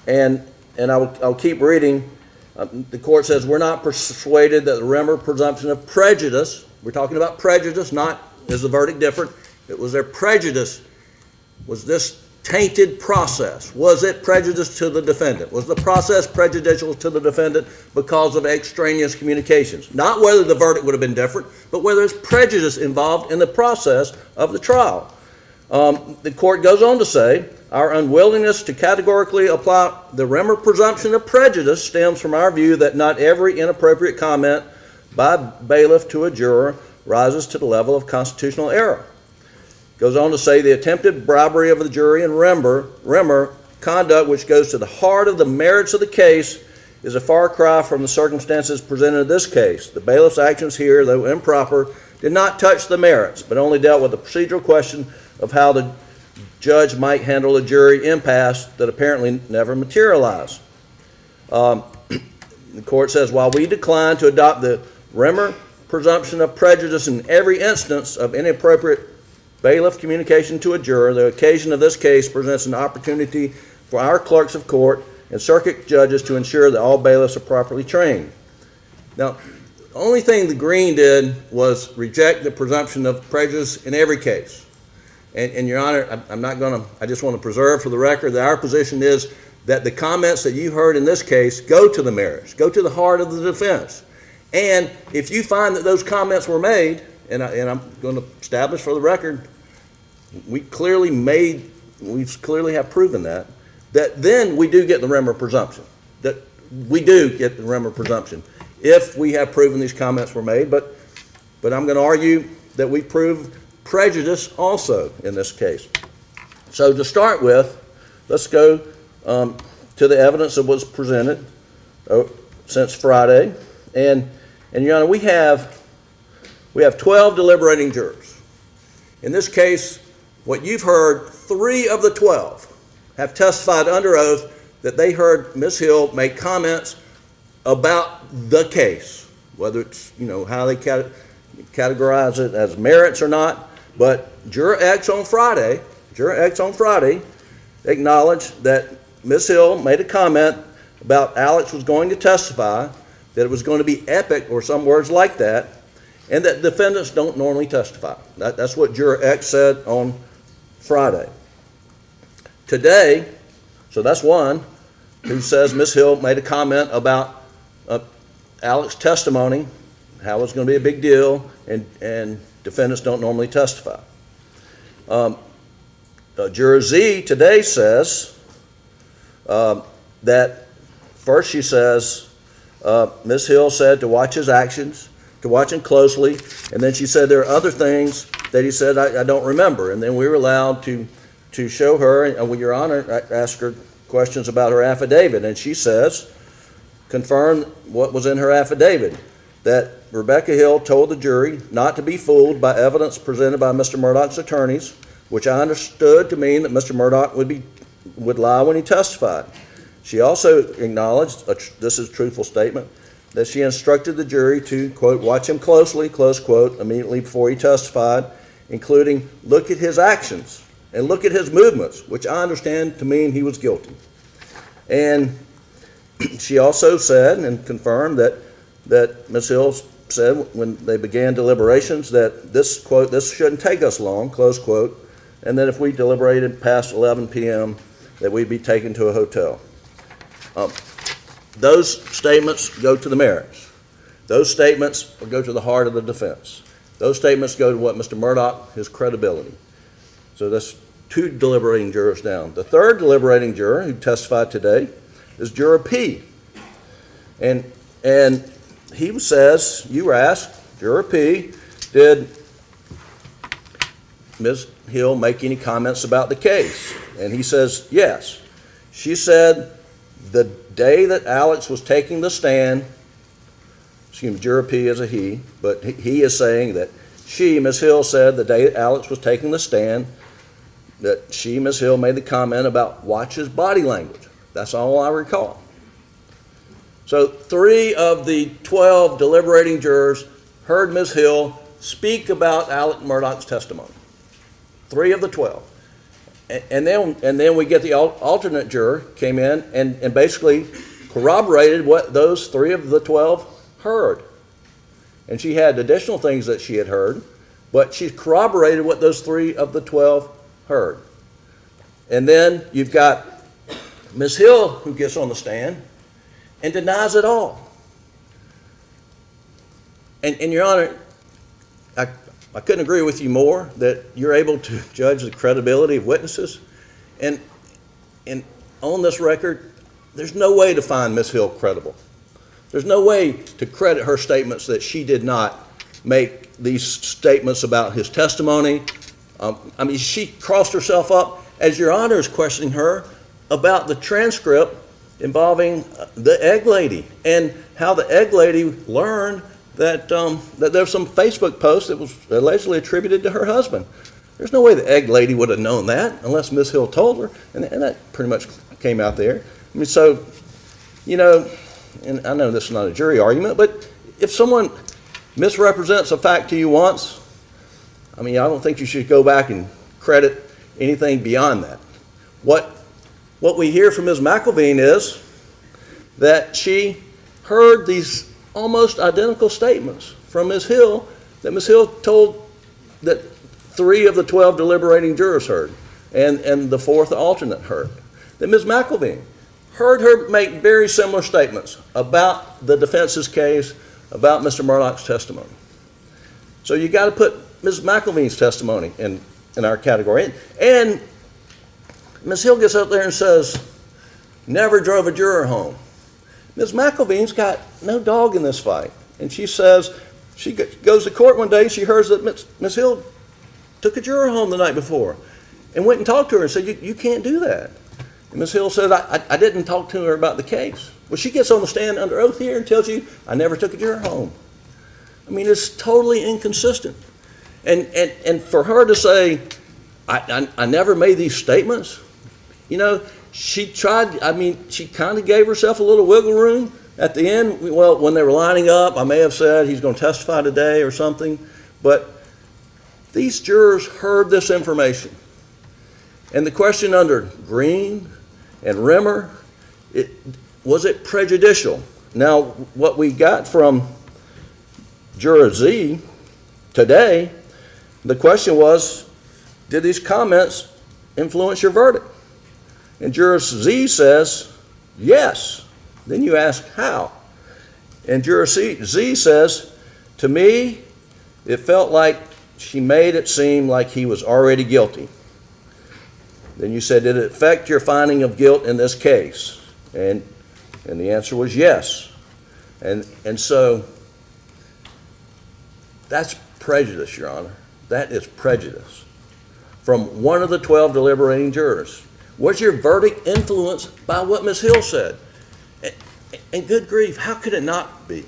And I'll keep reading. The court says, we're not persuaded that the Rimmer presumption of prejudice, we're talking about prejudice, not is the verdict different, it was their prejudice, was this tainted process. Was it prejudice to the defendant? Was the process prejudicial to the defendant because of extraneous communications? Not whether the verdict would have been different, but whether there's prejudice involved in the process of the trial. The court goes on to say, our unwillingness to categorically apply the Rimmer presumption of prejudice stems from our view that not every inappropriate comment by bailiff to a juror rises to the level of constitutional error. Goes on to say the attempted bribery of the jury in Rimmer conduct which goes to the heart of the merits of the case is a far cry from the circumstances presented in this case. The bailiff's actions here, though improper, did not touch the merits, but only dealt with the procedural question of how the judge might handle a jury impasse that apparently never materialized. The court says, while we decline to adopt the Rimmer presumption of prejudice in every instance of inappropriate bailiff communication to a juror, the occasion of this case presents an opportunity for our clerks of court and circuit judges to ensure that all bailiffs are properly trained. Now, the only thing the Green did was reject the presumption of prejudice in every case. And Your Honor, I just want to preserve for the record that our position is that the comments that you heard in this case go to the merits, go to the heart of the defense. And if you find that those comments were made, and I'm going to establish for the record, we clearly have proven that then we do get the Rimmer presumption. That we do get the Rimmer presumption if we have proven these comments were made. But I'm going to argue that we prove prejudice also in this case. So to start with, let's go to the evidence that was presented since Friday. And Your Honor, we have 12 deliberating jurors. In this case, what you've heard, 3 of the 12 have testified under oath that they heard Ms. Hill make comments about the case, whether it's, how they categorize it as merits or not. But Juror X on Friday acknowledged that Ms. Hill made a comment about Alex was going to testify, that it was going to be epic or some words like that, and that defendants don't normally testify. That's what Juror X said on Friday. Today, so that's one. who says Ms. Hill made a comment about Alex's testimony, how it's going to be a big deal, and defendants don't normally testify. Juror Z today says that first she says Ms. Hill said to watch his actions, to watch him closely, and then she said there are other things that he said I don't remember, and then we were allowed to show her, and with Your Honor, I asked her questions about her affidavit, and she says, confirm what was in her affidavit, that Rebecca Hill told the jury not to be fooled by evidence presented by Mr. Murdaugh's attorneys, which I understood to mean that Mr. Murdaugh would lie when he testified. She also acknowledged, this is a truthful statement, that she instructed the jury to, quote, watch him closely, close quote, immediately before he testified, including look at his actions and look at his movements, which I understand to mean he was guilty. And she also said and confirmed that Ms. Hill said when they began deliberations that this, quote, this shouldn't take us long, close quote, and that if we deliberated past 11 p.m., that we'd be taken to a hotel. Those statements go to the merits. Those statements go to the heart of the defense. Those statements go to what Mr. Murdaugh, his credibility. So that's 2 deliberating jurors down. The third deliberating juror who testified today is Juror P. And he says, you were asked, Juror P, did Ms. Hill make any comments about the case? And he says, yes. She said the day that Alex was taking the stand, excuse me, Juror P is a he, but he is saying that she, Ms. Hill, said the day Alex was taking the stand, that she, Ms. Hill, made the comment about watch his body language. That's all I recall. So 3 of the 12 deliberating jurors heard Ms. Hill speak about Alex Murdaugh's testimony. 3 of the 12. And then we get the alternate juror came in and basically corroborated what those 3 of the 12 heard. And she had additional things that she had heard, but she corroborated what those 3 of the 12 heard. And then you've got Ms. Hill who gets on the stand and denies it all. And Your Honor, I couldn't agree with you more that you're able to judge the credibility of witnesses. And on this record, there's no way to find Ms. Hill credible. There's no way to credit her statements that she did not make these statements about his testimony. I mean, she crossed herself up as Your Honor is questioning her about the transcript involving the egg lady and how the egg lady learned that there was some Facebook post that was allegedly attributed to her husband. There's no way the egg lady would have known that unless Ms. Hill told her, and that pretty much came out there. I mean, so, you know, and I know this is not a jury argument, but if someone misrepresents a fact to you once, I mean, I don't think you should go back and credit anything beyond that. What we hear from Ms. McElveen is that she heard these almost identical statements from Ms. Hill that Ms. Hill told that 3 of the 12 deliberating jurors heard and the 4th alternate heard. That Ms. McElveen heard her make very similar statements about the defense's case, about Mr. Murdaugh's testimony. So you got to put Ms. McElveen's testimony in our category. And Ms. Hill gets up there and says, never drove a juror home. Ms. McElveen's got no dog in this fight. And she says, she goes to court one day, she hears that Ms. Hill took a juror home the night before and went and talked to her and said, you can't do that. And Ms. Hill said, I didn't talk to her about the case. Well, she gets on the stand under oath here and tells you, I never took a juror home. I mean, it's totally inconsistent. And for her to say, I never made these statements, you know, she tried, I mean, she kind of gave herself a little wiggle room at the end. Well, when they were lining up, I may have said he's going to testify today or something, but these jurors heard this information. And the question under Green and Rimmer, was it prejudicial? Now, what we got from Juror Z today, the question was, did these comments influence your verdict? And Juror Z says, Yes. Then you ask, how? And juror Z says, to me, it felt like she made it seem like he was already guilty. Then you said, did it affect your finding of guilt in this case? And the answer was yes. And so that's prejudice, Your Honor. That is prejudice from one of the 12 deliberating jurors. Was your verdict influenced by what Ms. Hill said? And good grief, how could it not be?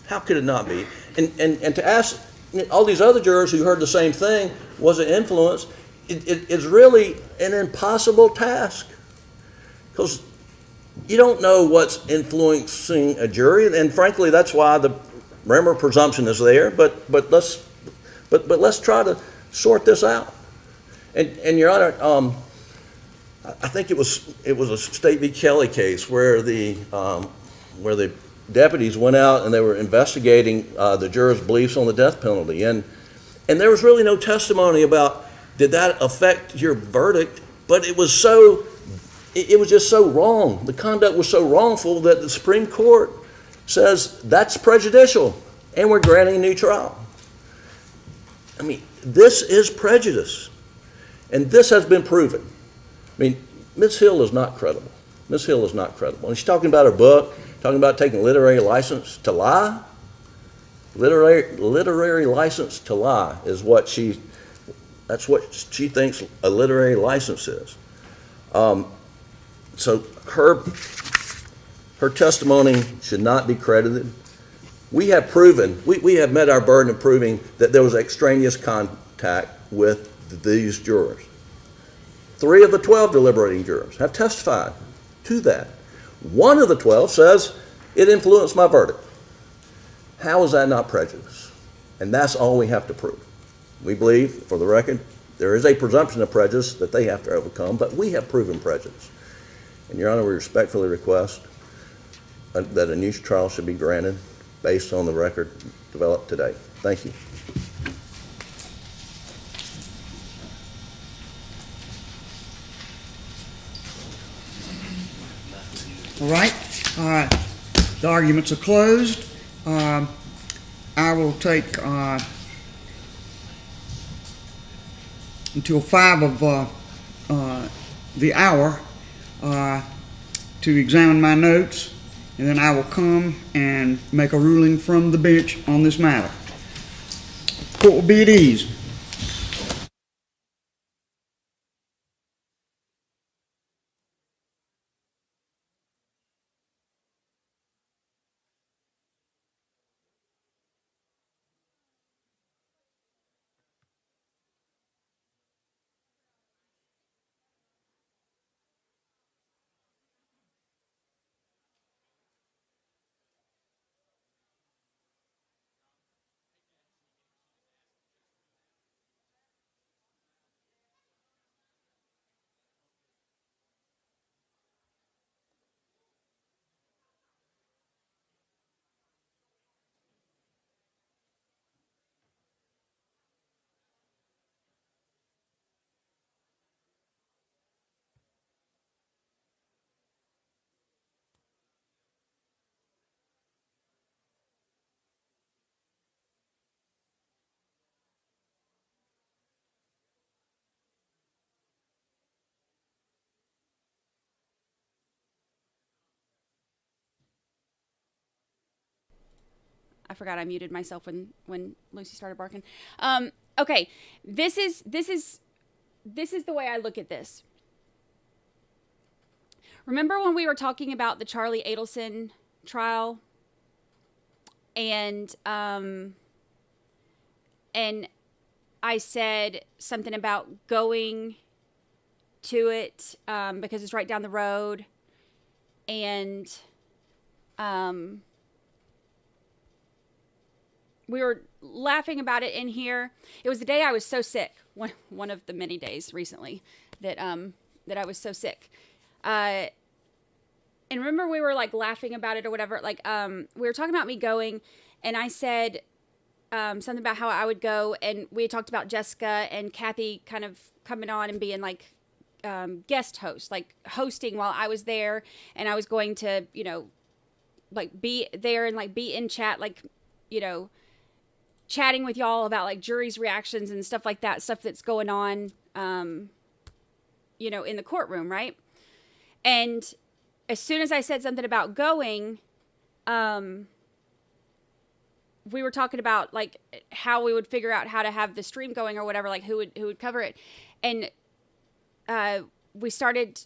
How could it not be? And to ask all these other jurors who heard the same thing, was it influenced? It's really an impossible task, because you don't know what's influencing a jury, and frankly, that's why the Rimmer presumption is there. But let's try to sort this out. And Your Honor, I think it was a State v. Kelly case where the deputies went out and they were investigating the jurors' beliefs on the death penalty, and there was really no testimony about did that affect your verdict, but it was just so wrong. The conduct was so wrongful that the Supreme Court says that's prejudicial, and we're granting a new trial. I mean, this is prejudice, and this has been proven. I mean, Ms. Hill is not credible. Ms. Hill is not credible. And she's talking about her book, talking about taking literary license to lie. Literary license to lie is that's what she thinks a literary license is. So her testimony should not be credited. We have proven, we have met our burden of proving that there was extraneous contact with these jurors. 3 of the 12 deliberating jurors have testified to that. 1 of the 12 says it influenced my verdict. How is that not prejudice? And that's all we have to prove. We believe, for the record, there is a presumption of prejudice that they have to overcome, but we have proven prejudice. And Your Honor, we respectfully request that a new trial should be granted based on the record developed today. Thank you. All right. The arguments are closed. I will take until 5 of the hour to examine my notes, and then I will come and make a ruling from the bench on this matter. Court will be at ease. I forgot I muted myself when Lucy started barking. Okay, this is the way I look at this. Remember when we were talking about the Charlie Adelson trial, and I said something about going to it because it's right down the road, and we were laughing about it in here. It was the day I was so sick. One of the many days recently that I was so sick. And remember we were like laughing about it or whatever. Like we were talking about me going, and I said something about how I would go, and we had talked about Jessica and Kathy kind of coming on and being like guest host, like hosting while I was there, and I was going to, like be there and like be in chat, like, chatting with y'all about like jury's reactions and stuff like that, stuff that's going on, in the courtroom, right? And as soon as I said something about going, we were talking about like how we would figure out how to have the stream going or whatever, like who would cover it. And we started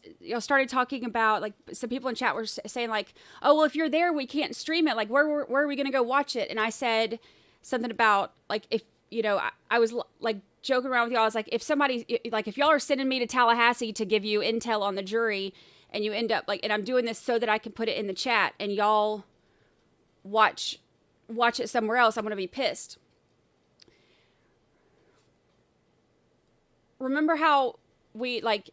talking about, like, some people in chat were saying like, oh, well, if you're there, we can't stream it. Like, where are we going to go watch it? And I said something about like, if, I was like joking around with y'all. I was like, if y'all are sending me to Tallahassee to give you intel on the jury, and you end up like, and I'm doing this so that I can put it in the chat, and y'all watch it somewhere else, I'm going to be pissed. Remember how we, like,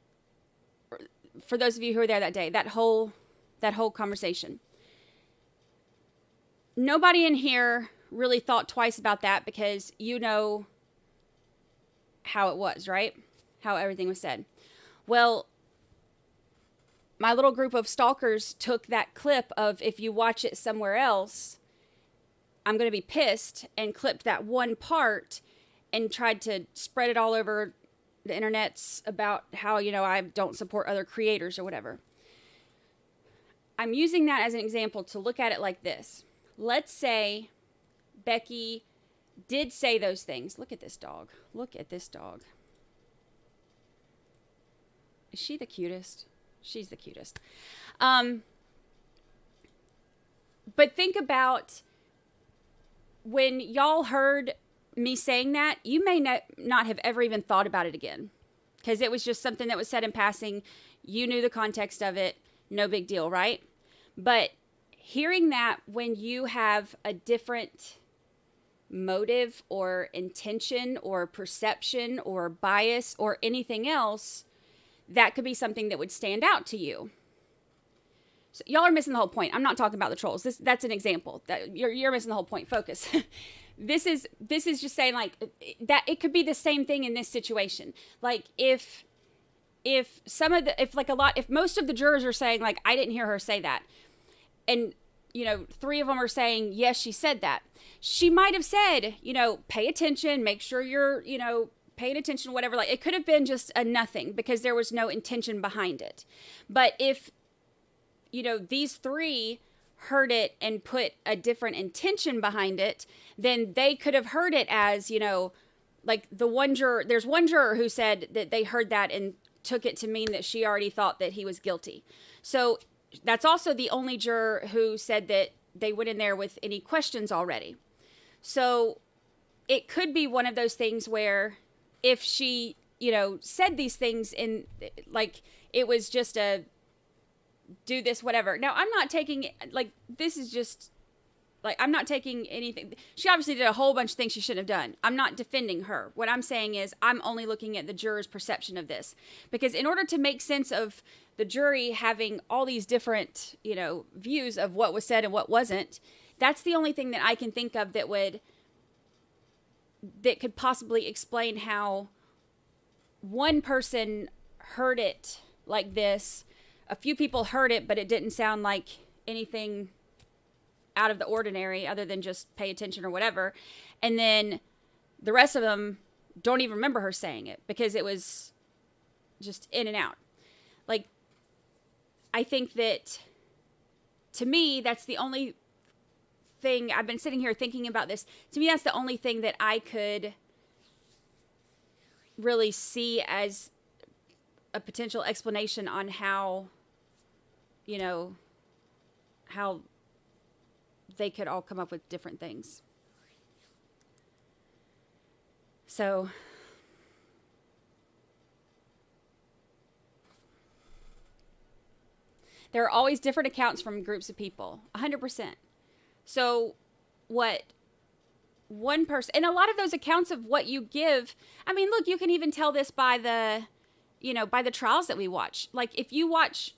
for those of you who were there that day, that whole conversation. Nobody in here really thought twice about that, because how it was, right? How everything was said. Well, my little group of stalkers took that clip of, if you watch it somewhere else, I'm going to be pissed, and clipped that one part and tried to spread it all over the internets about how, I don't support other creators or whatever. I'm using that as an example to look at it like this. Let's say Becky did say those things. Look at this dog. Look at this dog. Is she the cutest? She's the cutest. But think about when y'all heard me saying that, you may not have ever even thought about it again, because it was just something that was said in passing. You knew the context of it. No big deal, right? But hearing that when you have a different motive or intention or perception or bias or anything else, that could be something that would stand out to you. So y'all are missing the whole point. I'm not talking about the trolls. That's an example. That you're missing the whole point. Focus. This is just saying, like, that it could be the same thing in this situation. Like, if most of the jurors are saying, like, I didn't hear her say that, and 3 of them are saying, yes, she said that, she might have said, pay attention, make sure you're, paying attention, whatever. Like, it could have been just a nothing, because there was no intention behind it. But if these 3 heard it and put a different intention behind it, then they could have heard it as, like the one juror, there's one juror who said that they heard that and took it to mean that she already thought that he was guilty. So that's also the only juror who said that they went in there with any questions already. So it could be one of those things where if she, said these things in, like, it was just a do this, whatever. Now, I'm not taking, like, this is just, like, I'm not taking anything. She obviously did a whole bunch of things she shouldn't have done. I'm not defending her. What I'm saying is I'm only looking at the juror's perception of this. Because in order to make sense of the jury having all these different, views of what was said and what wasn't, that's the only thing that I can think of that could possibly explain how one person heard it like this. A few people heard it, but it didn't sound like anything out of the ordinary other than just pay attention or whatever. And then the rest of them don't even remember her saying it because it was just in and out. Like, I think that, to me, that's the only thing, I've been sitting here thinking about this. To me, that's the only thing that I could really see as a potential explanation on how, how they could all come up with different things. So, there are always different accounts from groups of people, 100%. So what one person, and a lot of those accounts of what you give, I mean, look, you can even tell this by the, by the trials that we watch. Like, if you watch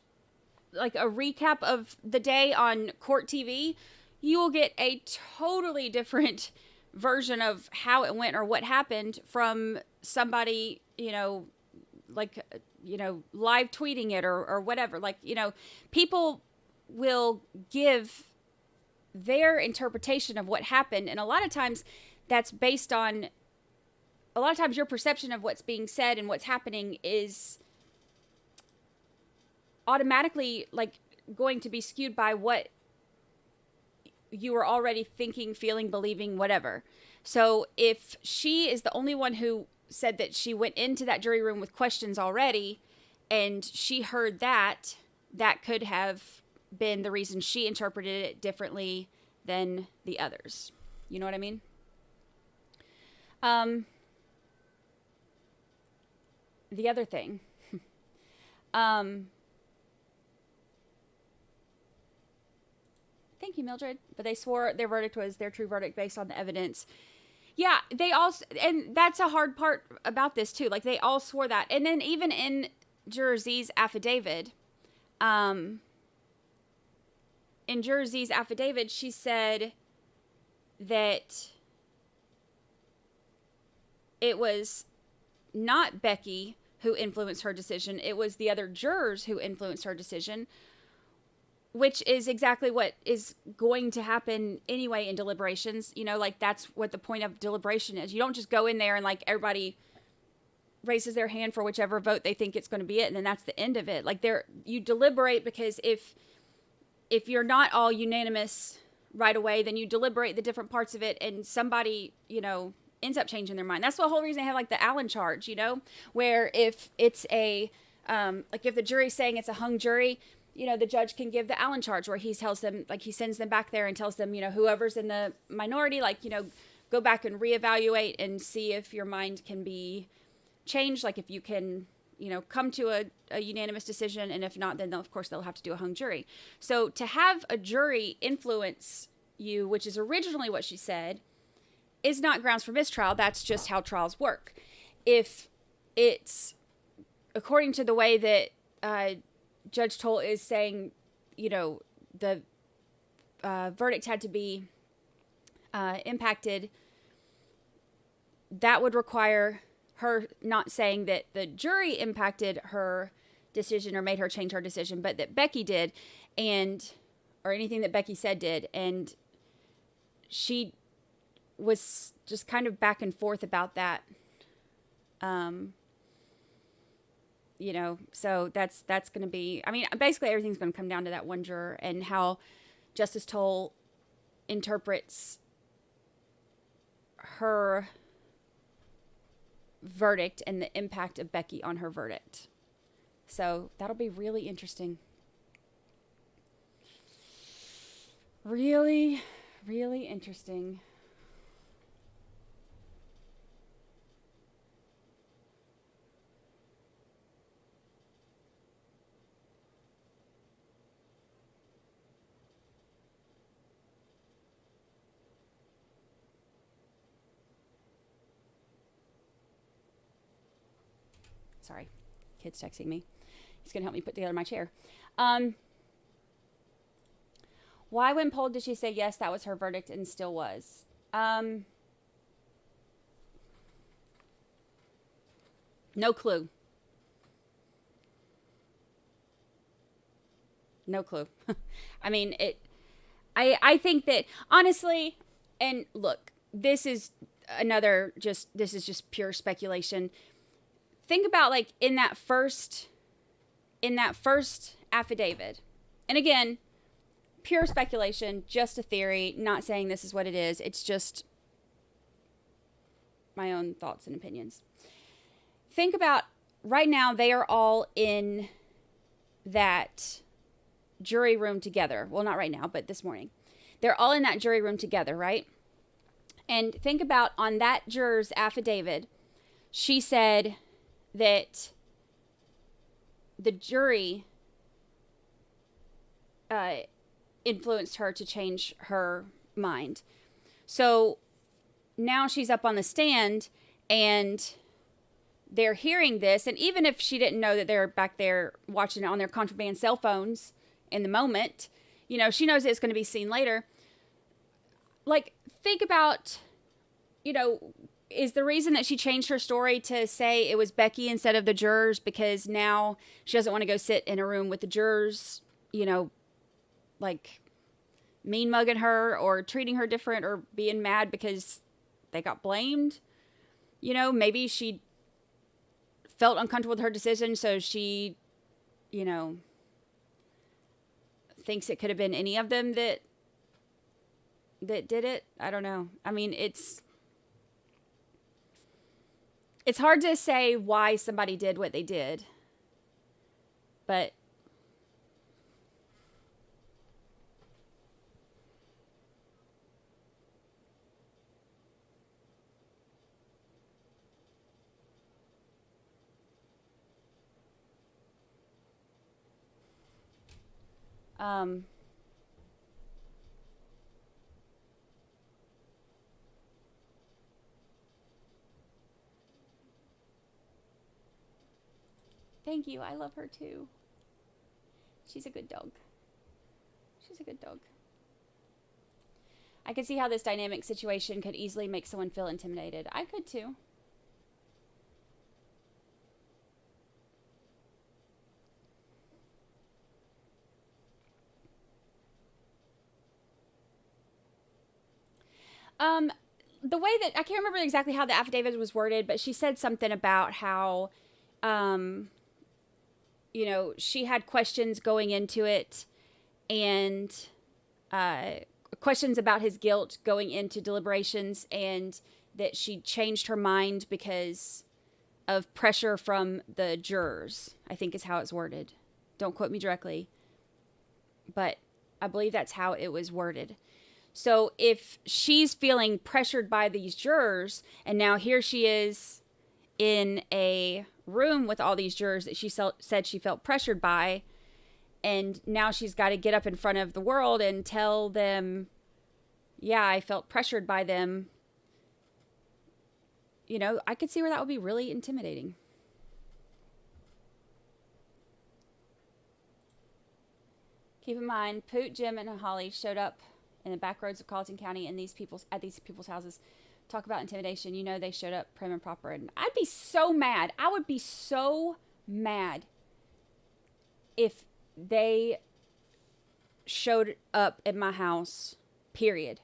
like a recap of the day on Court TV, you will get a totally different version of how it went or what happened from somebody, like, live tweeting it or whatever. Like, people will give their interpretation of what happened. And a lot of times your perception of what's being said and what's happening is automatically like going to be skewed by what you were already thinking, feeling, believing, whatever. So if she is the only one who said that she went into that jury room with questions already and she heard that could have been the reason she interpreted it differently than the others. You know what I mean? The other thing, thank you, Mildred. But they swore their verdict was their true verdict based on the evidence. Yeah, they all, and that's a hard part about this too. Like they all swore that. And then even in Juror Z's affidavit, she said that it was not Becky who influenced her decision. It was the other jurors who influenced her decision, which is exactly what is going to happen anyway in deliberations. Like that's what the point of deliberation is. You don't just go in there and like everybody raises their hand for whichever vote they think it's going to be it, and then that's the end of it. Like you deliberate because if you're not all unanimous right away, then you deliberate the different parts of it, and somebody, ends up changing their mind. That's the whole reason they have like the Allen charge, where if it's a, like if the jury's saying it's a hung jury, the judge can give the Allen charge where he tells them, like he sends them back there and tells them, whoever's in the minority, like, go back and reevaluate and see if your mind can be changed. Like if you can, come to a unanimous decision, and if not, then of course they'll have to do a hung jury. So to have a jury influence you, which is originally what she said, is not grounds for mistrial. That's just how trials work. If it's according to the way that Judge Toll is saying, the verdict had to be impacted, that would require her not saying that the jury impacted her decision or made her change her decision, but that Becky did, or anything that Becky said did. And she was just kind of back and forth about that. So that's going to be, basically everything's going to come down to that one juror and how Justice Toll interprets her verdict and the impact of Becky on her verdict. So that'll be really interesting. Really, really interesting. Sorry, kid's texting me. He's going to help me put together my chair. Why, when polled, did she say yes, that was her verdict and still was? No clue. No clue. I think that, honestly, and look, this is just pure speculation. Think about like in that first affidavit, and again, pure speculation, just a theory, not saying this is what it is. It's just my own thoughts and opinions. Think about right now, they are all in that jury room together. Well, not right now, but this morning. They're all in that jury room together, right? And think about on that juror's affidavit, she said that the jury influenced her to change her mind. So now she's up on the stand and they're hearing this. And even if she didn't know that they're back there watching it on their contraband cell phones in the moment, she knows it's going to be seen later. Like, think about, is the reason that she changed her story to say it was Becky instead of the jurors because now she doesn't want to go sit in a room with the jurors, you know, like mean mugging her or treating her different or being mad because they got blamed? You know, maybe she felt uncomfortable with her decision, so she, you know, thinks it could have been any of them that did it. I don't know. I mean, it's hard to say why somebody did what they did, but thank you. I love her too. She's a good dog. She's a good dog. I could see how this dynamic situation could easily make someone feel intimidated. I could too. The way that, I can't remember exactly how the affidavit was worded, but she said something about how, you know, she had questions going into it and questions about his guilt going into deliberations, and that she changed her mind because of pressure from the jurors, I think is how it's worded. Don't quote me directly, but I believe that's how it was worded. So if she's feeling pressured by these jurors, and now here she is in a room with all these jurors that she said she felt pressured by, and now she's got to get up in front of the world and tell them, yeah, I felt pressured by them. You know, I could see where that would be really intimidating. Keep in mind, Poot, Jim, and Holly showed up in the back roads of Colleton County and at these people's houses. Talk about intimidation. You know, they showed up prim and proper. And I'd be so mad. I would be so mad if they showed up at my house, period.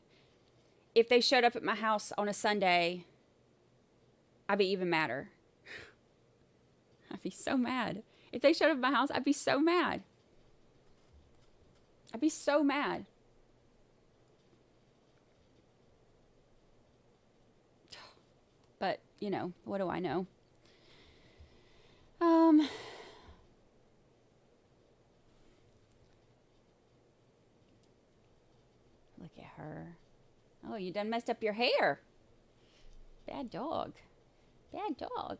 If they showed up at my house on a Sunday, I'd be even madder. I'd be so mad. If they showed up at my house, I'd be so mad. I'd be so mad. But, you know, what do I know? Look at her. Oh, you done messed up your hair. Bad dog. Bad dog.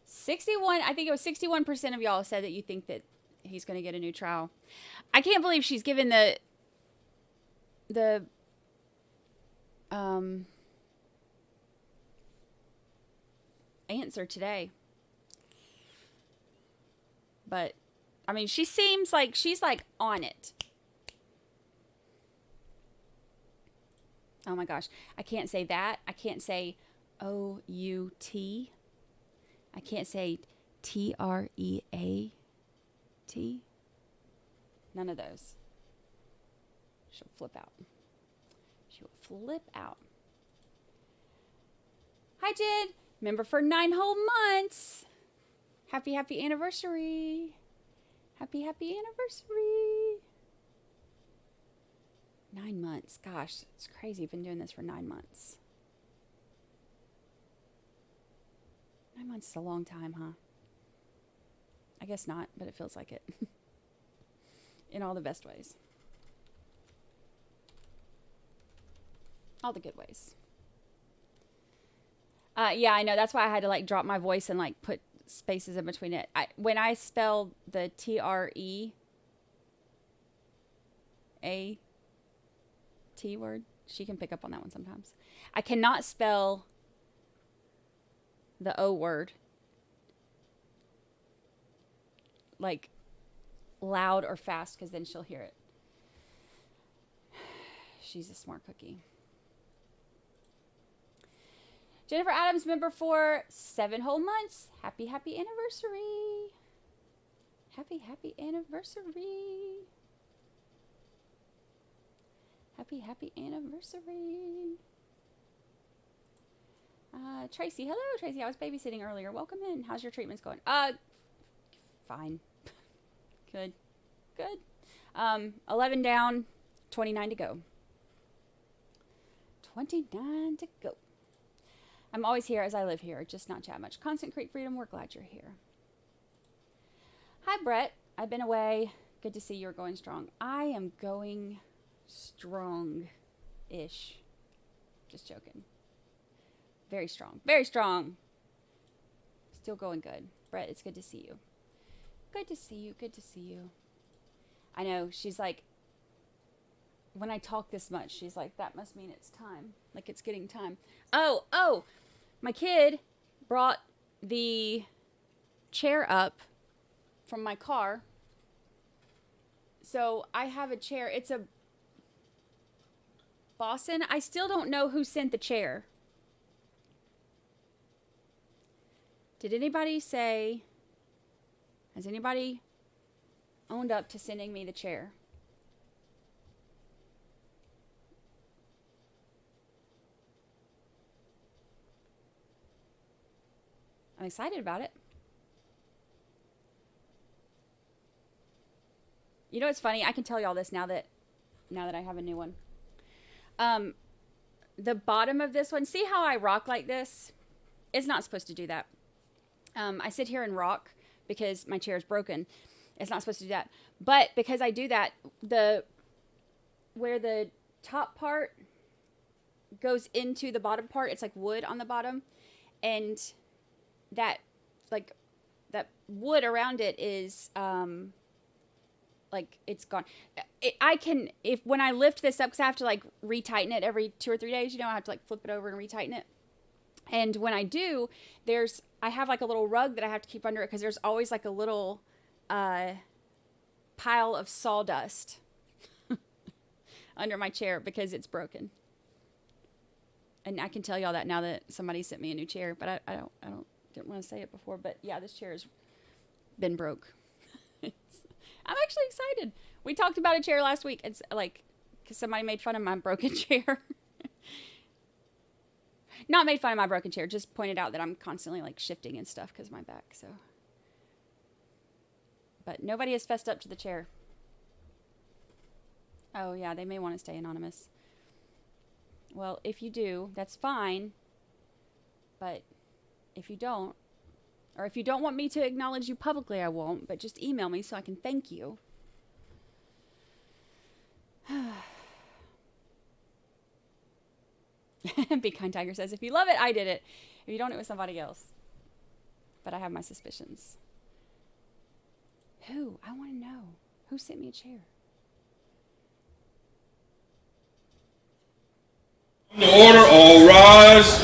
61, I think it was 61% of y'all said that you think that he's going to get a new trial. I can't believe she's given the answer today. But, I mean, she seems like she's like on it. Oh my gosh. I can't say that. I can't say O-U-T. I can't say T-R-E-A-T. None of those. She'll flip out. She'll flip out. Hi, Jid. Member for 9 whole months. Happy, happy anniversary. Happy, happy anniversary. 9 months. Gosh, it's crazy. I've been doing this for 9 months. 9 months is a long time, huh? I guess not, but it feels like it. In all the best ways. All the good ways. Yeah, I know. That's why I had to like drop my voice and like put spaces in between it. When I spell the T-R-E-A-T word, she can pick up on that one sometimes. I cannot spell the O word like loud or fast because then she'll hear it. She's a smart cookie. Jennifer Adams, member for 7 whole months. Happy, happy anniversary. Happy, happy anniversary. Happy, happy anniversary. Tracy, hello, Tracy. I was babysitting earlier. Welcome in. How's your treatments going? Fine. Good. Good. 11 down, 29 to go. 29 to go. I'm always here as I live here, just not chat much. Constant Creek Freedom, we're glad you're here. Hi, Brett. I've been away. Good to see you're going strong. I am going strong-ish. Just joking. Very strong. Very strong. Still going good. Brett, it's good to see you. Good to see you. Good to see you. I know. She's like, when I talk this much, she's like, that must mean it's time. Like it's getting time. Oh, my kid brought the chair up from my car. So I have a chair. It's a Boston. I still don't know who sent the chair. Did anybody say, has anybody owned up to sending me the chair? I'm excited about it. You know what's funny? I can tell you all this now that I have a new one. The bottom of this one, see how I rock like this? It's not supposed to do that. I sit here and rock because my chair is broken. It's not supposed to do that. But because I do that, where the top part goes into the bottom part, it's like wood on the bottom. And that wood around it is like it's gone. When I lift this up, because I have to like retighten it every 2 or 3 days, I have to like flip it over and retighten it. And when I do, I have like a little rug that I have to keep under it because there's always like a little pile of sawdust under my chair because it's broken. And I can tell y'all that now that somebody sent me a new chair, but I didn't want to say it before. But yeah, this chair has been broke. I'm actually excited. We talked about a chair last week. It's like, because somebody made fun of my broken chair. Not made fun of my broken chair, just pointed out that I'm constantly like shifting and stuff because of my back, so. But nobody has fessed up to the chair. Oh yeah, they may want to stay anonymous. Well, if you do, that's fine. But if you don't, or if you don't want me to acknowledge you publicly, I won't, but just email me so I can thank you. Be Kind Tiger says, if you love it, I did it. If you don't, it was somebody else. But I have my suspicions. Who? I want to know. Who sent me a chair? The order, all rise.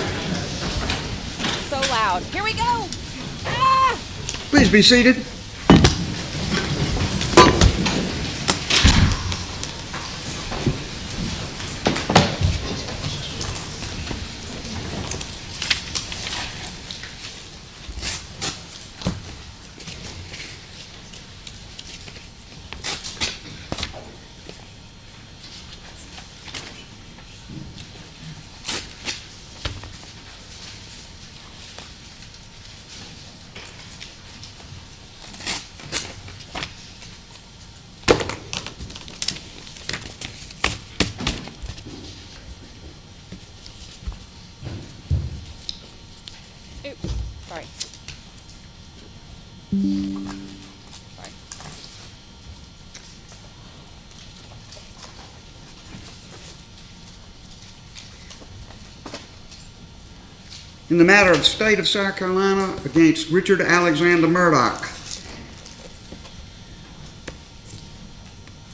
So loud. Here we go. Ah! Please be seated. Oops, sorry. Sorry. In the matter of the state of South Carolina against Richard Alexander Murdaugh,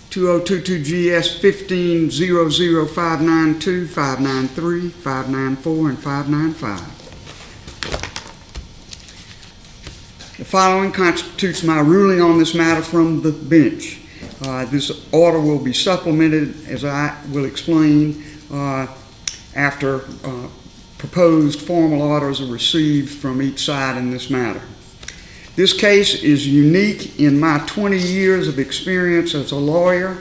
2022 GS 1500592, 593, 594, and 595. The following constitutes my ruling on this matter from the bench. This order will be supplemented, as I will explain, after proposed formal orders are received from each side in this matter. This case is unique in my 20 years of experience as a lawyer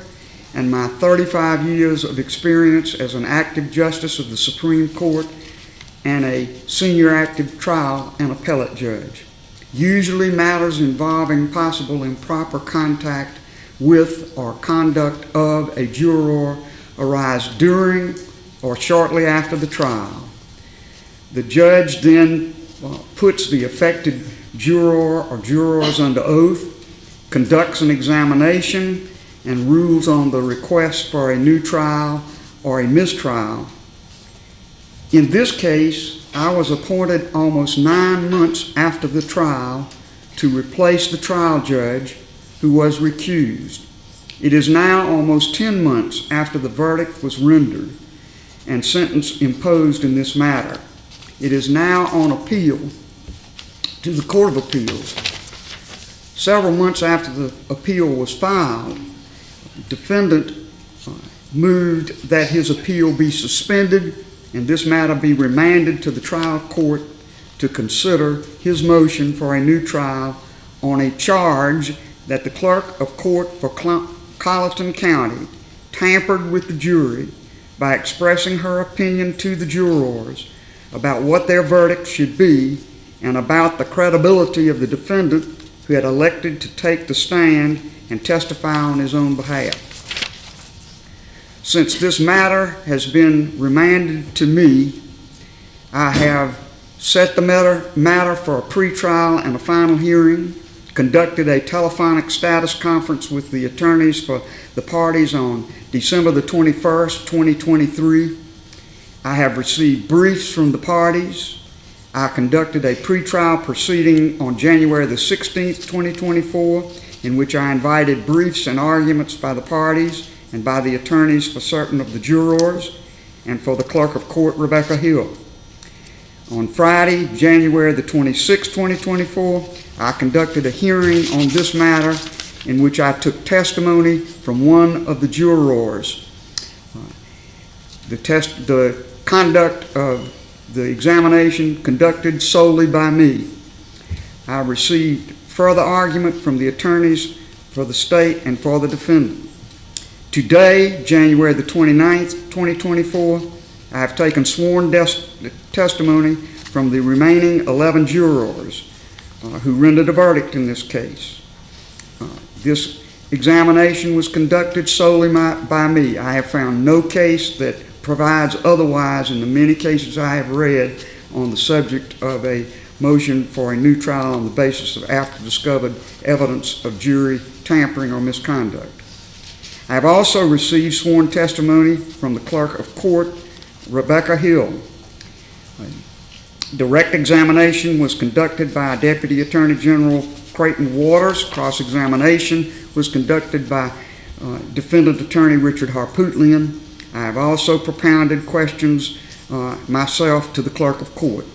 and my 35 years of experience as an active justice of the Supreme Court and a senior active trial and appellate judge. Usually matters involving possible improper contact with or conduct of a juror arise during or shortly after the trial. The judge then puts the affected juror or jurors under oath, conducts an examination, and rules on the request for a new trial or a mistrial. In this case, I was appointed almost 9 months after the trial to replace the trial judge who was recused. It is now almost 10 months after the verdict was rendered and sentence imposed in this matter. It is now on appeal to the Court of Appeals. Several months after the appeal was filed, the defendant moved that his appeal be suspended and this matter be remanded to the trial court to consider his motion for a new trial on a charge that the clerk of court for Colleton County tampered with the jury by expressing her opinion to the jurors about what their verdict should be and about the credibility of the defendant who had elected to take the stand and testify on his own behalf. Since this matter has been remanded to me, I have set the matter for a pretrial and a final hearing, conducted a telephonic status conference with the attorneys for the parties on December the 21st, 2023. I have received briefs from the parties. I conducted a pretrial proceeding on January the 16th, 2024, in which I invited briefs and arguments by the parties and by the attorneys for certain of the jurors and for the clerk of court, Rebecca Hill. On Friday, January the 26th, 2024, I conducted a hearing on this matter in which I took testimony from one of the jurors. The conduct of the examination conducted solely by me. I received further argument from the attorneys for the state and for the defendant. Today, January the 29th, 2024, I have taken sworn testimony from the remaining 11 jurors who rendered a verdict in this case. This examination was conducted solely by me. I have found no case that provides otherwise in the many cases I have read on the subject of a motion for a new trial on the basis of after discovered evidence of jury tampering or misconduct. I have also received sworn testimony from the clerk of court, Rebecca Hill. Direct examination was conducted by Deputy Attorney General Creighton Waters. Cross-examination was conducted by Defendant Attorney Richard Harpootlian. I have also propounded questions myself to the clerk of court.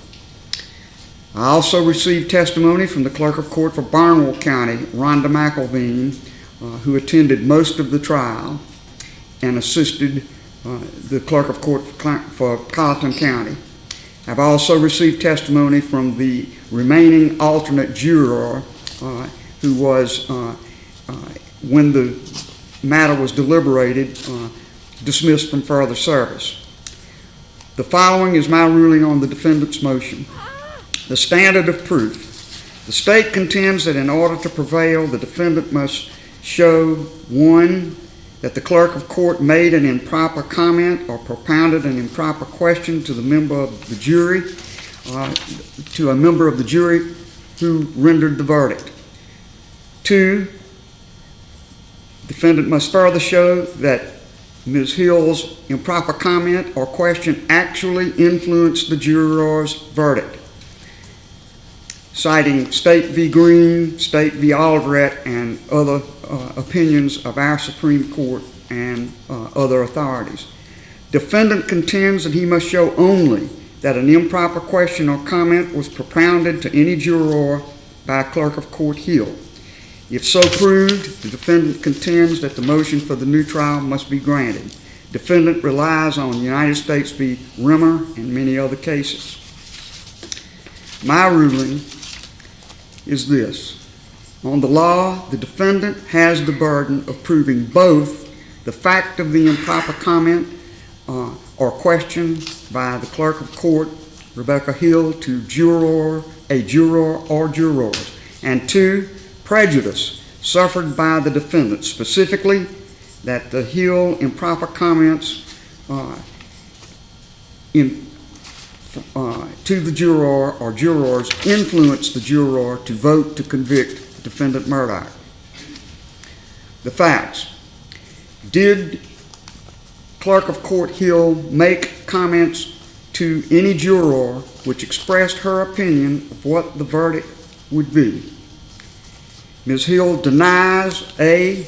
I also received testimony from the clerk of court for Barnwell County, Rhonda McElveen, who attended most of the trial and assisted the clerk of court for Colleton County. I've also received testimony from the remaining alternate juror who was, when the matter was deliberated, dismissed from further service. The following is my ruling on the defendant's motion. The standard of proof. The state contends that in order to prevail, the defendant must show, 1, that the clerk of court made an improper comment or propounded an improper question to the member of the jury, to a member of the jury who rendered the verdict. 2, defendant must further show that Ms. Hill's improper comment or question actually influenced the juror's verdict, citing State v. Green, State v. Aldrett, and other opinions of our Supreme Court and other authorities. Defendant contends that he must show only that an improper question or comment was propounded to any juror by Clerk of Court Hill. If so proved, the defendant contends that the motion for the new trial must be granted. Defendant relies on United States v. Rimmer and many other cases. My ruling is this. On the law, the defendant has the burden of proving both the fact of the improper comment or question by the Clerk of Court, Rebecca Hill, to a juror or jurors, and 2, prejudice suffered by the defendant, specifically that the Hill improper comments to the juror or jurors influenced the juror to vote to convict defendant Murdaugh. The facts. Did Clerk of Court Hill make comments to any juror which expressed her opinion of what the verdict would be? Ms. Hill denies A,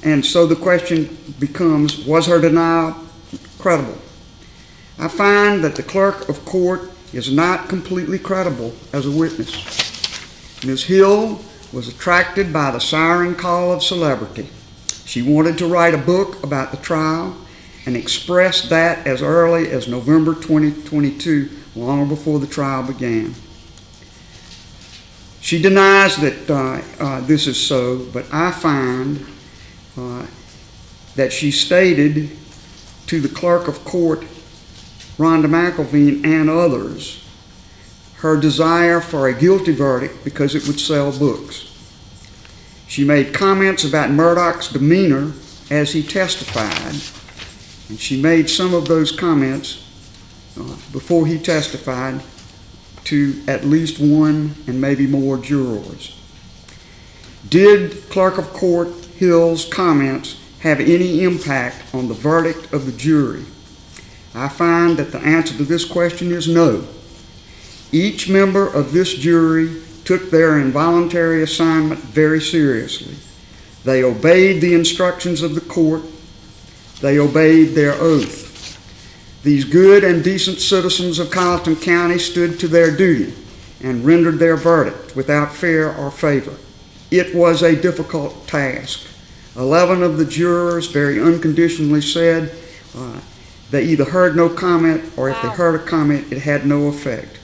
and so the question becomes, was her denial credible? I find that the Clerk of Court is not completely credible as a witness. Ms. Hill was attracted by the siren call of celebrity. She wanted to write a book about the trial and expressed that as early as November 2022, long before the trial began. She denies that this is so, but I find that she stated to the Clerk of Court, Rhonda McElveen, and others, her desire for a guilty verdict because it would sell books. She made comments about Murdaugh's demeanor as he testified, and she made some of those comments before he testified to at least one and maybe more jurors. Did Clerk of Court Hill's comments have any impact on the verdict of the jury? I find that the answer to this question is no. Each member of this jury took their involuntary assignment very seriously. They obeyed the instructions of the court. They obeyed their oath. These good and decent citizens of Colleton County stood to their duty and rendered their verdict without fear or favor. It was a difficult task. 11 of the jurors very unconditionally said they either heard no comment or if they heard a comment, it had no effect.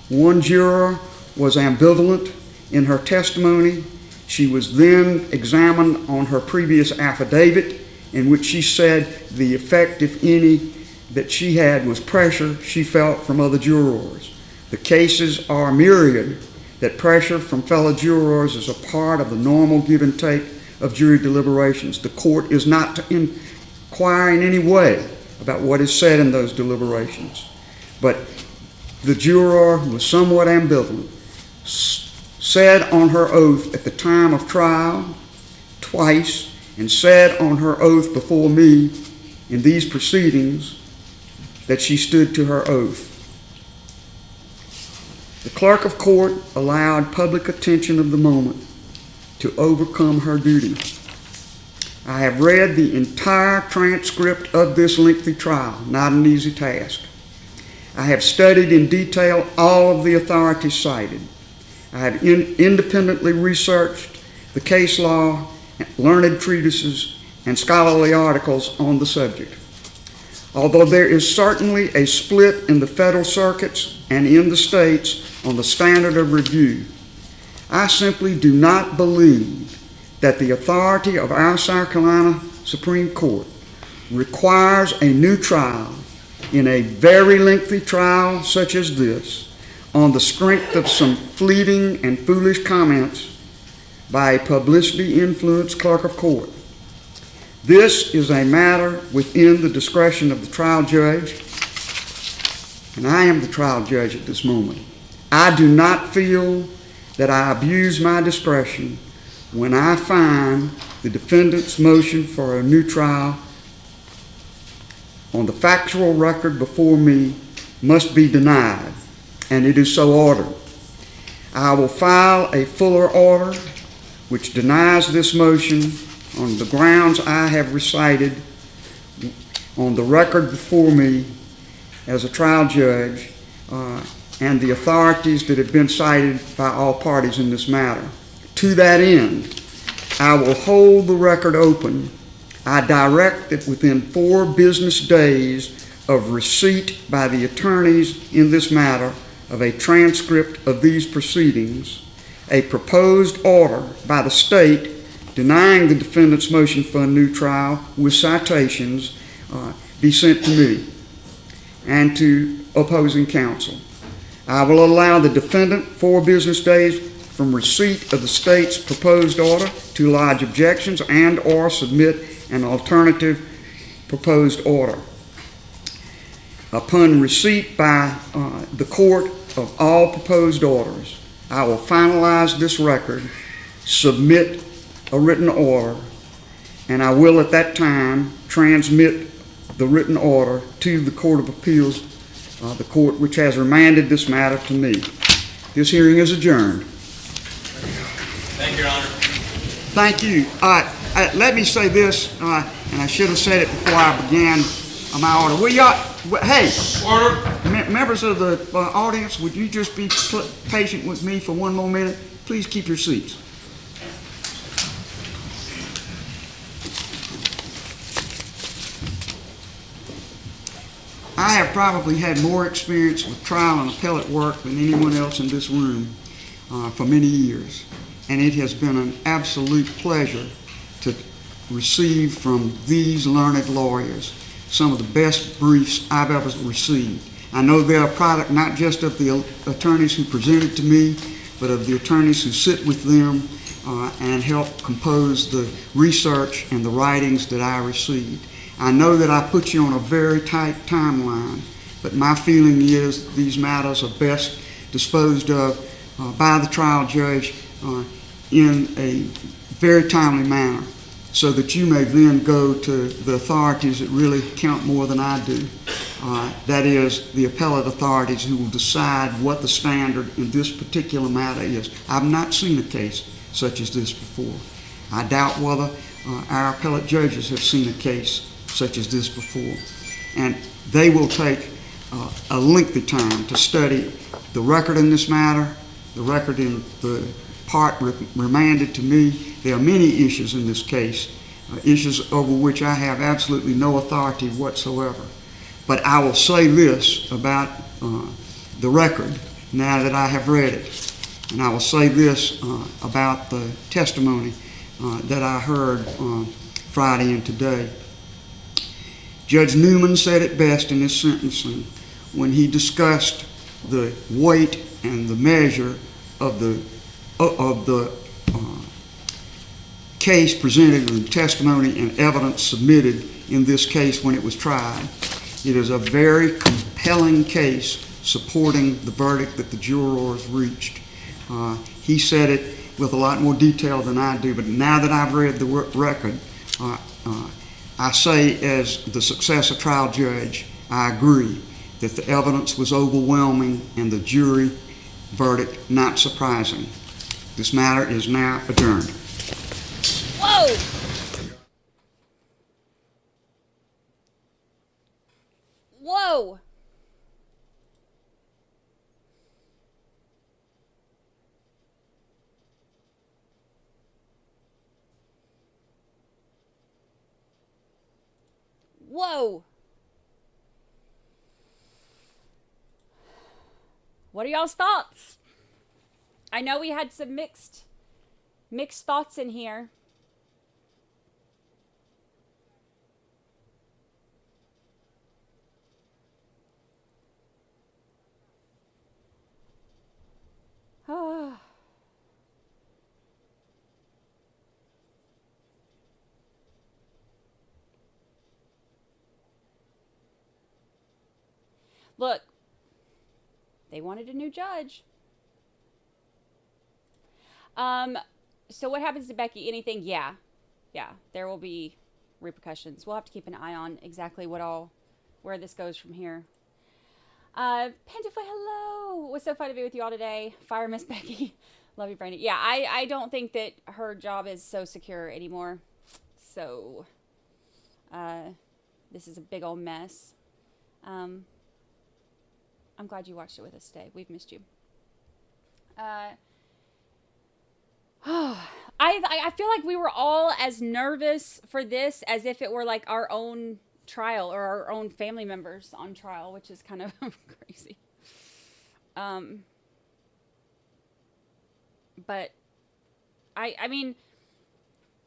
One juror was ambivalent in her testimony. She was then examined on her previous affidavit, in which she said the effect, if any, that she had was pressure she felt from other jurors. The cases are myriad that pressure from fellow jurors is a part of the normal give and take of jury deliberations. The court is not to inquire in any way about what is said in those deliberations. But the juror, who was somewhat ambivalent, said on her oath at the time of trial twice, and said on her oath before me in these proceedings that she stood to her oath. The Clerk of Court allowed public attention of the moment to overcome her duty. I have read the entire transcript of this lengthy trial, not an easy task. I have studied in detail all of the authorities cited. I have independently researched the case law, learned treatises, and scholarly articles on the subject. Although there is certainly a split in the federal circuits and in the states on the standard of review, I simply do not believe that the authority of our South Carolina Supreme Court requires a new trial in a very lengthy trial such as this on the strength of some fleeting and foolish comments by a publicity-influenced clerk of court. This is a matter within the discretion of the trial judge, and I am the trial judge at this moment. I do not feel that I abuse my discretion when I find the defendant's motion for a new trial on the factual record before me must be denied, and it is so ordered. I will file a fuller order which denies this motion on the grounds I have recited on the record before me as a trial judge and the authorities that have been cited by all parties in this matter. To that end, I will hold the record open. I direct that within 4 business days of receipt by the attorneys in this matter of a transcript of these proceedings, a proposed order by the state denying the defendant's motion for a new trial with citations be sent to me and to opposing counsel. I will allow the defendant 4 business days from receipt of the state's proposed order to lodge objections and or submit an alternative proposed order. Upon receipt by the court of all proposed orders, I will finalize this record, submit a written order, and I will at that time transmit the written order to the Court of Appeals, the court which has remanded this matter to me. This hearing is adjourned. Thank you, Your Honor. Thank you. Let me say this, and I should have said it before I began my order. Hey, order. Members of the audience, would you just be patient with me for one more minute? Please keep your seats. I have probably had more experience with trial and appellate work than anyone else in this room for many years, and it has been an absolute pleasure to receive from these learned lawyers some of the best briefs I've ever received. I know they're a product not just of the attorneys who presented to me, but of the attorneys who sit with them and help compose the research and the writings that I received. I know that I put you on a very tight timeline, but my feeling is these matters are best disposed of by the trial judge in a very timely manner, so that you may then go to the authorities that really count more than I do. That is, the appellate authorities who will decide what the standard in this particular matter is. I've not seen a case such as this before. I doubt whether our appellate judges have seen a case such as this before. And they will take a lengthy time to study the record in this matter, the record in the part remanded to me. There are many issues in this case, issues over which I have absolutely no authority whatsoever. But I will say this about the record now that I have read it. And I will say this about the testimony that I heard Friday and today. Judge Newman said it best in his sentencing when he discussed the weight and the measure of the case presented and testimony and evidence submitted in this case when it was tried. It is a very compelling case supporting the verdict that the jurors reached. He said it with a lot more detail than I do, but now that I've read the record, I say, as the successor trial judge, I agree that the evidence was overwhelming and the jury verdict not surprising. This matter is now adjourned. Whoa! Whoa! Whoa! What are y'all's thoughts? I know we had some mixed thoughts in here. Look, they wanted a new judge. So what happens to Becky? Anything? Yeah, there will be repercussions. We'll have to keep an eye on exactly where this goes from here. Pandafoy, hello. It was so fun to be with you all today. Fire Miss Becky. Love you, Brandi. Yeah, I don't think that her job is so secure anymore. So, this is a big old mess. I'm glad you watched it with us today. We've missed you. I feel like we were all as nervous for this as if it were like our own trial or our own family members on trial, which is kind of crazy. But I mean,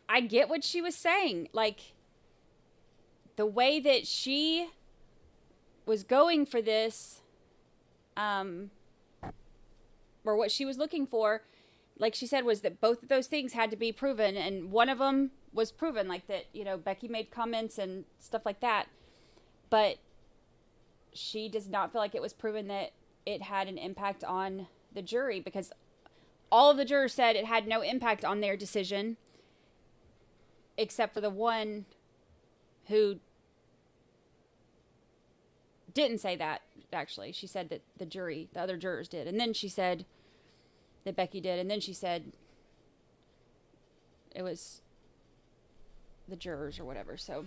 I get what she was saying. Like, the way that she was going for this, or what she was looking for, like she said, was that both of those things had to be proven, and one of them was proven, like that, you know, Becky made comments and stuff like that, but she does not feel like it was proven that it had an impact on the jury, because all of the jurors said it had no impact on their decision, except for the one who didn't say that, actually. She said that the other jurors did, and then she said that Becky did, and then she said it was the jurors or whatever. So,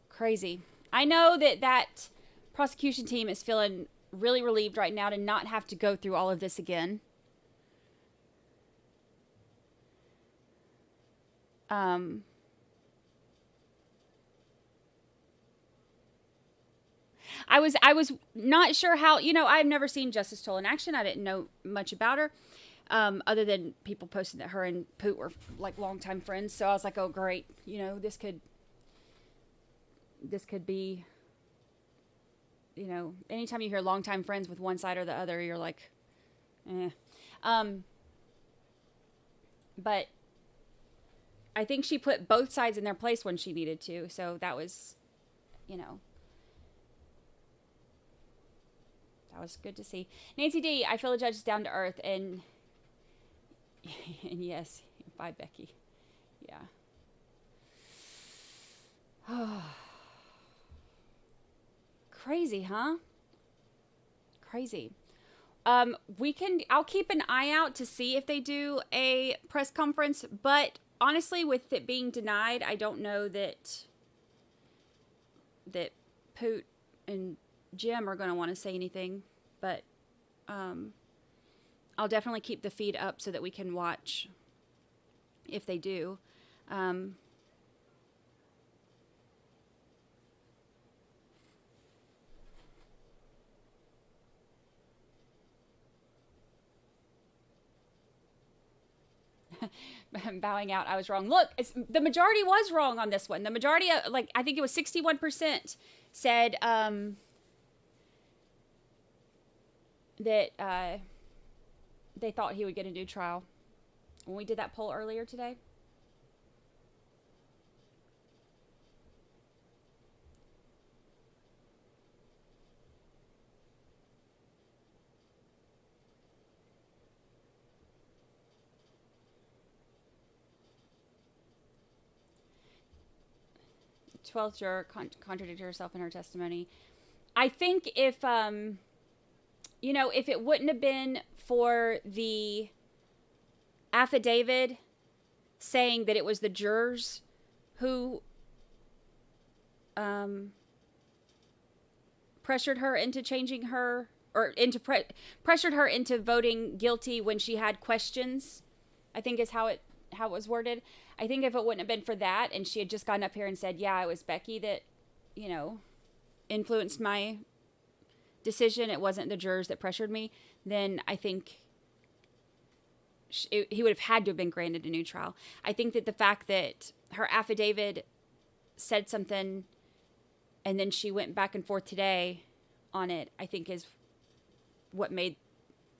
crazy. I know that prosecution team is feeling really relieved right now to not have to go through all of this again. I was not sure how, you know, I've never seen Justice Toll in action. I didn't know much about her, other than people posting that her and Poot were like longtime friends. So I was like, oh great, you know, this could be, you know, anytime you hear longtime friends with one side or the other, you're like, eh. But I think she put both sides in their place when she needed to. So that was, you know, that was good to see. Nancy D, I feel the judge is down to earth, and yes, bye Becky. Yeah. Crazy, huh? Crazy. I'll keep an eye out to see if they do a press conference, but honestly, with it being denied, I don't know that Poot and Jim are going to want to say anything, but I'll definitely keep the feed up so that we can watch if they do. Bowing out, I was wrong. Look, the majority was wrong on this one. The majority, like, I think it was 61% said that they thought he would get a new trial. When we did that poll earlier today. The 12th juror contradicted herself in her testimony. I think if, you know, if it wouldn't have been for the affidavit saying that it was the jurors who pressured her into changing her, or pressured her into voting guilty when she had questions, I think is how it was worded. I think if it wouldn't have been for that, and she had just gotten up here and said, yeah, it was Becky that, you know, influenced my decision, it wasn't the jurors that pressured me, then I think he would have had to have been granted a new trial. I think that the fact that her affidavit said something and then she went back and forth today on it, I think is what made,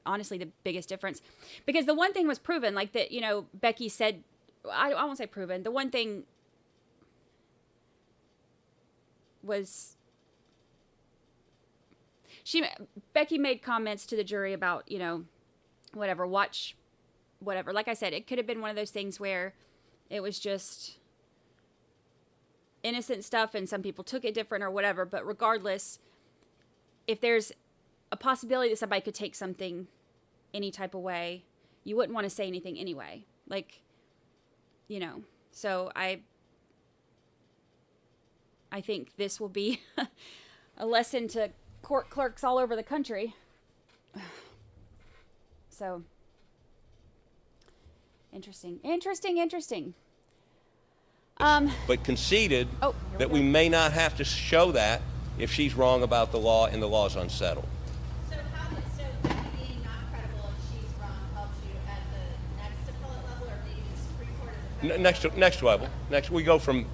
honestly, the biggest difference. Because the one thing was proven, like that, you know, Becky said, I won't say proven, the one thing was, Becky made comments to the jury about, you know, whatever, watch, whatever. Like I said, it could have been one of those things where it was just innocent stuff and some people took it different or whatever. But regardless, if there's a possibility that somebody could take something any type of way, you wouldn't want to say anything anyway. Like, you know, so I I think this will be a lesson to court clerks all over the country. So, interesting. But conceded Oh, here we that we go. may not have to show that if she's wrong about the law and the law is unsettled. So Becky being not credible if she's wrong helps you at the next appellate level or maybe the Supreme Court or the Next level. We go from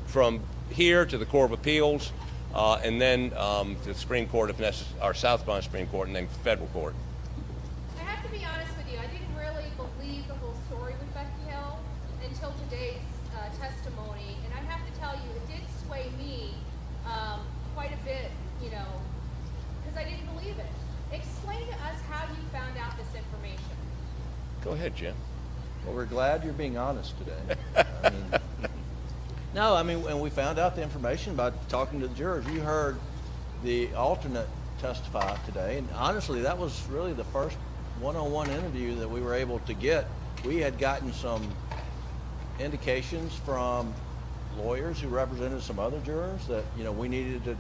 here to the Court of Appeals, and then to the Supreme Court if necessary, or southbound Supreme Court, and then federal court. I have to be honest with you, I didn't really believe the whole story with Becky Hill until today's testimony, and I have to tell you, it did sway me quite a bit, because I didn't believe it. Explain to us how you found out this information. Go ahead, Jim. Well, we're glad you're being honest today. When we found out the information by talking to the jurors. You heard the alternate testify today, and honestly, that was really the first one-on-one interview that we were able to get. We had gotten some indications from lawyers who represented some other jurors that we needed to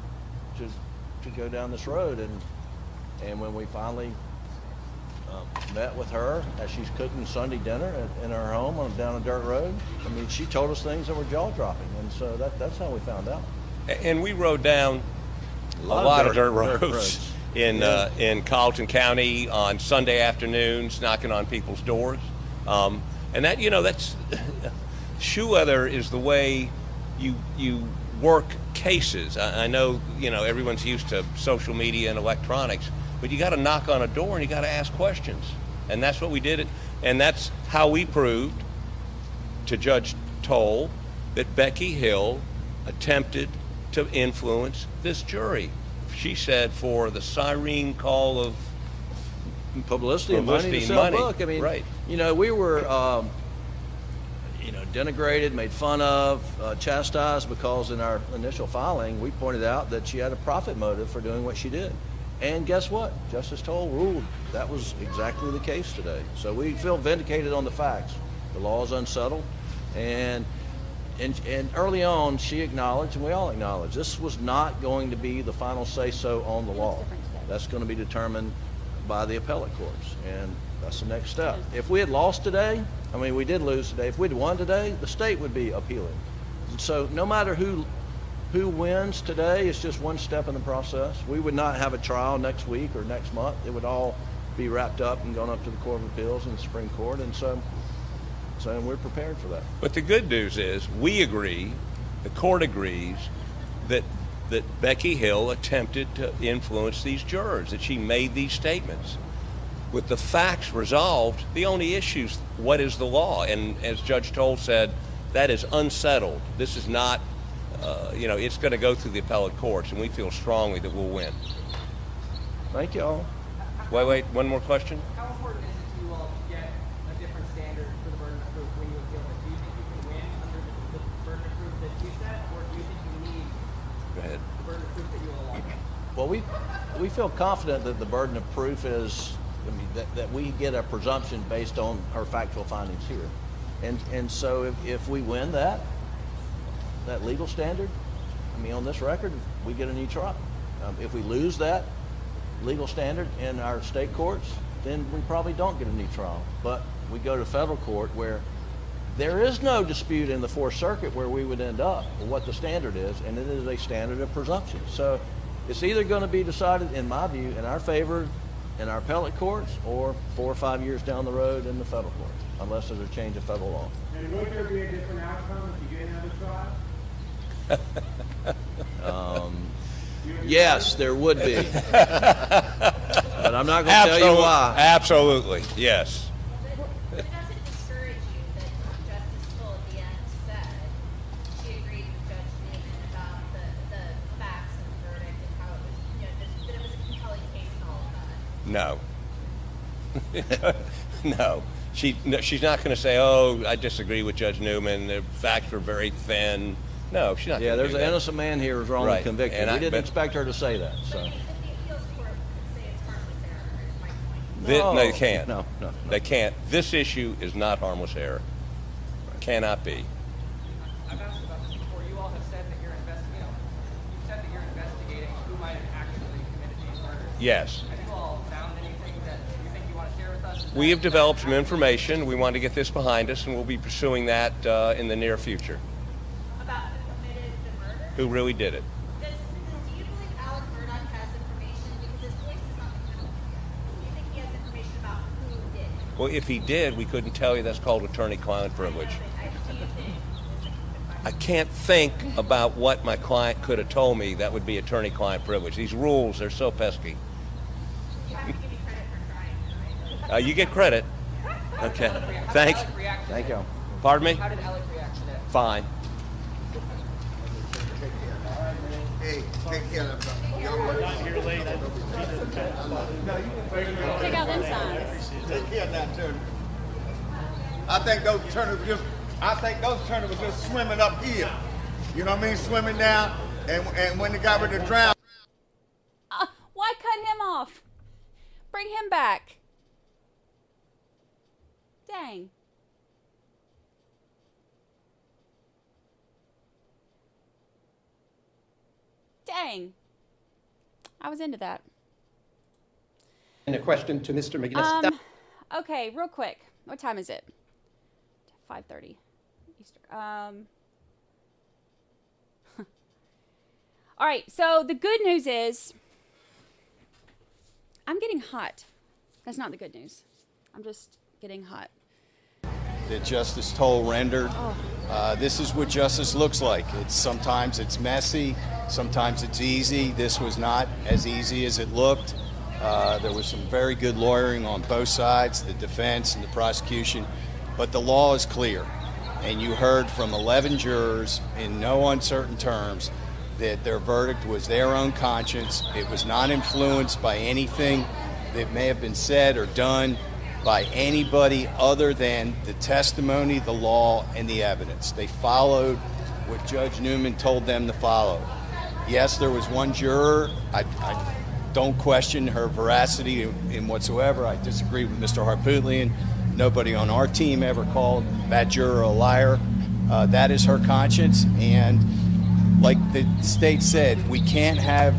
go down this road, and when we finally met with her as she's cooking Sunday dinner in her home down a dirt road, she told us things that were jaw-dropping, and so that's how we found out. And we rode down a lot of dirt roads in Colleton County on Sunday afternoons, knocking on people's doors, and that's shoe leather is the way you work cases. I know everyone's used to social media and electronics, but you got to knock on a door and you got to ask questions, and that's what we did. And that's how we proved to Judge Toll that Becky Hill attempted to influence this jury. She said for the siren call of publicity and money to sell a book. Right. We were denigrated, made fun of, chastised because in our initial filing we pointed out that she had a profit motive for doing what she did. And guess what? Justice Toll ruled that was exactly the case today. So we feel vindicated on the facts. The law is unsettled, and early on she acknowledged, and we all acknowledged, this was not going to be the final say-so on the law. That's going to be determined by the appellate courts, and that's the next step. If we had lost today, we did lose today. If we'd won today, the state would be appealing. And so no matter who wins today, it's just one step in the process. We would not have a trial next week or next month. It would all be wrapped up and gone up to the Court of Appeals and the Supreme Court, and so we're prepared for that. But the good news is we agree, the court agrees, that Becky Hill attempted to influence these jurors, that she made these statements. With the facts resolved, the only issue is what is the law? And as Judge Toll said, that is unsettled. This is not, it's going to go through the appellate courts, and we feel strongly that we'll win. Thank you all. Wait, one more question? How important is it to you all to get a different standard for the burden of proof when you appeal it? Do you think you can win under the burden of proof that you set, or do you think you need Go ahead. the burden of proof that you allow? Well, we feel confident that the burden of proof is, that we get a presumption based on our factual findings here. And so if we win that legal standard, on this record, we get a new trial. If we lose that legal standard in our state courts, then we probably don't get a new trial. But we go to federal court where there is no dispute in the Fourth Circuit where we would end up with what the standard is, and it is a standard of presumption. So it's either going to be decided, in my view, in our favor in our appellate courts, or 4 or 5 years down the road in the federal courts, unless there's a change of federal law. And would there be a different outcome if you get another trial? Yes, there would be. But I'm not going to tell you why. Absolutely, yes. It doesn't discourage you that Justice Toll at the end said she agreed with Judge Newman about the facts and the verdict and how it was, that it was a compelling case and all of that. No. She's not going to say, "Oh, I disagree with Judge Newman. The facts were very thin." No, she's not. Yeah, gonna there's do an that. innocent man here who's wrongly Right. convicted. And We didn't expect her to say that. So. But the appeals court could say it's harmless error, is my point. No, they can't. No. They can't. This issue is not harmless error. Cannot be. I've asked about this before. You all have said that you're investigating. You Yes. Have you all found anything that you think you want to share with us? We have developed some information. We want to get this behind us, and we'll be pursuing that in the near future. About who committed the murder? Who really did it? Do you believe Alec Murdaugh has information? Because his voice is on the penalty yet. Do you think he has information about who did it? Well, if he did, we couldn't tell you. That's called attorney-client privilege. Do you think? I can't think about what my client could have told me that would be attorney-client privilege. These rules are so pesky. You have to give me credit for trying, right? You get credit. Okay. Thank you. Pardon me? How did Alec react to that? Fine. Hey, take care of Check out them signs. Take care of that turtle. I think those turtles were just swimming up here. You know what I mean? Swimming down, and when they got ready to drown. Why cut him off? Bring him back. Dang. Dang. I was into that. And a question to Mr. McGinnis. Okay, real quick. What time is it? 5:30 Eastern. All right, so the good news is I'm getting hot. That's not the good news. I'm just getting hot. That Justice Toll rendered. This is what justice looks like. Sometimes it's messy, sometimes it's easy. This was not as easy as it looked. There was some very good lawyering on both sides, the defense and the prosecution, but the law is clear. And you heard from 11 jurors in no uncertain terms that their verdict was their own conscience. It was not influenced by anything that may have been said or done by anybody other than the testimony, the law, and the evidence. They followed what Judge Newman told them to follow. Yes, there was one juror. I don't question her veracity in whatsoever. I disagree with Mr. Harpootlian. Nobody on our team ever called that juror a liar. That is her conscience, and like the state said, we can't have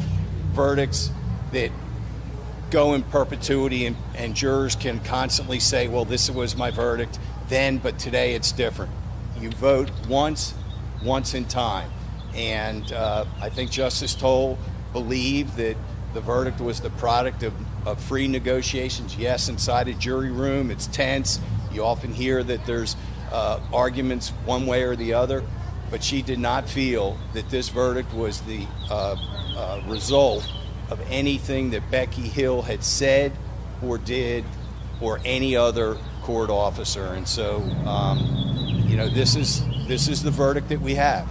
verdicts that go in perpetuity and jurors can constantly say, well, this was my verdict then, but today it's different. You vote once in time. And I think Justice Toll believed that the verdict was the product of free negotiations. Yes, inside a jury room, it's tense. You often hear that there's arguments one way or the other, but she did not feel that this verdict was the result of anything that Becky Hill had said or did or any other court officer. And so, this is the verdict that we have.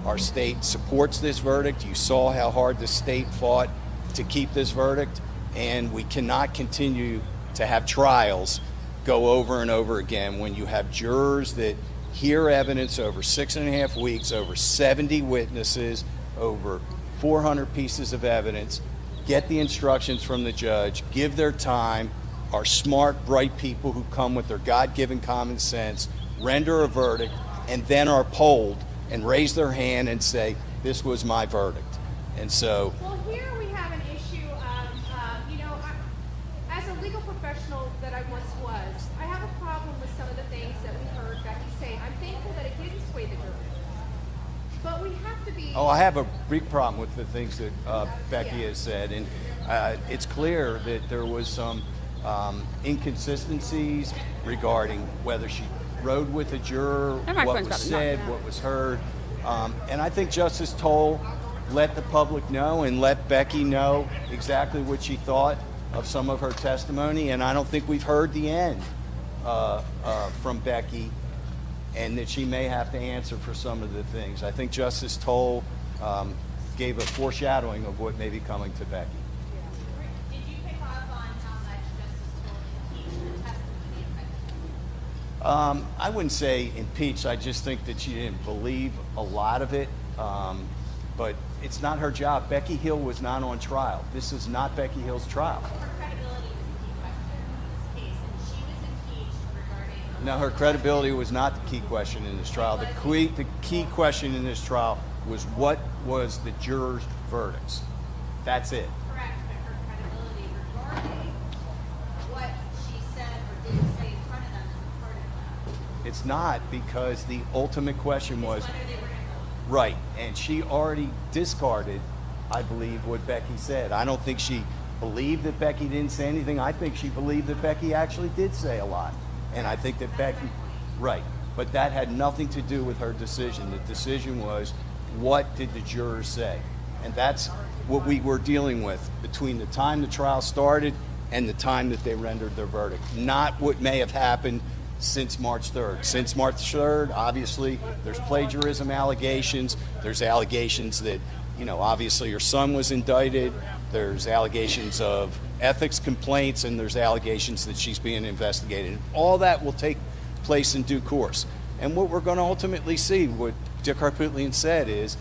Our state supports this verdict. You saw how hard the state fought to keep this verdict, and we cannot continue to have trials go over and over again when you have jurors that hear evidence over 6.5 weeks, over 70 witnesses, over 400 pieces of evidence, get the instructions from the judge, give their time, are smart, bright people who come with their God-given common sense, render a verdict, and then are polled and raise their hand and say, this was my verdict. And so... Well, here we have an issue of, as a legal professional that I once was, I have a problem with some of the things that we heard Becky say. I'm thankful that it didn't sway the jury. But we have to be... Oh, I have a big problem with the things that Becky has said. And it's clear that there was some inconsistencies regarding whether she rode with a juror, what was said, what was heard. And I think Justice Toll let the public know and let Becky know exactly what she thought of some of her testimony. And I don't think we've heard the end from Becky, and that she may have to answer for some of the things. I think Justice Toll gave a foreshadowing of what may be coming to Becky. Did you pick up on how much Justice Toll impeached the testimony of Becky? I wouldn't say impeached. I just think that she didn't believe a lot of it. But it's not her job. Becky Hill was not on trial. This is not Becky Hill's trial. Her credibility was a key question in this case, and she was impeached regarding... No, her credibility was not the key question in this trial. The key question in this trial was what was the jurors' verdicts. That's it. Correct, but her credibility It's not, because the ultimate question was, right, and she already discarded, I believe, what Becky said. I don't think she believed that Becky didn't say anything. I think she believed that Becky actually did say a lot. And I think that Becky, right, but that had nothing to do with her decision. The decision was, what did the jurors say? And that's what we were dealing with between the time the trial started and the time that they rendered their verdict, not what may have happened since March 3rd. Since March 3rd, obviously, there's plagiarism allegations. There's allegations that, obviously her son was indicted. There's allegations of ethics complaints, and there's allegations that she's being investigated. All that will take place in due course. And what we're going to ultimately see, what Dick Harpootlian said is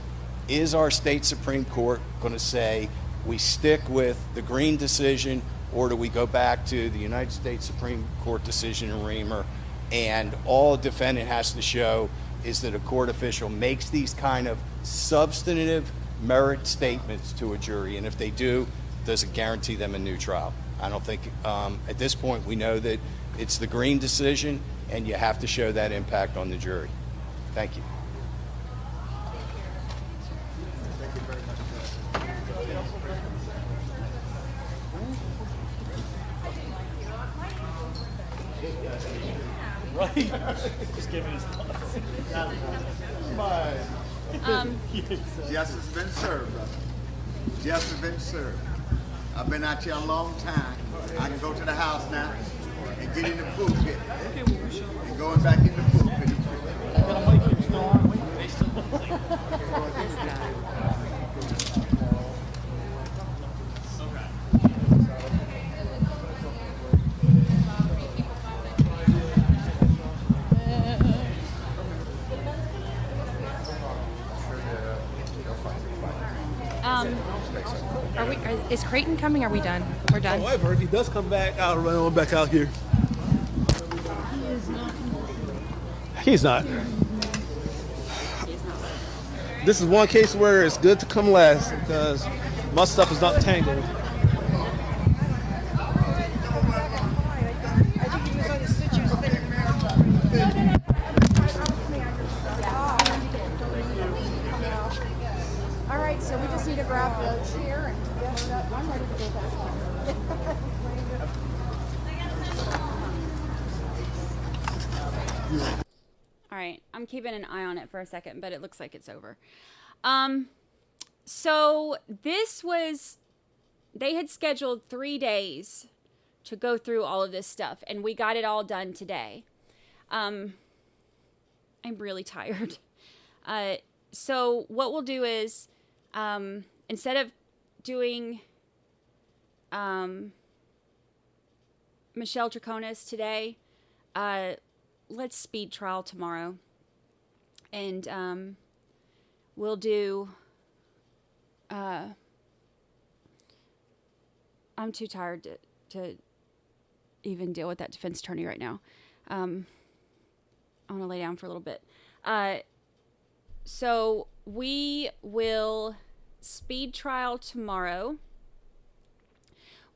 our state Supreme Court going to say we stick with the Green decision, or do we go back to the United States Supreme Court decision in Reamer, and all a defendant has to show is that a court official makes these kind of substantive merit statements to a jury, and if they do, does it guarantee them a new trial? I don't think, at this point, we know that it's the Green decision, and you have to show that impact on the jury. Thank you. Right. Just give me his thoughts. Justice been served, brother. Justice been served. I've been out here a long time. I can go to the house now and get in the pulpit. And going back in the pulpit. Is Creighton coming? Are we done? We're done. However, if he does come back, I'll run on back out here. He's not. This is one case where it's good to come last because my stuff is not tangled. All right, so we just need to grab the chair and I'm ready to go back home. All right, I'm keeping an eye on it for a second, but it looks like it's over. So this was, they had scheduled 3 days to go through all of this stuff, and we got it all done today. I'm really tired. So what we'll do is, instead of doing Michelle Troconis today, let's speed trial tomorrow. And we'll do, I'm too tired to even deal with that defense attorney right now. I want to lay down for a little bit. So we will speed trial tomorrow.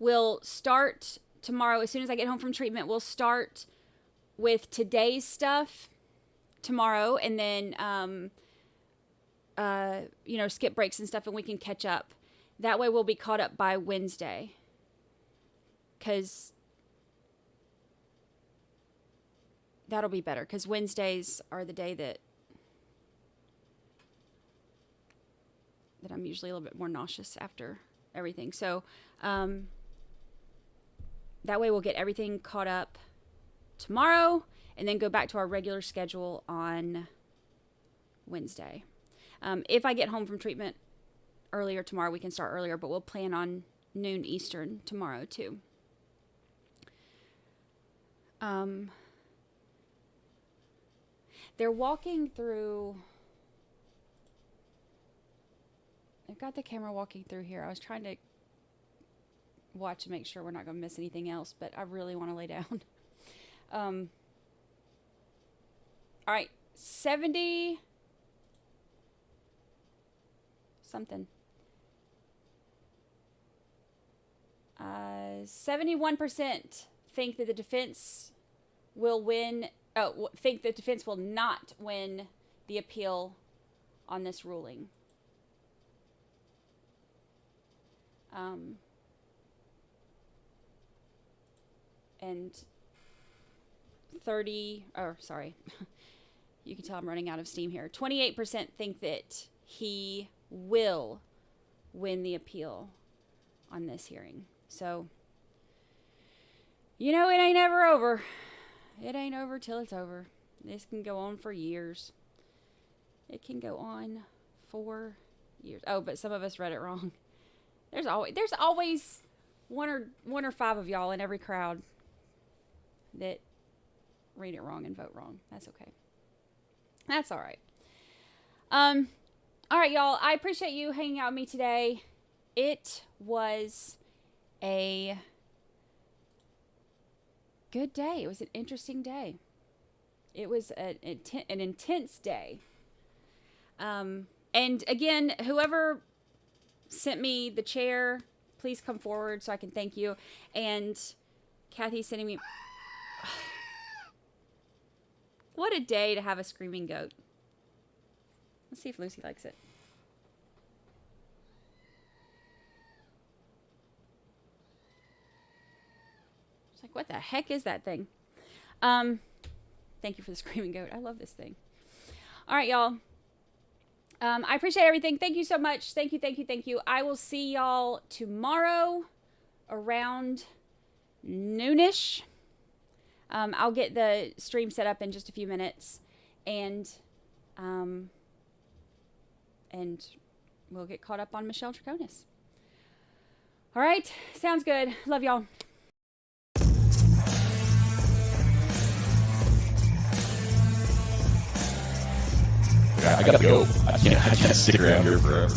We'll start tomorrow. As soon as I get home from treatment, we'll start with today's stuff tomorrow, and then, skip breaks and stuff, and we can catch up. That way we'll be caught up by Wednesday. Because that'll be better, because Wednesdays are the day that I'm usually a little bit more nauseous after everything. So that way we'll get everything caught up tomorrow and then go back to our regular schedule on Wednesday. If I get home from treatment earlier tomorrow, we can start earlier, but we'll plan on noon Eastern tomorrow too. They're walking through... I've got the camera walking through here. I was trying to watch and make sure we're not going to miss anything else, but I really want to lay down. All right, 70 something. 71% think that the defense will win think the defense will not win the appeal on this ruling. And 30, or sorry, you can tell I'm running out of steam here. 28% think that he will win the appeal on this hearing. So, you know, it ain't ever over. It ain't over till it's over. This can go on for years. It can go on for years. Oh, but some of us read it wrong. There's always one or five of y'all in every crowd that read it wrong and vote wrong. That's okay. That's all right. All right, y'all. I appreciate you hanging out with me today. It was a good day. It was an interesting day. It was an intense day. And again, whoever sent me the chair, please come forward so I can thank you. And Kathy's sending me... What a day to have a screaming goat. Let's see if Lucy likes it. She's like, what the heck is that thing? Thank you for the screaming goat. I love this thing. All right, y'all. I appreciate everything. Thank you so much. Thank you, thank you, thank you. I will see y'all tomorrow around noonish. I'll get the stream set up in just a few minutes, and we'll get caught up on Michelle Troconis. All right, sounds good. Love y'all. I gotta go. I can't stick around here forever.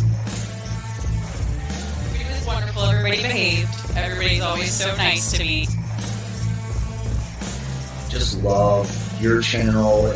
It was wonderful. Everybody behaved. Everybody's always so nice to me. Just love your channel.